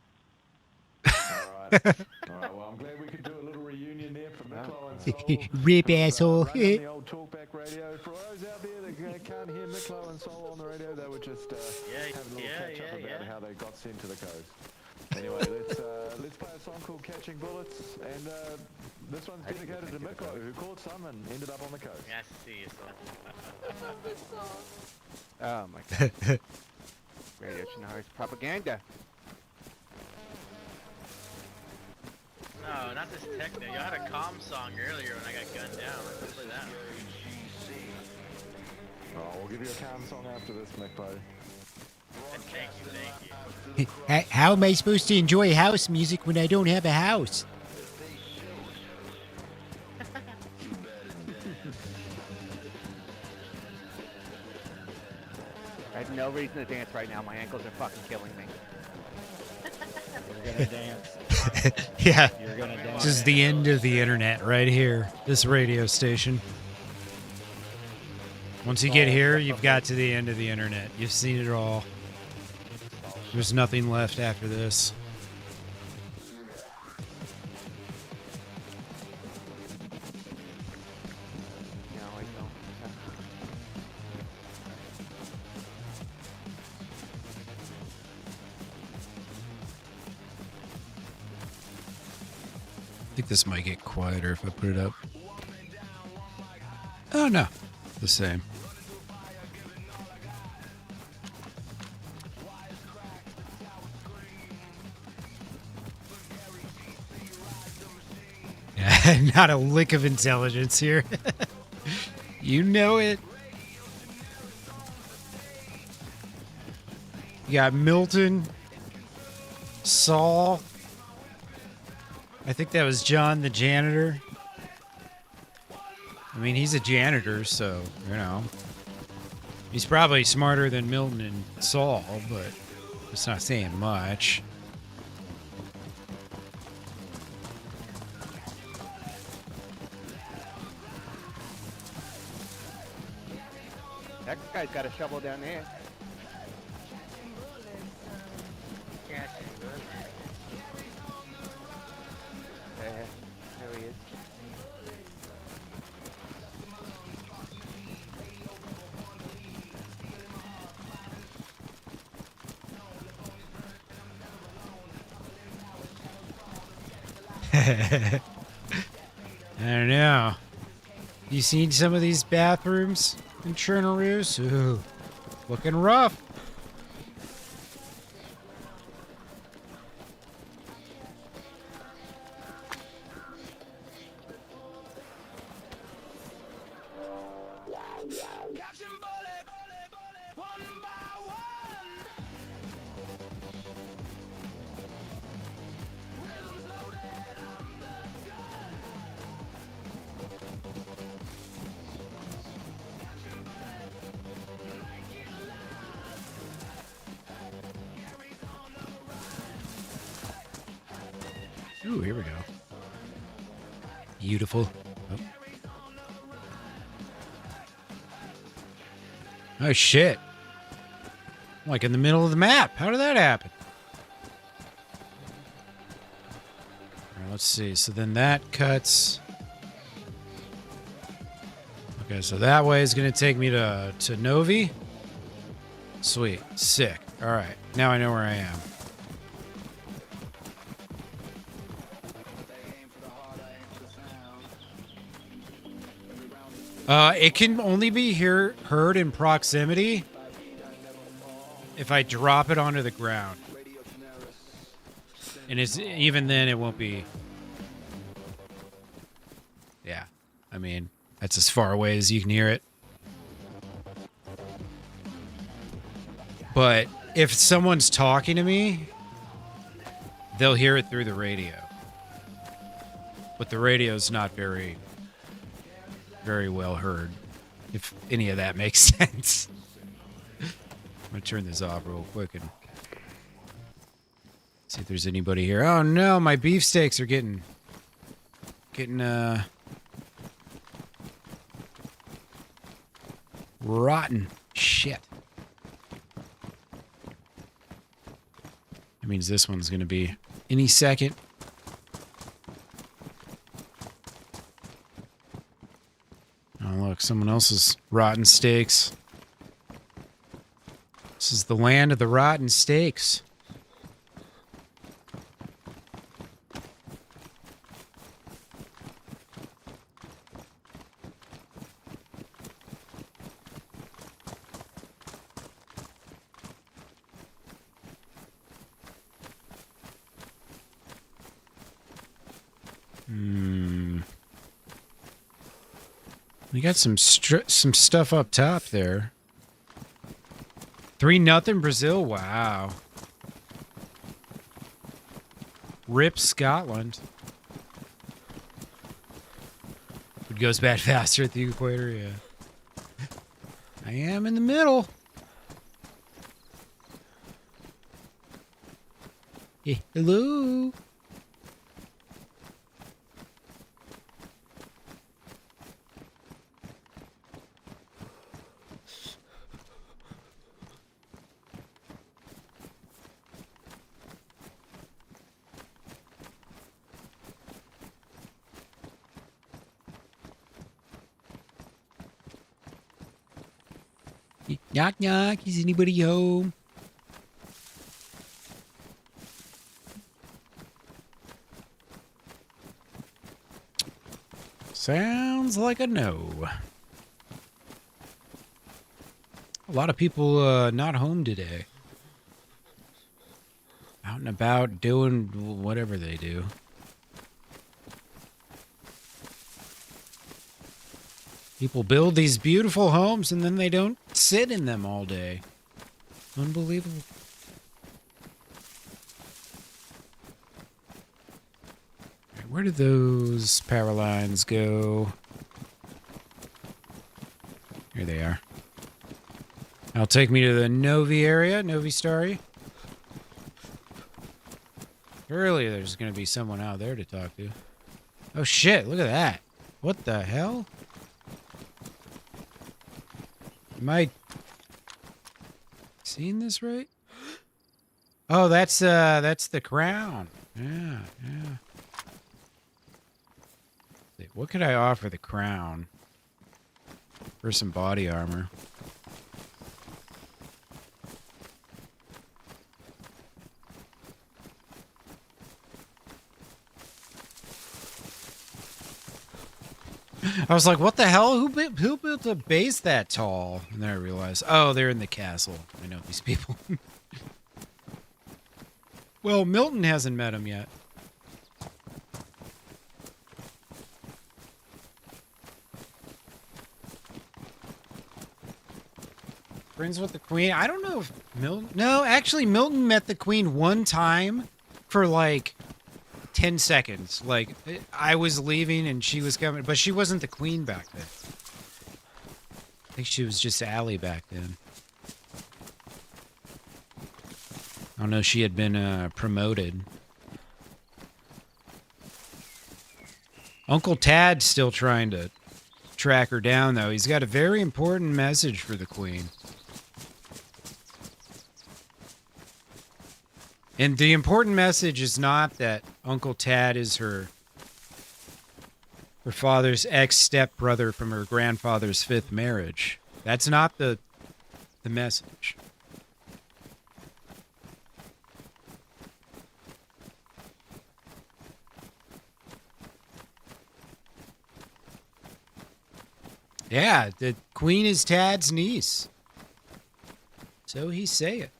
Alright. Alright, well, I'm glad we could do a little reunion there for Miklo and Sol. Rip asshole. Running on the old talkback radio. For those out there that can't hear Miklo and Sol on the radio, they were just having a little catch up about how they got sent to the coast. Anyway, let's play a song called Catching Bullets, and this one's dedicated to Miklo, who caught some and ended up on the coast. Nice to see you, Sol. Oh my god. Radio Chernarus propaganda. No, not this techno. You had a calm song earlier when I got gunned down. Let's play that. Oh, we'll give you a calm song after this, Miklo. Thank you. How am I supposed to enjoy house music when I don't have a house? I have no reason to dance right now. My ankles are fucking killing me. You're gonna dance. Yeah. You're gonna dance. This is the end of the internet right here. This radio station. Once you get here, you've got to the end of the internet. You've seen it all. There's nothing left after this. No, I don't. I think this might get quieter if I put it up. Oh no, the same. Not a lick of intelligence here. You know it. You got Milton, Saul. I think that was John the janitor. I mean, he's a janitor, so, you know. He's probably smarter than Milton and Saul, but it's not saying much. That guy's got a shovel down there. There he is. I don't know. You seen some of these bathrooms in Chernarus? Ooh, looking rough. Ooh, here we go. Beautiful. Oh shit. I'm like in the middle of the map. How did that happen? All right, let's see. So then that cuts. Okay, so that way is going to take me to Novi. Sweet. Sick. All right. Now I know where I am. It can only be heard in proximity if I drop it onto the ground. And even then it won't be... Yeah. I mean, that's as far away as you can hear it. But if someone's talking to me, they'll hear it through the radio. But the radio's not very well heard, if any of that makes sense. I'm gonna turn this off real quick and see if there's anybody here. Oh no, my beefsteaks are getting Rotten shit. That means this one's gonna be any second. Oh, look, someone else's rotten steaks. This is the land of the rotten steaks. We got some stuff up top there. 3-0 Brazil. Wow. Rip Scotland. It goes bad faster at the equator. Yeah. I am in the middle. Hey, hello. Knock, knock. Is anybody home? Sounds like a no. A lot of people not home today. Out and about doing whatever they do. People build these beautiful homes and then they don't sit in them all day. Unbelievable. Right, where do those power lines go? Here they are. That'll take me to the Novi area, Novi Stari. Surely there's going to be someone out there to talk to. Oh shit, look at that. What the hell? Am I seeing this right? Oh, that's the crown. Yeah, yeah. What could I offer the crown for some body armor? I was like, what the hell? Who built a base that tall? And then I realized, oh, they're in the castle. I know these people. Well, Milton hasn't met him yet. Friends with the Queen? I don't know if Milton... No, actually, Milton met the Queen one time for like 10 seconds. Like, I was leaving and she was coming, but she wasn't the Queen back then. I think she was just Allie back then. I don't know, she had been promoted. Uncle Tad's still trying to track her down, though. He's got a very important message for the Queen. And the important message is not that Uncle Tad is her father's ex-stepbrother from her grandfather's 5th marriage. That's not the message. Yeah, the Queen is Tad's niece. So he say it.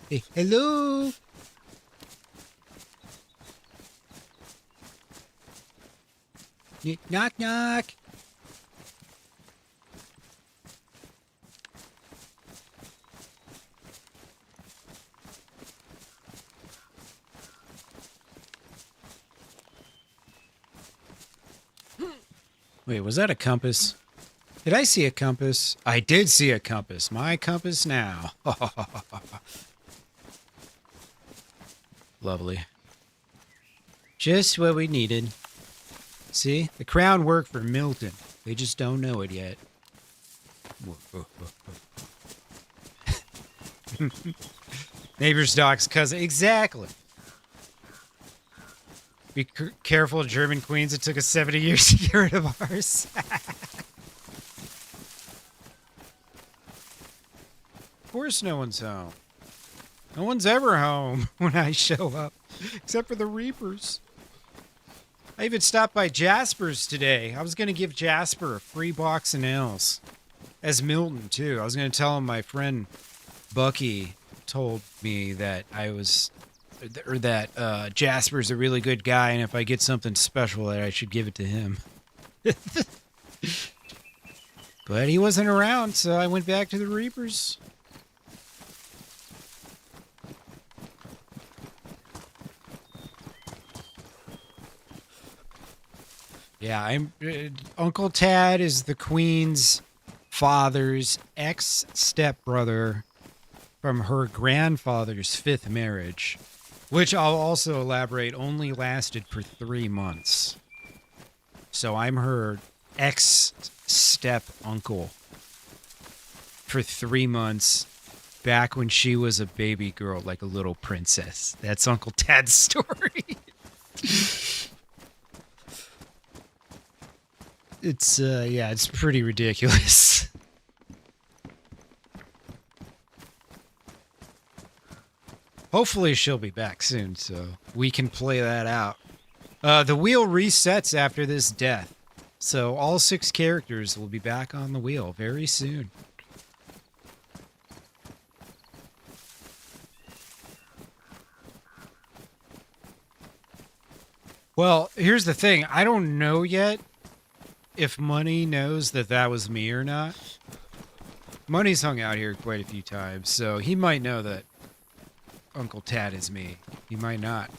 Hey, hello. Knock, knock. Wait, was that a compass? Did I see a compass? I did see a compass. My compass now. Lovely. Just what we needed. See? The crown worked for Milton. They just don't know it yet. Neighbor's dog's cousin. Exactly. Be careful, German queens. It took us 70 years to get rid of ours. Of course no one's home. No one's ever home when I show up. Except for the Reapers. I even stopped by Jasper's today. I was going to give Jasper a free box of nails. As Milton, too. I was going to tell him my friend Bucky told me that Jasper's a really good guy, and if I get something special that I should give it to him. But he wasn't around, so I went back to the Reapers. Yeah, Uncle Tad is the Queen's father's ex-stepbrother from her grandfather's 5th marriage, which I'll also elaborate only lasted for 3 months. So I'm her ex-step-uncle for 3 months back when she was a baby girl, like a little princess. That's Uncle Tad's story. It's pretty ridiculous. Hopefully she'll be back soon, so we can play that out. The wheel resets after this death, so all 6 characters will be back on the wheel very soon. Well, here's the thing. I don't know yet if Money knows that was me or not. Money's hung out here quite a few times, so he might know that Uncle Tad is me. He might not.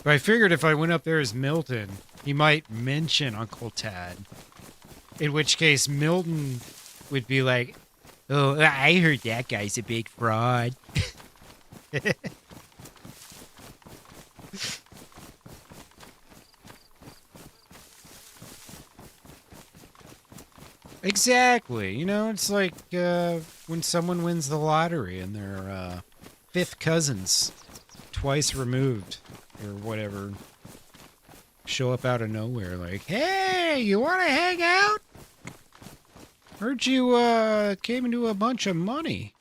But I figured if I went up there as Milton, he might mention Uncle Tad. In which case, Milton would be like, "Oh, I heard that guy's a big fraud." Exactly. You know, it's like when someone wins the lottery and they're 5th cousins, twice removed, or whatever, show up out of nowhere like, "Hey, you want to hang out? Heard you came into a bunch of money.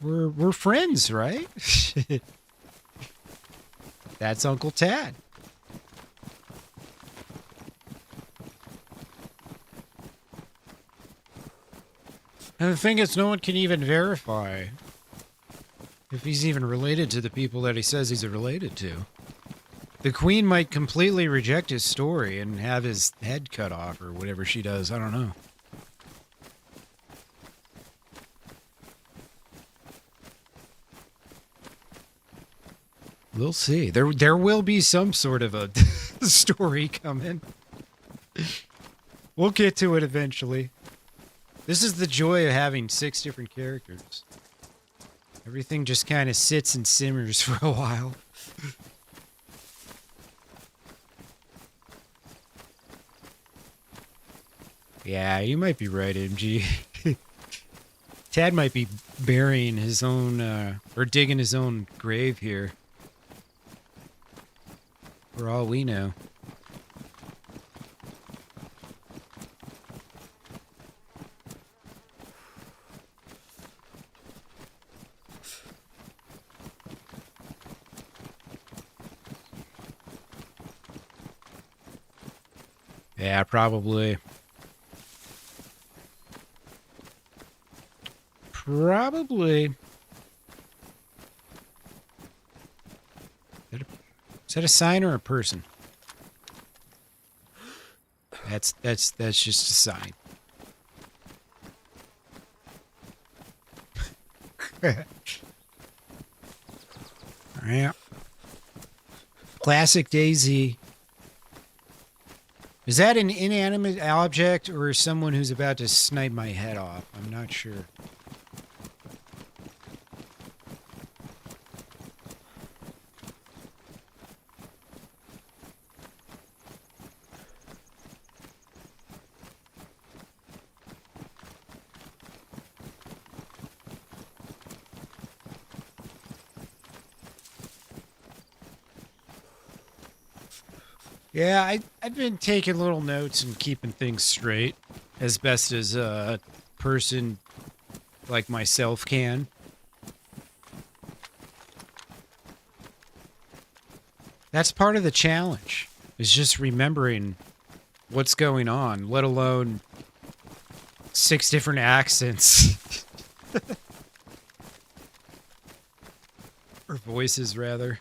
We're friends, right?" That's Uncle Tad. And the thing is, no one can even verify if he's even related to the people that he says he's related to. The Queen might completely reject his story and have his head cut off or whatever she does. I don't know. We'll see. There will be some sort of a story coming. We'll get to it eventually. This is the joy of having 6 different characters. Everything just kind of sits and simmers for a while. Yeah, you might be right, MG. Tad might be burying his own, or digging his own grave here. For all we know. Yeah, probably. Probably. Is that a sign or a person? That's just a sign. Yeah. Classic DayZ. Is that an inanimate object or someone who's about to snipe my head off? I'm not sure. Yeah, I've been taking little notes and keeping things straight as best as a person like myself can. That's part of the challenge, is just remembering what's going on, let alone 6 different accents. Or voices, rather.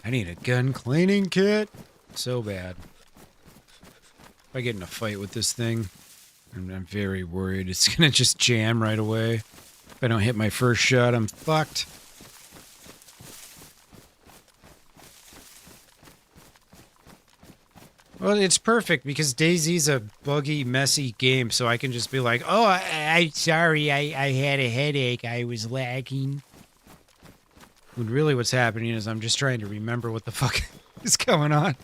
I need a gun cleaning kit. So bad. If I get in a fight with this thing, I'm very worried it's gonna just jam right away. If I don't hit my first shot, I'm fucked. Well, it's perfect because DayZ's a buggy, messy game, so I can just be like, oh, I sorry, I had a headache, I was lagging. When really what's happening is I'm just trying to remember what the fuck is going on.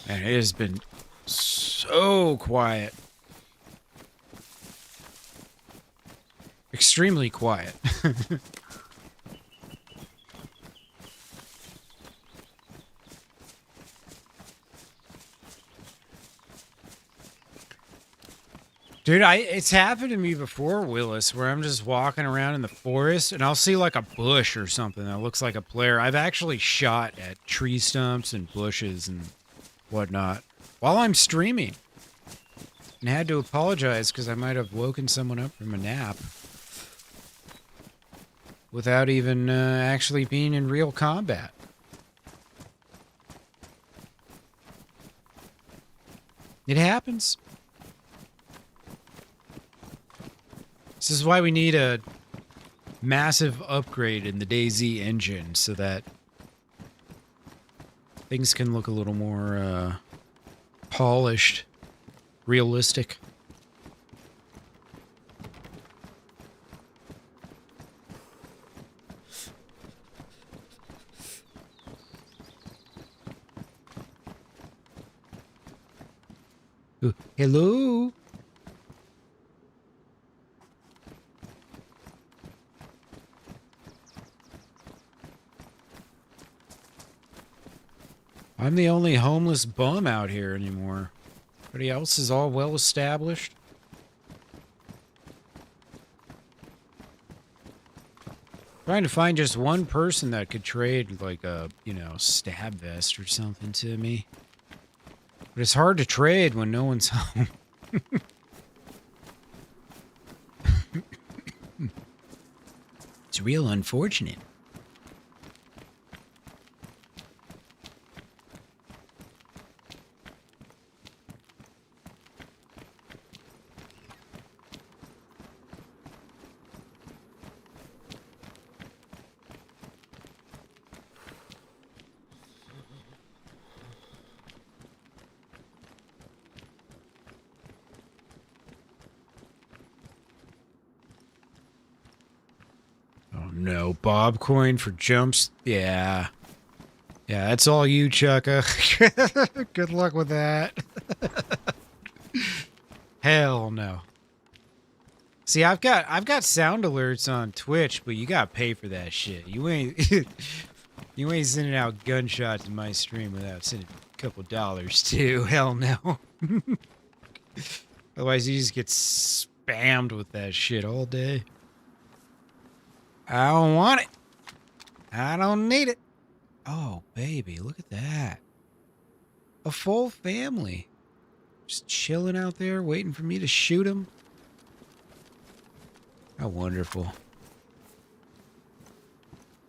And it has been so quiet. Extremely quiet. Dude, it's happened to me before, Willis, where I'm just walking around in the forest and I'll see like a bush or something that looks like a player. I've actually shot at tree stumps and bushes and whatnot while I'm streaming, and had to apologize because I might have woken someone up from a nap without even actually being in real combat. It happens. This is why we need a massive upgrade in the DayZ engine so that things can look a little more polished, realistic. Hello? I'm the only homeless bum out here anymore. Everybody else is all well established. Trying to find just one person that could trade like a, you know, stab vest or something to me. But it's hard to trade when no one's home. It's real unfortunate. No, Bob coin for jumps. Yeah. Yeah, that's all you, Chukka. Good luck with that. Hell no. See, I've got sound alerts on Twitch, but you gotta pay for that shit. You ain't You ain't sending out gunshots in my stream without sending a couple dollars too. Hell no. Otherwise, you just get spammed with that shit all day. I don't want it. I don't need it. Oh, baby, look at that. A full family. Just chilling out there, waiting for me to shoot them. How wonderful.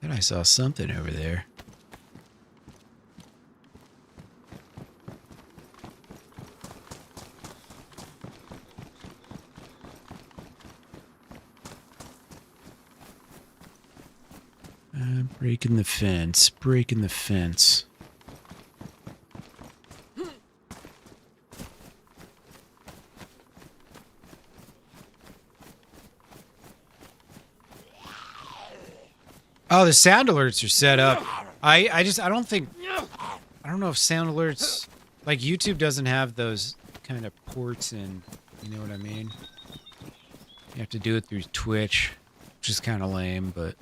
Then I saw something over there. Breaking the fence, breaking the fence. Oh, the sound alerts are set up. I don't know if sound alerts, like YouTube doesn't have those kind of ports in, you know what I mean? You have to do it through Twitch, which is kind of lame, but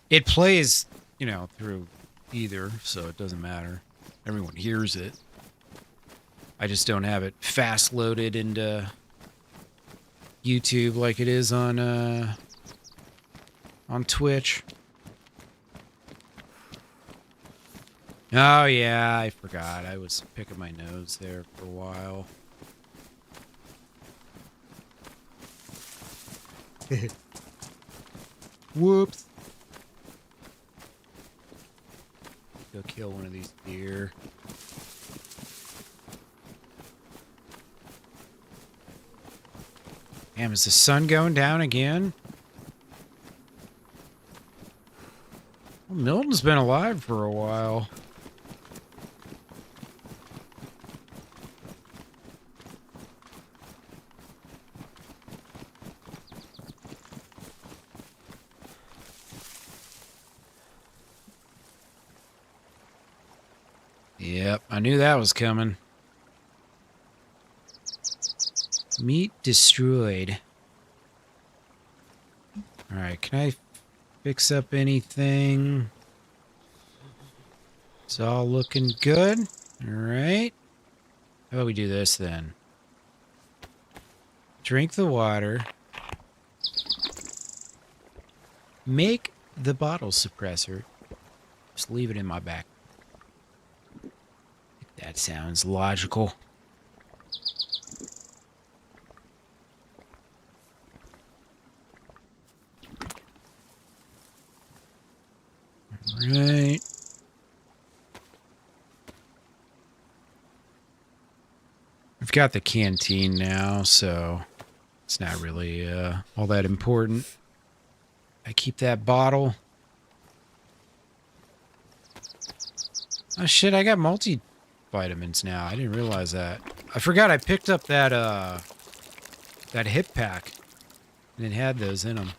it plays, you know, through either, so it doesn't matter. Everyone hears it. I just don't have it fast loaded into YouTube like it is on Twitch. Oh yeah, I forgot. I was picking my nose there for a while. Whoops. Go kill one of these deer. Damn, is the sun going down again? Well, Milton's been alive for a while. Yep, I knew that was coming. Meat destroyed. Alright, can I fix up anything? It's all looking good. Alright. How about we do this then? Drink the water. Make the bottle suppressor. Just leave it in my back. That sounds logical. Right. I've got the canteen now, so it's not really all that important. I keep that bottle. Oh shit, I got multivitamins now. I didn't realize that. I forgot I picked up that that hip pack and it had those in them.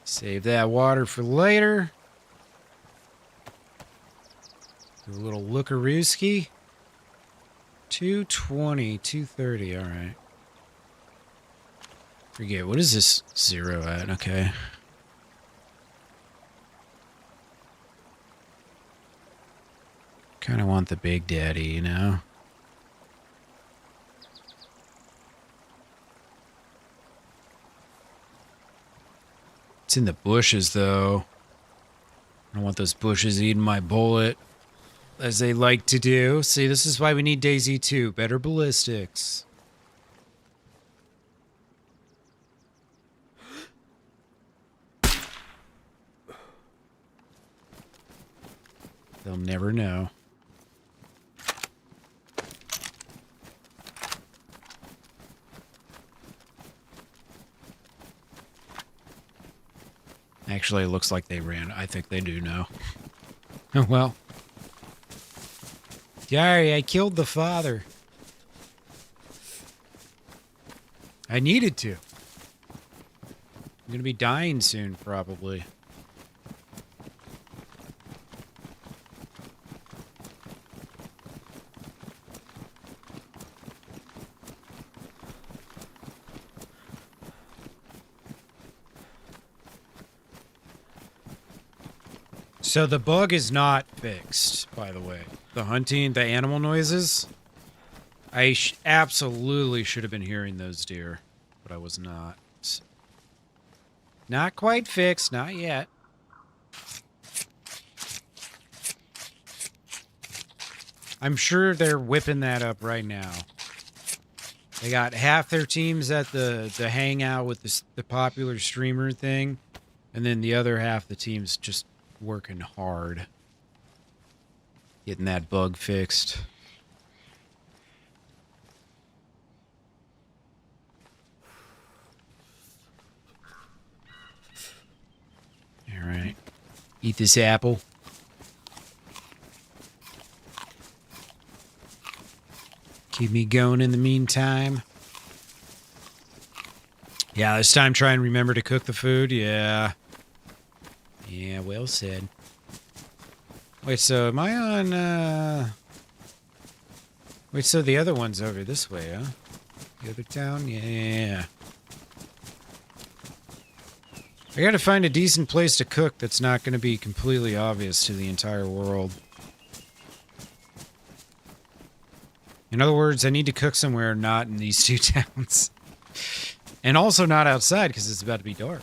Save that water for later. Do a little lookarooski. 220, 230, alright. Forget, what is this 0 at? Okay. Kinda want the Big Daddy, you know? It's in the bushes, though. I don't want those bushes eating my bullet, as they like to do. See, this is why we need DayZ 2. Better ballistics. They'll never know. Actually, it looks like they ran. I think they do know. Oh, well. Sorry, I killed the father. I needed to. I'm gonna be dying soon, probably. So the bug is not fixed, by the way. The hunting, the animal noises. I absolutely should have been hearing those deer, but I was not. Not quite fixed, not yet. I'm sure they're whipping that up right now. They got half their teams at the hangout with the popular streamer thing, and then the other half the team's just working hard. Getting that bug fixed. All right. Eat this apple. Keep me going in the meantime. Yeah, this time try and remember to cook the food. Yeah. Yeah, well said. Wait, so am I on, Wait, so the other one's over this way, huh? The other town? Yeah. I gotta find a decent place to cook that's not gonna be completely obvious to the entire world. In other words, I need to cook somewhere not in these two towns. And also not outside, because it's about to be dark.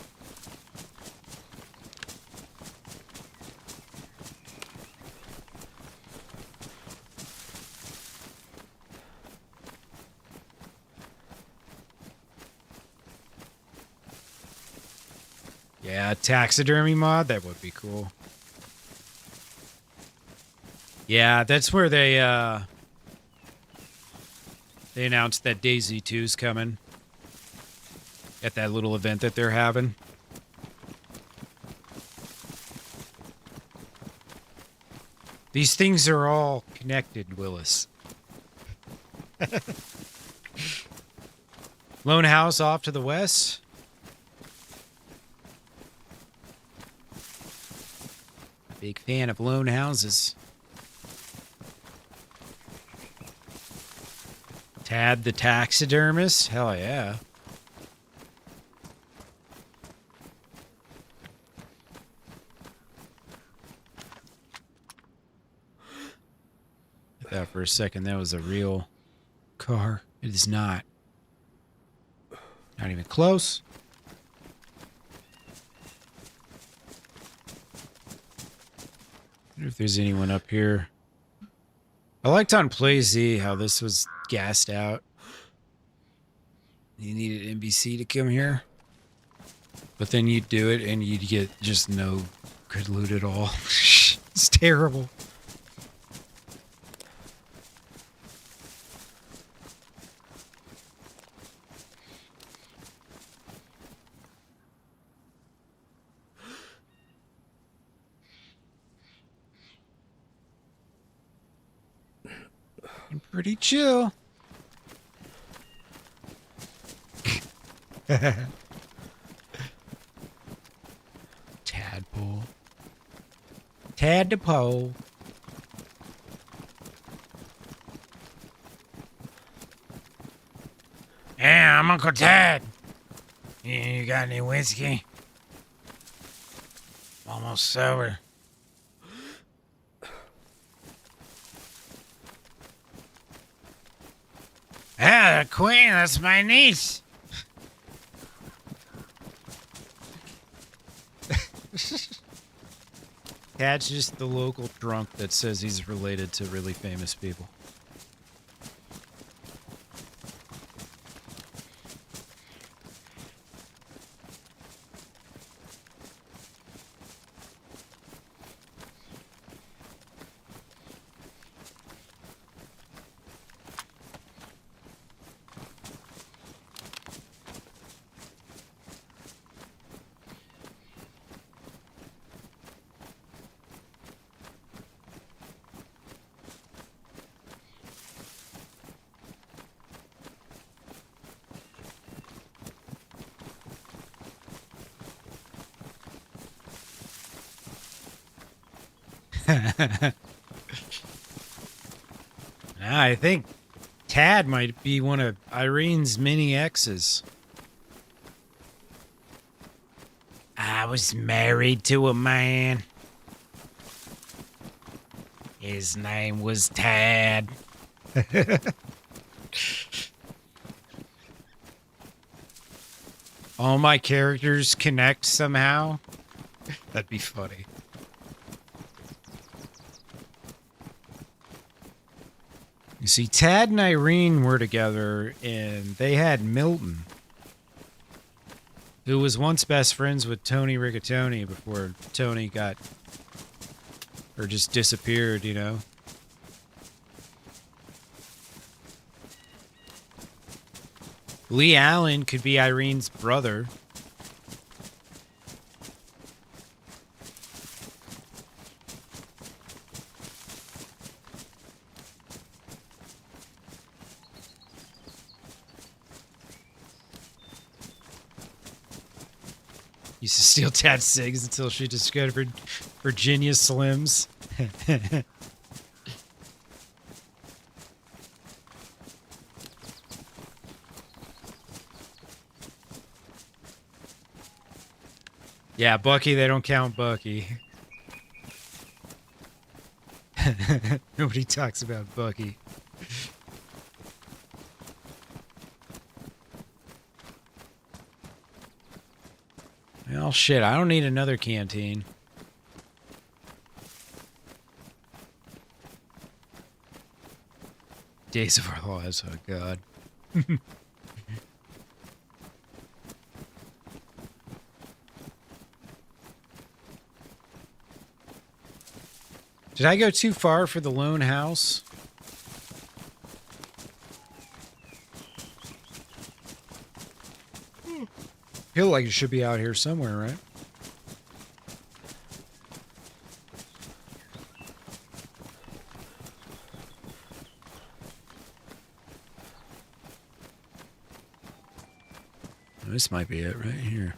Yeah, taxidermy mod, that would be cool. Yeah, that's where they announced that DayZ 2's coming. At that little event that they're having. These things are all connected, Willis. Lone house off to the west. Big fan of lone houses. Tad the taxidermist? Hell yeah. I thought for a second that was a real car. It is not. Not even close. I wonder if there's anyone up here. I liked on DayZ how this was gassed out. You needed NBC to come here. But then you'd do it and you'd get just no good loot at all. It's terrible. Pretty chill. Tadpole. Tadpole. Yeah, I'm Uncle Tad. You got any whiskey? Almost sober. Yeah, the Queen, that's my niece. Tad's just the local drunk that says he's related to really famous people. I think Tad might be one of Irene's many exes. I was married to a man. His name was Tad. All my characters connect somehow. That'd be funny. You see, Tad and Irene were together, and they had Milton, who was once best friends with Toni Rigatoni before Toni got, or just disappeared, you know? Allan could be Irene's brother. Used to steal Tad's cigs until she discovered Virginia Slims. Yeah, Bucky, they don't count Bucky. Nobody talks about Bucky. Well, shit, I don't need another canteen. Days of our lives, oh god. Did I go too far for the lone house? Feel like it should be out here somewhere, right? This might be it right here.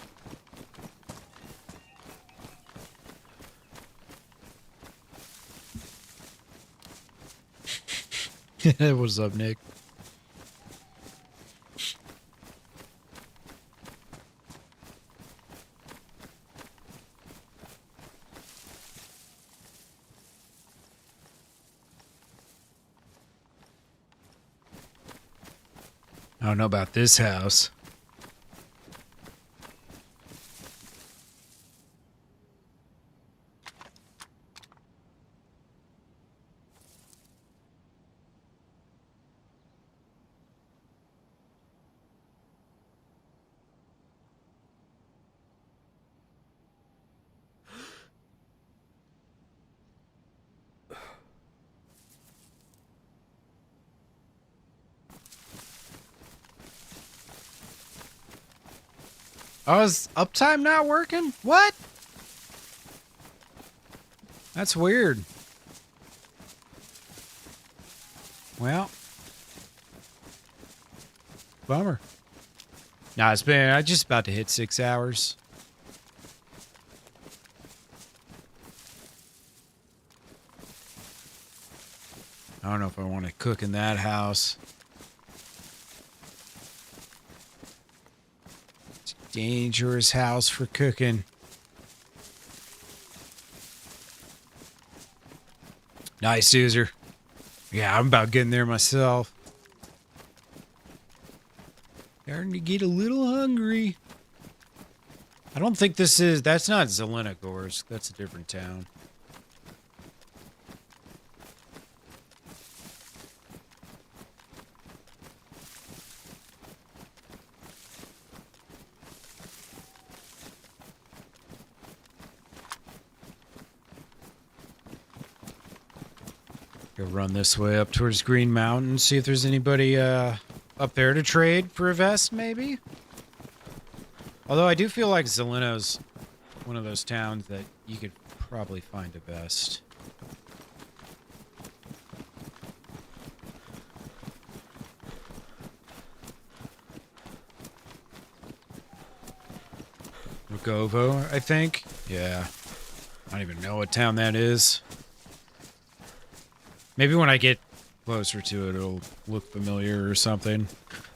What's up, Nick? I don't know about this house. Oh, is uptime not working? What? That's weird. Well. Bummer. Nah, it's been, I'm just about to hit 6 hours. I don't know if I want to cook in that house. Dangerous house for cooking. Nice, User. Yeah, I'm about getting there myself. Starting to get a little hungry. I don't think this is... That's not Zelenogorsk. That's a different town. Go run this way up towards Green Mountain, see if there's anybody up there to trade for a vest, maybe? Although I do feel like Zeleno's one of those towns that you could probably find a vest. Rogovo, I think? Yeah. I don't even know what town that is. Maybe when I get closer to it, it'll look familiar or something.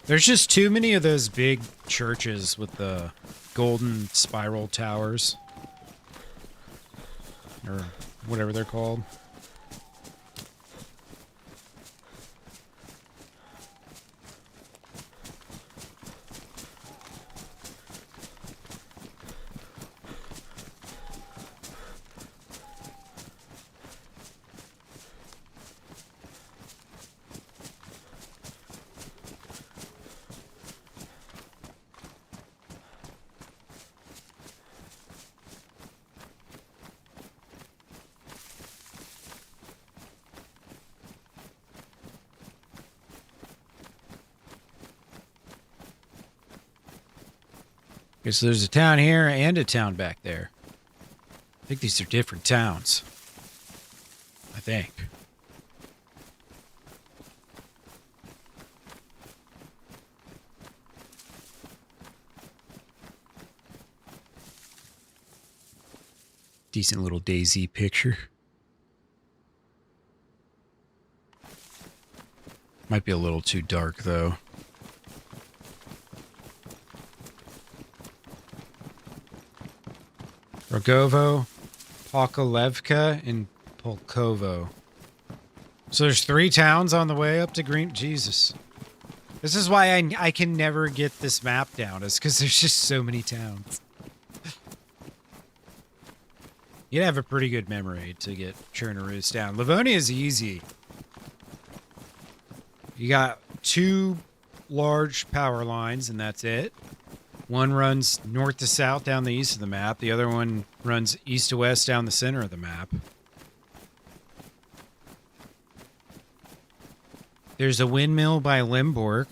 There's just too many of those big churches with the golden spiral towers. Or whatever they're called. Okay, so there's a town here and a town back there. I think these are different towns. I think. Decent little DayZ picture. Might be a little too dark, though. Rogovo, Pokolevka, and Polkovo. So there's 3 towns on the way up to Green... Jesus. This is why I can never get this map down, is because there's just so many towns. You'd have a pretty good memory to get Chernarus down. Livonia is easy. You got 2 large power lines, and that's it. One runs north to south down the east of the map. The other one runs east to west down the center of the map. There's a windmill by Limborg.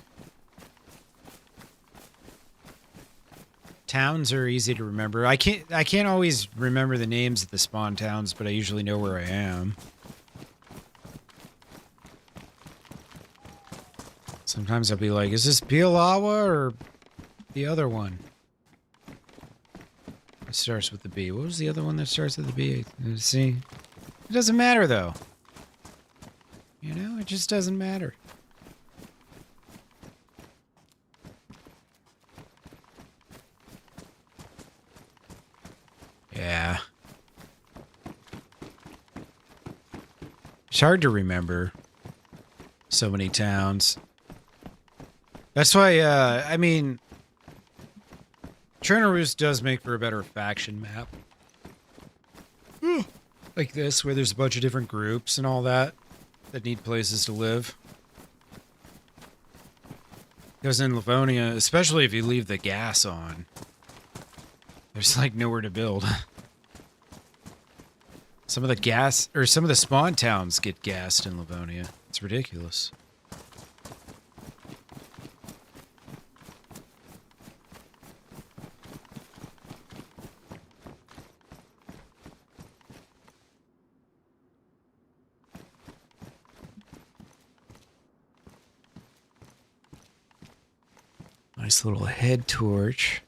Towns are easy to remember. I can't always remember the names of the spawn towns, but I usually know where I am. Sometimes I'll be like, is this Bielawa or the other one? It starts with the B. What was the other one that starts with the B? See? It doesn't matter, though. You know, it just doesn't matter. Yeah. It's hard to remember so many towns. That's why, I mean, Chernarus does make for a better faction map. Like this, where there's a bunch of different groups and all that need places to live. Because in Livonia, especially if you leave the gas on, there's like nowhere to build. Some of the spawn towns get gassed in Livonia. It's ridiculous. Nice little head torch.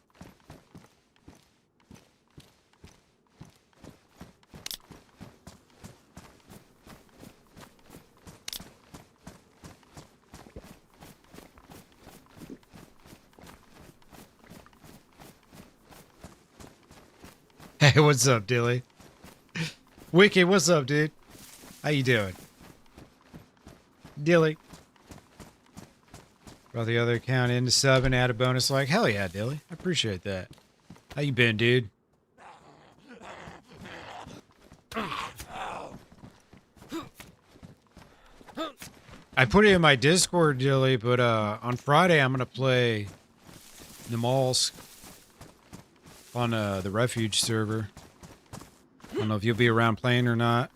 Hey, what's up, Dilly? Wicked, what's up, dude? How you doing? Dilly. Brought the other account into sub and add a bonus like, hell yeah, Dilly. I appreciate that. How you been, dude? I put it in my Discord, Dilly, but on Friday I'm going to play Namalsk on the Refuge server. I don't know if you'll be around playing or not.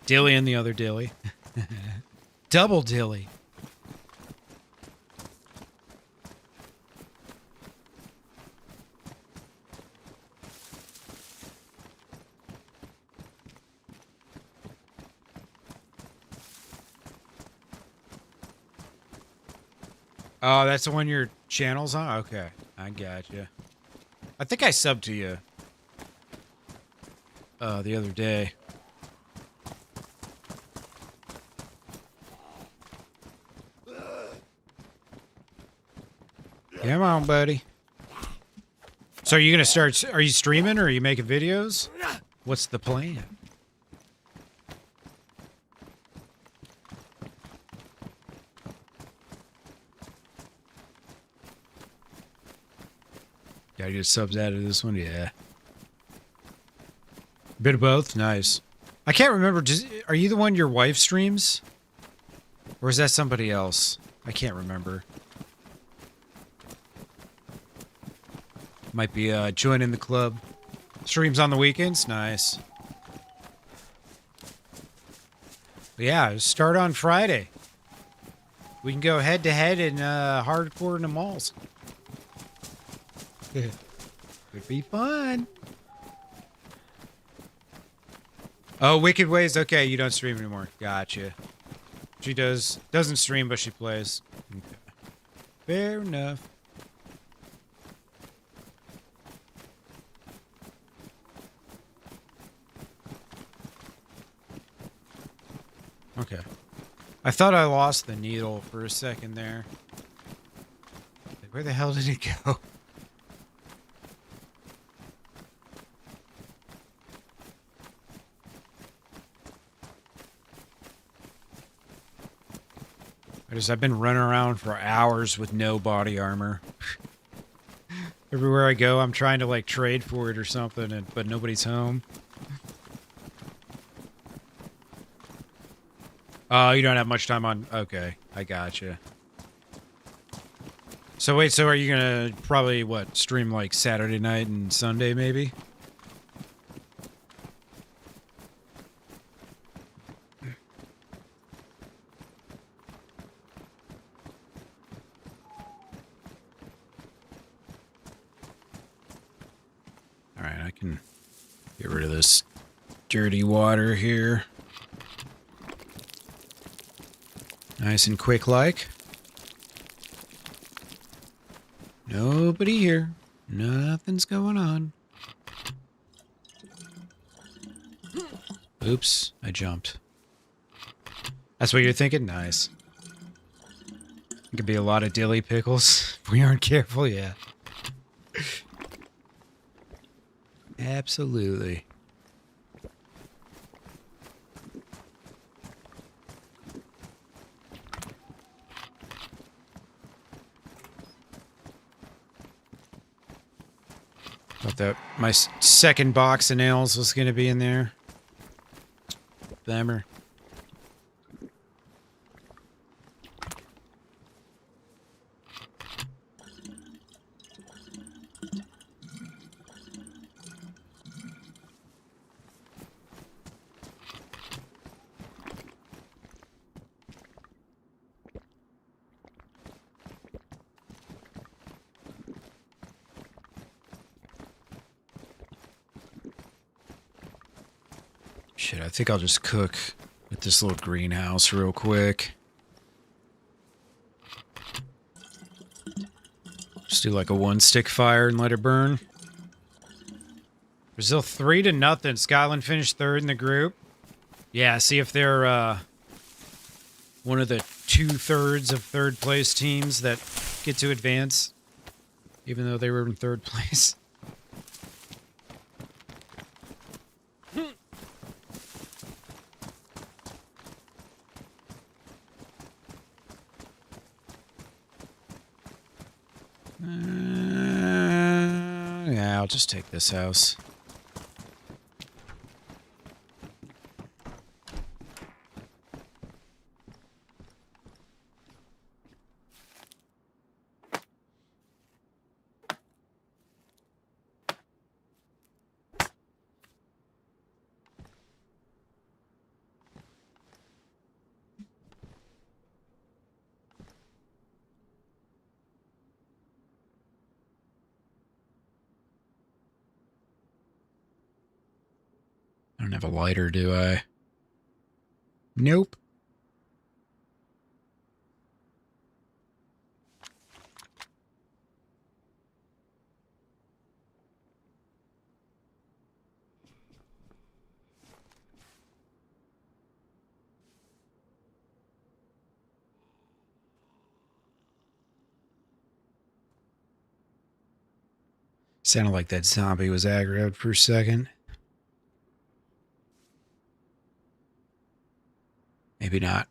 Dilly and the other Dilly. Double Dilly. Oh, that's the one your channel's on? Okay, I gotcha. I think I subbed to you the other day. Come on, buddy. So are you gonna start? Are you streaming or are you making videos? What's the plan? Gotta get subs out of this one, yeah. Bit of both, nice. I can't remember. Are you the one your wife streams, or is that somebody else? I can't remember. Might be joining the club. Streams on the weekends, nice. But yeah, start on Friday. We can go head to head in hardcore in the malls. Could be fun. Oh, Wicked Ways. Okay, you don't stream anymore. Gotcha. She doesn't stream, but she plays. Okay. Fair enough. Okay. I thought I lost the needle for a second there. Where the hell did it go? I've been running around for hours with no body armor. Everywhere I go, I'm trying to like trade for it or something, but nobody's home. Oh, you don't have much time on... Okay, I gotcha. So wait, so are you gonna probably, what, stream like Saturday night and Sunday maybe? Alright, I can get rid of this dirty water here. Nice and quick like. Nobody here. Nothing's going on. Oops, I jumped. That's what you're thinking? Nice. It could be a lot of dilly pickles if we aren't careful, yeah. Absolutely. Thought that my second box of nails was going to be in there. Bummer. Shit, I think I'll just cook with this little greenhouse real quick. Just do like a one-stick fire and let it burn. Brazil 3-0. Scotland finished third in the group. Yeah, see if they're one of the 2/3 of third place teams that get to advance, even though they were in third place. Yeah, I'll just take this house. I don't have a lighter, do I? Nope. Sounded like that zombie was aggroed for a second. Maybe not.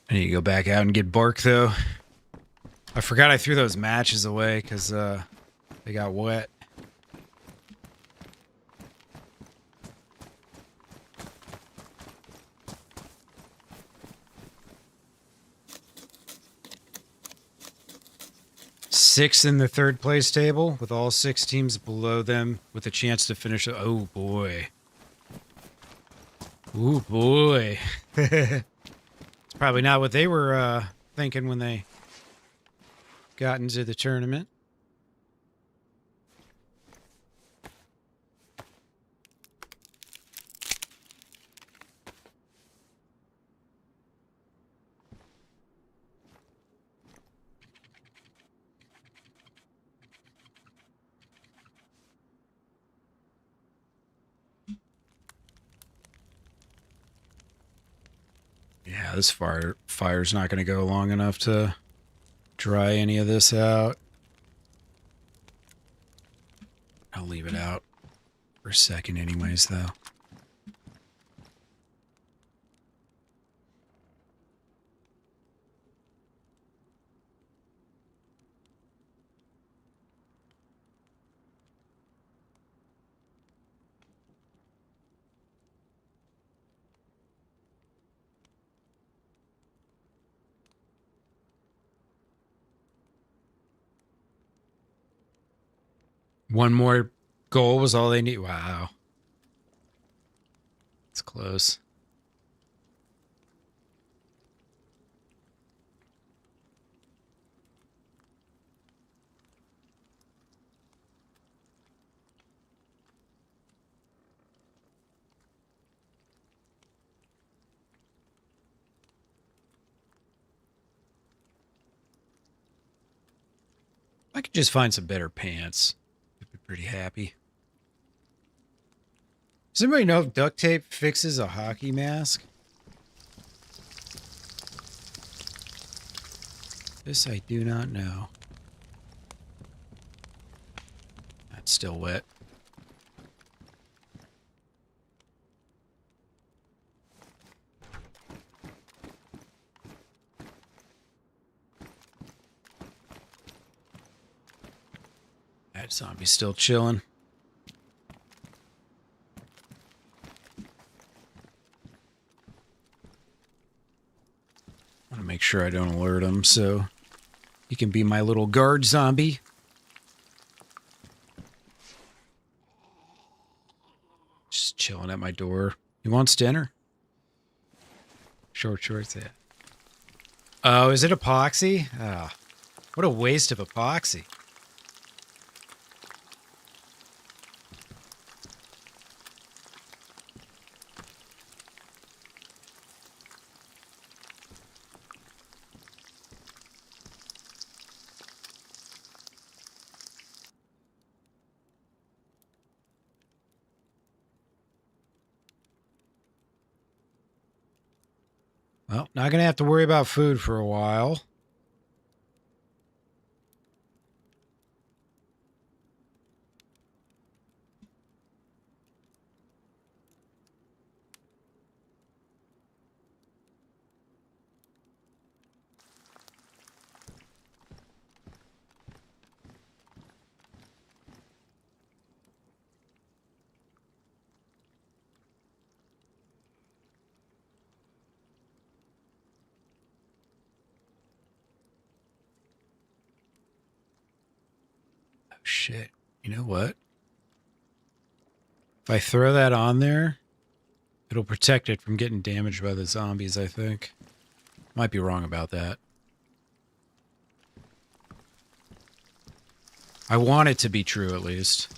I need to go back out and get bark, though. I forgot I threw those matches away because they got wet. Six in the third place table, with all 6 teams below them with a chance to finish. Oh boy. Ooh, boy. It's probably not what they were thinking when they got into the tournament. Yeah, this fire's not going to go long enough to dry any of this out. I'll leave it out for a second anyways, though. One more goal was all they need. Wow. It's close. I could just find some better pants. I'd be pretty happy. Does anybody know if duct tape fixes a hockey mask? This I do not know. That's still wet. That zombie's still chilling. I want to make sure I don't alert him, so he can be my little guard zombie. Just chilling at my door. He wants dinner. Short shorts, yeah. Oh, is it epoxy? Ah, what a waste of epoxy. Well, not going to have to worry about food for a while. Shit. You know what? If I throw that on there, it'll protect it from getting damaged by the zombies, I think. Might be wrong about that. I want it to be true, at least.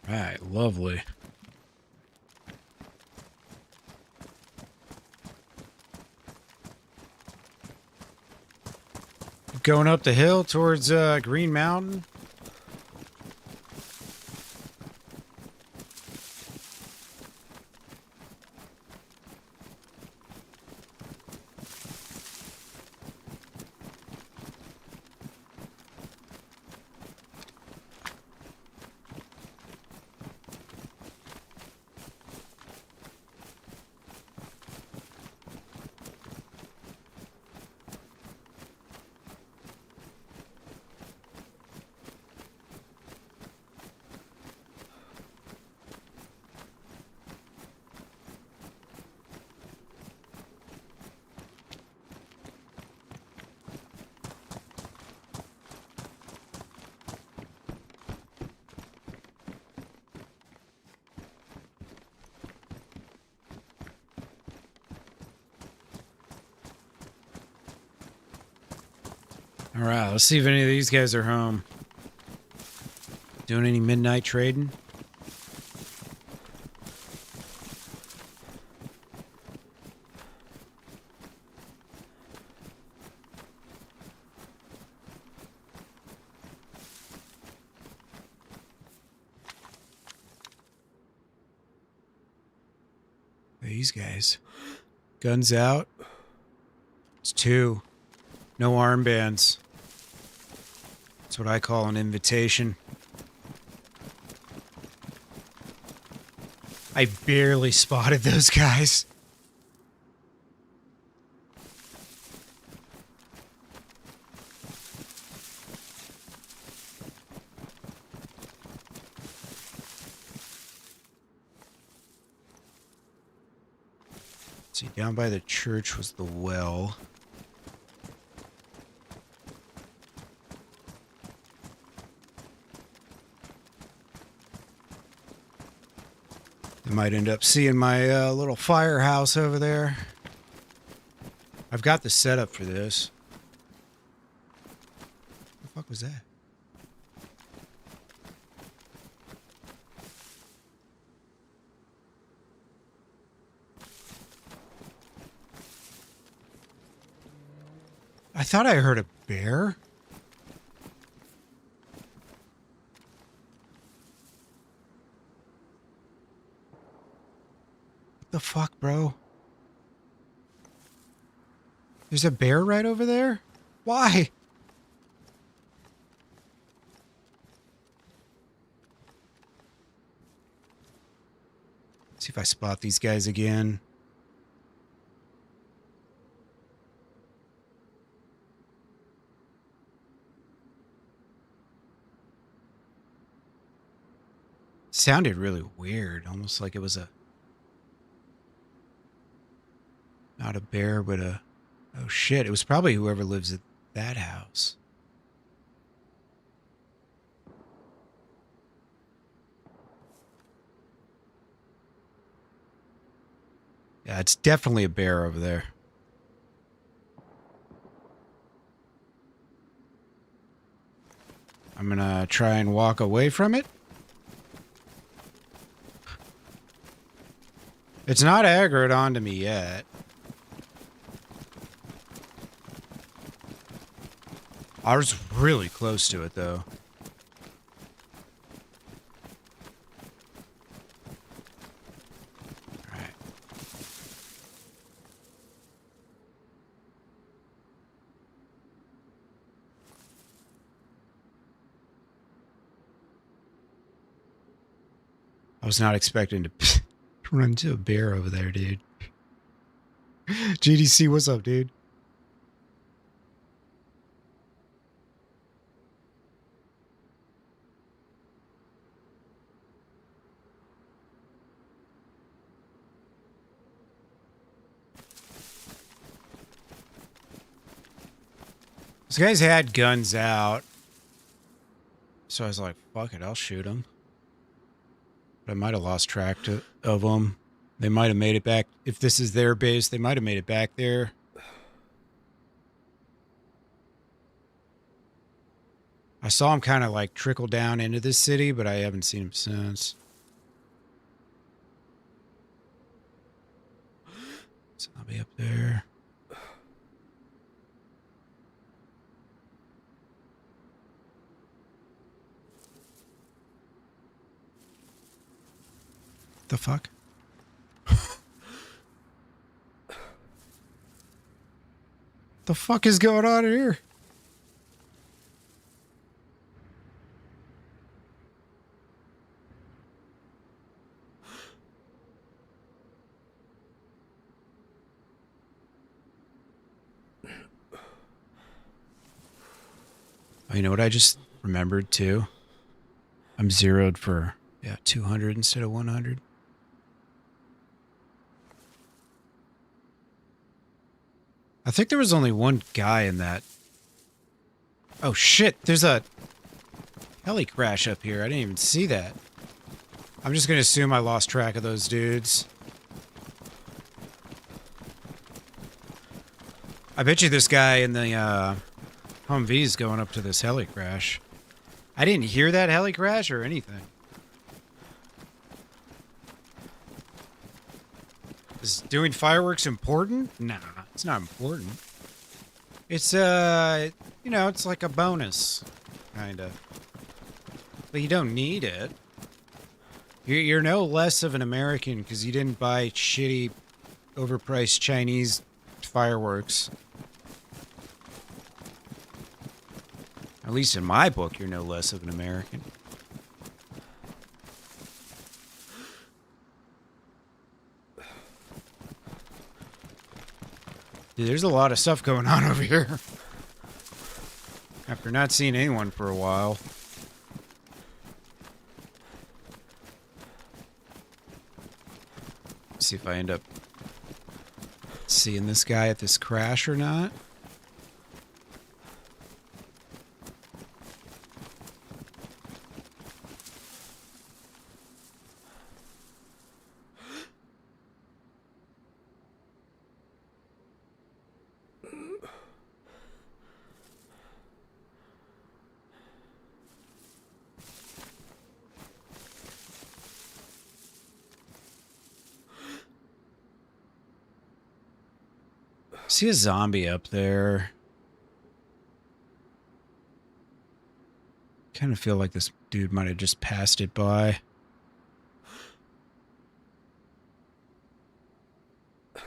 Alright, lovely. keep going up the hill towards Green Mountain. All right, let's see if any of these guys are home. Doing any midnight trading? These guys. Guns out. It's 2. No armbands. That's what I call an invitation. I barely spotted those guys. See, down by the church was the well. I might end up seeing my little firehouse over there. I've got the setup for this. What the fuck was that? I thought I heard a bear. The fuck, bro? There's a bear right over there? Why? See if I spot these guys again. Sounded really weird, almost like it was a not a bear, but a... Oh, shit. It was probably whoever lives at that house. Yeah, it's definitely a bear over there. I'm gonna try and walk away from it. It's not aggroed onto me yet. I was really close to it, though. All right. I was not expecting to run into a bear over there, dude. GDC, what's up, dude? These guys had guns out. So I was like, fuck it, I'll shoot them. But I might have lost track of them. They might have made it back. If this is their base, they might have made it back there. I saw them kind of like trickle down into this city, but I haven't seen them since. So I'll be up there. the fuck? The fuck is going on here? Oh, you know what I just remembered too? I'm zeroed for, yeah, 200 instead of 100. I think there was only one guy in that. Oh shit, there's a heli crash up here. I didn't even see that. I'm just gonna assume I lost track of those dudes. I bet you this guy in the Humvee's going up to this heli crash. I didn't hear that heli crash or anything. Is doing fireworks important? Nah, it's not important. It's, you know, it's like a bonus, kind of. But you don't need it. You're no less of an American because you didn't buy shitty, overpriced Chinese fireworks. At least in my book, you're no less of an American. Dude, there's a lot of stuff going on over here. After not seeing anyone for a while. See if I end up seeing this guy at this crash or not. See a zombie up there. Kind of feel like this dude might have just passed it by.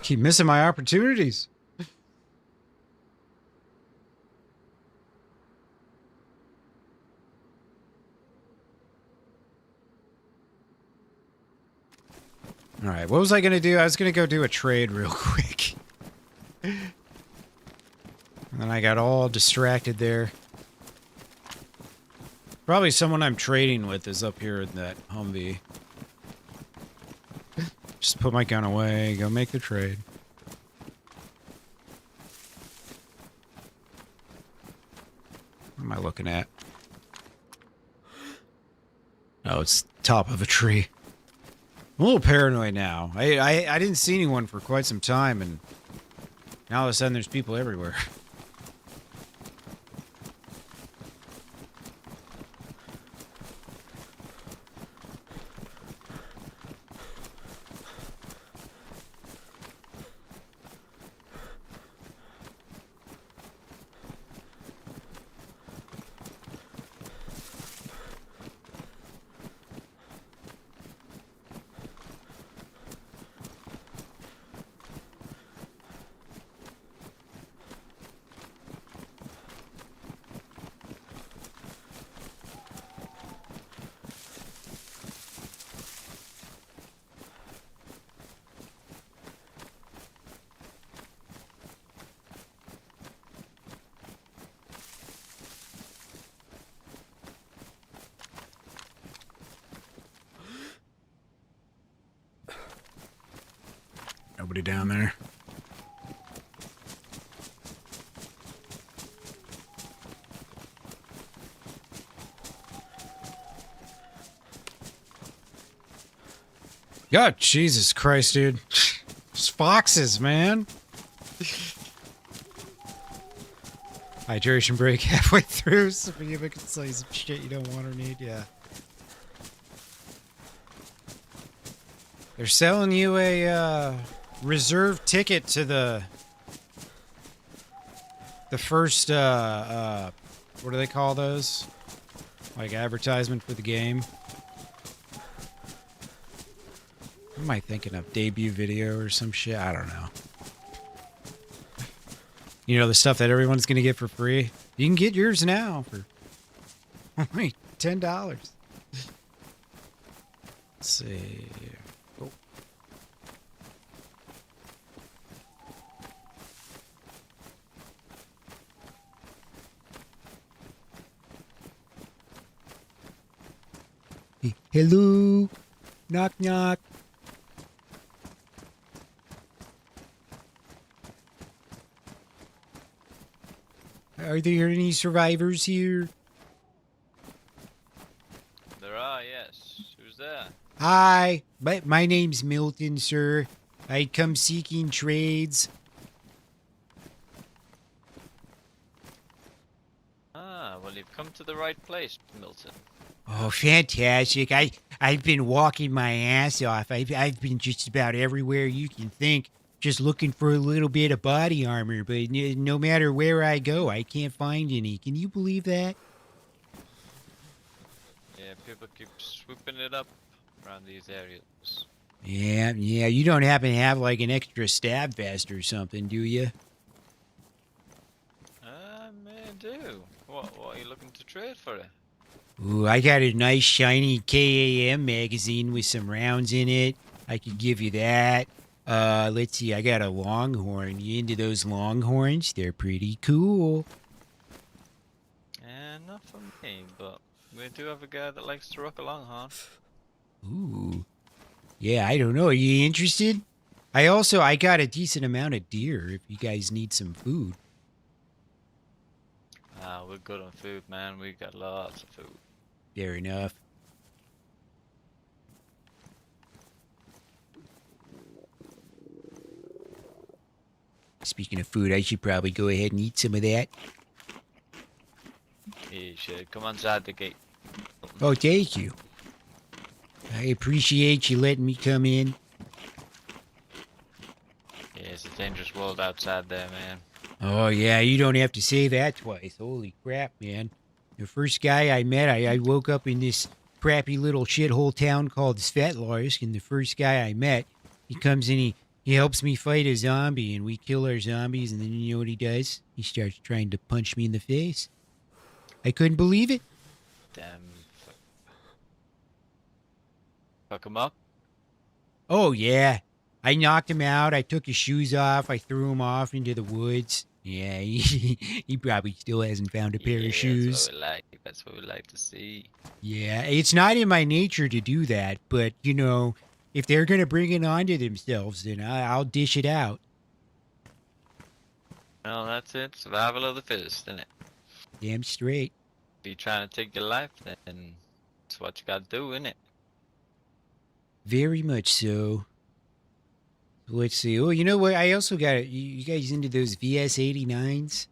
Keep missing my opportunities. All right, what was I going to do? I was going to go do a trade real quick. And then I got all distracted there. Probably someone I'm trading with is up here in that Humvee. Just put my gun away, go make the trade. What am I looking at? Oh, it's top of a tree. I'm a little paranoid now. I didn't see anyone for quite some time, and now all of a sudden there's people everywhere. Nobody down there. God, Jesus Christ, dude. Just foxes, man. Hydration break halfway through, so you can say some shit you don't want or need, yeah. They're selling you a reserve ticket to the first what do they call those? Like advertisement for the game. What am I thinking of? Debut video or some shit? I don't know. You know, the stuff that everyone's going to get for free? You can get yours now for only $10. Let's see. Oh. Hello? Knock, knock. Are there any survivors here? There are, yes. Who's there? Hi, my name's Milton, sir. I come seeking trades. Ah, well, you've come to the right place, Milton. Oh, fantastic. I've been walking my ass off. I've been just about everywhere you can think, just looking for a little bit of body armor, but no matter where I go, I can't find any. Can you believe that? Yeah, people keep swooping it up around these areas. Yeah, you don't happen to have like an extra stab vest or something, do you? I may do. What are you looking to trade for it? Ooh, I got a nice shiny KAM magazine with some rounds in it. I could give you that. Let's see, I got a longhorn. You into those longhorns? They're pretty cool. Not for me, but we do have a guy that likes to rock a longhorn. Ooh. Yeah, I don't know. Are you interested? I got a decent amount of deer if you guys need some food. We're good on food, man. We got lots of food. Fair enough. Speaking of food, I should probably go ahead and eat some of that. You should come inside the gate. Oh, thank you. I appreciate you letting me come in. Yeah, it's a dangerous world outside there, man. Oh, yeah, you don't have to say that twice. Holy crap, man. The first guy I met, I woke up in this crappy little shithole town called Svetlarsk, and the first guy I met, he comes in, he helps me fight a zombie, and we kill our zombies, and then you know what he does? He starts trying to punch me in the face. I couldn't believe it. Damn. Fuck him up? Oh, yeah. I knocked him out. I took his shoes off. I threw him off into the woods. Yeah, he probably still hasn't found a pair of shoes. That's what we like to see. Yeah, it's not in my nature to do that, but, you know, if they're going to bring it onto themselves, then I'll dish it out. Well, that's it. Survival of the fittest, isn't it? Damn straight. If you're trying to take your life, then it's what you got to do, isn't it? Very much so. Let's see. Oh, you know what? I also got you guys into those VS-89s?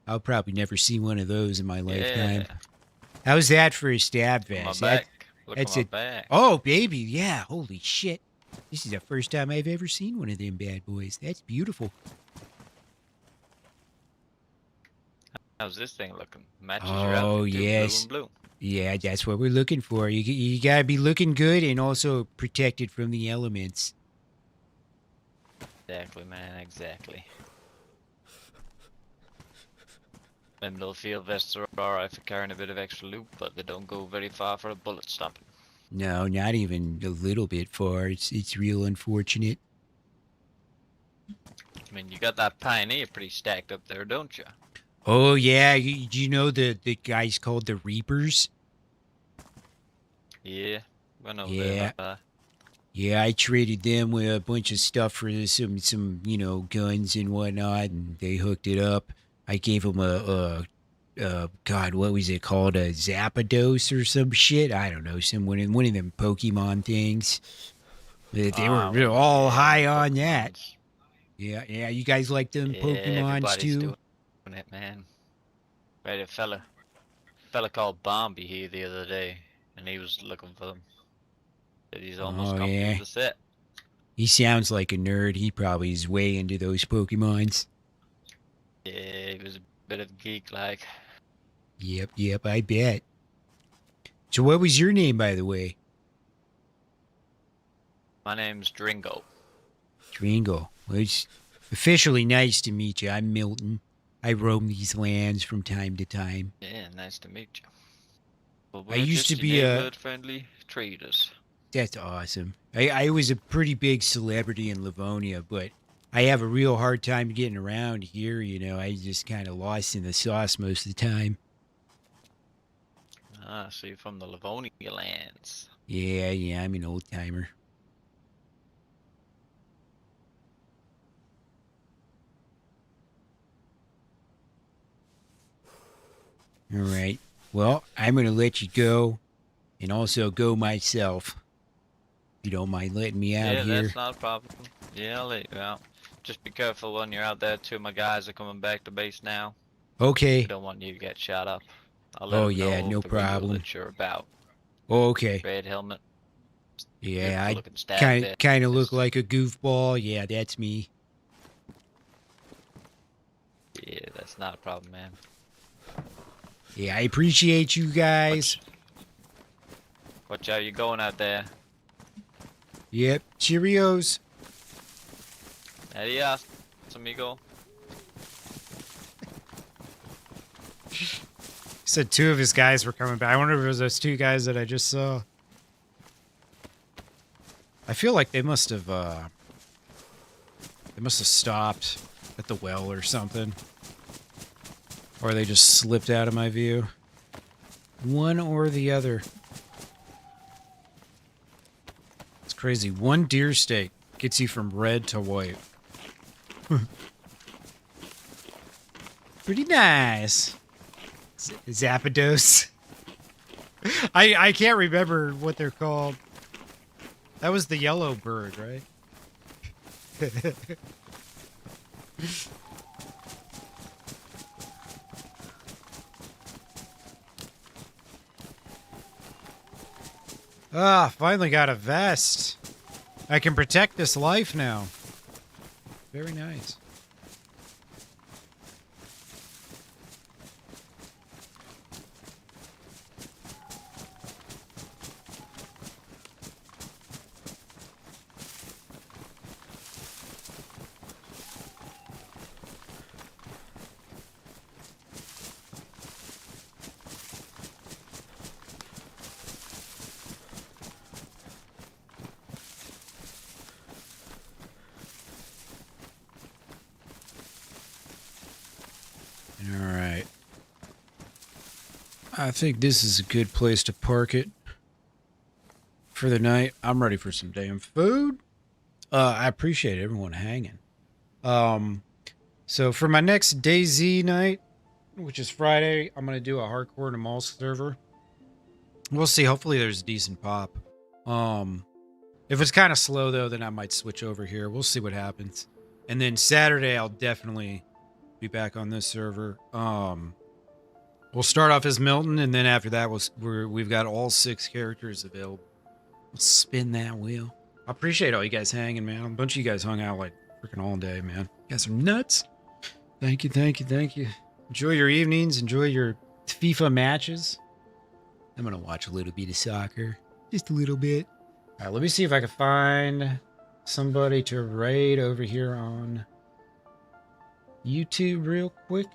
I'll probably never see one of those in my lifetime. How's that for a stab vest? Look at my back. Oh, baby. Yeah. Holy shit. This is the first time I've ever seen one of them bad boys. That's beautiful. How's this thing looking? Matches your outfit. Oh, yes. Blue and blue. Yeah, that's what we're looking for. You got to be looking good and also protected from the elements. Exactly, man, exactly. Them little field vests are alright for carrying a bit of extra loot, but they don't go very far for a bullet stomping. No, not even a little bit far. It's real unfortunate. I mean, you got that Pioneer pretty stacked up there, don't you? Oh, yeah. Do you know the guys called the Reapers? Yeah, I know Yeah. that. Yeah, I traded them with a bunch of stuff for some you know, guns and whatnot, and they hooked it up. I gave them God, what was it called? A Zapdos or some shit? I don't know, one of them Pokemon things. They were all high on that. Yeah, you guys like them Pokemons too? Doing it, man. Right, a fella called Bombi here the other day, and he was looking for them. He's almost completed the set. He sounds like a nerd. He probably is way into those Pokemons. Yeah, he was a bit of a geek, like. Yep, I bet. So what was your name, by the way? My name's Dringo. Dringo. Well, it's officially nice to meet you. I'm Milton. I roam these lands from time to time. Yeah, nice to meet you. Well, I used to be a friendly traders. That's awesome. I was a pretty big celebrity in Livonia, but I have a real hard time getting around here. You know, I just kind of lost in the sauce most of the time. Ah, so you're from the Livonia lands. Yeah, I'm an old timer. All right. Well, I'm going to let you go and also go myself. If you don't mind letting me out Yeah, here. that's not a problem. Yeah, I'll let you out. Just be careful when you're out there. Two of my guys are coming back to base now. Okay. I don't want you to get shot up. I'll let Oh, them know yeah, no the rule problem. that you're about. Oh, okay. Red helmet. Yeah, I Good-looking stab kind of vest. look like a goofball. Yeah, that's me. Yeah, that's not a problem, man. Yeah, I appreciate you guys. Watch out, you're going out there. Yep. Cheerios. Adios, amigo. He said two of his guys were coming back. I wonder if it was those two guys that I just saw. I feel like they must have stopped at the well or something. Or they just slipped out of my view. One or the other. It's crazy. One deer steak gets you from red to white. Pretty nice. Zapdos. I can't remember what they're called. That was the yellow bird, right? Ah, finally got a vest. I can protect this life now. Very nice. Alright. I think this is a good place to park it for the night. I'm ready for some damn food. I appreciate everyone hanging. So for my next DayZ night, which is Friday, I'm going to do a hardcore and a mall server. We'll see. Hopefully there's a decent pop. If it's kind of slow, though, then I might switch over here. We'll see what happens. And then Saturday, I'll definitely be back on this server. We'll start off as Milton, and then after that, we've got all 6 characters available. We'll spin that wheel. I appreciate all you guys hanging, man. A bunch of you guys hung out like freaking all day, man. You guys are nuts. Thank you, thank you, thank you. Enjoy your evenings. Enjoy your FIFA matches. I'm going to watch a little bit of soccer. Just a little bit. All right, let me see if I can find somebody to raid over here on YouTube real quick.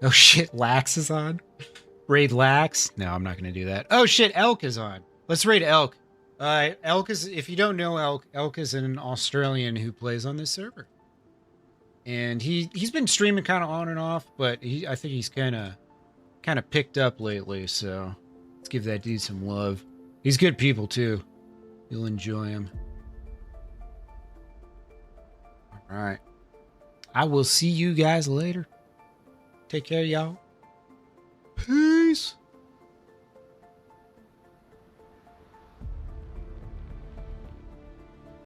Oh shit, Lax is on. Raid Lax? No, I'm not gonna do that. Oh shit, Elk is on. Let's raid Elk. Elk is, if you don't know Elk is an Australian who plays on this server. And he's been streaming kind of on and off, but I think he's kind of picked up lately, so let's give that dude some love. He's good people too. You'll enjoy him. All right. I will see you guys later. Take care, y'all. Peace.